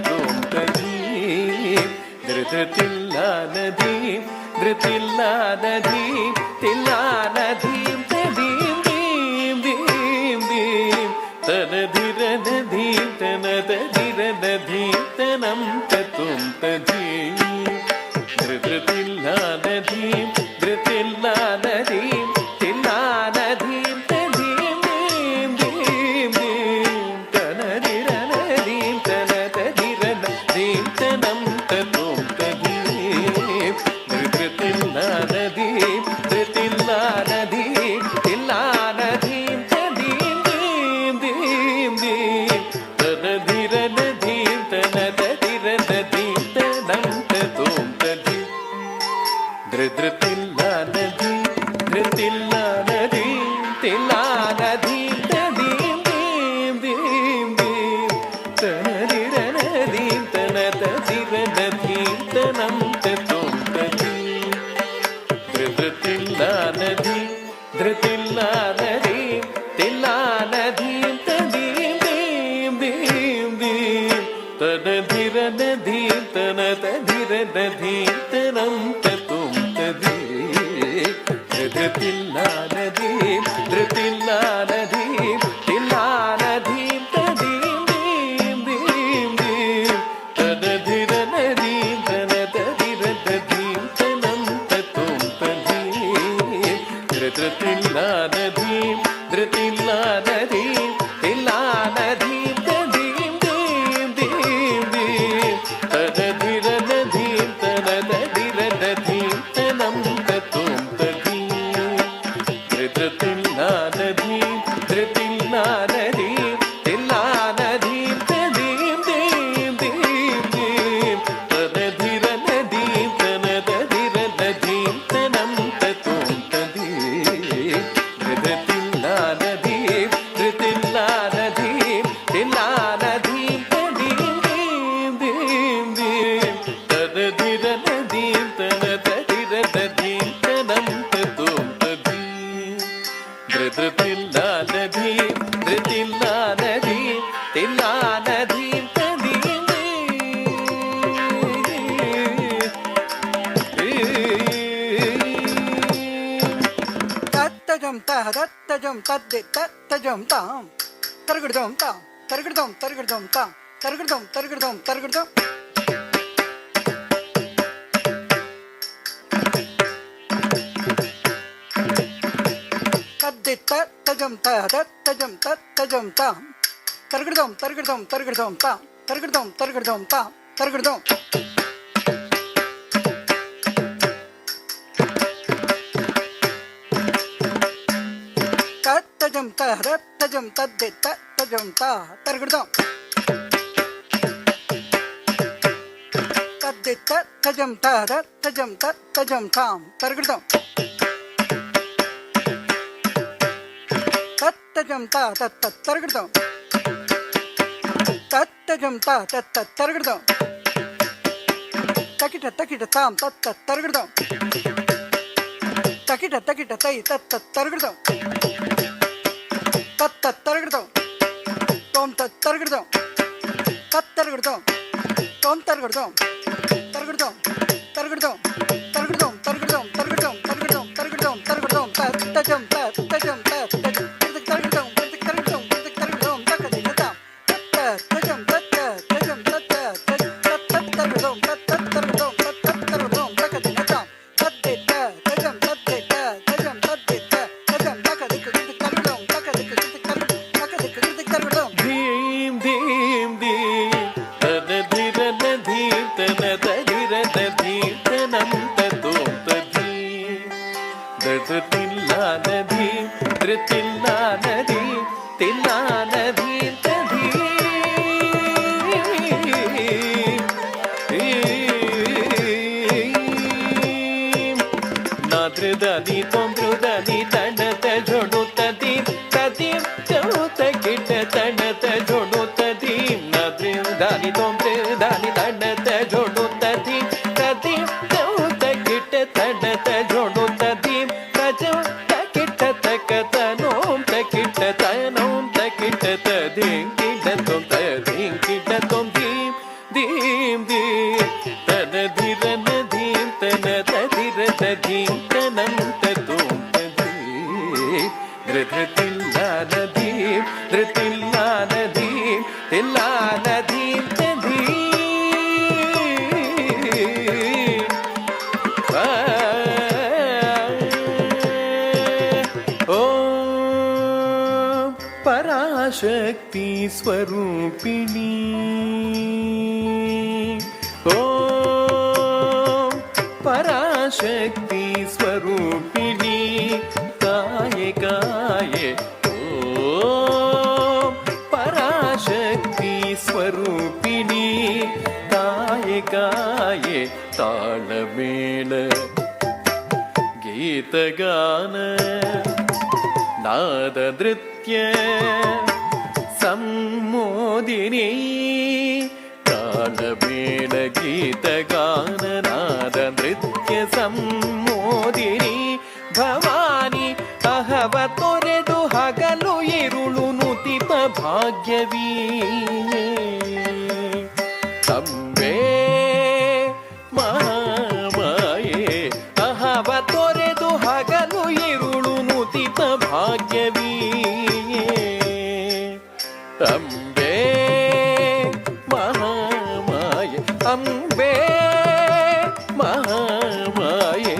ತೋಂ ತಧೀಂ ಧೃ ತಿಲ್ಲಾನ ಧೀಂ ಧೃ ತಿಲ್ಲಾನ ಧೀಂ ತಿಲ್ಲಾನ ಧೀಂ ತಧೀಂ ಧೀಂ ಧೀಂ ಧೀಂ ತನ ಧಿರನ ಧೀಂ ತನ ತಧಿರನ ಧೀಂ ತನಂ ತೋಂ ತಧೀಂ ಧೃತಿಲ್ಲ ನದೀಂ ಧೃತಿಲ್ಲ ನದೀಂ ತಿಲ್ಲ ನದೀಂ ತದೀಂ ದೀಂ ದೀಂ ದೀಂ ತನದಿರ ನದೀಂ ತನ ತದಿರ ನದೀಂ ತನಂ ತತೋಂ ತದೀಂ ಧೃತಿಲ್ಲ ನದೀಂ ಧೃತಿಲ್ಲ ನದೀಂ ತಿಲ್ಲ ನದೀಂ ತದೀಂ ದೀಂ ದೀಂ ದೀಂ ತನದಿರ ನದೀಂ ತನ ತದಿರ ನದೀಂ ತನಂ ತತೋಂ ತದೀಂ ಧೃತಿಲ್ಲ ನದಿ ಧೃತಿಲ್ಲ ನದಿ ತಿಲ್ಲ ನದಿ ತದೀಂ ದೀಂ ದೀಂ ದೀಂ ತನದಿರ ನದೀಂ ತನ ತದಿರ ನದೀಂ ತನಂ ತತೋಂ ತದೀಂ ಧೃತಿಲ್ಲ ನದಿ ಧೃತಿಲ್ಲ ನದಿ ತಿಲ್ಲ ನದೀಂ ತದೀಂ ದೀಂ ದೀಂ ದೀಂ ತನದಿರ ನದೀಂ ತನ ತದಿರ ನದೀಂ ತನಂ ತತೋಂ ತದೀಂ ಧೃತಿಲ್ಲ ನದೀಂ ಧೃತಿಲ್ಲ ನದೀಂ ತಿಲ್ಲ ನದೀಂ ತದೀಂ ದೀಂ ದೀಂ ದೀಂ ತನದಿರ ನದೀಂ ತನ ತದಿರ ನದೀಂ ತನಂ ತತೋಂ ತದೀಂ ಧೃತಿಲ್ಲ ನದೀಂ ಧೃತಿಲ್ಲ ನದೀಂ ತಿಲ್ಲ ನದೀಂ ತದೀಂ ದೀಂ ದೀಂ ದೀಂ ತನದಿರ ನದೀಂ ತನ ತದಿರ ನದೀಂ ತನಂ ತತೋಂ ತದೀಂ ಧೃತಿಲ್ಲ ನದೀಂ ಧೃತಿಲ್ಲ ನದೀಂ ತಿಲ್ಲ ನದೀಂ ತದೀಂ ದೀಂ ದೀಂ ದೀಂ ತನದಿರ ನದೀಂ ತನ ತದಿರ ನದೀಂ ತನಂ ತತೋಂ ತದೀಂ ಧೃತಿಲ್ಲ ನದೀಂ ಧೃತಿಲ್ಲ ನದೀಂ ತಿಲ್ಲ ನದೀಂ ತದೀಂ ದೀಂ ದೀಂ ದೀಂ ತನದಿರ ನದೀಂ ತನ ತದಿರ ನದೀಂ ತನಂ ತತೋಂ ತದೀಂ ಧೃತಿಲ್ಲ ನದೀಂ ಧೃತಿಲ್ಲ ನದೀಂ ತಿಲ್ಲ ನದೀಂ ತದೀಂ ತತ್ತಜಂ ತಹ ತತ್ತಜಂ ತದ್ದೆ ತತ್ತಜಂ ತಾಂ ತರಗಡ್ದಂ ತಾಂ ತರಗಡ್ದಂ ತರಗಡ್ದಂ ತಾಂ ತರಗಡ್ದಂ ತರಗಡ್ದಂ ತರಗಡ್ದಂ ತದ್ದೆ ತತ್ತಜಂ ತಹ ತತ್ತಜಂ ತತ್ತಜಂ ತಾಂ ತರಗಡ್ದಂ ತರಗಡ್ದಂ ತರಗಡ್ದಂ ತಾಂ ತರಗಡ್ದಂ ತರಗಡ್ದಂ ತಾಂ ತರಗಡ್ದಂ ತತ್ತಜಂ ತಹ ತತ್ತಜಂ ತದ್ದೆ ತತ್ತಜಂ ತಾ ತರಗಡ್ದಂ ತದ್ದೆ ತತ್ತಜಂ ತಹ ತತ್ತಜಂ ತತ್ತಜಂ ತಾಂ ತರಗಡ್ದಂ ತತ್ತಜಂ ತಾ ತತ್ತ ತರಗಡ್ದಂ ತತ್ತಜಂ ತಾ ತತ್ತ ತರಗಡ್ದಂ ತಕಿಟ ತಕಿಟ ತಾಂ ತತ್ತ ತರಗಡ್ದಂ ತಕಿಟ ತಕಿಟ ತೈ ತತ್ತ ತರಗಡ್ದಂ ತತ್ತ ತರಗಡ್ದಂ ತೋಂ ತತ್ ತರಗಡ್ದಂ ತತ್ ತರಗಡ್ದಂ ತೋಂ ತರಗಡ್ದಂ ತರಗಡ್ದಂ ತರಗಡ್ದಂ ತರಗಡ್ದಂ ತರಗಡ್ದಂ ತರಗಡ್ದಂ ತರಗಡ್ದಂ ತರಗಡ್ದಂ ತರಗಡ್ದಂ ತತ್ತಜಂ ತತ್ತಜಂ ತತ್ತಜಂ ತರಗಡ್ದಂ ತರಗಡ್ದಂ ತರಗಡ್ದಂ ತಕದಿನತಾಂ ತತ್ತಜಂ ತತ್ತಜಂ ತತ್ತಜಂ ತತ್ತತರಗಡ್ದಂ ತತ್ತತರಗಡ್ದಂ ತತ್ತತರಗಡ್ದಂ ತಕದಿನತಾಂ ತದ್ದೆ ತತ್ತಜಂ ತದ್ದೆ ತತ್ತಜಂ ತದ್ದೆ ತತ್ತಜಂ ತಕದಿಕ ತರಗಡ್ದಂ ತಕದಿಕ ತಕದಿಕ ತರಗಡ್ದಂ ಧೀಂ ಧೀಂ ಧೀಂ ತನದಿರ ನದೀಂ ತನ ತದಿರ ನದೀಂ ತನಂ ತತೋಂ ತದೀಂ ಧೃತಿಲ್ಲ ನದೀಂ ಧೃತಿಲ್ಲ ನದೀಂ ತಿಲ್ಲ ನದೀಂ ತದೀಂ ನಾದೃದನಿ ತೊಂದೃದನಿ ತಣತ ಜೊಡು ತದೀಂ ತದೀಂ ಚೌತ ಕಿಟ ತಣತ ಜೊಡು ತದೀಂ ನಾದೃದನಿ ತೊಂದೃದನಿ ತಣತ ಜೊಡು ತದೀಂ ತದೀಂ ಚೌತ ಕಿಟ ತಣತ ಜೊಡು ತದೀಂ ಪ್ರಚೌತ ಕಿಟ ತಕ ತನೋಂ ತಕಿಟ ತನೋಂ ತಕಿಟ ತದೀಂ ಕಿಟ ತೊಂ ತದೀಂ ಕಿಟ ತೊಂ ದೀಂ ದೀಂ ದೀಂ ತನದಿರ ನದೀಂ ತನ ತದಿರ ನದೀಂ ತನಂ ತತೋಂ ತದೀಂ ಧೃತಿಲ್ಲ ನದೀಂ ಧೃತಿಲ್ಲ ನದೀಂ ತಿಲ್ಲ ನದೀಂ ತದೀಂ ಪರಾಶಕ್ತಿ ಸ್ವರೂಪಿಣಿ ಓಂ ಪರಾಶಕ್ತಿ ಸ್ವರೂಪಿಣಿ ಕಾಯೆ ಕಾಯೆ ಓಂ ಪರಾಶಕ್ತಿ ಸ್ವರೂಪಿಣಿ ಕಾಯೆ ಕಾಯೆ ತಾಳಮೇಳ ಗೀತಗಾನ ನಾದ ನೃತ್ಯ ಸಂಮೋದಿನಿ ತಾಳಮೇಳ ಗೀತಗಾನ ನಾದ ನೃತ್ಯ ಸಂಮೋದಿನಿ ಭವಾನಿ ಅಹವ ತೊರೆದು ಹಗಲು ಇರುಳು ನುತಿಪ ಭಾಗ್ಯವೀ ಅಂಬೆ ಮಹಾಮಾಯೆ ಅಹವ ತೊರೆದು ಹಗಲು ಇರುಳು ನುತಿಪ ಭಾಗ್ಯವೀ ಅಂಬೆ ಮಹಾಮಾಯೆ ಅಂಬೆ ಮಹಾಮಾಯೆ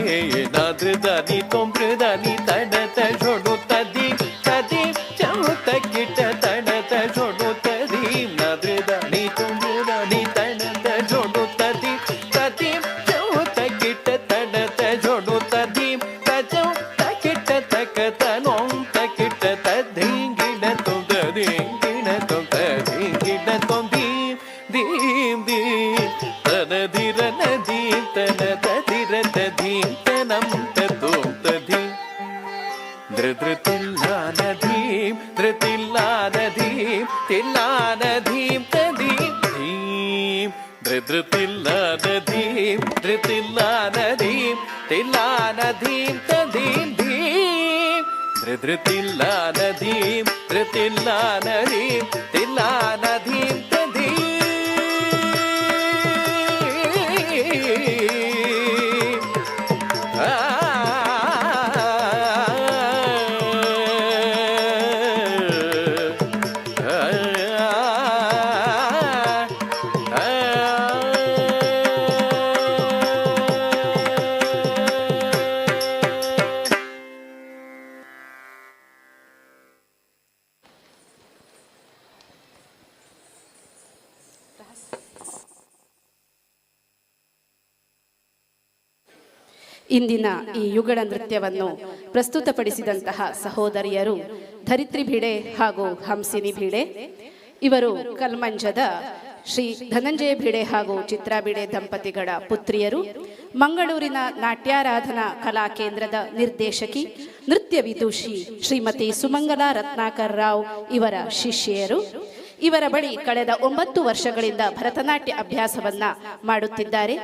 ನಾದೃದನಿ ತೊಂಬೃದನಿ ತಡತ ಜೊಡು ತದಿ ತದಿ ಚೌತ ಕಿಟ ತಡತ ಜೊಡು ತದಿ ನಾದೃದನಿ ತೊಂಬೃದನಿ ತಡತ ಜೊಡು ತದಿ ತದಿ ಚೌತ ಕಿಟ ತಡತ ಜೊಡು ತದಿ ತಜೌ ತಕಿಟ ತಕತ ನೋಂ ತಕಿಟ ತದಿಂಗಿಡ ತೊಂದದಿಂಗಿಡ ತೊಂದದಿಂಗಿಡ ತೊಂದಿ ದೀಂ ದೀಂ ತನದಿರ ನದಿ ತನ ತದಿರ ತದೀಂ ತನಂ ತದೋಂ ತದಿ ಧೃತಿಲ್ಲಾ ನದೀಂ ಧೃತಿಲ್ಲಾ ನದೀಂ ತಿಲ್ಲಾ ನದೀಂ ತದೀಂ ಧೀಂ ಧೃತಿಲ್ಲಾ ನದೀಂ ಧೃತಿಲ್ಲಾ ನದೀಂ ತಿಲ್ಲಾ ನದೀಂ ತದೀಂ ಧೀಂ ಧೃತಿಲ್ಲಾ ನದೀಂ ಧೃತಿಲ್ಲಾ ನದೀಂ ತಿಲ್ಲಾ ನದೀಂ ತದೀಂ ಇಂದಿನ ಈ ಯುಗಳ ನೃತ್ಯವನ್ನು ಪ್ರಸ್ತುತಪಡಿಸಿದಂತಹ ಸಹೋದರಿಯರು ಧರಿತ್ರಿ ಭಿಡೆ ಹಾಗೂ ಹಂಸಿನಿ ಭಿಡೆ. ಇವರು ಕಲ್ಮಂಜದ ಶ್ರೀ ಧನಂಜಯ ಭಿಡೆ ಹಾಗೂ ಚಿತ್ರಾ ಭಿಡೆ ದಂಪತಿಗಳ ಪುತ್ರಿಯರು. ಮಂಗಳೂರಿನ ನಾಟ್ಯಾರಾಧನಾ ಕಲಾ ಕೇಂದ್ರದ ನಿರ್ದೇಶಕಿ, ನೃತ್ಯ ವಿದೂಷಿ ಶ್ರೀಮತಿ ಸುಮಂಗಲಾ ರತ್ನಾಕರ್ ರಾವ್ ಇವರ ಶಿಷ್ಯರು. ಇವರ ಬಳಿ ಕಳೆದ 9 ವರ್ಷಗಳಿಂದ ಭರತನಾಟ್ಯ ಅಭ್ಯಾಸವನ್ನ ಮಾಡುತ್ತಿದ್ದಾರೆ.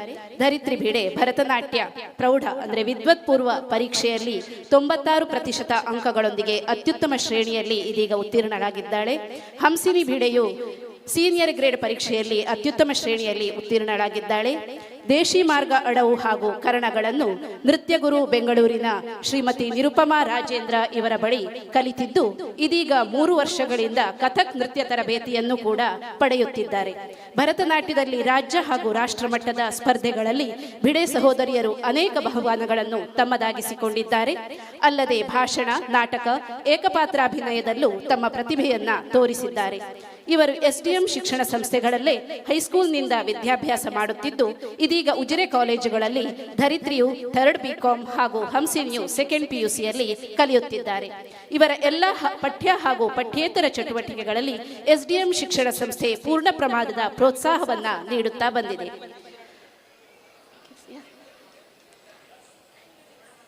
ಧರಿತ್ರಿ ಭಿಡೆ ಭರತನಾಟ್ಯ ಪ್ರೌಢ ಅಂದರೆ ವಿದ್ವತ್ ಪೂರ್ವ ಪರೀಕ್ಷೆಯಲ್ಲಿ 96% ಅಂಕಗಳೊಂದಿಗೆ ಅತ್ಯುತ್ತಮ ಶ್ರೇಣಿಯಲ್ಲಿ ಇದೀಗ ಉತ್ತೀರ್ಣರಾಗಿದ್ದಾಳೆ. ಹಂಸಿನಿ ಭಿಡೆಯು ಸೀನಿಯರ್ ಗ್ರೇಡ್ ಪರೀಕ್ಷೆಯಲ್ಲಿ ಅತ್ಯುತ್ತಮ ಶ್ರೇಣಿಯಲ್ಲಿ ಉತ್ತೀರ್ಣರಾಗಿದ್ದಾಳೆ. ದೇಶಿ ಮಾರ್ಗ ಅಡವು ಹಾಗೂ ಕರ್ಣಗಳನ್ನು ನೃತ್ಯ ಗುರು ಬೆಂಗಳೂರಿನ ಶ್ರೀಮತಿ ನಿರುಪಮಾ ರಾಜೇಂದ್ರ ಇವರ ಬಳಿ ಕಲಿತಿದ್ದು ಇದೀಗ 3 ವರ್ಷಗಳಿಂದ ಕಥಕ್ ನೃತ್ಯ ತರಬೇತಿಯನ್ನು ಕೂಡ ಪಡೆಯುತ್ತಿದ್ದಾರೆ. ಭರತನಾಟ್ಯದಲ್ಲಿ ರಾಜ್ಯ ಹಾಗೂ ರಾಷ್ಟ್ರ ಮಟ್ಟದ ಸ್ಪರ್ಧೆಗಳಲ್ಲಿ ಭಿಡೆ ಸಹೋದರಿಯರು ಅನೇಕ ಬಹುಮಾನಗಳನ್ನು ತಮ್ಮದಾಗಿಸಿಕೊಂಡಿದ್ದಾರೆ. ಅಲ್ಲದೆ ಭಾಷಣ, ನಾಟಕ, ಏಕಪಾತ್ರಾಭಿನಯದಲ್ಲೂ ತಮ್ಮ ಪ್ರತಿಭೆಯನ್ನ ತೋರಿಸಿದ್ದಾರೆ. ಇವರು SDM ಶಿಕ್ಷಣ ಸಂಸ್ಥೆಗಳಲ್ಲೇ ಹೈಸ್ಕೂಲ್ನಿಂದ ವಿದ್ಯಾಭ್ಯಾಸ ಮಾಡುತ್ತಿದ್ದು ಇದೀಗ ಉಜಿರೆ ಕಾಲೇಜುಗಳಲ್ಲಿ ಧರಿತ್ರಿಯು 3rd BCom ಹಾಗೂ ಹಂಸಿನಿಯು 2nd PUCಯಲ್ಲಿ ಕಲಿಯುತ್ತಿದ್ದಾರೆ. ಇವರ ಎಲ್ಲ ಪಠ್ಯ ಹಾಗೂ ಪಠ್ಯೇತರ ಚಟುವಟಿಕೆಗಳಲ್ಲಿ SDM ಶಿಕ್ಷಣ ಸಂಸ್ಥೆ ಪೂರ್ಣ ಪ್ರಮಾಣದ ಪ್ರೋತ್ಸಾಹವನ್ನ ನೀಡುತ್ತಾ ಬಂದಿದೆ.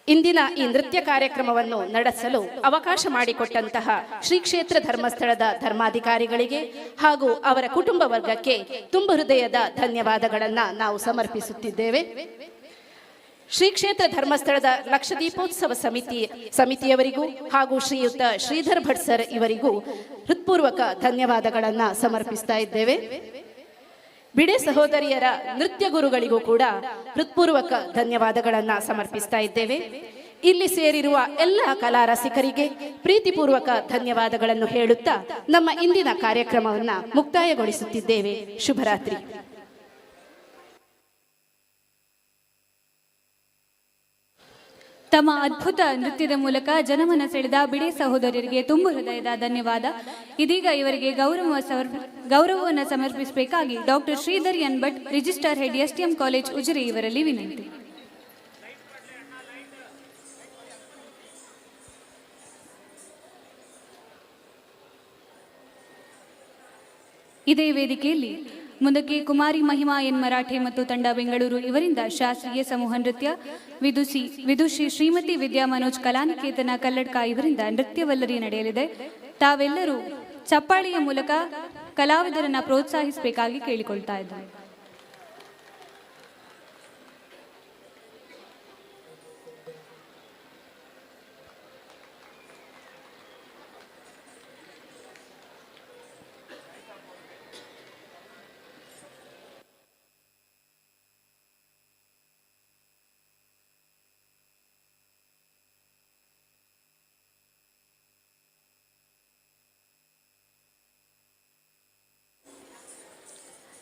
ಇಂದಿನ ಈ ನೃತ್ಯ ಕಾರ್ಯಕ್ರಮವನ್ನು ನಡೆಸಲು ಅವಕಾಶ ಮಾಡಿಕೊಟ್ಟಂತಹ ಶ್ರೀ ಕ್ಷೇತ್ರ ಧರ್ಮಸ್ಥಳದ ಧರ್ಮಾಧಿಕಾರಿಗಳಿಗೆ ಹಾಗೂ ಅವರ ಕುಟುಂಬ ವರ್ಗಕ್ಕೆ ತುಂಬ ಹೃದಯದ ಧನ್ಯವಾದಗಳನ್ನು ನಾವು ಸಮರ್ಪಿಸುತ್ತಿದ್ದೇವೆ. ಶ್ರೀ ಕ್ಷೇತ್ರ ಧರ್ಮಸ್ಥಳದ ಲಕ್ಷದೀಪೋತ್ಸವ ಸಮಿತಿಯವರಿಗೂ ಹಾಗೂ ಶ್ರೀಯುತ ಶ್ರೀಧರ್ ಭಟ್ ಸರ್ ಇವರಿಗೂ ಹೃತ್ಪೂರ್ವಕ ಧನ್ಯವಾದಗಳನ್ನು ಸಮರ್ಪಿಸ್ತಾ ಇದ್ದೇವೆ. ಭಿಡೆ ಸಹೋದರಿಯರ ನೃತ್ಯ ಗುರುಗಳಿಗೂ ಕೂಡ ಹೃತ್ಪೂರ್ವಕ ಧನ್ಯವಾದಗಳನ್ನು ಸಮರ್ಪಿಸ್ತಾ ಇದ್ದೇವೆ. ಇಲ್ಲಿ ಸೇರಿರುವ ಎಲ್ಲ ಕಲಾ ರಸಿಕರಿಗೆ ಪ್ರೀತಿಪೂರ್ವಕ ಧನ್ಯವಾದಗಳನ್ನು ಹೇಳುತ್ತಾ ನಮ್ಮ ಇಂದಿನ ಕಾರ್ಯಕ್ರಮವನ್ನು ಮುಕ್ತಾಯಗೊಳಿಸುತ್ತಿದ್ದೇವೆ. ಶುಭರಾತ್ರಿ. ತಮ್ಮ ಅದ್ಭುತ ನೃತ್ಯದ ಮೂಲಕ ಜನಮನ ಸೆಳೆದ ಬಿಡೆ ಸಹೋದರರಿಗೆ ತುಂಬು ಹೃದಯದ ಧನ್ಯವಾದ. ಇದೀಗ ಇವರಿಗೆ ಗೌರವವನ್ನು ಸಮರ್ಪಿಸಬೇಕಾಗಿ doctor Sridhar N Bhat, registrar head, STM college Ujire ಇವರಲ್ಲಿ ವಿನಂತಿ. ಇದೇ ವೇದಿಕೆಯಲ್ಲಿ ಮುಂದಕ್ಕೆ ಕುಮಾರಿ ಮಹಿಮಾ ಎನ್ ಮರಾಠೆ ಮತ್ತು ತಂಡ ಬೆಂಗಳೂರು ಇವರಿಂದ ಶಾಸ್ತ್ರೀಯ ಸಮೂಹ ನೃತ್ಯ, ವಿದುಷಿ ಶ್ರೀಮತಿ ವಿದ್ಯಾ ಮನೋಜ್ ಕಲಾನಿಕೇತನ ಕಲ್ಲಡ್ಕ ಇವರಿಂದ ನೃತ್ಯವಲ್ಲರಿ ನಡೆಯಲಿದೆ. ತಾವೆಲ್ಲರೂ ಚಪ್ಪಾಳೆಯ ಮೂಲಕ ಕಲಾವಿದರನ್ನ ಪ್ರೋತ್ಸಾಹಿಸಬೇಕಾಗಿ ಕೇಳಿಕೊಳ್ತಾ ಇದ್ದಾರೆ.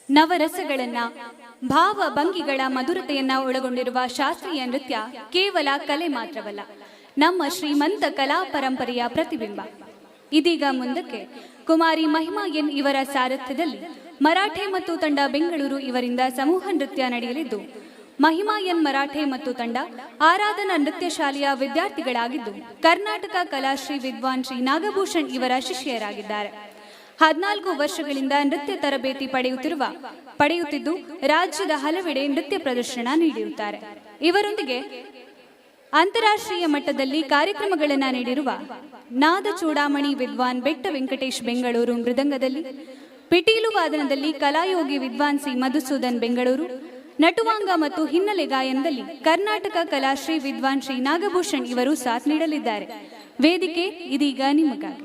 ನವರಸಗಳನ್ನ, ಭಾವ ಭಂಗಿಗಳ ಮಧುರತೆಯನ್ನ ಒಳಗೊಂಡಿರುವ ಶಾಸ್ತ್ರೀಯ ನೃತ್ಯ ಕೇವಲ ಕಲೆ ಮಾತ್ರವಲ್ಲ, ನಮ್ಮ ಶ್ರೀಮಂತ ಕಲಾ ಪರಂಪರೆಯ ಪ್ರತಿಬಿಂಬ. ಇದೀಗ ಮುಂದಕ್ಕೆ ಕುಮಾರಿ ಮಹಿಮಾ ಎನ್ ಇವರ ಸಾರಥ್ಯದಲ್ಲಿ ಮರಾಠೆ ಮತ್ತು ತಂಡ ಬೆಂಗಳೂರು ಇವರಿಂದ ಸಮೂಹ ನೃತ್ಯ ನಡೆಯಲಿದ್ದು, ಮಹಿಮಾ ಎನ್ ಮರಾಠೆ ಮತ್ತು ತಂಡ ಆರಾಧನಾ ನೃತ್ಯ ಶಾಲೆಯ ವಿದ್ಯಾರ್ಥಿಗಳಾಗಿದ್ದು, ಕರ್ನಾಟಕ ಕಲಾಶ್ರೀ ವಿದ್ವಾನ್ ಶ್ರೀ ನಾಗಭೂಷಣ್ ಇವರ ಶಿಷ್ಯರಾಗಿದ್ದಾರೆ. 14 ವರ್ಷಗಳಿಂದ ನೃತ್ಯ ತರಬೇತಿ ಪಡೆಯುತ್ತಿದ್ದು ರಾಜ್ಯದ ಹಲವೆಡೆ ನೃತ್ಯ ಪ್ರದರ್ಶನ ನೀಡಿರುತ್ತಾರೆ. ಇವರೊಂದಿಗೆ ಅಂತಾರಾಷ್ಟ್ರೀಯ ಮಟ್ಟದಲ್ಲಿ ಕಾರ್ಯಕ್ರಮಗಳನ್ನು ನೀಡಿರುವ ನಾದ ಚೂಡಾಮಣಿ ವಿದ್ವಾನ್ ಬೆಟ್ಟ ವೆಂಕಟೇಶ್ ಬೆಂಗಳೂರು ಮೃದಂಗದಲ್ಲಿ, ಪಿಟೀಲು ವಾದನದಲ್ಲಿ ಕಲಾಯೋಗಿ ವಿದ್ವಾನ್ ಸಿ ಮಧುಸೂದನ್ ಬೆಂಗಳೂರು, ನಟುವಾಂಗ ಮತ್ತು ಹಿನ್ನೆಲೆ ಗಾಯನದಲ್ಲಿ ಕರ್ನಾಟಕ ಕಲಾಶ್ರೀ ವಿದ್ವಾನ್ ಶ್ರೀ ನಾಗಭೂಷಣ್ ಇವರು ಸಾಥ್ ನೀಡಲಿದ್ದಾರೆ. ವೇದಿಕೆ ಇದೀಗ ನಿಮಗಾಗಿ.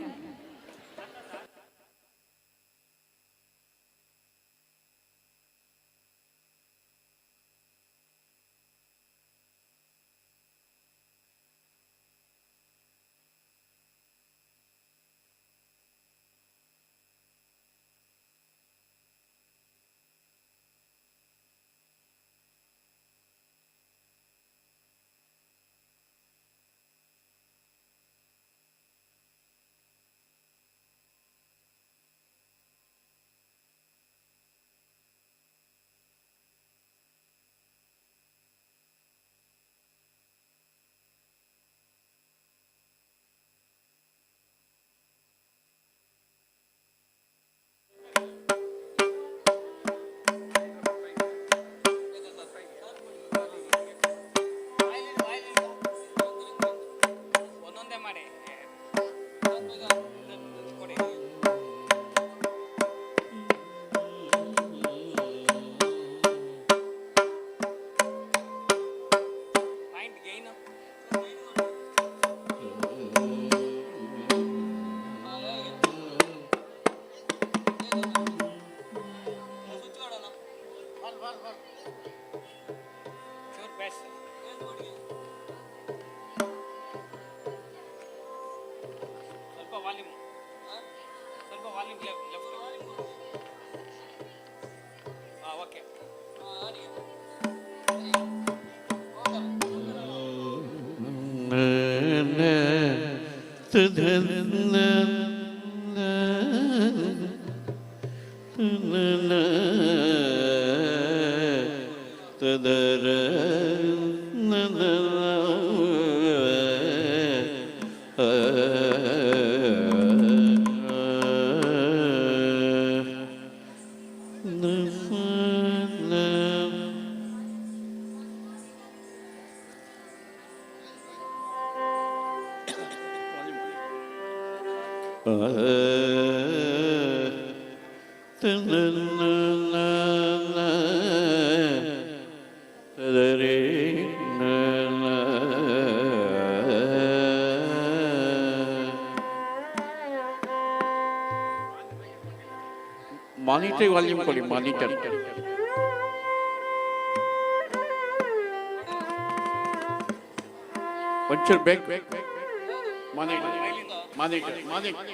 ಮಾನಿಟರ್ ವಾಲ್ಯೂಮ್ ಕೊಡಿ, ಮಾನಿಟರ್. ಒಂಚೂರು ಬೇಕು. Monitor monitor monitor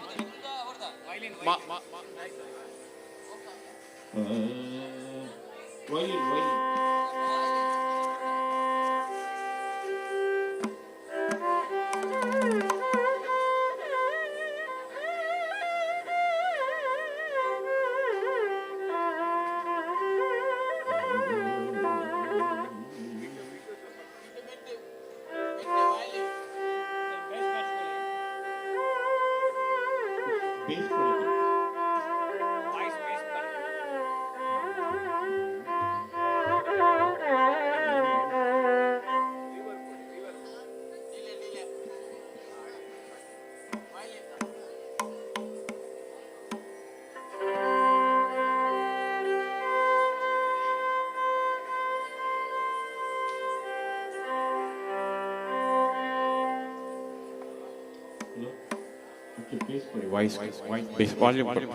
voice base volume ಕೊಡಿ.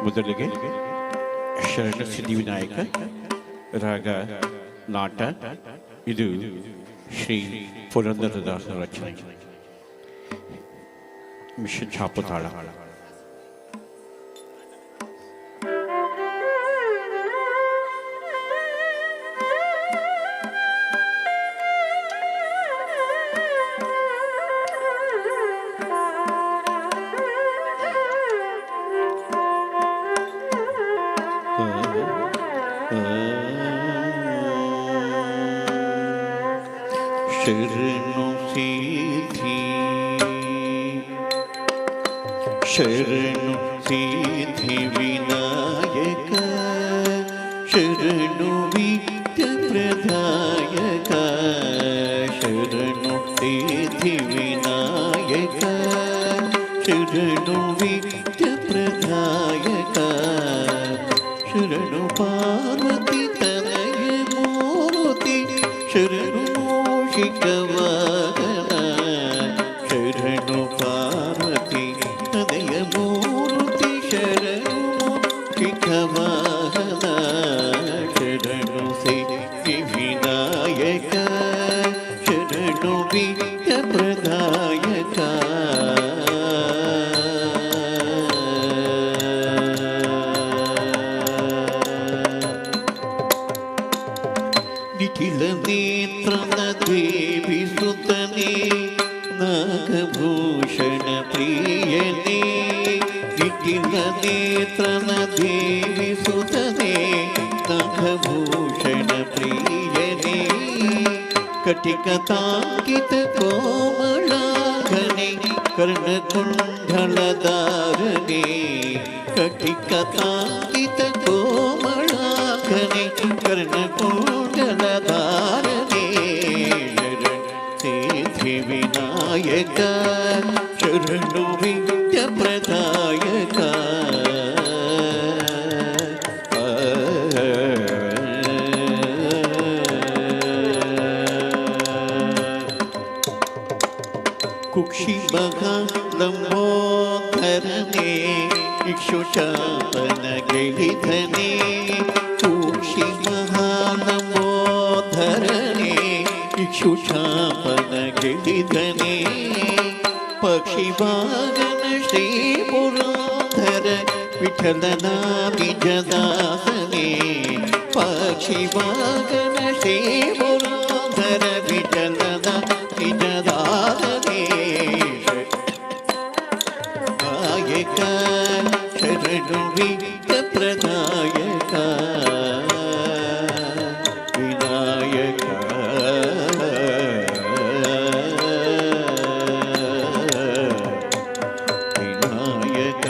ಮೊದಲಿಗೆ ಶರಣ ಸಿದ್ಧಿವಿನಾಯಕ ರಾಗ ನಾಟ. ಇದು ಶ್ರೀ ಪುರಂದರದಾಸರ ರಚನೆ. ಮಿಶ್ರ ಛಾಪುತಾಳ. ಶರಣು ಸಿದ್ಧಿ ಶರಣು ಸಿದ್ಧಿ ವಿನಾಯಕ ಶರಣು ವಿದ್ಯ ಪ್ರದಾಯಕ ಶರಣು ಸಿದ್ಧಿ ವಿನಾಯಕ ಶರಣು ವಿದ್ಯ ಪ್ರದಾಯಕ ಶರಣು ಪಾರ್ವತಿ ತನಯ ಮೂರ್ತಿ ಶರಣು ಮೂಷಿಕವಾಹನ ಶರಣು ಪಾರ್ವತಿ ತನಯ ಮೂರ್ತಿ ಶರಣು ಮೂಷಿಕವಾಹನ ಶರಣು ಸಿದ್ಧಿ ವಿನಾಯಕ ಶರಣು ವಿದ್ಯ ಪ್ರದಾಯಕ ನಿಖಿಲ ನೇತ್ರನ ದೇವಿ ಸುತನೆ ನಾಗಭೂಷಣ ಪ್ರಿಯನೇ ನಿಖಿಲ ನೇತ್ರನ ದೇವಿ ಸುತನೆ ನಾಗಭೂಷಣ ಪ್ರಿಯನೇ ಕಟಿಕತಾಂಕಿತ ಕೋಮಳಾಘನೆ ಕರ್ಣಕುಂಡಲಧಾರನೆ ಕಟಿಕತಾಂಕಿತ ಕೋಮಳಾಘನೆ ಕರ್ಣಕುಂಡಲಧಾರನೆ ಸಿದ್ಧಿ ವಿನಾಯಕ ಶರಣು ವಿದ್ಯ ಪ್ರದಾಯಕ ಕುಕ್ಷಿಮಗ ಲಂಬೋಧರನೆ ಇಕ್ಷುಚಾಪನ ಗೆಳಿಧನೆ ಕುಕ್ಷಿಮಹಾಲಂಬೋಧರನೆ ಇಕ್ಷುಚಾಪನ ಗೆಳಿಧನೆ ಪಕ್ಷಿವಾಗನ ಶ್ರೀ ಪುರಂದರ ವಿಠಲನ ನಿಜದಾಸನೆ ಪಕ್ಷಿವಾಗನ ಶ್ರೀ ಪುರಂದರ ವಿಠಲನ ನಿಜದಾಸನೆ ನಾಯಕ ಶರಣು ವಿದ್ಯ ಪ್ರದಾಯಕ ವಿನಾಯಕ ವಿನಾಯಕ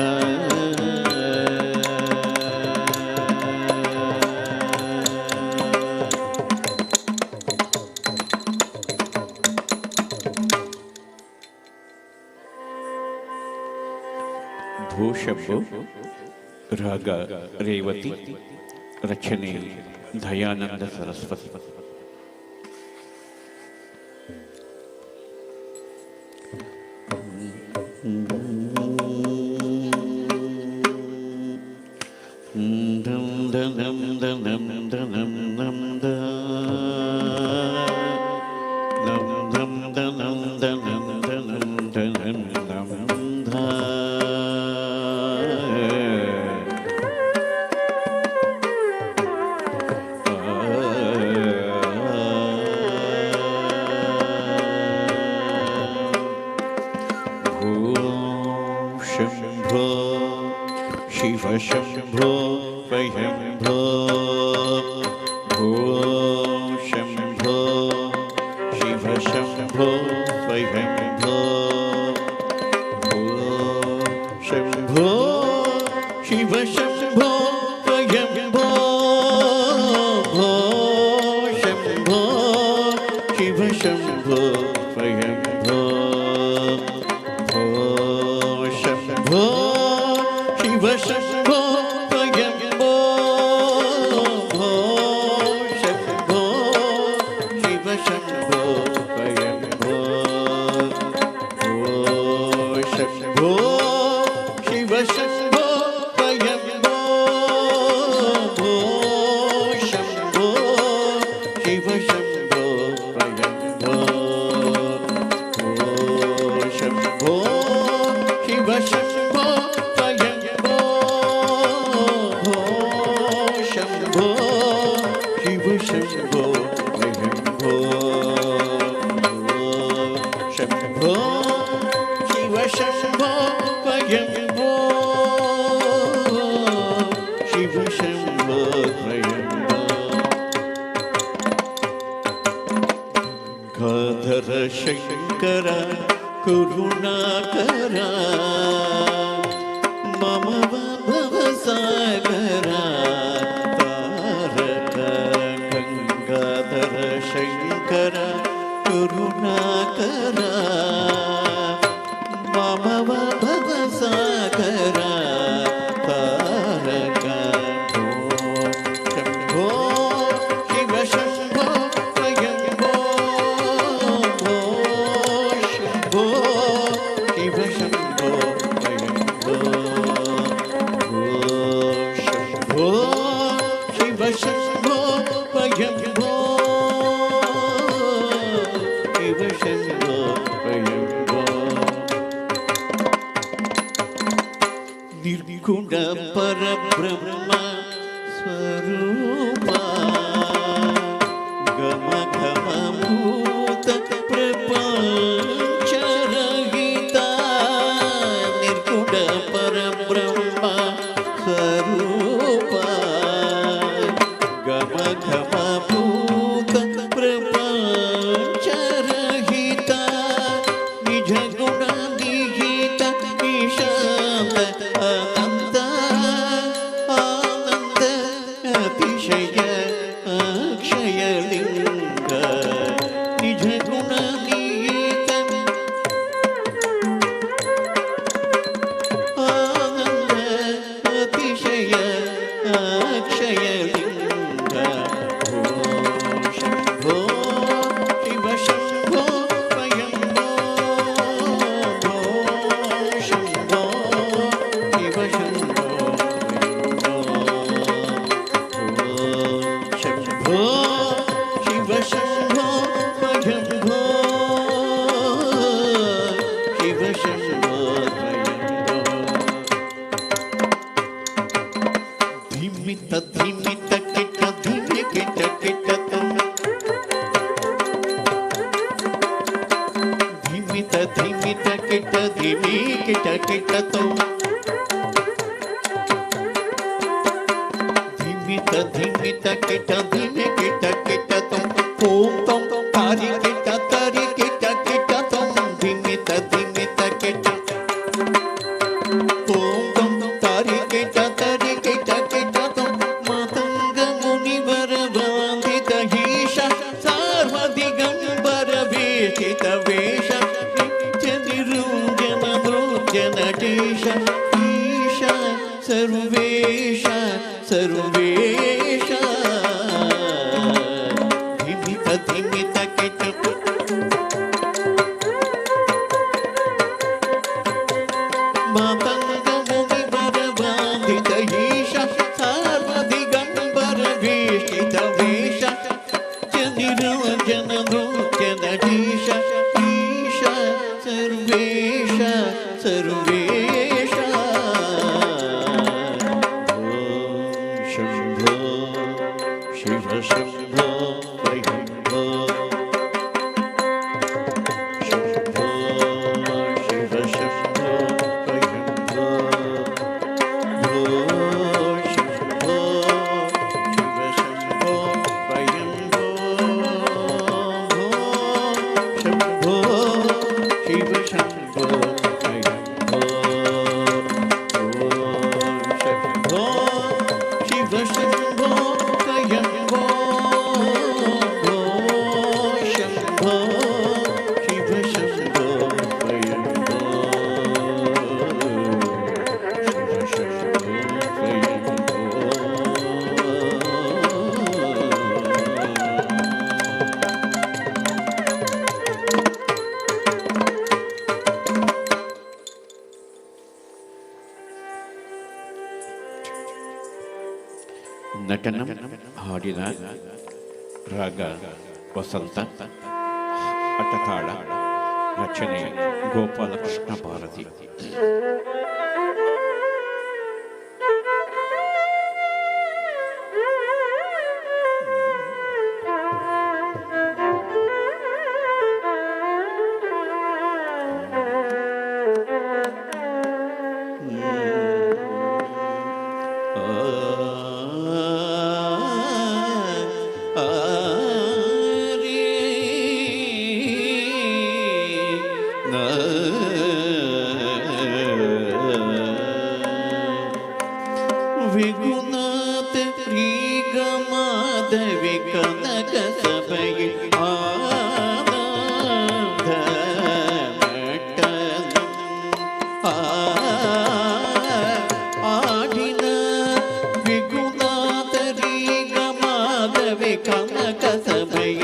ಭೂಷಬ್ಬು ರಾಗ ರೇವತಿ ರಚನೆ ದಯಾನಂದ ಸರಸ್ವತಿ. ಧಂ ಧಂ ಧಂ ಧಂ ಧಂ ಧಂ ಧ ಧಂ ಧಂ ಧಂ ಧಂ ಧಂ ಧಂ ಧಂ ಧ शंभो शिव शंभो स्वयंभो भो शंभो शिव शंभो स्वयंभो भो शंभो शिव शंभो स्वयंभो भो शंभो शिव शंभो स्वयंभो भो शम्भो स्वयम्भो शम्भो शिव शम्भो स्वयम्भो शम्भो शिव शम्भो स्वयम्भो शम्भो शिव शम्भो स्वयम्भो शम्भो शिव शम्भो स्वयम्भो शम्भो शिव शम्भो स्वयम्भो शिव शम्भो स्वयम्भो गाधर शङ्कर करुणाकर मम भवसागर तारक गङ्गाधर शङ्कर करुणाकर मम भवसागर तारक शम्भो शिव शम्भो स्वयम्भो शम्भो शिव शम्भो स्वयम्भो शम्भो शिव शम्भो स्वयम्भो शिव शम्भो स्वयम्भो निर्गुण परब्रह्म स्वरूप गम घम भूत प्रपञ्च रहित निर्गुण परब्रह्म स्वरूप गम घम भूत प्रपञ्च रहित निज गुण निहित ईशान आनंद आनंद अतिशय अक्षय लिंग निज गुण निहित आनंद अतिशय अक्षय लिंग शम्भो शिव शम्भो स्वयम्भो शम्भो शिव शम्भो शम्भो शिव शम्भो स्वयम्भो शिव शम्भो स्वयम्भो धिमित धिमित किट धिमि किट किट धिमित धिमित किट धिमि किट किट धिमित धिमित किट धिमि किट किट ओम तम तारि किट किट धिमित धिमित किट ओम तम तारि किट किट मातंग मुनिवर वंदित हीश सार्वदिगंबर वेशित वेश नित्य निरुंजन नृत्य नटेश ईश सर्वेश सर्वेश धिमित धिमित किट मातंग मुनिवर वंदित हीश सार्वदिगंबर वेशित वेश निरुंजन नृत्य नटेश ईश सर्वेश सर्वेश शम्भो शिव शम्भो स्वयम्भो शम्भो शिव शम्भो स्वयम्भो शम्भो शिव शम्भो स्वयम्भो ನಟನಂ ಹಾಡಿನ ರಾಗ ವಸಂತ, ಅಟತಾಳ, ರಚನೆ ಗೋಪಾಲಕೃಷ್ಣ ಭಾರತಿ. ವಿಗುಣಾತ ಶ್ರೀಗ ಮಾಧವಿ ಕನಕ ಸಭೆಯ ಆನಂದ ನಟನಂ ಆಡಿನ ವಿಗುಣಾತ ಶ್ರೀಗ ಮಾಧವಿ ಕನಕ ಸಭೆಯ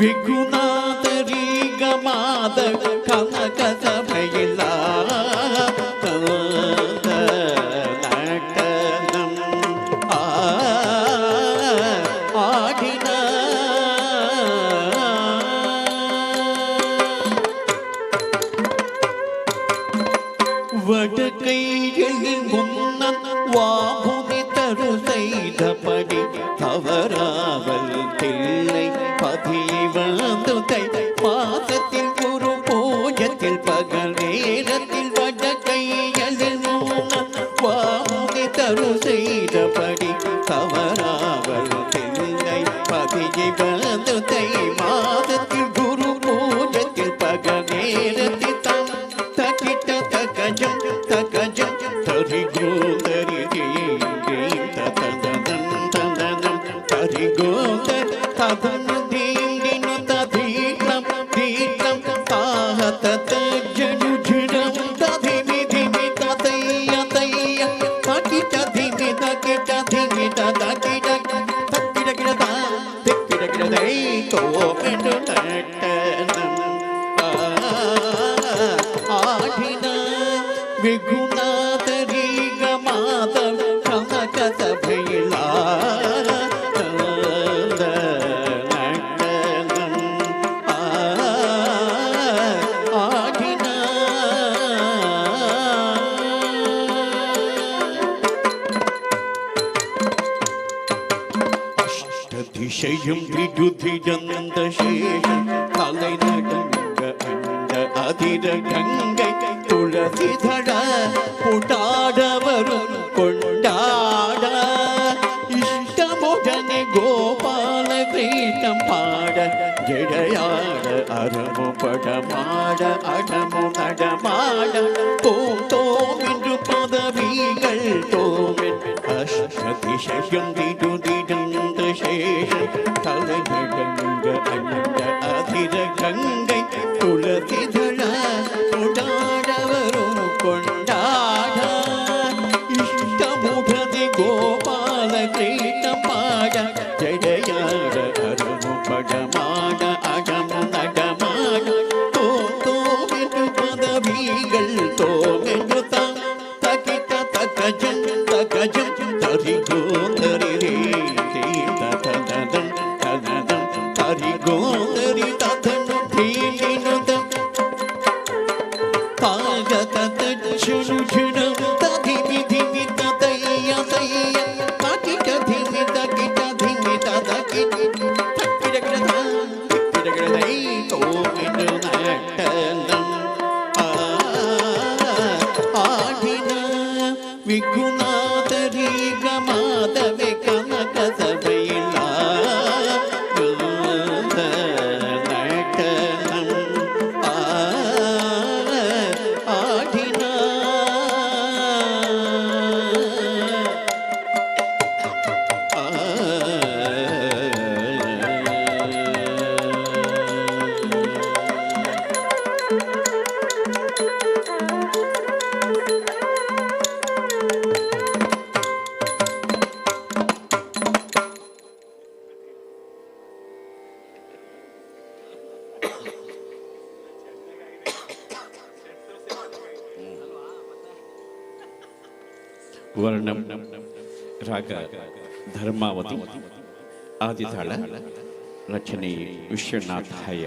ವಿಗುಣಾತರಿ ಗಮಾದ ಕನಕ ಸಭೆಯಿಲ್ಲ ನಟನಂ ಆಡಿನ ವಡ ಕೈಯಲ್ಲಿ ಮುನ್ನ ವಾಹುನಿ ತರು ಸೈದ ಪಡಿ தவறாவல் தில்லை பதிவந்து தை மாசத்தில் குரு பூஜத்தில் பகல் நேரத்தில் வட கையலில் வாமுனி தரு செய்தபடி தவறாவல் தில்லை பதிவந்து தை மாதத்தில் குரு பூஜத்தில் பகல் நேரத்தில் தம் தகிட்ட தகஜம் தகஜம் தரி கோதரி ತದನು ದೀಂಡಿನು ತದೀರ್ಣಂ ದೀರ್ಣಂ ತಾಹತ ತಜ್ಜನು ಝಿಡಂ ತಧಿಮಿ ಧಿಮಿ ತದಯ್ಯ ತಯ್ಯ ತಕಿಟ ಧಿಮಿ ತಕಿಟ ಧಿಮಿ ತದಕಿಟ ತಕ್ಕಿಡ ಗಿಡದ ತಿಕ್ಕಿಡ ಗಿಡದೈ ತೋಮೆಂಡು ನಟನಂ ಆಡಿನ ವಿಗುಣಾತರಿ ಗಮಾದ ಕನಕ ಸಭೆಯಿಲ್ಲ அதிசயம் விடுதிடந்த சேஷம் கலை நடங்க அண்ட அதிர கங்கை துளசிதட புடாடவரும் கொண்டாட இஷ்டமுடனே கோபால கிருஷ்ணம் பாட ஜடையாட அரமு படமாட அடமு நடமாட தோம் தோம் என்று பதவிகள் தோமென் அஷ்டதிசயம் விடுதிடந்த சேஷம் கலை நடங்க அண்ட அதிர கங்கை துளசிதழ கொண்டாடவரும் கொண்டாட இஷ்டமுகதி கோபால கிருஷ்ணம் பாட ஜடையாட அரமு படமாட அடமு நடமாட தோம் தோம் என்று பதவிகள் தோமென்று தாம் தகிட்ட தகஜம் தகஜம் தரி கோதரி ரே தததம் தததம் தரி கோதரி ததனு தீலினுதம் தாகத தச்சுனு ஜுனம் ததிமி திமி ததைய தைய தகிட்ட திமி தகிட்ட திமி ததகிட்ட ವರ್ಣಂ ರಾಗ ಧರ್ಮಾವತಿ ಆದಿತಾಳ ರಚನೆ ವಿಶ್ವನಾಥಾಯ.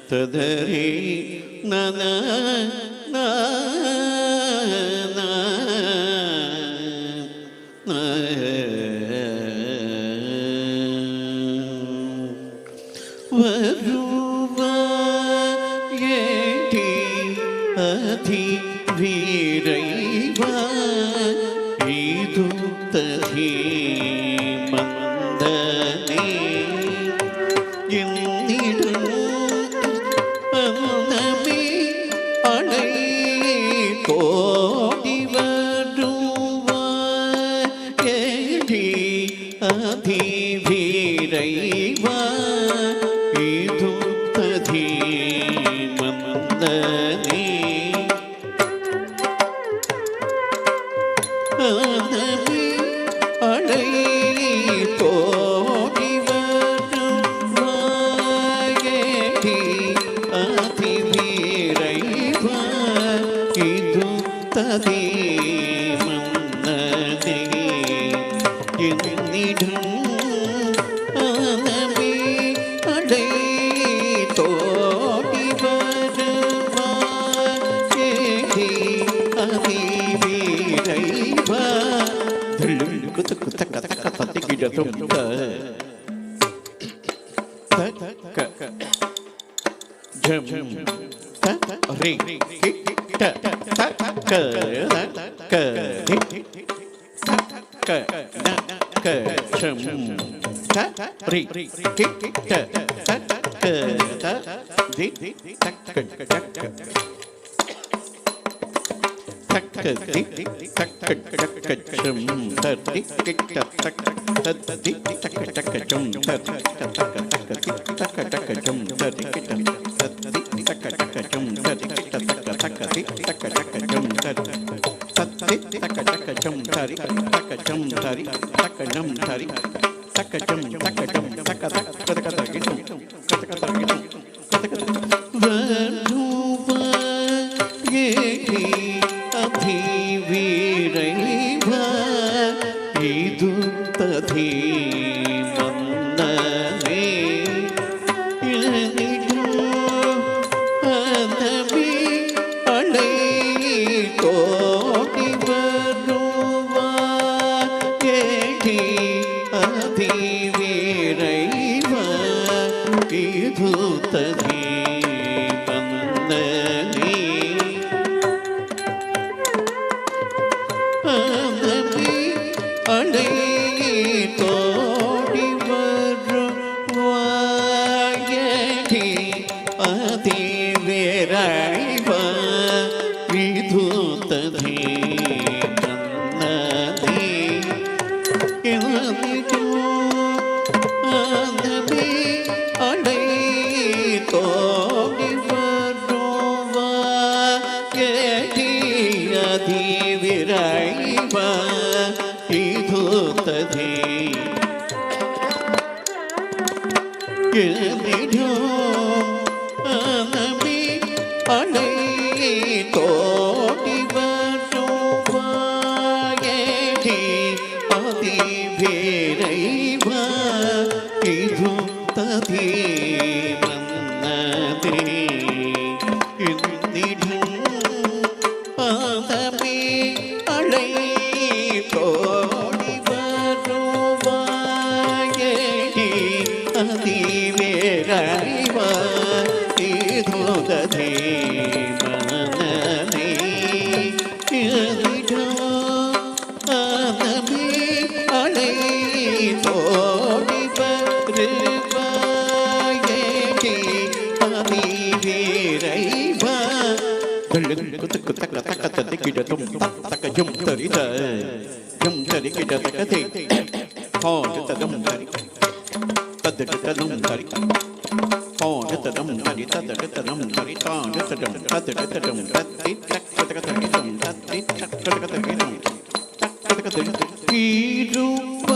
ತದರಿ ನನ ವರುವ ಏಟಿ ಅಧಿ ವೀರೈವ ಇದು ತಹಿ ಮಂದನೆ என்னிடு அன்னமே அணை கோடி வருவாயடி அதி வீரைவா இது ததி மந்தனே அன்னமே அணை கோடி வருவாயடி அதி வீரைவா இது ததி மந்தனே என்னிடும் ஆனமே அடை தோடி வருவாயடி அதி வீரைவா ಧಳ್ಳುಕು ತಕ್ಕ ತಕ್ಕ ತಕ್ಕ ತತ್ತಿಗಿಡ ತುಂಬ ತಕ್ಕ ಜಂ ರಿ ಟ ತಕ್ಕ ತಕ್ಕ ತಕ್ಕ ನಕ್ಕ ಜಂ ರಿ ಟ ತಕ್ಕ ದಿ ತಕ್ಕ ತಕ್ಕ ತಕ್ಕ ದಿ ತಕ್ಕ ತಕ್ಕ ಜಂ ತದಿ ಕಿಟ್ಟ ತಕ್ಕ ತದಿ ತಕ್ಕ ತಕ್ಕ ಜಂ ತದಿ ತಕ್ಕ ತಕ್ಕ ದಿ ತಕ್ಕ ತಕ್ಕ ಜಂ ತದಿ ಕಿಟ್ಟ ತದಿ ತಕ್ಕ ತಕ್ಕ ಜಂ ತದಿ ಕಿಟ್ಟ ತಕ್ಕ ತಕ್ಕ ದಿ ತಕ್ಕ ತಕ್ಕ ಜಂ ತದಿ ತದಿ ತಕ್ಕ ತಕ್ಕ ಜಂ ತದಿ ತಕ್ಕ ಜಂ ತದಿ ತಕ್ಕ ಜಂ ತದಿ ತಕ್ಕ ಜಂ ತಕ್ಕ ಜಂ ತಕ್ಕ ತಕ್ಕ ತಕ್ಕ ತಕ್ಕ ಜಂ ತಕ್ಕ ತಕ್ಕ ಜಂ ತಕ್ಕ ವರುವಾ ಏಟಿ ಅಧಿ ವೀರೈವಾ ಇದು ತಧಿ ಮಂದನೆ ಇಳಿದು ಅನಮಿ ಅಳೈ ಕೋಟಿ ಬರುವಾಯಡಿ ಅಧಿ ವೀರೈವಾ ಇದು ತಧಿ ಮಂದನೆ ஆனமே அடை தோடி வருவாயடி அதி வீரைவா இது ததி மன்னனே என்னிடு ஆனமே அடை தோடி வருவாயடி அதி வீரைவா ಇದು ತಧಿ என்னிடு ஆனமே அடை தோடி வருவாயடி அதி வீரைவா ಇದು ತಧಿ ಮನ್ನನೆ என்னிடு ஆனமே அழை தோடி வருவாயடி அதி வீரைவா இது ததி மன்னனே ತಕ ತದಿ ಕಿಡ ತುಂ ತಕ ಜುಂ ತರಿ ಜುಂ ತರಿ ಕಿಡ ತಕ ತೆ ಹೋಂಡ ತದಂ ತರಿ ತದ ತದಂ ತರಿ ಹೋಂಡ ತದಂ ತರಿ ತದ ತದಂ ತರಿ ತಾಂಡ ತದಂ ತದ ತದಂ ತತ್ತಿ ತಕ ತಕ ತರಿ ತುಂ ತತ್ತಿ ತಕ ತಕ ತರಿ ತುಂ ತಕ ತಕ ತರಿ ಕೀರುಪ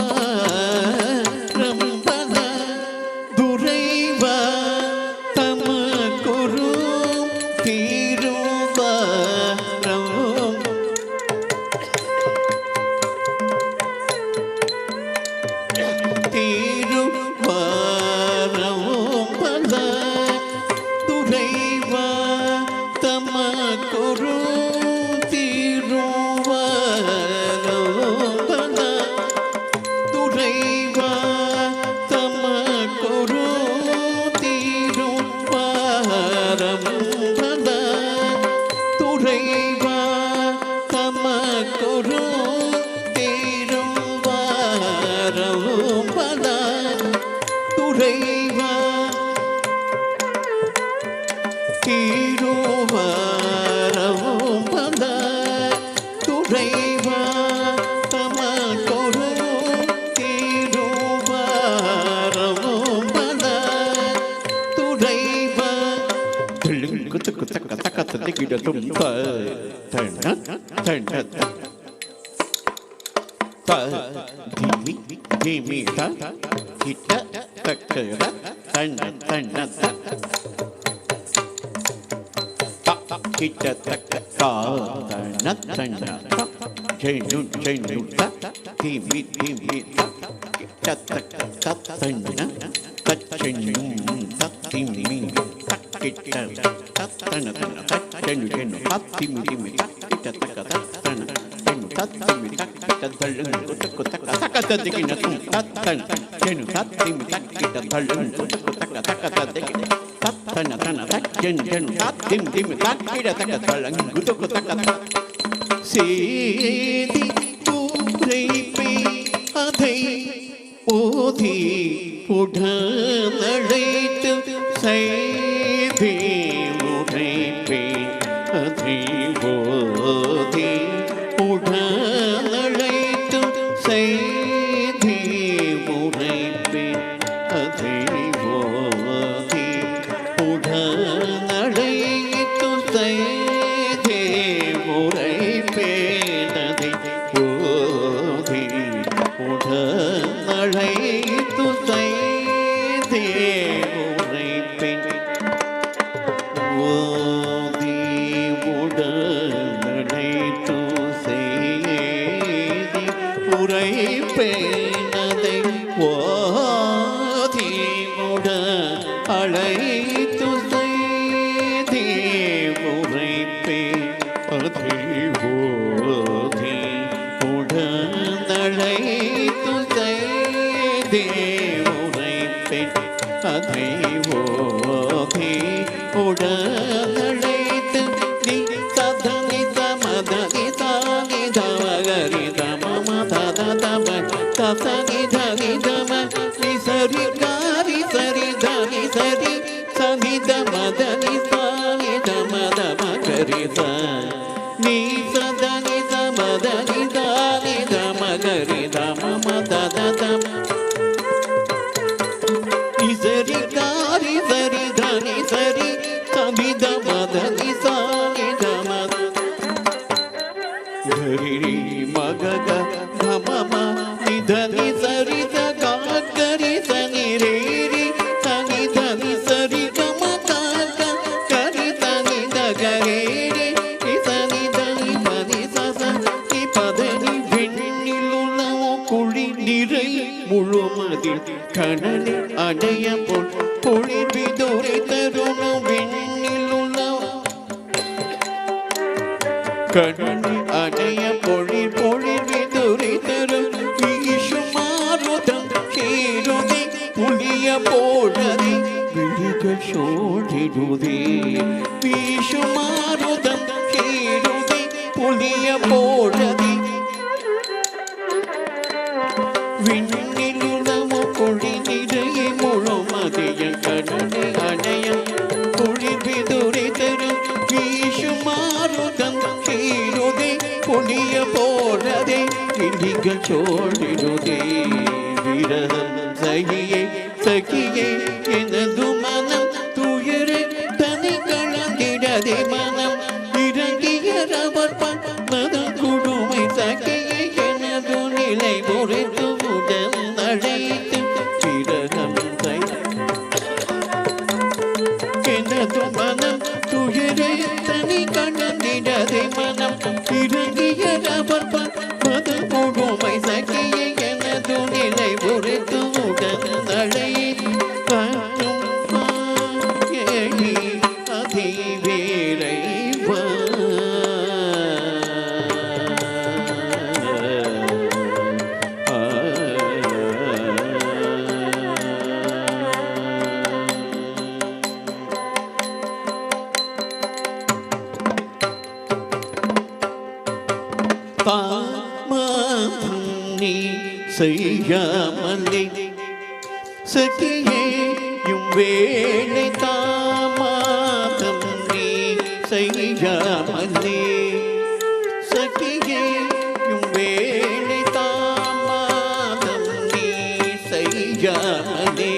ರಂಬಲ ದುರೈವ ತಮ ಕುರು ತೀರುವ ತೀರುವ ರಂಬಲ ದುರೈವ ತಮ ಕುರು ತೀರುವ ರಂಬಲ ದುರೈವ ತಮ ಕುರು ತೀರುವ ರಂಬಲ ದುರೈವ ತಮ ಕುರು ತೀರುವ ರಂಬಲ ದುರೈವ ತೀರುವ ರಂಬಲ ದುರೈವ ತಮ ಕುರು ತೀರುವ ರಂಬಲ ದುರೈವ ತಿಳುಂಕು ತುಕು ತಕ ತಕ ತದಿ ಗಿಡ ತುಂಬ ತಣ್ಣ ತಣ್ಣ ತ ಧಿಮಿ ಧಿಮಿ ತ ಹಿಟ್ಟ ತಕ್ಕರ ತಣ್ಣ ತಣ್ಣ ತ ಹಿಟ್ಟ ತಕ್ಕ ತಣ್ಣ ತಣ್ಣ ತ ಜೈನು ಜೈನು ತ ಧಿಮಿ ಧಿಮಿ ತ ಹಿಟ್ಟ ತಕ್ಕ ತಣ್ಣ ತಚ್ಚೆಣ್ಣು ತತ್ತಿಮಿ ತಕ್ಕಿಟ್ಟ ತತ್ತಣ ತಣ್ಣ ತಚ್ಚೆಣ್ಣು ಜೈನು ತತ್ತಿಮಿ ಧಿಮಿ ಹಿಟ್ಟ ತಕ್ಕ ತತ್ತಣ ಜೈನು ತತ್ತಿಮಿ ತಕ್ಕಿಟ್ಟ ತಳ್ಳುಂಗು ತಕ್ಕು ತಕ್ಕ ತಕ್ಕ ತದ್ದಿಗಿನ ತುಂ ತತ್ತಣ ಜೈನು ತತ್ತಿಮಿ ತಕ್ಕಿಟ್ಟ ತಳ್ಳುಂಗು ತಕ್ಕು ತಕ್ಕ ತಕ್ಕ ತದ್ದಿಗಿನ ತತ್ತಣ ತಣ ತಚ್ಚೆಣ್ಣು ಜೈನು ತತ್ತಿಮಿ ಧಿಮಿ ತಕ್ಕಿಟ್ಟ ತಕ್ಕ ತಳ್ಳುಂಗು ತಕ್ಕು ತಕ್ಕ சேதி பூரைப்பே அதை ஓதி உடனழைத்து செய்தி முறைப்பே அதை ஓதி உடனழைத்து செய்தி முறைப்பே அதை ஓதி உடனழைத்து செய்தி முறைப்பேனதை ஓதி உடனழைத்து செய்தி முறைப்பேன் ஓதி உடனழைத்து செய்தி முறைப்பேனதை ஓதி உடனழைத்து செய்தி முறைப்பேன் அதை ஓதி உடனழைத்து செய்தி முறைப்பேன் அதை ஓதி உடனழைத்து நீ சதனி சமதனி சானி தமகரி தமம தத தம தசனி தனி தம நி சரி காரி சரி தனி சரி சனி தமதனி சானி தம தமகரி ச நீ சதனி சமதனி தானி தமகரி தமம தத தம நி சரி காரி சரி தனி சரி சனி தமதனி சானி தம ಗರಿ ಮಗಗ ಧಮಮ ನಿಧನಿ ಸರಿ ಗರಿ ಸನಿ ರೇರಿ ಸನಿ ಧನಿ ಸರಿ ಗಮ ಕಾಕ ಕರಿ ಸನಿ ದಗರೇರಿ ಸನಿ ಧನಿ ಪನಿ ಸಸ ನಿ ಪದನಿ வெண்ணிலுளவு குழி நிறை முழுமதில் கடலை அடைய பொன் பொழில் விதுரை தருணம் வெண்ணிலுளவு கடலை அடைய பொழில் பொழில் விதுரை தரும் வீசுமாறுதம் சேருதி புளிய போழதி விழிகள் சோழிடுதே வீசுமாறுதம் சேருதி புளிய போழதி விண்ணிலுளவு கொழி நிறைய முழுமதிய கடலை அடைய பொழில் விதுரை தரும் வீசுமாறுதம் சோழிடுதே விரகம் சகியே சகியே எனது மனம் துயரை தனி கலந்திடதே மனம் இறங்கிய ரவர் மதம் குடுமை சகியே எனது நிலை முறைத்து உடன் அழைத்து விரகம் எனது மனம் துயரை தனி கலந்திடதே மனம் இறங்கிய ரவர் மதம் குடுமை சகியே எனது நிலை முறைத்து உடன் அழைத்து செய்யாமலே சகியேயும் வேளை தாமாதம் நீ செய்யாமலே சகியேயும் வேளை தாமாதம் நீ செய்யாமலே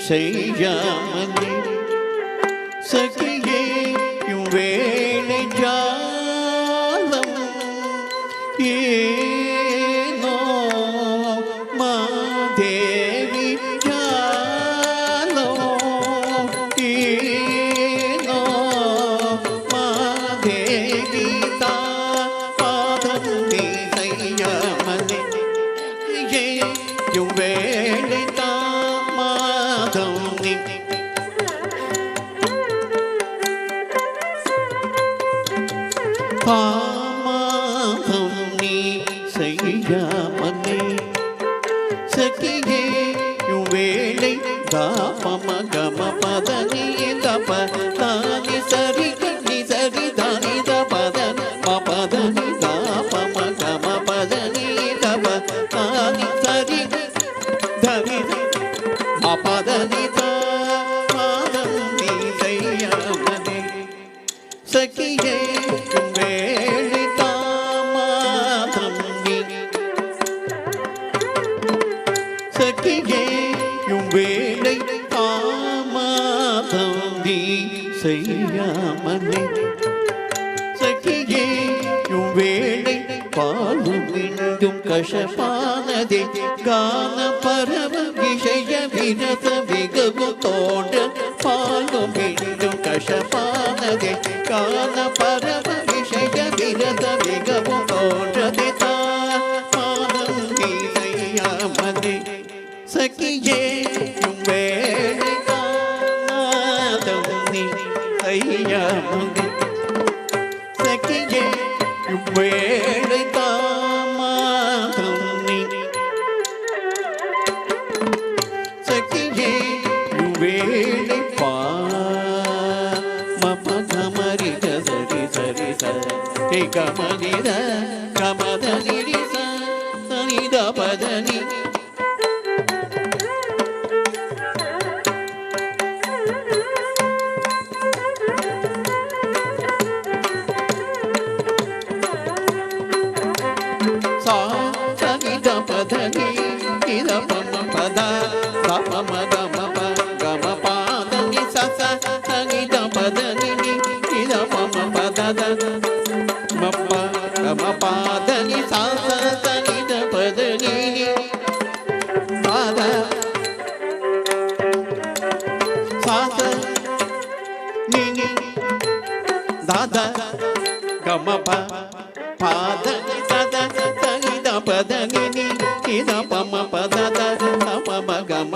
செய்யாமலே சகியேயும் வேளை ஜாலம் ஏனோ மாதேவி ஜாலோ ஏனோ மாதேவி தா பாதம் நீ செய்யாமலே செய்யும் வேளை பாமாதம் நீ செய்யாமலே சகியேயும் வேளை தாபம கம பதனி தப தானி சரி கண்ணி சரி தானி தபதன் பதனி தாபம கம பதனி தப தானி சரி தரி ಮಪದ ನಿಧ ಮಾದಂ ನೀ ಸೈಯಮನೆ ಸಖಿಯೇ ವೇಳಿತ ಮಾದಂ ನೀ ಸಖಿಯೇ ವೇಳೆ ಮಾದಂ ನೀ ಸೈಯಮನೆ சகியே வேளை பாலும் மீண்டும் கஷபானதே கான பரம விஷய விரத மிகவு தோன்ற பாலும் மீண்டும் கஷபானதே கான பரம விஷய விரத மிகவு தோன்றதே தானம் நீ செய்யாமதே சகியே வேளை தானம் நீ செய்யாமதே சகியே வேளை தாமாதம் நீ சகியே வேளை பா மப கமரி சரி சரி சரி கமனித கமத நிரி சனித பதனி பதனி இத பம பத கம கம கம பாதனி சச சனித பதனி இத பம பத மப்ப கம பாதனி சச சனித பதனி பாத சச நினி தாத கம பாதனி சத சனித பதனி இத பம பத பம கம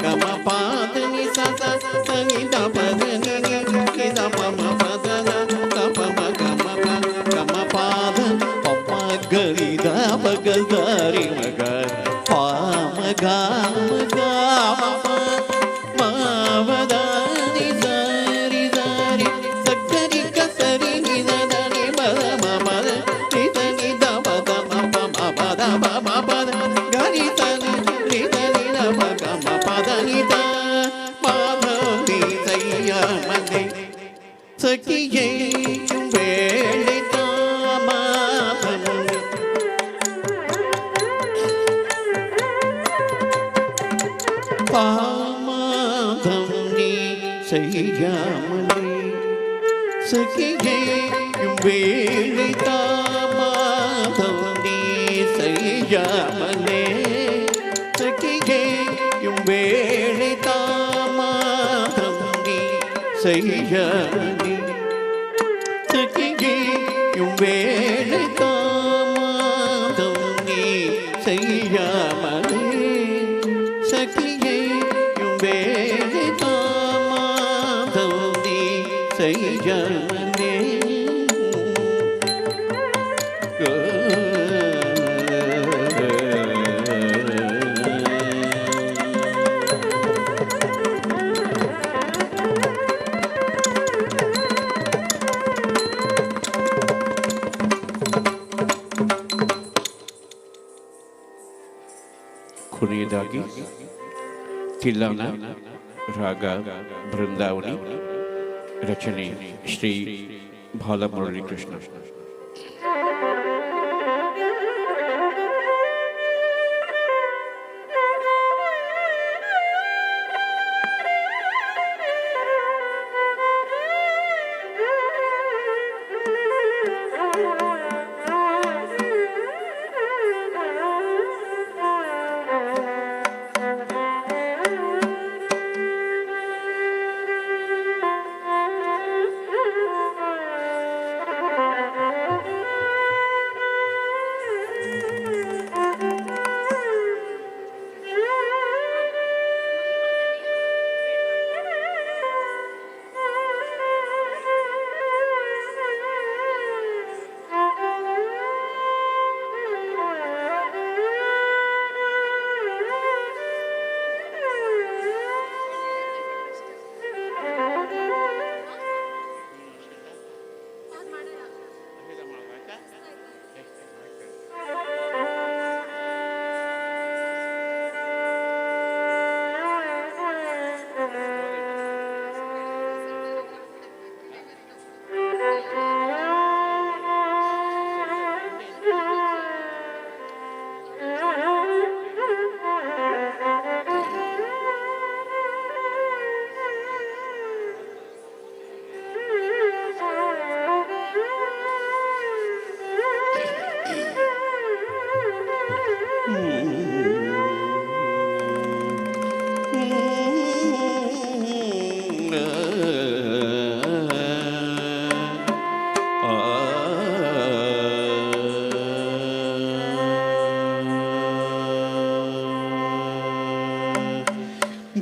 கம பாதனி சத சனித பதனி இத பம பத பம கம கம பாத பம கரித பகதாரி மக பாம கம கம மாவதானி சாரி சாரி சக்கரி கசரி நிதனி மத மத நிதனி தப தப மப பத மப பத கரி தனி நிதனி தப கம பத நித மாதவி சையமதே சகியே வேளை தாமாதம் தாமாதம் நீ செய்யாமலே சகியே வேளை தாமாதம் நீ செய்யாமலே சகியே வேளை தாமாதம் நீ செய்யாமலே சகியே வேளை தாமாதம் நீ செய்யாமலே சகியே வேளை தாமாதம் நீ செய்யாமலே ಕೊನೆಯದಾಗಿ ತಿಲ್ಲನ ರಾಗ ಬೃಂದಾವನಿ ರಚನೆ ಶ್ರೀ ಬಾಲಮುರಳಿ ಕೃಷ್ಣ.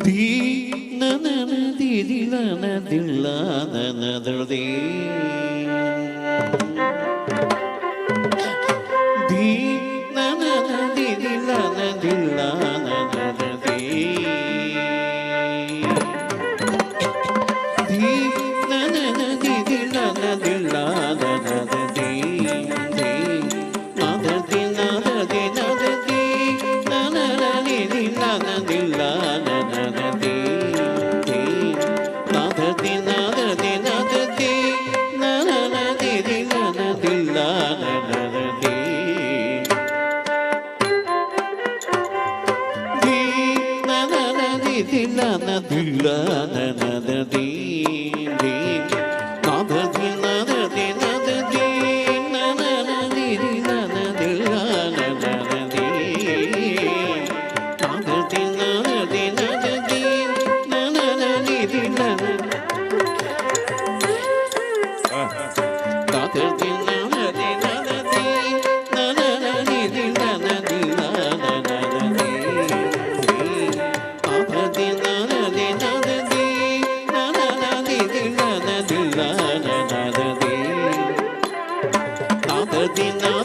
ಧೀ ನನ ದಿದಿಲ ನದಿಲ್ಲ ನನದೃದೇ ಧೀ ನನ ದಿದಿಲ ನದಿಲ್ಲ ನನದೃದೇ ಧೀ ನನ ದಿದಿಲ ನದಿಲ್ಲ ನನದೃದೇ ಧೀ ನದದಿ ನದದಿ ನದದಿ ನನದಿ ನನದಿಲ್ಲ ನನದಿ ಧೀ ನದದಿ ನದದಿ ನದದಿ ನನದಿ ನನದಿಲ್ಲ ನನದಿ ಧೀ ನನದಿ ನನದಿಲ್ಲ ನನದಿ ಧೀ ನದದಿ ನದದಿ ನದದಿ ನನದಿ ನನದಿಲ್ಲ ನನದಿ ನದದಿ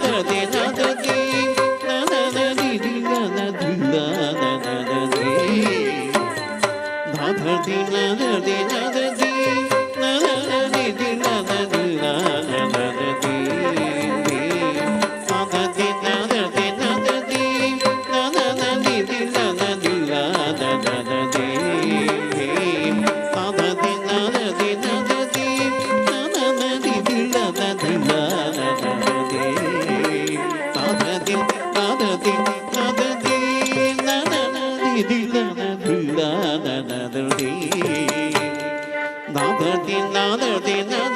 ನದದಿ ನದದಿ ನನದಿ ನದದಿ ನದದಿ ನದದಿ ನನದಿ ನನದಿಲ್ಲ ನನದಿ ನದದಿ ನದದಿ ನದದಿ ನನದಿ ನನದಿಲ್ಲ ನನದಿ ನದದಿ ನದದಿ ನದದಿ ನನದಿ ನನದಿಲ್ಲ ನನದಿ ನದದಿ ನದದಿ ನದದಿ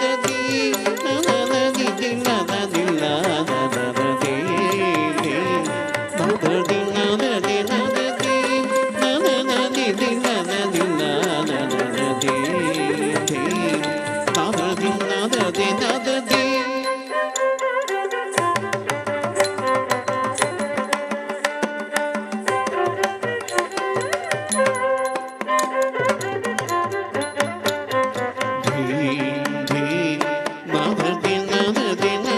ನನದಿ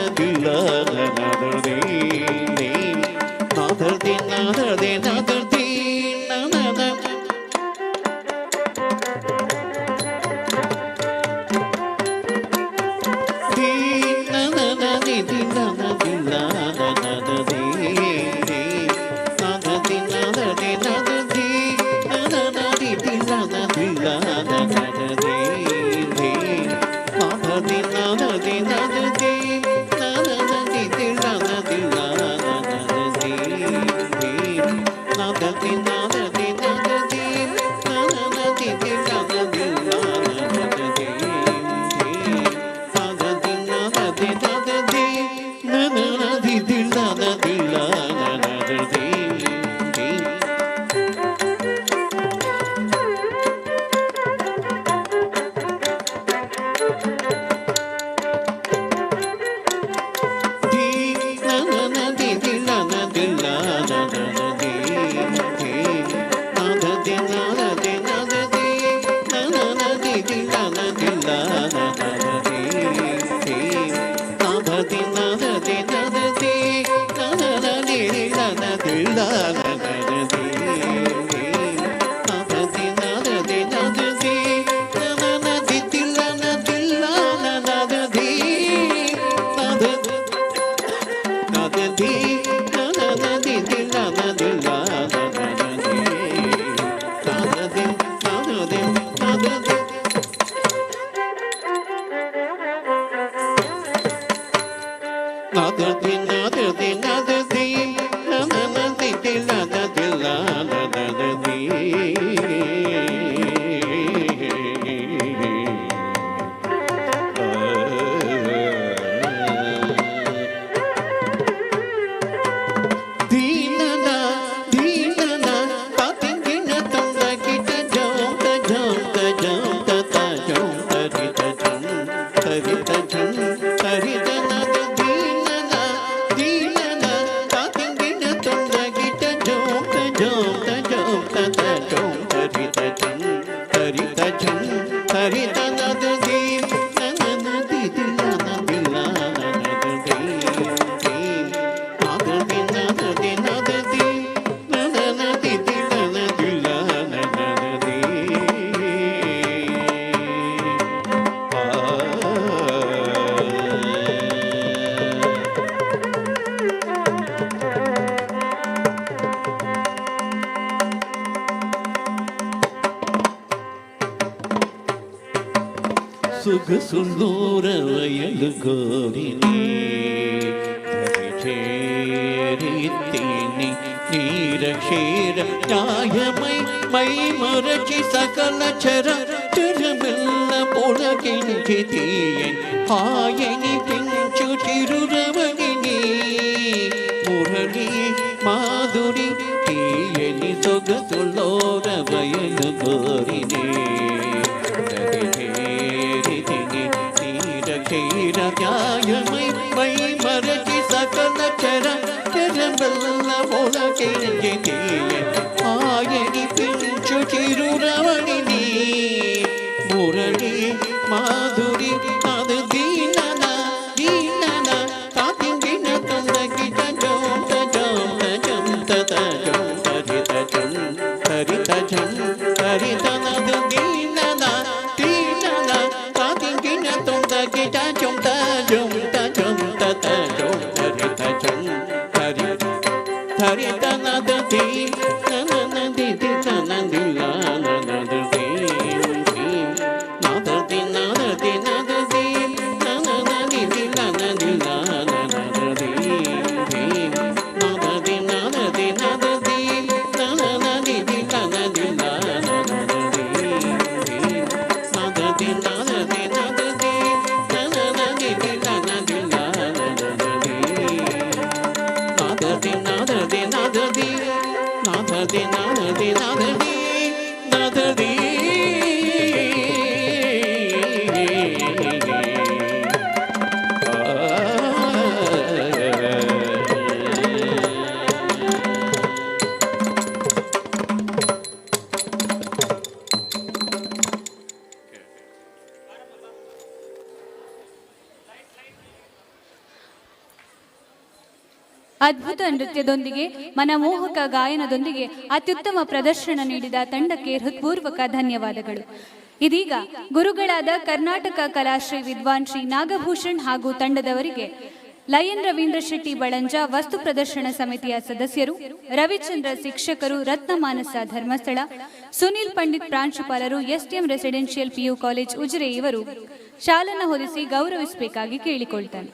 ನನದಿಲ್ಲ ನನದಿ ನದದಿ ನದದಿ ನದದಿ ನನದಿ ನನದಿಲ್ಲ ನನದಿ ನದದಿ ನದದಿ ನದದಿ ನನದಿ ನನದಿಲ್ಲ ನನದಿ ನದದಿ ನದದಿ ನದದಿ ನನದಿ ನನದಿಲ್ಲ ನನದಿ ನದದಿ ನದದಿ ನದದಿ ನನದಿ ನನದಿಲ್ಲ ನನದಿ ನದದಿ ನದದಿ ನದದಿ ನನದಿ ನನದಿಲ್ಲ ನನದಿ ನದದಿ ನದದಿ ನದದಿ ದೀನನ ಸುಗಸುಲ್ಲೂರವಯಲು ಗೋರಿನಿ ಧರಿಚೇರಿತ್ತೇನೆ ನೀರ ಕ್ಷೀರ ನ್ಯಾಯಮೈ ಮೈ ಮರಚಿ ಸಕಲ ಚರ ಚರಮೆಲ್ಲ ಪೊಳಗಿಂಚಿತೀಯನ್ ಹಾಯನಿ ಪಿಂಚು ಚಿರುರವಣಿನಿ ಮುರಳಿ ಮಾಧುರಿ ತೀಯನಿ ಸೊಗಸುಲ್ಲೋರವಯಲು ಗೋರಿನಿ ಕ್ಷೀರ ನ್ಯಾಯಮೈ ಮೈ ಮರಚಿ ಸಕಲ ಚರ ಚರಬಲ್ಲ ಒಳಗೆಂಜಿತೀಯ ಆಯನಿ ಪಿಂಚು ಚಿರುರವಣಿನಿ ಮುರಳಿ ಮಾಧುರಿ ಅದು ದೀನನ ದೀನನ ತಾತಿಂದಿನ ತಂದಗಿ ಜಂ ಜಂ ಜಂ ಹರಿತ ಜಂ ಹರಿತ ಜಂ ಹರಿತನದು ದೀನನ ದೀನನ ತಾತಿಂದಿನ ತಂದಗಿ ಜಂ ಜಂ ಜಂ ಜಂ ಹರಿತ ಜಂ ಹರಿತ ಹರಿತನದು ದೀ ನನ ದಿದಿ ತನದಿಲ್ಲ ನನದು ದೀ ನದದಿ ನದದಿ ನದದಿ ನನ ದಿದಿ ನನದಿಲ್ಲ ನನದು ದೀ ನದದಿ ನದದಿ ನದದಿ ನನ ದಿದಿ ನನದಿಲ್ಲ ನನದು ದೀ ನದದಿ ನದದಿ ನದದಿ ನನ ದಿದಿ ನನದಿಲ್ಲ ನನದು ದೀ ನದದಿ ನದದಿ ನದದಿ ನದದಿ ನದದಿ ನದದಿ ನದದಿ ಅದ್ಭುತ ನೃತ್ಯದೊಂದಿಗೆ ಮನಮೋಹಕ ಗಾಯನದೊಂದಿಗೆ ಅತ್ಯುತ್ತಮ ಪ್ರದರ್ಶನ ನೀಡಿದ ತಂಡಕ್ಕೆ ಹೃತ್ಪೂರ್ವಕ ಧನ್ಯವಾದಗಳು. ಇದೀಗ ಗುರುಗಳಾದ ಕರ್ನಾಟಕ ಕಲಾಶ್ರೀ ವಿದ್ವಾನ್ ಶ್ರೀ ನಾಗಭೂಷಣ್ ಹಾಗೂ ತಂಡದವರಿಗೆ ಲಯನ್ ರವೀಂದ್ರ ಶೆಟ್ಟಿ ಬಳಂಜ ವಸ್ತು ಪ್ರದರ್ಶನ ಸಮಿತಿಯ ಸದಸ್ಯರು, ರವಿಚಂದ್ರ ಶಿಕ್ಷಕರು, ರತ್ನಮಾನಸ ಧರ್ಮಸ್ಥಳ, ಸುನೀಲ್ ಪಂಡಿತ್ ಪ್ರಾಂಶುಪಾಲರು, STM residential PU college Ujire ಇವರು ಶಾಲನ್ನು ಹೊದಿಸಿ ಗೌರವಿಸಬೇಕಾಗಿ ಕೇಳಿಕೊಳ್ತಾನೆ.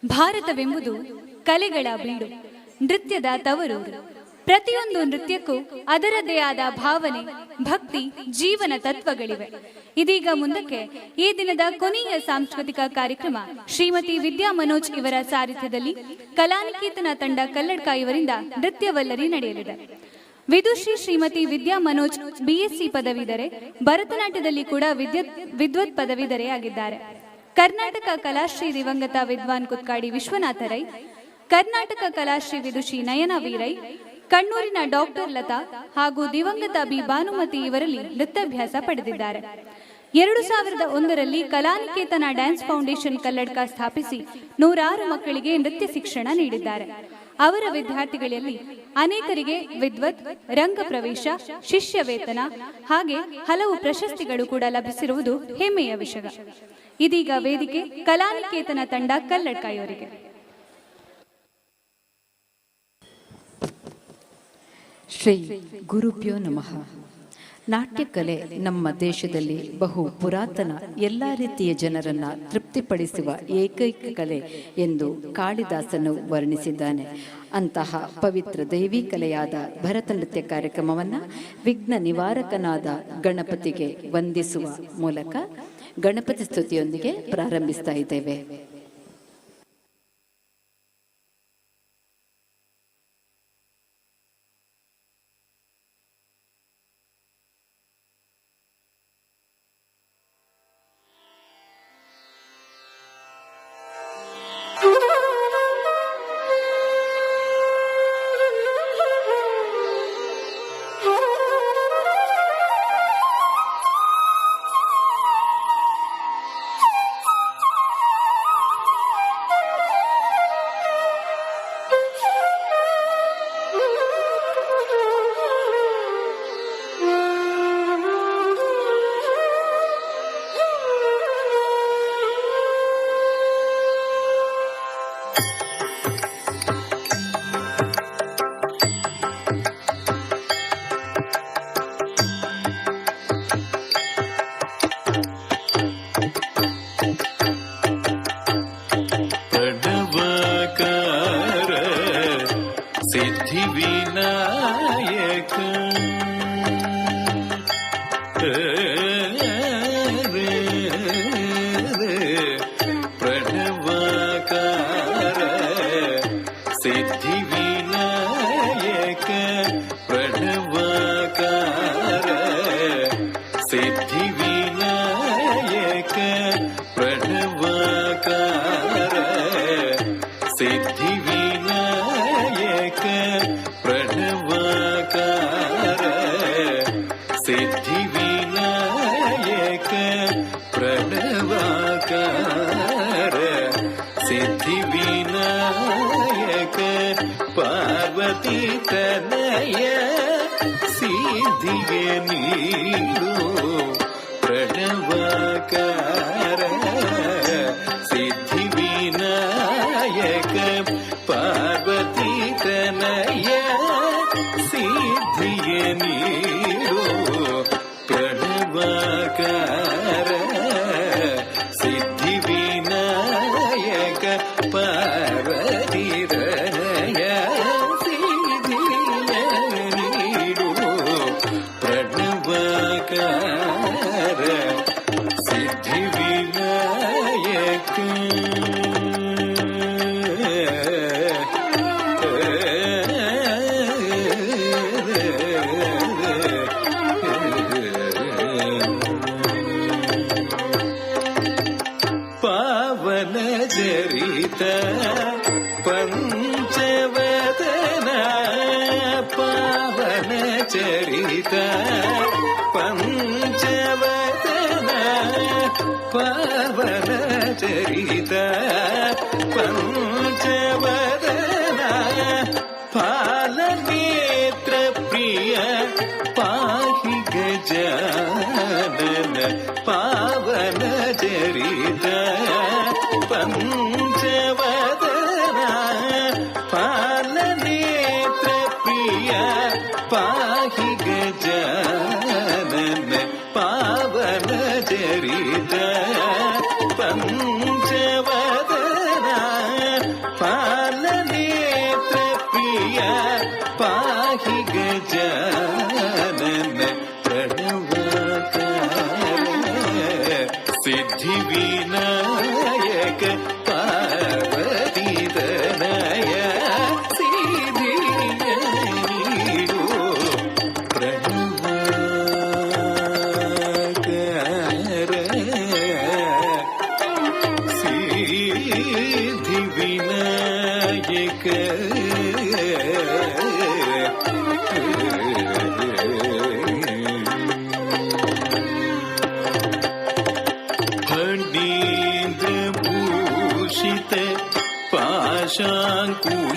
ಭಾರತವೆಂಬುದು ಕಲೆಗಳ ಬೀಡು, ನೃತ್ಯದ ತವರೂರು. ಪ್ರತಿಯೊಂದು ನೃತ್ಯಕ್ಕೂ ಅದರದ್ದೇ ಆದ ಭಾವನೆ, ಭಕ್ತಿ, ಜೀವನ ತತ್ವಗಳಿವೆ. ಇದೀಗ ಮುಂದಕ್ಕೆ ಈ ದಿನದ ಕೊನೆಯ ಸಾಂಸ್ಕೃತಿಕ ಕಾರ್ಯಕ್ರಮ ಶ್ರೀಮತಿ ವಿದ್ಯಾ ಮನೋಜ್ ಇವರ ಸಾರಥ್ಯದಲ್ಲಿ ಕಲಾನಿಕೇತನ ತಂಡ ಕಲ್ಲಡ್ಕ ಇವರಿಂದ ನೃತ್ಯವಲ್ಲರಿ ನಡೆಯಲಿದೆ. ವಿದುಶ್ರೀ ಶ್ರೀಮತಿ ವಿದ್ಯಾ ಮನೋಜ್ ಬಿಎಸ್ಸಿ ಪದವೀಧರೆ, ಭರತನಾಟ್ಯದಲ್ಲಿ ಕೂಡ ವಿದ್ವತ್ ಪದವೀಧರೆ ಆಗಿದ್ದಾರೆ. ಕರ್ನಾಟಕ ಕಲಾಶ್ರೀ ದಿವಂಗತ ವಿದ್ವಾನ್ ಕುತ್ಕಾಡಿ ವಿಶ್ವನಾಥ ರೈ, ಕರ್ನಾಟಕ ಕಲಾಶ್ರೀ ವಿದುಷಿ ನಯನ ವೀರೈ, ಕಣ್ಣೂರಿನ ಡಾಕ್ಟರ್ ಲತಾ ಹಾಗೂ ದಿವಂಗತ ಬಿ ಭಾನುಮತಿ ಇವರಲ್ಲಿ ನೃತ್ಯಾಭ್ಯಾಸ ಪಡೆದಿದ್ದಾರೆ. 2001ರಲ್ಲಿ ಕಲಾನಿಕೇತನ ಡ್ಯಾನ್ಸ್ ಫೌಂಡೇಶನ್ ಕಲ್ಲಡ್ಕ ಸ್ಥಾಪಿಸಿ 106 ಮಕ್ಕಳಿಗೆ ನೃತ್ಯ ಶಿಕ್ಷಣ ನೀಡಿದ್ದಾರೆ. ಅವರ ವಿದ್ಯಾರ್ಥಿಗಳಲ್ಲಿ ಅನೇಕರಿಗೆ ವಿದ್ವತ್, ರಂಗ ಪ್ರವೇಶ, ಶಿಷ್ಯ ವೇತನ ಹಾಗೆ ಹಲವು ಪ್ರಶಸ್ತಿಗಳು ಕೂಡ ಲಭಿಸಿರುವುದು ಹೆಮ್ಮೆಯ ವಿಷಯ. ಇದೀಗ ವೇದಿಕೆ ಕಲಾನಿಕೇತನ ತಂಡ ಕಲ್ಲಡ್ಕ ಇವರಿಗೆ. ಶ್ರೀ ಗುರುಭ್ಯೋ ನಮಃ. ನಾಟ್ಯಕಲೆ ನಮ್ಮ ದೇಶದಲ್ಲಿ ಬಹು ಪುರಾತನ, ಎಲ್ಲ ರೀತಿಯ ಜನರನ್ನು ತೃಪ್ತಿಪಡಿಸುವ ಏಕೈಕ ಕಲೆ ಎಂದು ಕಾಳಿದಾಸನು ವರ್ಣಿಸಿದ್ದಾನೆ. ಅಂತಹ ಪವಿತ್ರ ದೈವಿ ಕಲೆಯಾದ ಭರತನೃತ್ಯ ಕಾರ್ಯಕ್ರಮವನ್ನು ವಿಘ್ನ ನಿವಾರಕನಾದ ಗಣಪತಿಗೆ ವಂದಿಸುವ ಮೂಲಕ ಗಣಪತಿ ಸ್ತುತಿಯೊಂದಿಗೆ ಪ್ರಾರಂಭಿಸ್ತಾ ಇದ್ದೇವೆ.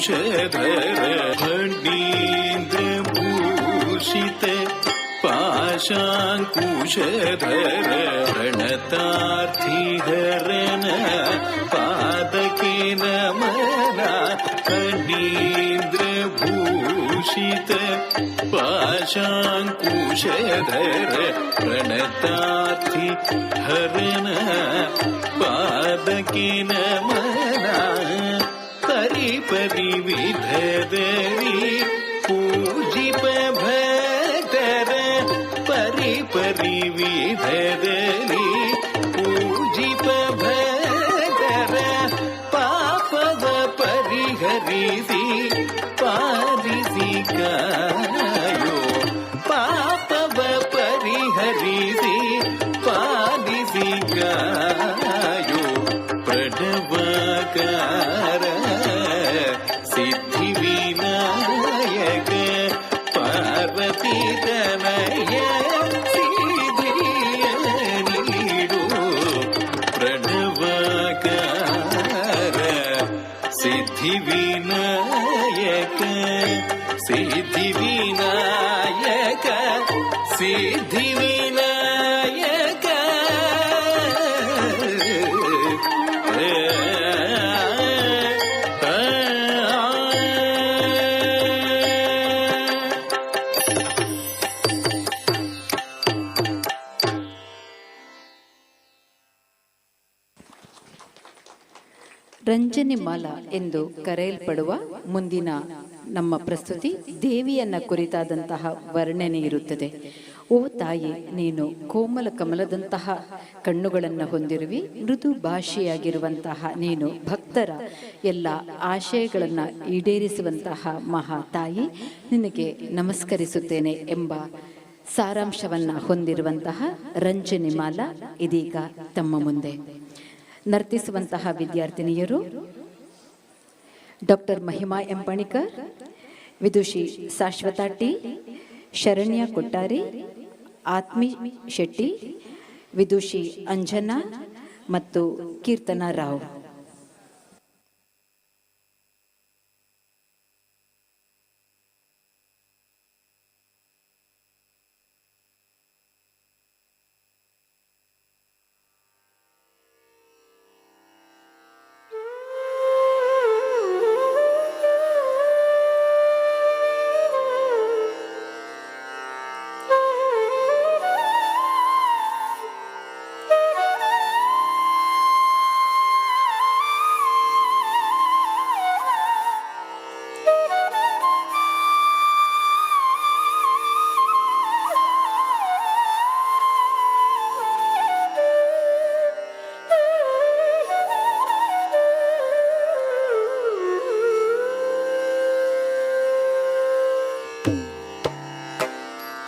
फणीन्द्रभूषित पाशाङ्कुशधर प्रणतार्थिहरन पादके नमना फणीन्द्रभूषित पाशाङ्कुशधर प्रणतार्थिहरन पादके नमना परिपरिविधदरि पूजिप भटर परिपरिविधदरि पूजिप भटर पापव परिहरिसि पालिसि कायो पापव परिहरिसि पालिसि कायो प्रणवकार सिद्धिविनायक पार्वती तनय सिद्धिय नीडु प्रणवकार सिद्धिविनायक सिद्धिविनायक सिद्धिविनायक ರಂಜನಿ ಮಾಲಾ ಎಂದು ಕರೆಯಲ್ಪಡುವ ಮುಂದಿನ ನಮ್ಮ ಪ್ರಸ್ತುತಿ ದೇವಿಯನ್ನ ಕುರಿತಾದಂತಹ ವರ್ಣನೆ ಇರುತ್ತದೆ. ಓ ತಾಯಿ, ನೀನು ಕೋಮಲ ಕಮಲದಂತಹ ಕಣ್ಣುಗಳನ್ನು ಹೊಂದಿರುವಿ. ಮೃದು ಭಾಷೆಯಾಗಿರುವಂತಹ ನೀನು ಭಕ್ತರ ಎಲ್ಲ ಆಶಯಗಳನ್ನು ಈಡೇರಿಸುವಂತಹ ಮಹಾ ತಾಯಿ, ನಿನಗೆ ನಮಸ್ಕರಿಸುತ್ತೇನೆ ಎಂಬ ಸಾರಾಂಶವನ್ನು ಹೊಂದಿರುವಂತಹ ರಂಜನಿ ಮಾಲಾ ಇದೀಗ ತಮ್ಮ ಮುಂದೆ ನರ್ತಿಸುವಂತಹ ವಿದ್ಯಾರ್ಥಿನಿಯರು ಡಾಕ್ಟರ್ ಮಹಿಮಾ ಎಂ ಪಣಿಕರ್, ವಿದುಷಿ ಶಾಶ್ವತ ಟಿ, ಶರಣ್ಯ ಕೊಟ್ಟಾರಿ, ಆತ್ಮಿ ಶೆಟ್ಟಿ, ವಿದುಷಿ ಅಂಜನಾ ಮತ್ತು ಕೀರ್ತನಾ ರಾವ್.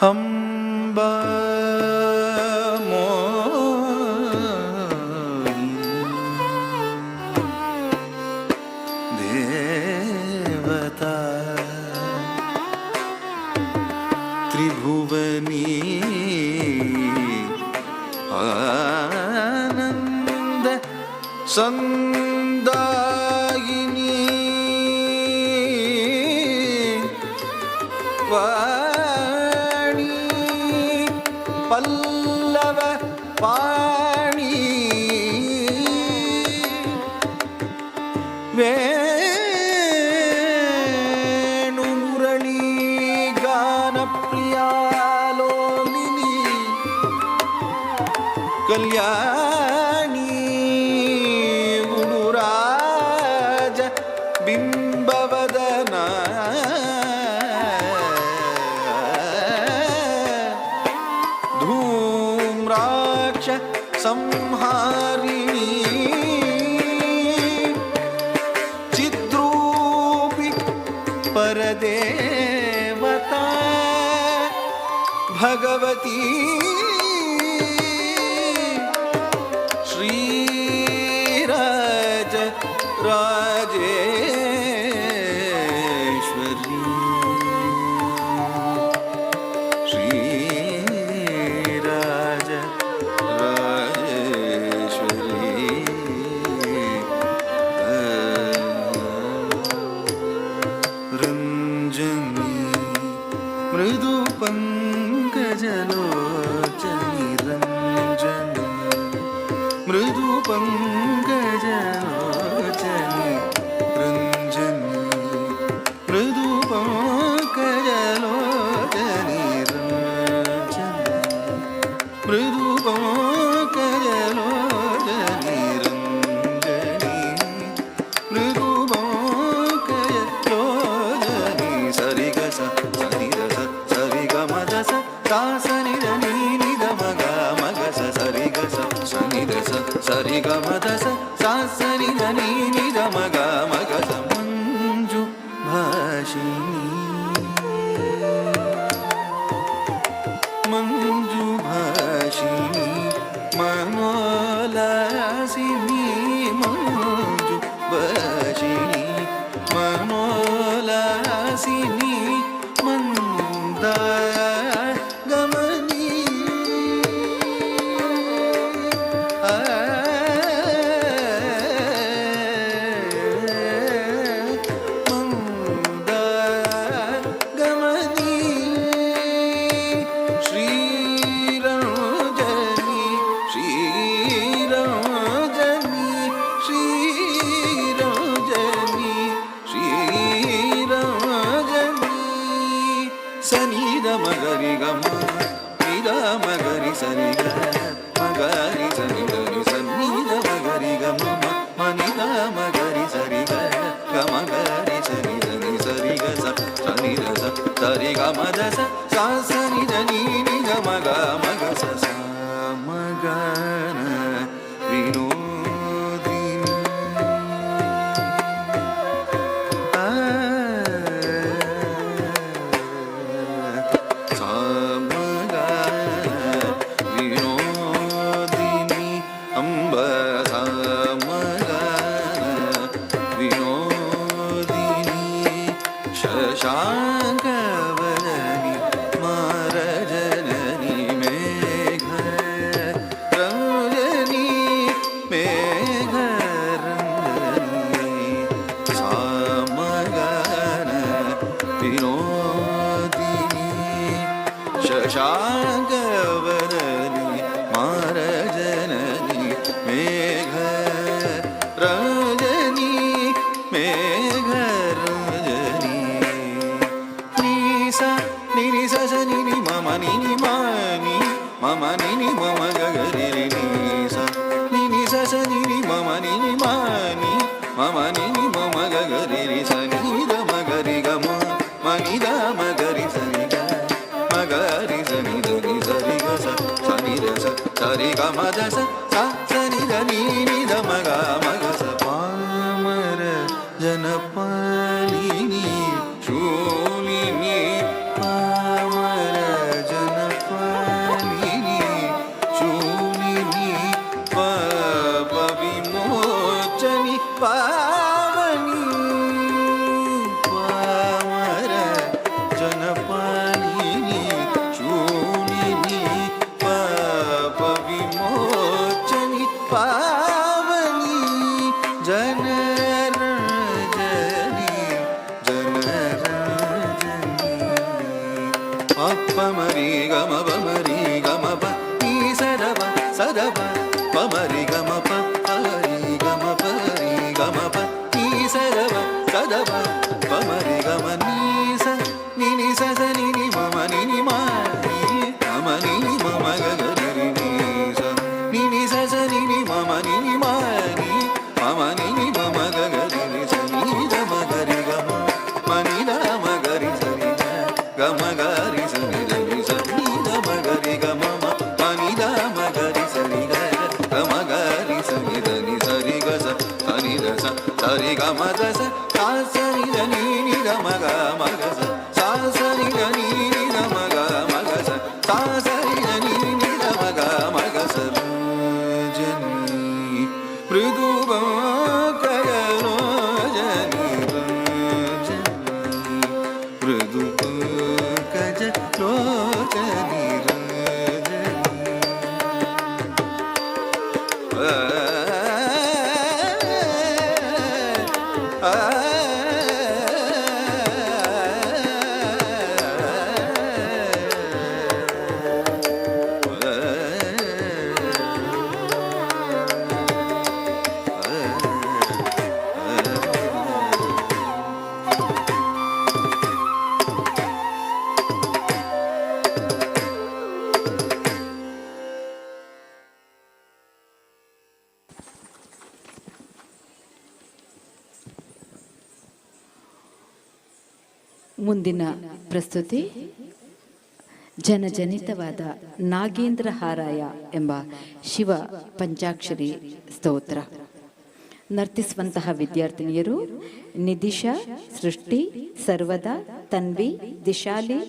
अम्बा देवता त्रिभुवनी आनंद संदायिनी पल्लव पाणी वेणु मुरली गान प्रियालोलिनी कल्याणी गुरुराज बिंबवदना संहारिणी चिद्रूपी परदेवता भगवती श्रीराज राजेश्वरी श्रीराज पङ्कजलोचनि रञ्जनि मृदु पङ्कजलोचनि रञ्जनि मृदु पङ्कजलोचनि रञ्जनि मृदु पङ्कजलोचनि रञ्जनि मृदु पङ्कजलोचनि सरि ग स सरि ग स सरि ग म द स सा स नि द नि नि द म ग म ग स सरि ग स स नि द स सरि ग म द स सा स नि द नि नि द म ग म ग स मंजु भाषिणी मंजु भाषिणी मनोलासिनी मंजु भाषिणी मनोलासिनी मंदागमनी मंदागमनी श्रीरञ्जनी श्रीरञ्जनी श्रीरञ्जनी श्रीरञ्जनी सनि द मगरि ग म नि द मगरि सनि ग मगरि सनि द नि सनि द मगरि ग म म नि द मगरि सरि ग ग मगरि सनि द नि सरि ग स सनि द स सरि ग म द स सा सनि द नि नि द म ग म ग स स म ग न विनोदिनी सा म ग न विनोदिनी अम्ब सा म ग न विनोदिनी शशाङ्कवदनी मारजननी मेघरञ्जनी मेघरञ्जनी सा म ग न विनोदिनी शशाङ्कवदनी मारजननी मेघरञ्जनी मेघरञ्जनी नि सा नि नि सा स नि नि मम नि नि मा नि मम नि नि मम ग ग रि रि नि सा नि नि सा स नि नि मम नि नि मा नि मम नि नि मम ग ग रि रि स नि द म ग रि ग म म नि द म ग रि स नि ग म ग रि स नि द नि स रि ग स स नि द स स रि ग म द स सा स नि द नि नि द म ग म ग स पामर जनपालिनी शूलिनी पामर जनपालिनी शूलिनी पाप विमोचनी पावनी पामर जनपालिनी शूलिनी पाप विमोचनी पावनी जनरञ्जनी जनरञ्जनी पमरि ग म पमरि ग म प नि सदप सदप पमरि ग म प परि ग म परि ग म प नि सदप सदप पमरि ग म नि स नि नि स स नि नि म म नि नि म नि म नि नि म म ग ग रि रि नि स नि नि स स नि नि म म नि नि म नि म म नि नि म म ग ग रि रि स नि द म ग रि ग म म नि द म ग रि स रि ग म ग रि स नि द नि स नि द म ग रि ग म म म नि द म ग रि स रि ग ग म ग रि स नि द नि स रि ग स स नि द स स रि ग म द स सा स नि द नि नि द म ग म ग स सा स नि द नि नि द म ग म ग स सा स नि द नि नि द म ग म ग स रञ्जनी मृदु पङ्कजलोचनि रञ्जनी मृदु पङ्कजलोचनि रञ्जनी ಮುಂದಿನ ಪ್ರಸ್ತುತಿ ಜನಜನಿತವಾದ ನಾಗೇಂದ್ರ ಹಾರಾಯ ಎಂಬ ಶಿವ ಪಂಚಾಕ್ಷರಿ ಸ್ತೋತ್ರ. ನರ್ತಿಸುವಂತಹ ವಿದ್ಯಾರ್ಥಿನಿಯರು ನಿಧಿಶಾ, ಸೃಷ್ಟಿ, ಸರ್ವದಾ, ತನ್ವಿ, ದಿಶಾಲಿ,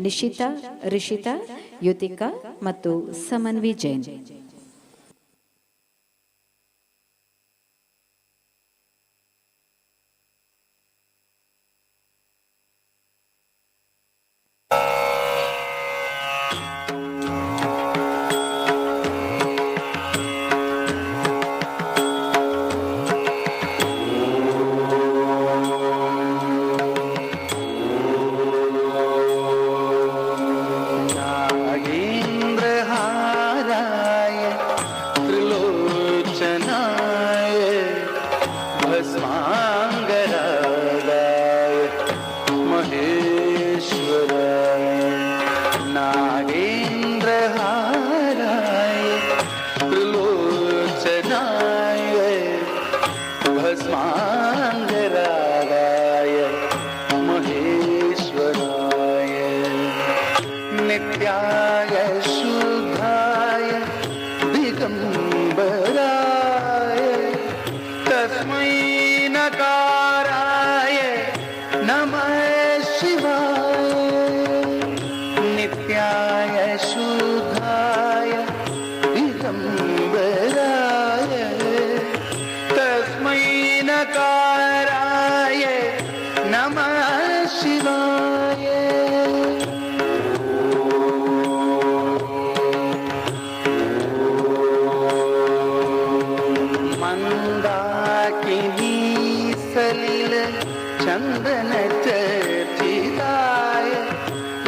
ನಿಶಿತಾ, ರಿಷಿತಾ, ಯುತಿಕಾ ಮತ್ತು ಸಮನ್ವಿ ಜೈನ್.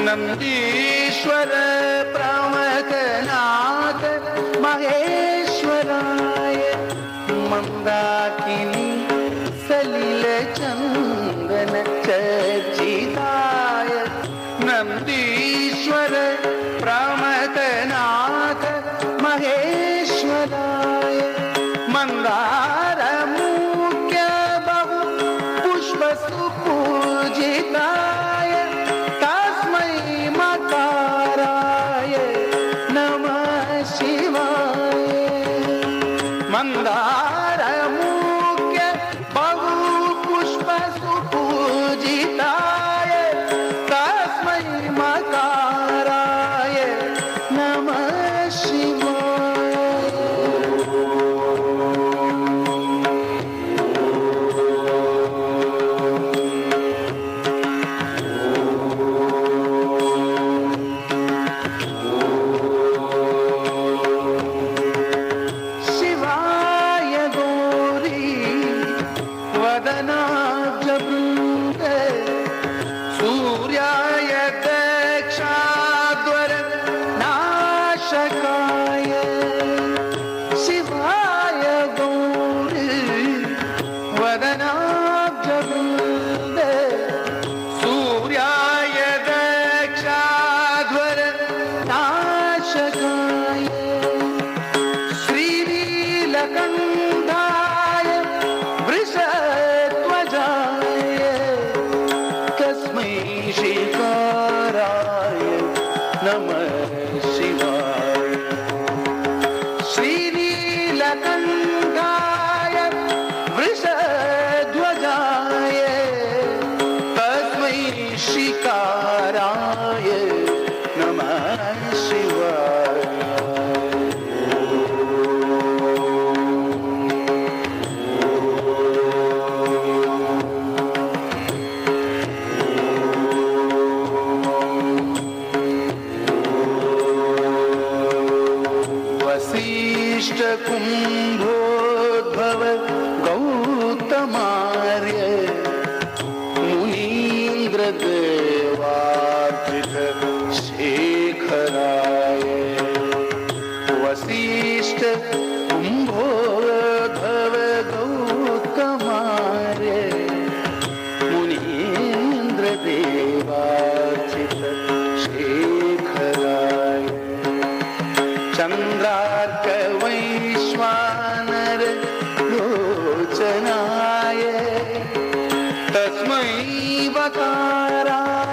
नंदीश्वर प्रमथनाथ महेश्वराय मंदाकिनी सलिल चंदन चर्चिताय नंदीश्वर प्रमथनाथ महेश्वराय मंदार मुख्य बहु पुष्प सुपूजिताय मंदार मुख्य बहु पुष्प सुपूजिताय तस्मै मकाराय नमः शिवाय। सूर्याय दक्षाध्वर नाशकाय शिवाय गौरी वदनाब्जवृन्द सूर्याय दक्षाध्वर नाशकाय श्रीनीलकण्ठाय वृषध्वजाय तस्मै श्रीकाराय नमः शिवाय। श्रीनीलकण्ठाय वृषध्वजाय तस्मै श्रीकाराय नमः शिवाय। वसिष्ठ कुंभोद्भव गौतमार्य मुनीन्द्र देवार्चित शेखराय वसिष्ठ कुंभोद्भव गौतमार्य मुनीन्द्र देवार्चित शेखराय चंद्रार्क वैश्वानर लोचनाय तस्मै वकाराय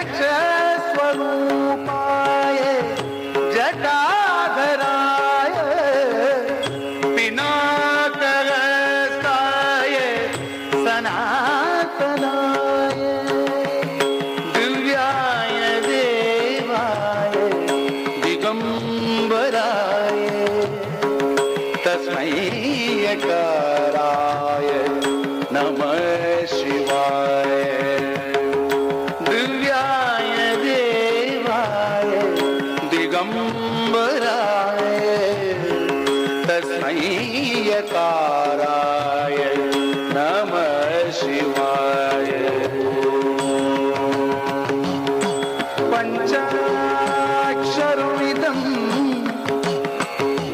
यक्ष स्वरूपाय जटाधराय पिनाकरस्ताय सनातनाय दिव्याय देवाय दिगंबराय तस्मै यकाराय नमः शिवाय दिव्याय देवाय दिगंबराय तस्मै यकाराय नमः शिवाय पंचाक्षरमिदं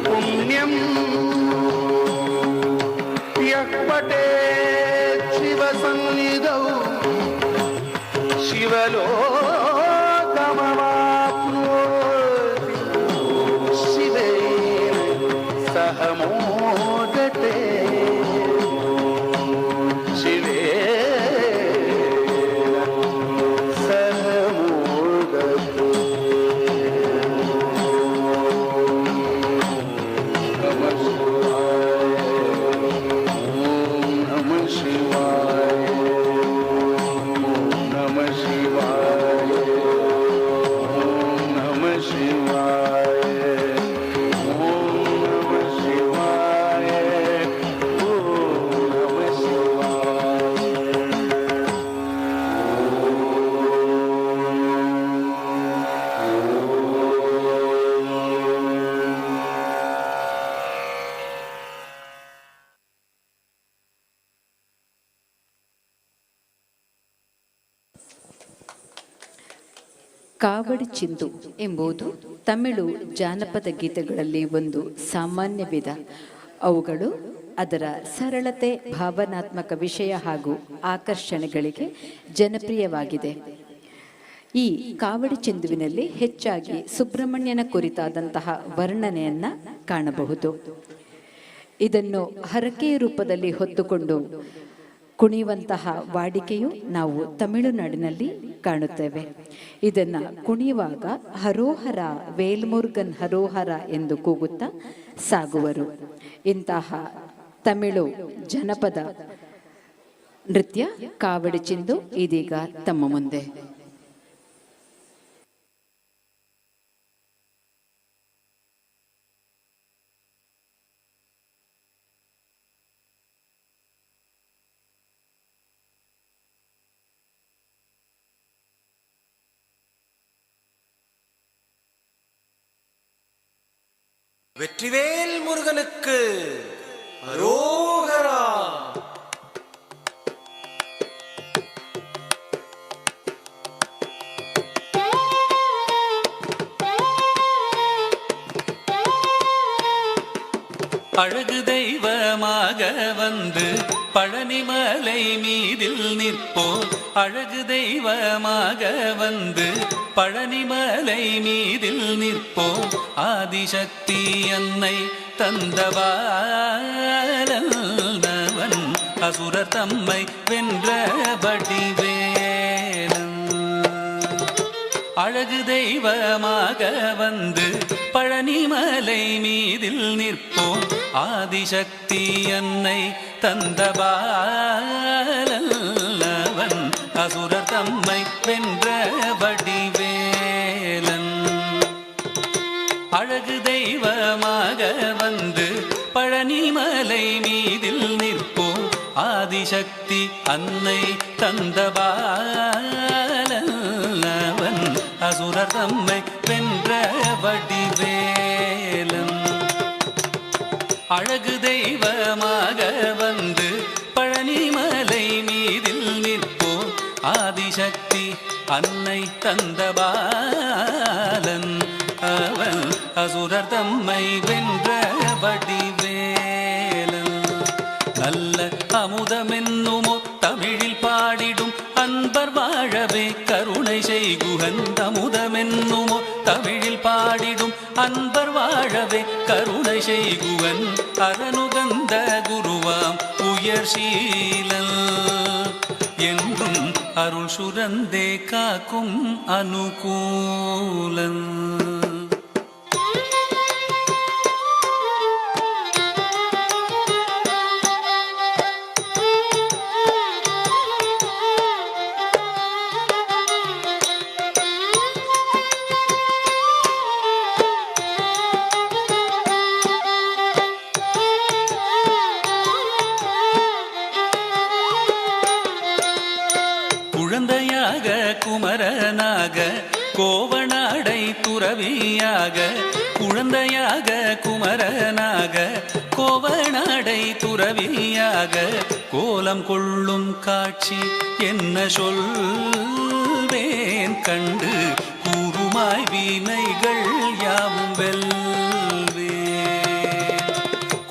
पुण्यं यः पठेत् शिवसन्निधौ शिवलोकमवाप्नोति शिवेन सह मोदते शिवेन सह मोदते नमः शिवाय नमः शिवाय ओम नमः शिवाय ओम नमः शिवाय ओम नमः शिवाय ಕಾವಡಿ ಚಿಂದು ಎಂಬುದು ತಮಿಳು ಜಾನಪದ ಗೀತೆಗಳಲ್ಲಿ ಒಂದು ಸಾಮಾನ್ಯ ವಿಧ. ಅವುಗಳು ಅದರ ಸರಳತೆ, ಭಾವನಾತ್ಮಕ ವಿಷಯ ಹಾಗೂ ಆಕರ್ಷಣೆಗಳಿಗೆ ಜನಪ್ರಿಯವಾಗಿದೆ. ಈ ಕಾವಡಿ ಚೆಂದುವಿನಲ್ಲಿ ಹೆಚ್ಚಾಗಿ ಸುಬ್ರಹ್ಮಣ್ಯನ ಕುರಿತಾದಂತಹ ವರ್ಣನೆಯನ್ನ ಕಾಣಬಹುದು. ಇದನ್ನು ಹರಕೆಯ ರೂಪದಲ್ಲಿ ಹೊತ್ತುಕೊಂಡು ಕುಣಿಯುವಂತಹ ವಾಡಿಕೆಯು ನಾವು ತಮಿಳುನಾಡಿನಲ್ಲಿ ಕಾಣುತ್ತೇವೆ. ಇದನ್ನು ಕುಣಿಯುವಾಗ ಹರೋಹರ, ವೇಲ್ಮುರುಗನ್ ಹರೋಹರ ಎಂದು ಕೂಗುತ್ತಾ ಸಾಗುವರು. ಇಂತಹ ತಮಿಳು ಜನಪದ ನೃತ್ಯ ಕಾವಡಿ ಚಿಂದು ಇದೀಗ ತಮ್ಮ ಮುಂದೆ. வெற்றிவேல் முருகனுக்கு அரோகரா. அழகு தெய்வமாக வந்து பழனிமலை மீதில் நிற்போம். அழகு தெய்வமாக வந்து பழனிமலை மீதில் நிற்போம். ஆதிசக்தி அன்னை தந்தவாளவன் அசுரர் தம்மை வென்ற வடிவேலன். அழகு தெய்வமாக வந்து பழனிமலை மீதில் நிற்போம். ஆதிசக்தி அன்னை தந்தபாலவன் அசுரர் தம்மை வென்ற வடிவேலன். அழகு தெய்வமாக வந்து பழனிமலை மீதில் நிற்போம். ஆதிசக்தி அன்னை தந்தபாலவன் அசுரர் தம்மை வென்ற வடிவேலன். அழகு தெய்வமாக வந்து பழனிமலை மீதில் நிற்போம். ஆதிசக்தி அன்னை தந்தபாலன் அவன் அசுரர் தம்மை வென்ற வடிவேலன். நல்ல அமுதமென்னுமோ தமிழில் பாடிடும் அன்பர் வாழவே கருணை செய்குகன். அமுதமென்னுமோ தமிழில் பாடிடும் அன்பர் வாழவே கருணை செய்குவன். அரனுகந்த குருவாம் உயர் சீலன் என்றும் அருள் சுரந்தே காக்கும் அனுகூலன். குழந்தையாக குமரனாக கோவனாடை துறவியாக, குழந்தையாக குமரனாக கோவனாடை துறவியாக கோலம் கொள்ளும் காட்சி என்ன சொல்வேன் கண்டு கூறுமாய் வினைகள் யாவும் வெல்வேன்.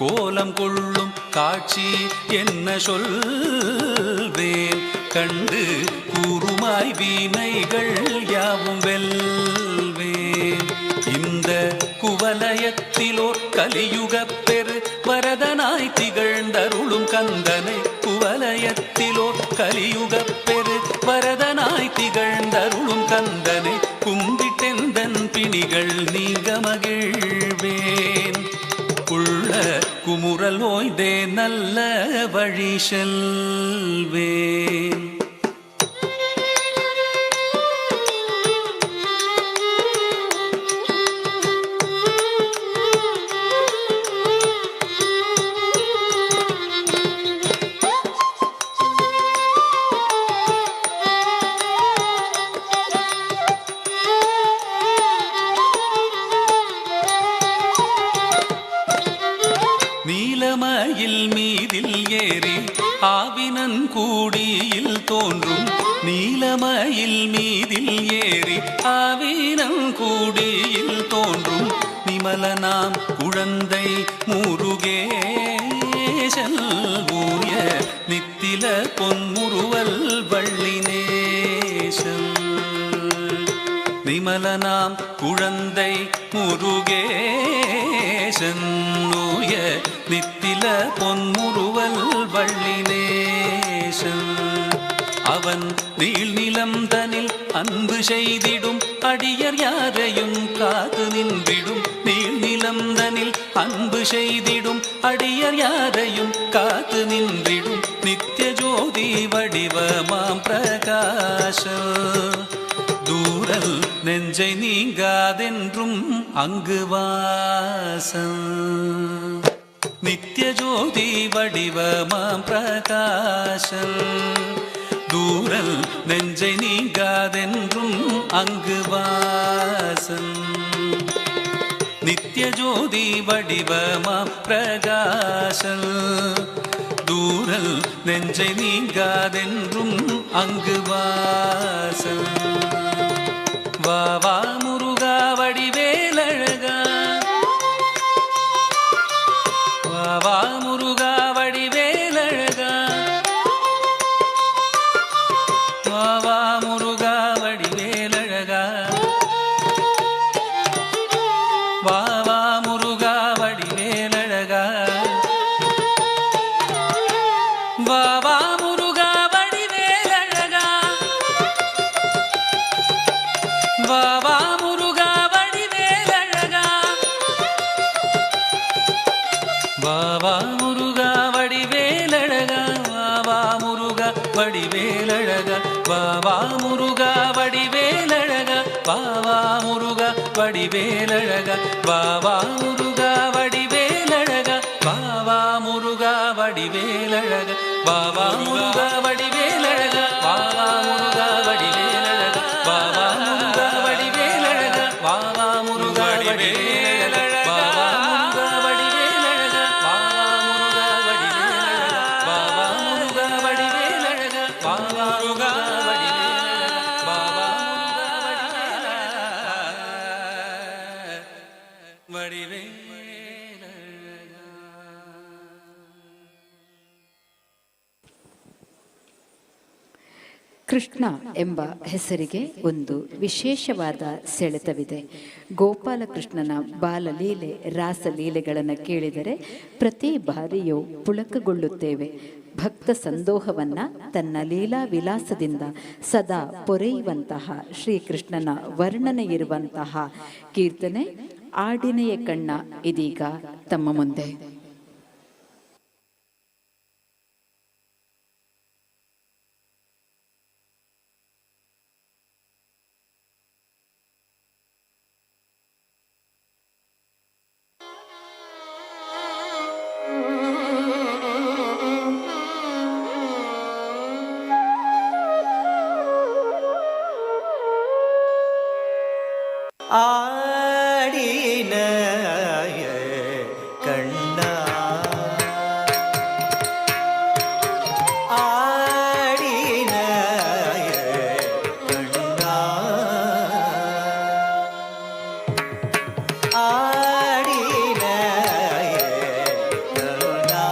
கோலம் கொள்ளும் காட்சி என்ன சொல்வேன் கண்டு கூறுமாய் வினைகள் யாவும் வெல்வேன். இந்த குவலயத்திலோர் கலியுகப் பெரு வரதனாய் திகழ்ந்தருளும் கந்தனை, குவலயத்திலோர் கலியுகப் பெரு வரதனாய் திகழ்ந்தருளும் கந்தனை கும்பிட்டெந்தன் பிணிகள் நீங்க மகிழ்வேன். உள்ள குமுறல் ஓய்தே நல்ல வழி செல்வேன். நீலமயில் மீதில் ஏறி ஆவினன் கூடியில் தோன்றும், நீலமயில் மீதில் ஏறி ஆவினன் கூடியில் தோன்றும் நிமலனாம் குழந்தை முருகேசன் ஊய நித்தில பொன்முறுவல் வள்ளினேசன். நிமலனாம் குழந்தை முருகேசன் ஊய நித்தில பொன்முறுவல் வள்ளினேசன். அவன் நீள்நிலம் தனில் அன்பு செய்திடும் அடியர் யாரையும் காத்து நின்றிடும், நீள்நிலம் தனில் அன்பு செய்திடும் அடியர் யாரையும் காத்து நின்றிடும் நித்திய ஜோதி வடிவமாம் பிரகாச. தூரல் நெஞ்சை நீங்காதென்றும் அங்கு வாசம். நித்திய ஜோதி வடிவமாம் பிரகாசம். தூரல் நெஞ்சை நீங்காதென்றும் அங்கு வாசம். நித்திய ஜோதி வடிவமாம் பிரகாசம். தூரல் நெஞ்சை நீங்காதென்றும் அங்கு வாசம். வா வா முருகா வடிவேலழகா, வா வா முருகா வடிவேலழகா, வா வா முருகா வடிவேலழகா, வா வா முருகா வடிவேலழகா, வா வா முருகா வடிவேலழகா, வா வா முருகா வடிவேலழகா, வா வா முருகா வடிவேலழகா, வா வா முருகா வடிவேலழகா, வா வா முருகா வடிவேலழகா, வா வா முருகா வடிவேலழகா, வா வா முருகா வடிவேலழகா, வா வா முருகா வடிவேலழகா, வா வா முருகா வடிவேலழகா, வா வா முருகா வடிவேலழகா, வா வா முருகா வடிவேலழகா, வா வா முருகா வடிவேலழகா, வா வா முருகா வடிவேலழகா, வா வா முருகா வடிவேலழகா, வா வா முருகா வடிவேலழகா, வா வா முருகா ಕೃಷ್ಣ ಎಂಬ ಹೆಸರಿಗೆ ಒಂದು ವಿಶೇಷವಾದ ಸೆಳೆತವಿದೆ. ಗೋಪಾಲಕೃಷ್ಣನ ಬಾಲಲೀಲೆ ರಾಸಲೀಲೆಗಳನ್ನು ಕೇಳಿದರೆ ಪ್ರತಿ ಬಾರಿಯೂ ಪುಳಕಗೊಳ್ಳುತ್ತೇವೆ. ಭಕ್ತ ಸಂದೋಹವನ್ನ ತನ್ನ ಲೀಲಾ ವಿಲಾಸದಿಂದ ಸದಾ ಪೊರೆಯುವಂತಹ ಶ್ರೀಕೃಷ್ಣನ ವರ್ಣನೆ ಇರುವಂತಹ ಕೀರ್ತನೆ ಆಡಿನೆಯ ಕಣ್ಣ ಇದೀಗ ತಮ್ಮ ಮುಂದೆ. ஆடின கண்ணா ஆடின கண்ணா ஆடின கண்ணா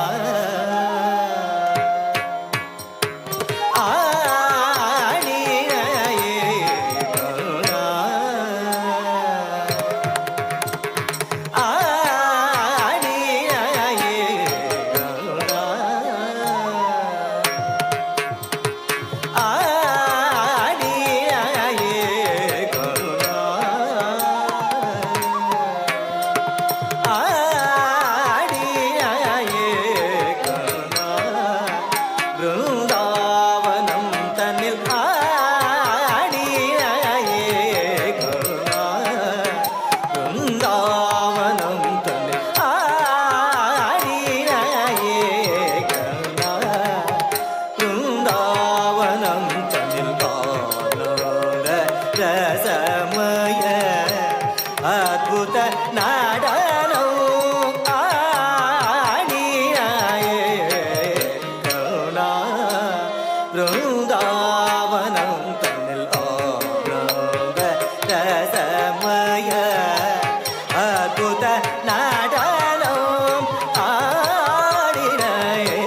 ರಸಮಯ ಅದ್ಭುತ ನಾಡನೋ ಆಡಿಯಾಯೇ ಕರುಣಾ ಬೃಂದಾವನಂ ತನ್ನಿಲ್ ಆನಂದ ರಸಮಯ ಅದ್ಭುತ ನಾಡನೋ ಆಡಿಯಾಯೇ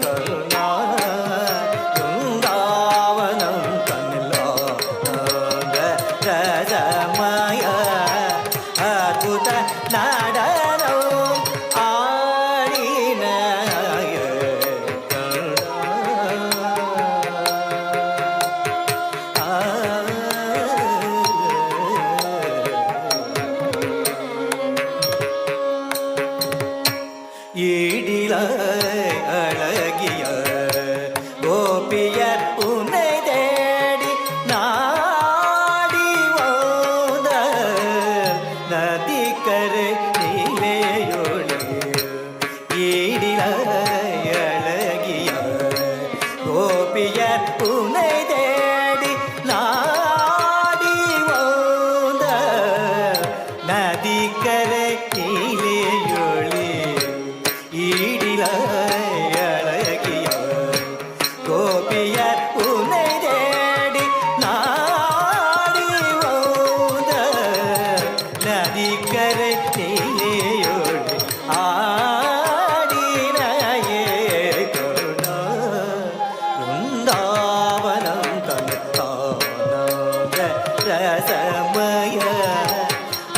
ಕರುಣಾ ಬೃಂದಾವನಂ ತನ್ನಿಲ್ ರಸಮಯ ಅದ್ಭುತ ನಾಡನೋ ಆಡಿನ ஈடில அழகிய கோபிய உன்னை தேடி நாடி வந்த நதிக்கரை நீலையோடு ஈடில அழகிய கோபிய உன்னை தேடி நாடி வந்த நதிக்கரை நீலையோடு ஈடில அழகிய கோபிய உன்னை தேடி நாடி வந்த நதிக்கரை நீலையோடு ஆடினையே கருணா பிருந்தாவனம் தனத்தானந்த ரசமய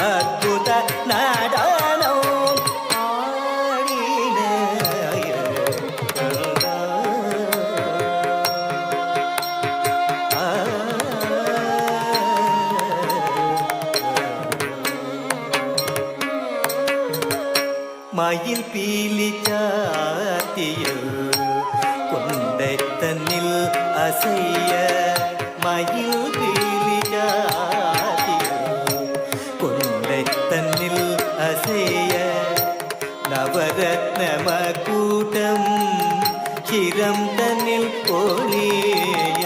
அத்புத நடனோ ஆடினையே கருணா மயில் பீலி சாத்திய கொண்டை தன்னில் அசைய மயில் பீலி சாத்திய கொண்டை தன்னில் அசைய நவரத்ன கூட்டம் சிரம் தன்னில் ஒளிய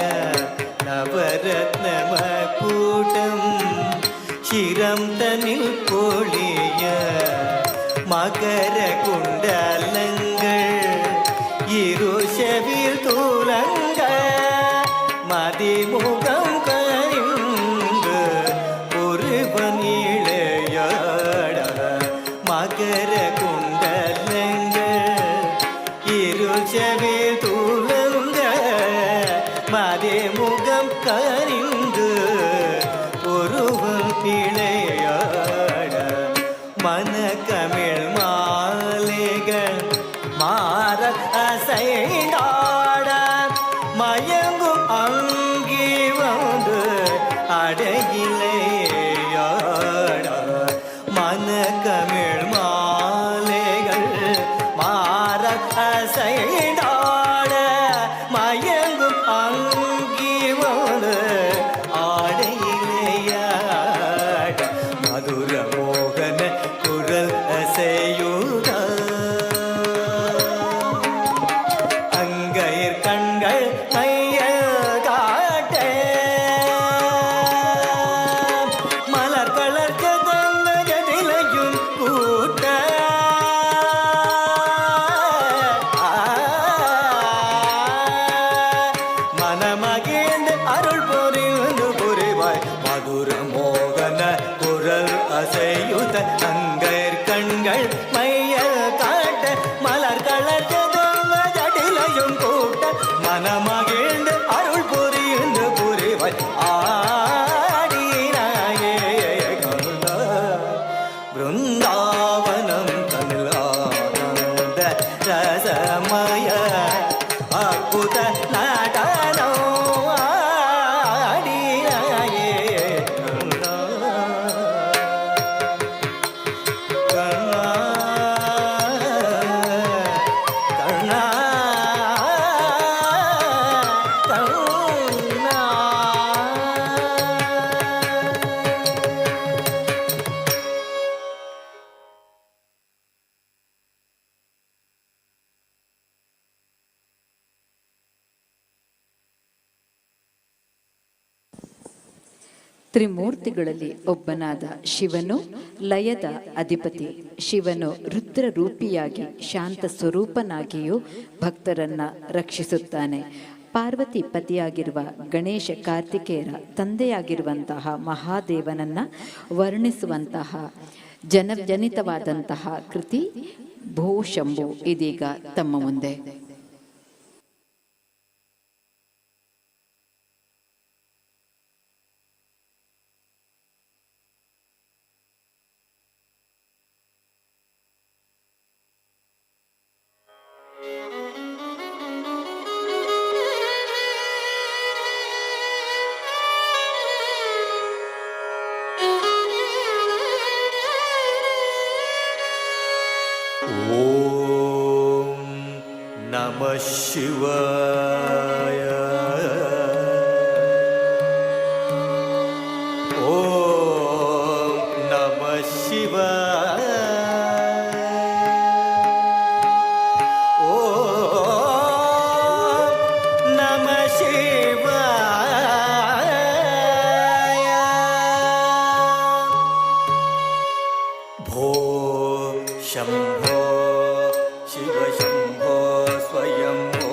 நவரத்ன கூட்டம் சிரம் தன்னில் ஒளிய மகர குண்டலங்கள் இருஷவில் தூலங்க மதிமுகம் கரிந்து ஒருவன் இளையாட மகர குண்டலங்கள் இருஷவில் தூலங்க மதிமுகம் கரிந்து ஒருவன் இளையாட மன கமிழ் மாலைகள் மாற அசை அடையிலையாட மன கமிழ் மாலைகள் மாற அசைடாட மயங்கும் அங்கி வந்து ஆடையிலையாட மதுர மோகன குரல் அசையுட அங்கையர் கண்கள் கைய காட்ட மலர் கலர்க்க தங்கதிலையும் கூட்ட மனமகிழ்ந்து அருள் புரிந்து புரிவாய் மதுர மோகன குரல் அசையுத அங்கையர் கண்கள் மைய காட்ட மலர் கலர்க்க தங்கதிலையும் கூட்ட மனமகிழ்ந்து அருள் புரிந்து புரிவாய் ஆடினாயே கருண பிருந்தாவனம் தனில் ஆனந்த ரசமய அற்புத நடனம் ஆடினாயே கருண கருணா ತ್ರಿಮೂರ್ತಿಗಳಲ್ಲಿ ಒಬ್ಬನಾದ ಶಿವನು ಲಯದ ಅಧಿಪತಿ. ಶಿವನು ರುದ್ರ ರೂಪಿಯಾಗಿ ಶಾಂತ ಸ್ವರೂಪನಾಗಿಯೂ ಭಕ್ತರನ್ನ ರಕ್ಷಿಸುತ್ತಾನೆ. ಪಾರ್ವತಿ ಪತಿಯಾಗಿರುವ ಗಣೇಶ ಕಾರ್ತಿಕೇಯರ ತಂದೆಯಾಗಿರುವಂತಹ ಮಹಾದೇವನನ್ನ ವರ್ಣಿಸುವಂತಹ ಜನಜನಿತವಾದಂತಹ ಕೃತಿ ಭೂಶಂಭು ಇದೀಗ ತಮ್ಮ ಮುಂದೆ. ಓಂ ನಮಃ ಶಿವಾಯ. ಓಂ ನಮಃ ಶಿವಾಯ. ಓಂ ನಮಃ ಶಿವಾಯ. ಭೋ ಶಂಭೋ ಶಿವ ಶಂಭೋ ಸ್ವಯಂ ಭೋ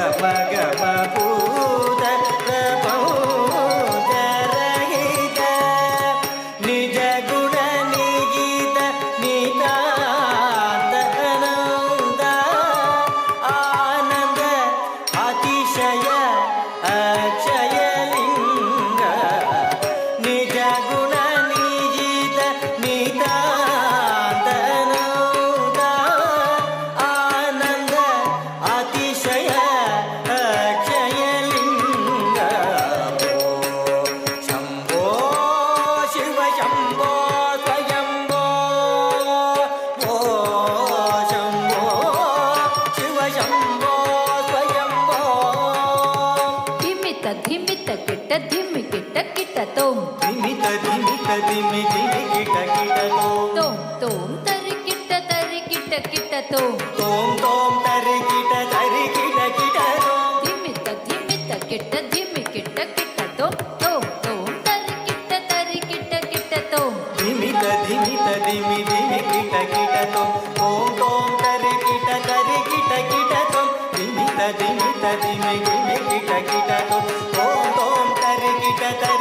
ಗಮ ಗಮ ಭೂತ ಪ್ರಭೌತರಹಿತ ನಿಜ ಗುಣ ನಿಗೀತ ನಿತಾಂತನಂದ ಆನಂದ ಅತಿಶಯ ಅಕ್ಷಯಲಿಂಗ ನಿಜ ಗುಣ ನಿಗೀತ ನಿತಾಂತನಂದ ಆನಂದ ಅತಿಶಯ ಅಕ್ಷಯಲಿಂಗ ಶಂಭೋ ಶಿವ ಶಂಭೋ ಸ್ವಯಂಭೋ ಓ ಶಂಭೋ ಶಿವ ಶಂಭೋ ಸ್ವಯಂಭೋ ಧಿಮಿತ ಧಿಮಿತ ಕಿಟ್ಟ ಧಿಮ್ಮಿ ಕಿಟ್ಟ ಕಿಟ್ಟ ತೋಂ ಧಿಮಿತ ಧಿಮಿತ ಧಿಮಿ ಧಿಮಿ ಕಿಟ ಕಿಟ ತೋಂ ತೋಂ ತರಿ ಕಿಟ್ಟ ಕಿಟ್ಟ ತೋಂ ತೋಂ ತೋಂ ತರಿ ಕಿಟ ಕಿಟ ತೋಂ ಧಿಮಿತ ಧಿಮಿತ ಕಿಟ್ಟ ಧಿಮ್ಮಿ ಕಿಟ್ಟ ತೋಂ ತೋಂ ತೋಂ ತರಿ ಕಿಟ್ಟ ತೋಂ ಧಿಮಿತ ಧಿಮಿತ ಧಿಮಿ ಧಿಮಿ ಕಿಟ ತೋಂ ತೋಂ ತೋಂ ತರಿ ಕಿಟ ತೋಂ ಧಿಮಿತ ಧಿಮಿತ ಧಿಮಿ ಧಿಮಿ ಕಿಟ ತೋಂ ತೋಂ ತೋಂ ತರಿ ಕಿಟ ತೋಂ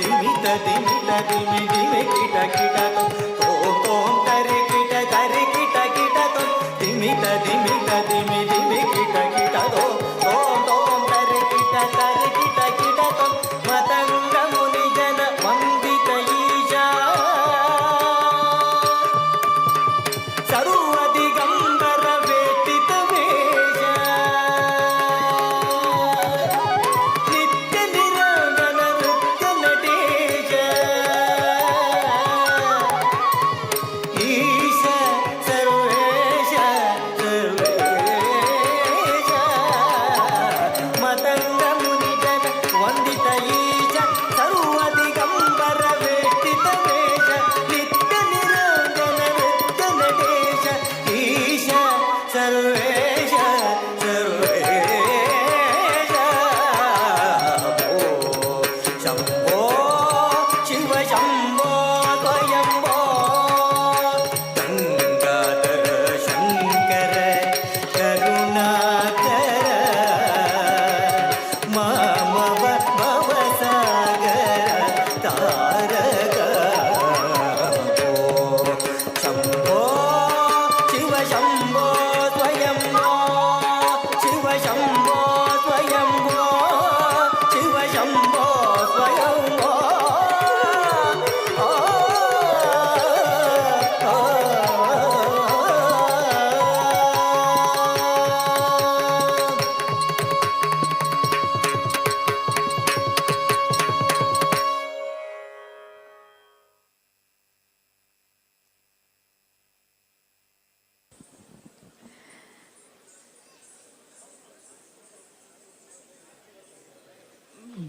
ಧಿಮಿತ ಧಿಮಿತ ಧಿಮಿ ಧಿಮಿ ಕಿಟ ತೋಂ ತೋಂ ತೋಂ ತರಿ ಕಿಟ ತೋಂ ಧಿಮಿತ ಧಿಮಿತ ಧಿಮಿ ಧಿಮಿ ಕಿಟ ತೋಂ ತೋಂ ತೋಂ ತರಿ ಕಿಟ ತೋಂ ಮತಂಗ ಮುನಿ ಜನ ವಂದಿತ ಈಶಾ ಸರ್ವ ದಿಗಂಬರ ವೇಟಿತ ವೇಷ ನಿತ್ಯ ನಿರಂಜನ ನೃತ್ಯ ನಟೇಶ ಈಶ ಸರ್ವೇಶ ಸರ್ವೇಶ ಮತಂಗ ಮುನಿ ಜನ ವಂದಿತ ಈಶ ಸರ್ವ ದಿಗಂಬರ ವೇಟಿತ ವೇಷ ನಿತ್ಯ ನಿರಂಜನ ನೃತ್ಯ ನಟೇಶ ಈಶ ಸರ್ವೇಶ ಸರ್ವೇಶ ಓ ಶಂಭೋ ಶಿವ ಶಂಭೋ ಸ್ವಯಂಭೋ ಗಂಗಾಧರ ಶಂಕರ ಕರುಣಾಕರ ಮಾಮವ ಭವಸಾಗರ ತಾರಕ ಓ ಶಂಭೋ ಶಿವ ಶಂಭೋ ಸ್ವಯಂಭೋ ಶಿವ ಶಂಭೋ ಸ್ವಯಂಭೋ ಶಿವ ಶಂಭೋ ಸ್ವಯಂಭೋ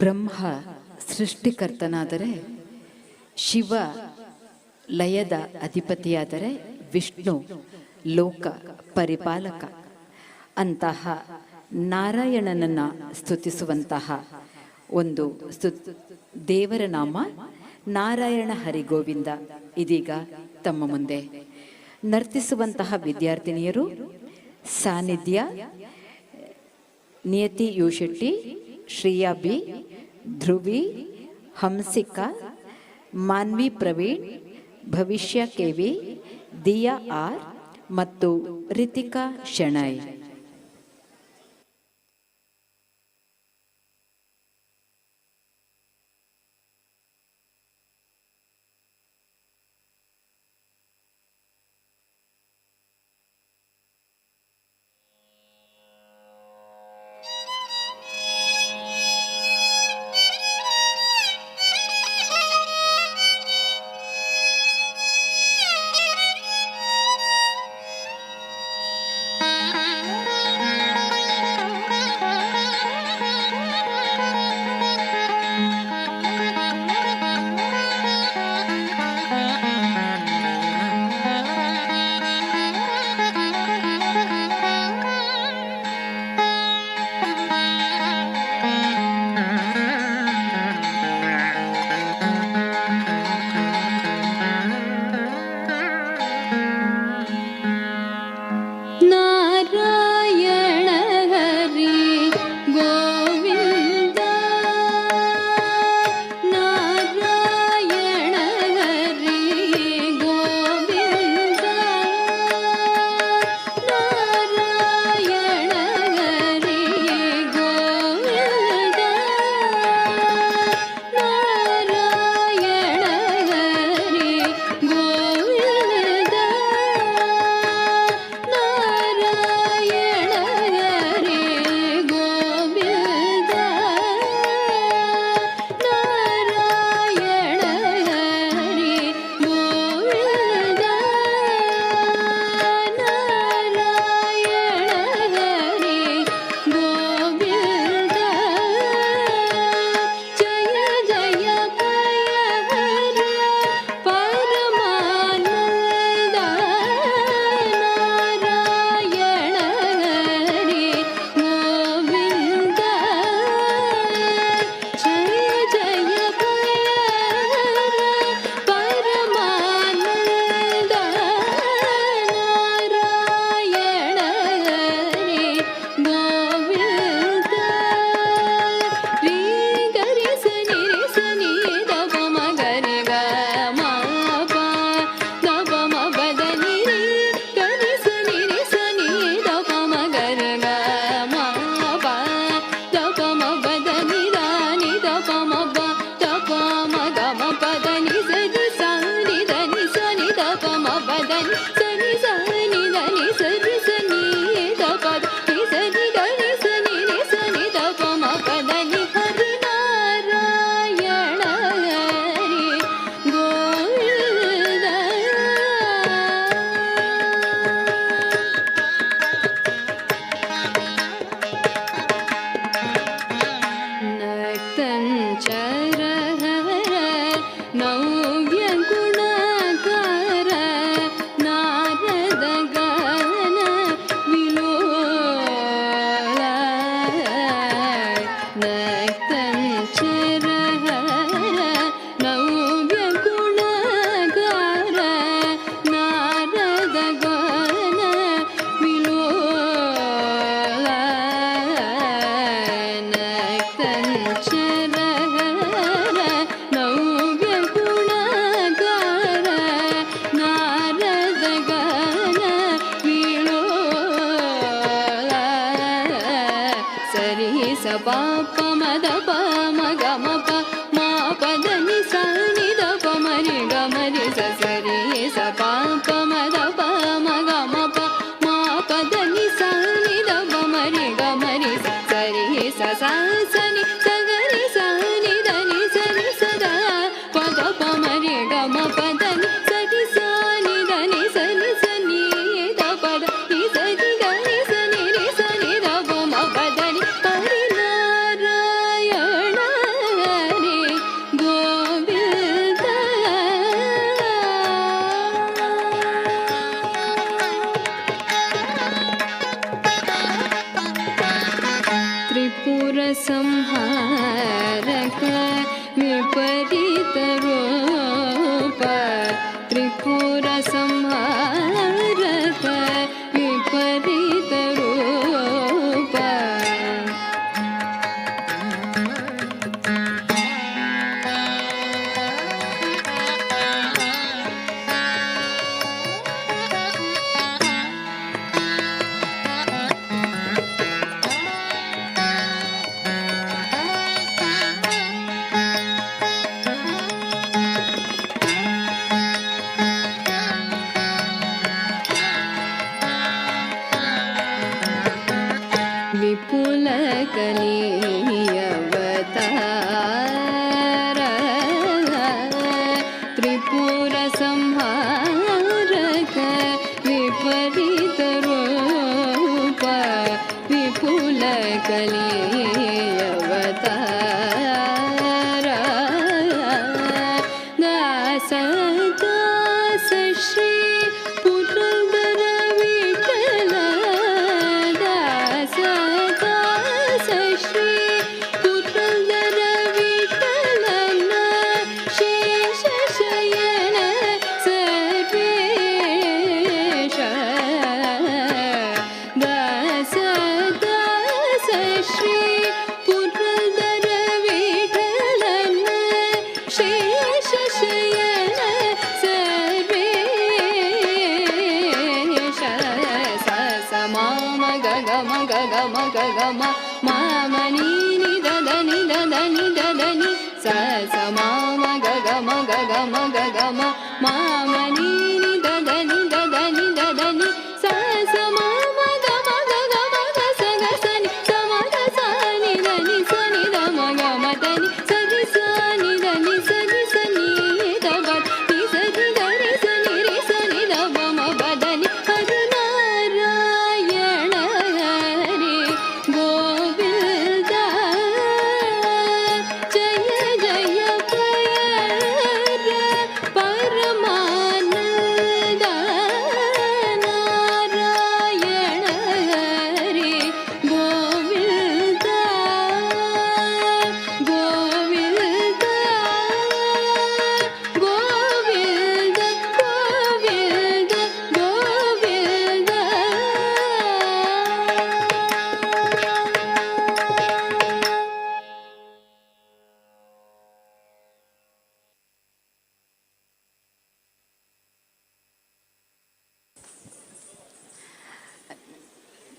ಬ್ರಹ್ಮ ಸೃಷ್ಟಿಕರ್ತನಾದರೆ, ಶಿವ ಲಯದ ಅಧಿಪತಿಯಾದರೆ, ವಿಷ್ಣು ಲೋಕ ಪರಿಪಾಲಕ. ಅಂತಹ ನಾರಾಯಣನನ್ನು ಸ್ತುತಿಸುವಂತಹ ಒಂದು ದೇವರ ನಾಮ ನಾರಾಯಣ ಹರಿಗೋವಿಂದ. ಇದೀಗ ತಮ್ಮ ಮುಂದೆ ನರ್ತಿಸುವಂತಹ ವಿದ್ಯಾರ್ಥಿನಿಯರು ಸಾನ್ನಿಧ್ಯ, ನಿಯತಿ ಯು ಶೆಟ್ಟಿ, ಶ್ರೇಯಾ ಬಿ, ಧ್ರುವಿ, ಹಂಸಿಕಾ, ಮಾನ್ವಿ ಪ್ರವೀಣ್, ಭವಿಷ್ಯ ಕೆವಿ, ದಿಯಾ ಆರ್ ಮತ್ತು ರಿತಿಕಾ ಶೆಣೈ. Thank you. ಸರಿ ಸ ಪ ಪ ಮದ ಪ ಮ ಗ ಮ ಪ ಮ ಪದ ನಿ ಸ ನಿ ದ ಪ ಮ ರಿ ಗ ಮ ರಿ ಸ ಸರಿ ಸ ಪ ಪ ಮದ ಪ ಮ ಗ ಮ ಪ ಮ ಪದ ನಿ ಸ ನಿ ದ ಪ ಮ ರಿ ಗ ಮ ರಿ ಸ ಸರಿ ಸ ಸ ಸ ನಿ ಸ ಗ ರಿ ಸ ನಿ ದ ನಿ ಸ ರಿ ಸ ದ ಪ ಗ ಪ ಮ ರಿ ಗ ಮ ಪದ ನಿ ಸ ರಿ ಸ ನಿ ದ ನಿ ಸ ನಿ ಸ ನಿ ದ ಪದ ನಿ ಸ ನಿ ಗ ನಿ ಸ ನಿ ರಿ ಸ ನಿ ದ ಪ ಮ ಪದ ನಿ ಹರಿ ನಾರಾಯಣ ಹರಿ ಗೋವಿಂದ ತ್ರಿಪುರ ಸಂಹಾರಕ ವಿಪರೀತ ರೂಪ ತ್ರಿಪುರ ಸಂಹಾರಕ ವಿಪರೀತ ರೂಪ ವಿಪುಲ ಕಲಿಯವತಾರ ತ್ರಿಪುರ ಸಂಹಾರಕ ವಿಪರೀತ ರೂಪ ವಿಪುಲ ಕಲಿಯವತಾರ ದಾಸ ದಾಸ ಶ್ರೀ ಪುರಂದರ ವಿಠಲ ದಾಸ ದಾಸ ಶ್ರೀ ಪುರಂದರ ವಿಠಲನ ಶೇಷ ಶಯನ ಸರ್ವೇಶ ದಾಸ ದಾಸ ಶ್ರೀ ಪುರಂದರ ವಿಠಲನ ಶೇಷ ಶಯನ ಸರ್ವೇಶ ಸ ಸ ಮ ಮ ಗ ಗ ಮ ಗ ಗ ಮ ಗ ಗ ಮ ಮ ಮ ನಿ ನಿ ದ ದ ನಿ ದ ದ ನಿ ದ ದ ನಿ ಸ ಸ ಮ ಮ ಗ ಗ ಮ ಗ ಗ ಮ ಗ ಗ ಮ ಮ ಮ ನಿ ನಿ ದ ದ ನಿ ದ ದ ನಿ ದ ದ ನಿ ಸ ಸ ಮ ಮ ಗ ಮ ಗ ಗ ಮ ಗ ಸ ಗ ಸ ನಿ ಸ ಮ ಗ ಸ ನಿ ದ ನಿ ಸ ನಿ ದ ಮ ಗ ಮ ದ ನಿ ಸ ರಿ ಸ ನಿ ದ ನಿ ಸ ನಿ ಸ ನಿ ದ ಬ ನಿ ಸ ನಿ ದ ರಿ ಸ ನಿ ರಿ ಸ ನಿ ದ ಬ ಮ ಬ ದ ನಿ ಹರಿ ನಾರಾಯಣ ಹರಿ ಗೋವಿಂದ ಜಯ ಜಯ ಪಯರ ಪರಮಾನಂದ ನಾರಾಯಣ ಹರಿ ಗೋವಿಂದ ಗೋವಿಂದ ಗೋವಿಂದ ಗೋವಿಂದ ಗೋವಿಂದ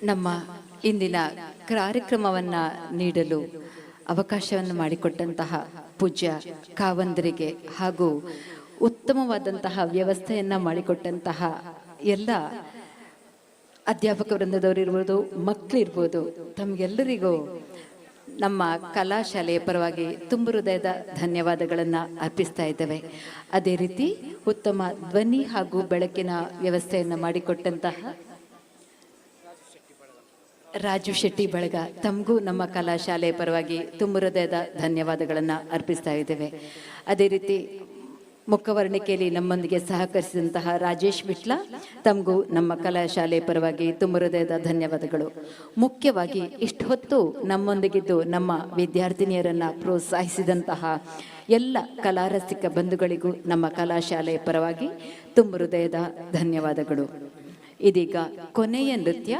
ನಮ್ಮ ಇಂದಿನ ಕಾರ್ಯಕ್ರಮವನ್ನು ನೀಡಲು ಅವಕಾಶವನ್ನು ಮಾಡಿಕೊಟ್ಟಂತಹ ಪೂಜ್ಯ ಕಾವಂದರಿಗೆ ಹಾಗೂ ಉತ್ತಮವಾದಂತಹ ವ್ಯವಸ್ಥೆಯನ್ನು ಮಾಡಿಕೊಟ್ಟಂತಹ ಎಲ್ಲ ಅಧ್ಯಾಪಕ ವೃಂದದವರಿರ್ಬೋದು ಮಕ್ಕಳಿರ್ಬೋದು ತಮಗೆಲ್ಲರಿಗೂ ನಮ್ಮ ಕಲಾಶಾಲೆಯ ಪರವಾಗಿ ತುಂಬ ಹೃದಯದ ಧನ್ಯವಾದಗಳನ್ನು ಅರ್ಪಿಸ್ತಾ ಇದ್ದೇವೆ. ಅದೇ ರೀತಿ ಉತ್ತಮ ಧ್ವನಿ ಹಾಗೂ ಬೆಳಕಿನ ವ್ಯವಸ್ಥೆಯನ್ನು ಮಾಡಿಕೊಟ್ಟಂತಹ ರಾಜು ಶೆಟ್ಟಿ ಬಳಗ ತಮಗೂ ನಮ್ಮ ಕಲಾಶಾಲೆಯ ಪರವಾಗಿ ತುಂಬ ಹೃದಯದ ಧನ್ಯವಾದಗಳನ್ನು ಅರ್ಪಿಸ್ತಾ ಇದ್ದೇವೆ. ಅದೇ ರೀತಿ ಮುಖವರ್ಣಿಕೆಯಲ್ಲಿ ನಮ್ಮೊಂದಿಗೆ ಸಹಕರಿಸಿದಂತಹ ರಾಜೇಶ್ ವಿಟ್ಲ ತಮಗೂ ನಮ್ಮ ಕಲಾಶಾಲೆಯ ಪರವಾಗಿ ತುಂಬ ಹೃದಯದ ಧನ್ಯವಾದಗಳು. ಮುಖ್ಯವಾಗಿ ಇಷ್ಟು ಹೊತ್ತು ನಮ್ಮೊಂದಿಗಿದ್ದು ನಮ್ಮ ವಿದ್ಯಾರ್ಥಿನಿಯರನ್ನು ಪ್ರೋತ್ಸಾಹಿಸಿದಂತಹ ಎಲ್ಲ ಕಲಾರಸಿಕ ಬಂಧುಗಳಿಗೂ ನಮ್ಮ ಕಲಾಶಾಲೆಯ ಪರವಾಗಿ ತುಂಬ ಹೃದಯದ ಧನ್ಯವಾದಗಳು. ಇದೀಗ ಕೊನೆಯ ನೃತ್ಯ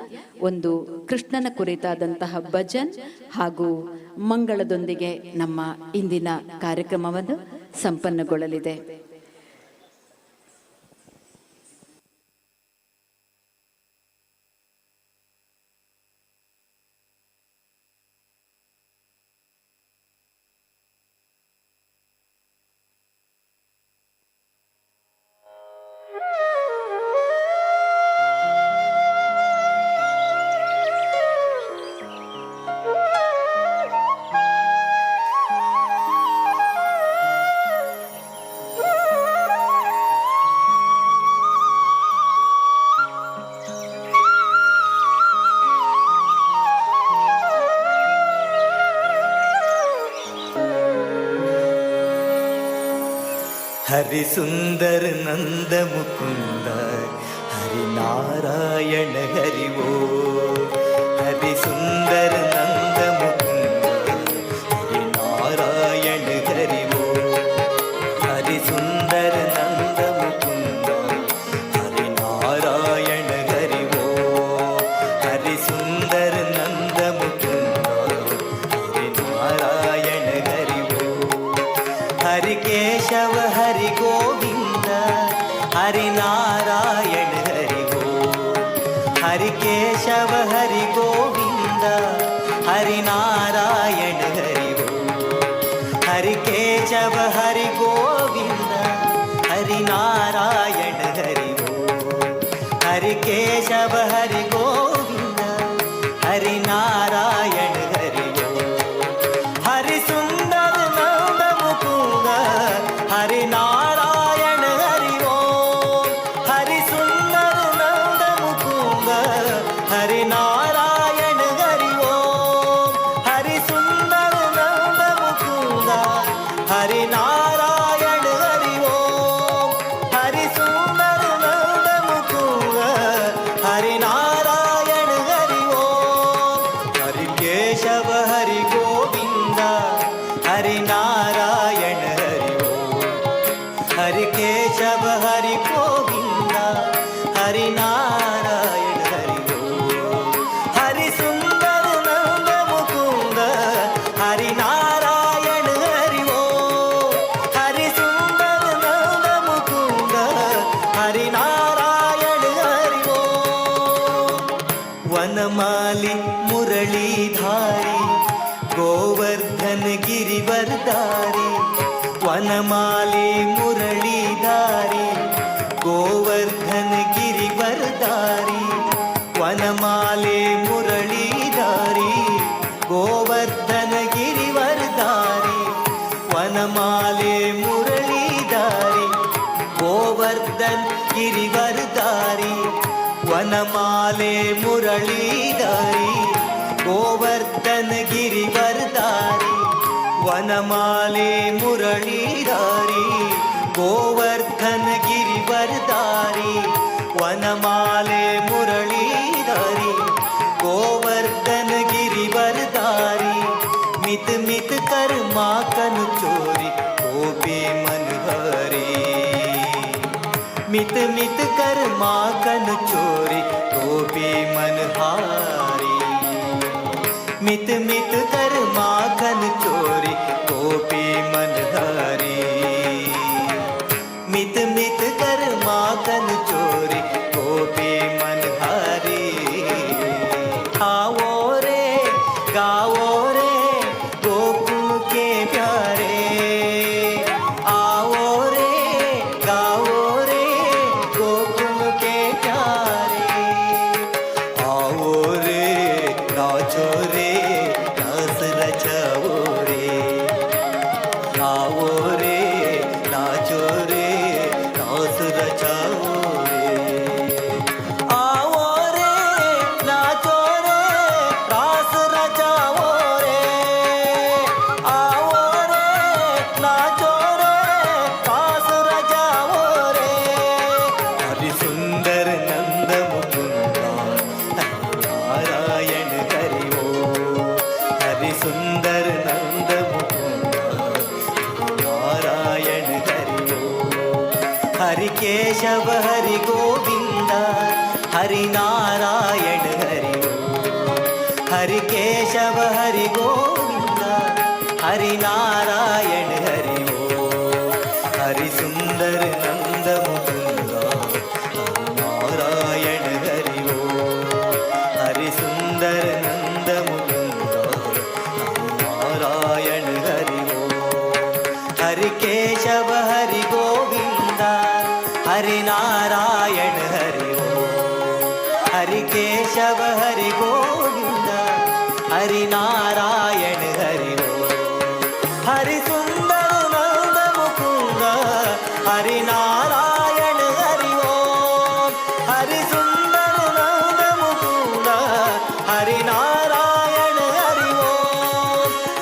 ಒಂದು ಕೃಷ್ಣನ ಕುರಿತಾದಂತಹ ಭಜನ್ ಹಾಗೂ ಮಂಗಳದೊಂದಿಗೆ ನಮ್ಮ ಇಂದಿನ ಕಾರ್ಯಕ್ರಮವನ್ನು ಸಂಪನ್ನಗೊಳ್ಳಲಿದೆ. हरि सुंदर नंद मुकुंद हरि नारायण हरि वो हरि सुंदर नंद मुकुंद हरि नारायण हरि वो हरि सुंदर नंद मुकुंद हरि नारायण हरि वो हरि सुंदर नंद मुकुंद हरि नारायण हरि वो हरि केशव हरि गोविंद हरि नारायण हरि वो हरि केशव हरि गोविंद हरि नारायण हरि वो हरि केशव हरि गोविंद हरि नारायण हरि वो हरि केशव हरि गोविंद हरि नारायण हरि वो हरि सुंदर नंद मुकुंद हरि नारायण हरि वो हरि सुंदर नंद मुकुंद हरि नारायण हरि वो हरि सुंदर नंद मुकुंद हरि नारायण हरि वो हरि सुंदर नंद मुकुंद हरि नारायण हरि वो हरि केशव हरि गोविंद हरि नारायण हरि वो हरि केशव हरि गोविंद हरि नारायण हरि वो हरि सुंदर नंद मुकुंद हरि नारायण हरि वो हरि सुंदर नंद मुकुंद हरि नारायण हरि वो वनमाली मुरलीधारी गोवर्धन गिरिवरदारी वनमाली मुरलीधारी गोवर्धन गिरिवरदारी वनमाली मुरलीधारी गोवर्धन गिरिवरदारी वनमाली मुरलीधारी गोवर्धन गिरिवरदारी वनमाले मुरलीधारी गोवर्धन गिरिवरदारी वनमाले मुरलीधारी गोवर्धन गिरिवरदारी वनमाले मुरलीधारी गोवर्धन गिरिवरदारी मित मित कर माखन चोरी गोपी मनहरी मित मित कर माखन चोरी गोपी मनहारी मित मित कर माखन चोरी गोपी मनहारी मित मित कर माखन चोरी गोपी मनहारी आओ रे गाओ रे गोकुल के प्यारे आओ रे गाओ रे गोकुल के प्यारे आओ रे नाचो रे रस रचाओ रे आओ रे नाचो रे रस रचाओ रे आओ रे नाचो रे रस रचाओ रे आओ रे नाचो रे रस रचाओ रे हरि सुंदर नंद मुकुंद नारायण हरि वो हरि सुंदर नंद मुकुंद नारायण हरि वो हरि केशव हरि गोविंद हरि नारायण हरि वो हरि केशव हरि गोविंद हरि नारायण हरि वो हरि सुंदर नंद मुकुंद नारायण हरि वो हरि सुंदर नंद मुकुंद नारायण हरि वो हरि केशव हरि गोविंद हरि नारायण हरि वो हरि केशव हरि गोविंद हरि नारायण हरि वो हरि सुंदर नंद मुकुंद हरि नारायण हरि वो हरि सुंदर नंद मुकुंद हरि नारायण हरि वो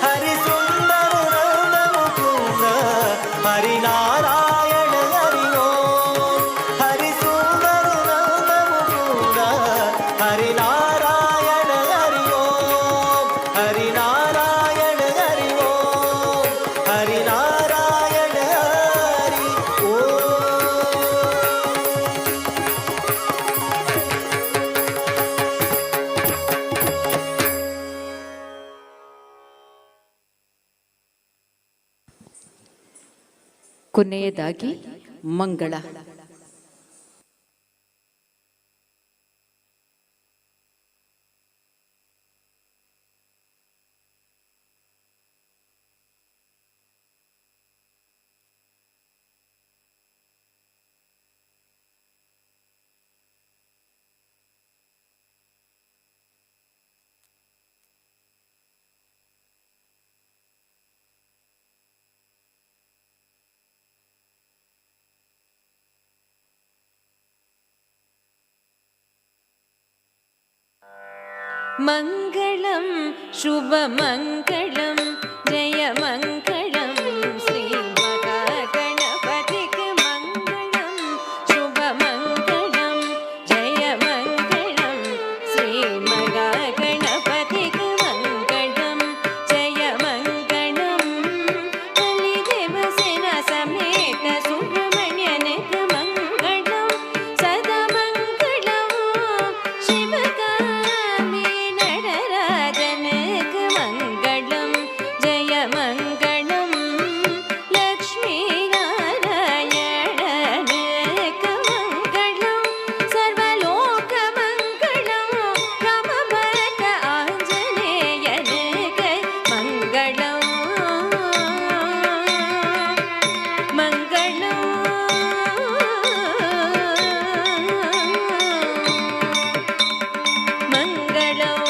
हरि सुंदर नंद मुकुंद हरि नारायण ಕೊನೆಯದಾಗಿ ಮಂಗಳ. मङ्गलं शुभमङ्गलं जयमङ्गलं श्रीमहागणपतिके मङ्गलं शुभमङ्गलं जयमङ्गलं श्रीमहागणपतिके मङ्गलं जयमङ्गलं कलिदेवसेना समेत सुब्रह्मण्यनिके मङ्गलं सदा मङ्गलं शिवगामि நடராஜனுக்கு மங்களம் ஜெயமங்களம் லக்ஷ்மி நாராயணனுக்கு மங்களம் சர்வலோக மங்களம் ராமபக்த ஆஞ்சநேயனுக்கு மங்களம் மங்களம் மங்களம்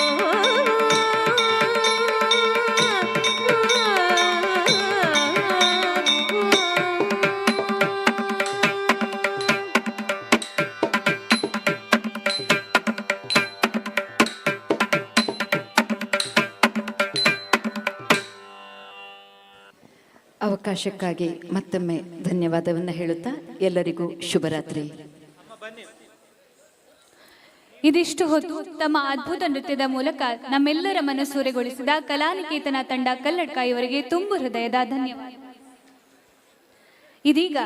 ಅವಕಾಶಕ್ಕಾಗಿ ಮತ್ತೊಮ್ಮೆ ಧನ್ಯವಾದವನ್ನು ಹೇಳುತ್ತಾ ಎಲ್ಲರಿಗೂ ಶುಭರಾತ್ರಿ. ಇದಿಷ್ಟು ಹೊತ್ತು ತಮ್ಮ ಅದ್ಭುತ ನೃತ್ಯದ ಮೂಲಕ ನಮ್ಮೆಲ್ಲರ ಮನಸೂರೆಗೊಳಿಸಿದ ಕಲಾನಿಕೇತನ ತಂಡ ಕಲ್ಲಡ್ಕ ಇವರಿಗೆ ತುಂಬು ಹೃದಯದ ಧನ್ಯವಾದ. ಇದೀಗ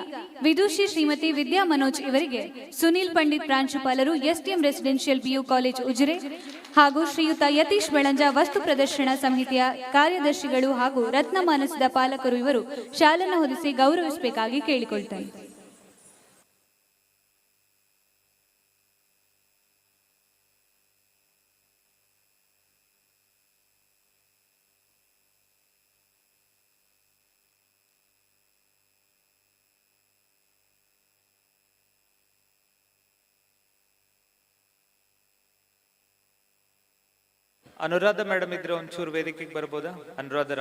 ವಿದುಷಿ ಶ್ರೀಮತಿ ವಿದ್ಯಾ ಮನೋಜ್ ಇವರಿಗೆ ಸುನೀಲ್ ಪಂಡಿತ್ ಪ್ರಾಂಶುಪಾಲರು STM residential PU college Ujire ಹಾಗೂ ಶ್ರೀಯುತ ಯತೀಶ್ ಬೆಳಂಜ ವಸ್ತು ಪ್ರದರ್ಶನ ಸಮಿತಿಯ ಕಾರ್ಯದರ್ಶಿಗಳು ಹಾಗೂ ರತ್ನ ಮಾನಸದ ಪಾಲಕರು ಇವರು ಶಾಲನ್ನು ಹೊದಿಸಿ ಗೌರವಿಸಬೇಕಾಗಿ ಕೇಳಿಕೊಳ್ತಾರೆ. ಅನುರಾಧ ಮೇಡಮ್ ಇದ್ರೆ ಒಂಚೂರು ವೇದಿಕೆಗೆ ಬರ್ಬೋದಾ? ಅನುರಾಧರ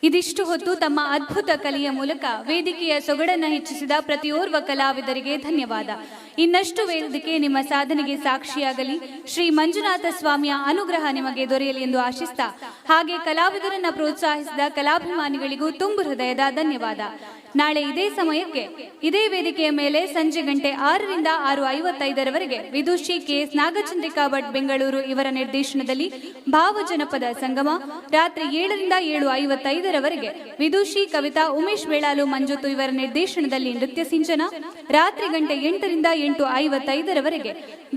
ಇದಿಷ್ಟು ಹೊತ್ತು ತಮ್ಮ ಅದ್ಭುತ ಕಲೆಯ ಮೂಲಕ ವೇದಿಕೆಯ ಸೊಗಡನ್ನು ಹೆಚ್ಚಿಸಿದ ಪ್ರತಿಯೋರ್ವ ಕಲಾವಿದರಿಗೆ ಧನ್ಯವಾದ. ಇನ್ನಷ್ಟು ವೇದಿಕೆ ನಿಮ್ಮ ಸಾಧನೆಗೆ ಸಾಕ್ಷಿಯಾಗಲಿ. ಶ್ರೀ ಮಂಜುನಾಥ ಸ್ವಾಮಿಯ ಅನುಗ್ರಹ ನಿಮಗೆ ದೊರೆಯಲಿ ಎಂದು ಆಶಿಸ್ತಾ, ಹಾಗೆ ಕಲಾವಿದರನ್ನ ಪ್ರೋತ್ಸಾಹಿಸಿದ ಕಲಾಭಿಮಾನಿಗಳಿಗೂ ತುಂಬು ಹೃದಯದ ಧನ್ಯವಾದ. ನಾಳೆ ಇದೇ ಸಮಯಕ್ಕೆ ಇದೇ ವೇದಿಕೆಯ ಮೇಲೆ ಸಂಜೆ ಗಂಟೆ 6ರಿಂದ 6:55 ವಿದುಷಿ KS ನಾಗಚಂದ್ರಿಕಾ ಭಟ್ ಬೆಂಗಳೂರು ಇವರ ನಿರ್ದೇಶನದಲ್ಲಿ ಭಾವಜನಪದ ಸಂಗಮ, ರಾತ್ರಿ 7ರಿಂದ 7:55 ವಿದುಷಿ ಕವಿತಾ ಉಮೇಶ್ ಬೇಳಾಲು ಮಂಜುತು ಇವರ ನಿರ್ದೇಶನದಲ್ಲಿ ನೃತ್ಯ ಸಿಂಚನ, ರಾತ್ರಿ ಗಂಟೆ 8ರಿಂದ 8:55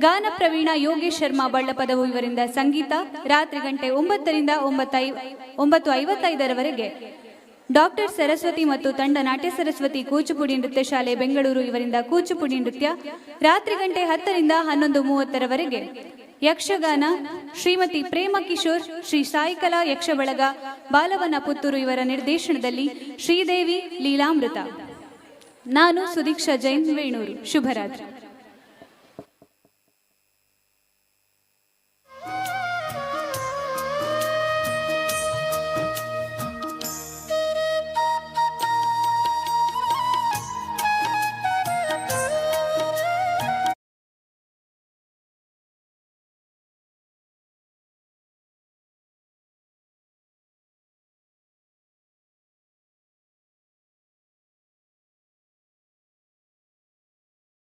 ಗಾನ ಪ್ರವೀಣ ಯೋಗೇಶ್ ಶರ್ಮಾ ಬಳ್ಳಪದವು ಇವರಿಂದ ಸಂಗೀತ, ರಾತ್ರಿ ಗಂಟೆ 9ರಿಂದ 9:55 ಡಾಕ್ಟರ್ ಸರಸ್ವತಿ ಮತ್ತು ತಂಡ ನಾಟ್ಯ ಸರಸ್ವತಿ ಕೂಚುಪುಡಿ ನೃತ್ಯ ಶಾಲೆ ಬೆಂಗಳೂರು ಇವರಿಂದ ಕೂಚುಪುಡಿ ನೃತ್ಯ, ರಾತ್ರಿ ಗಂಟೆ 10ರಿಂದ 11:30 ಯಕ್ಷಗಾನ, ಶ್ರೀಮತಿ ಪ್ರೇಮ ಕಿಶೋರ್ ಶ್ರೀ ಸಾಯಿಕಲಾ ಯಕ್ಷ ಬಳಗ ಬಾಲವನ ಪುತ್ತೂರು ಇವರ ನಿರ್ದೇಶನದಲ್ಲಿ ಶ್ರೀದೇವಿ ಲೀಲಾಮೃತ. ನಾನು ಸುದೀಕ್ಷಾ ಜೈನ್ ವೇಣೂರು. ಶುಭರಾತ್ರಿ.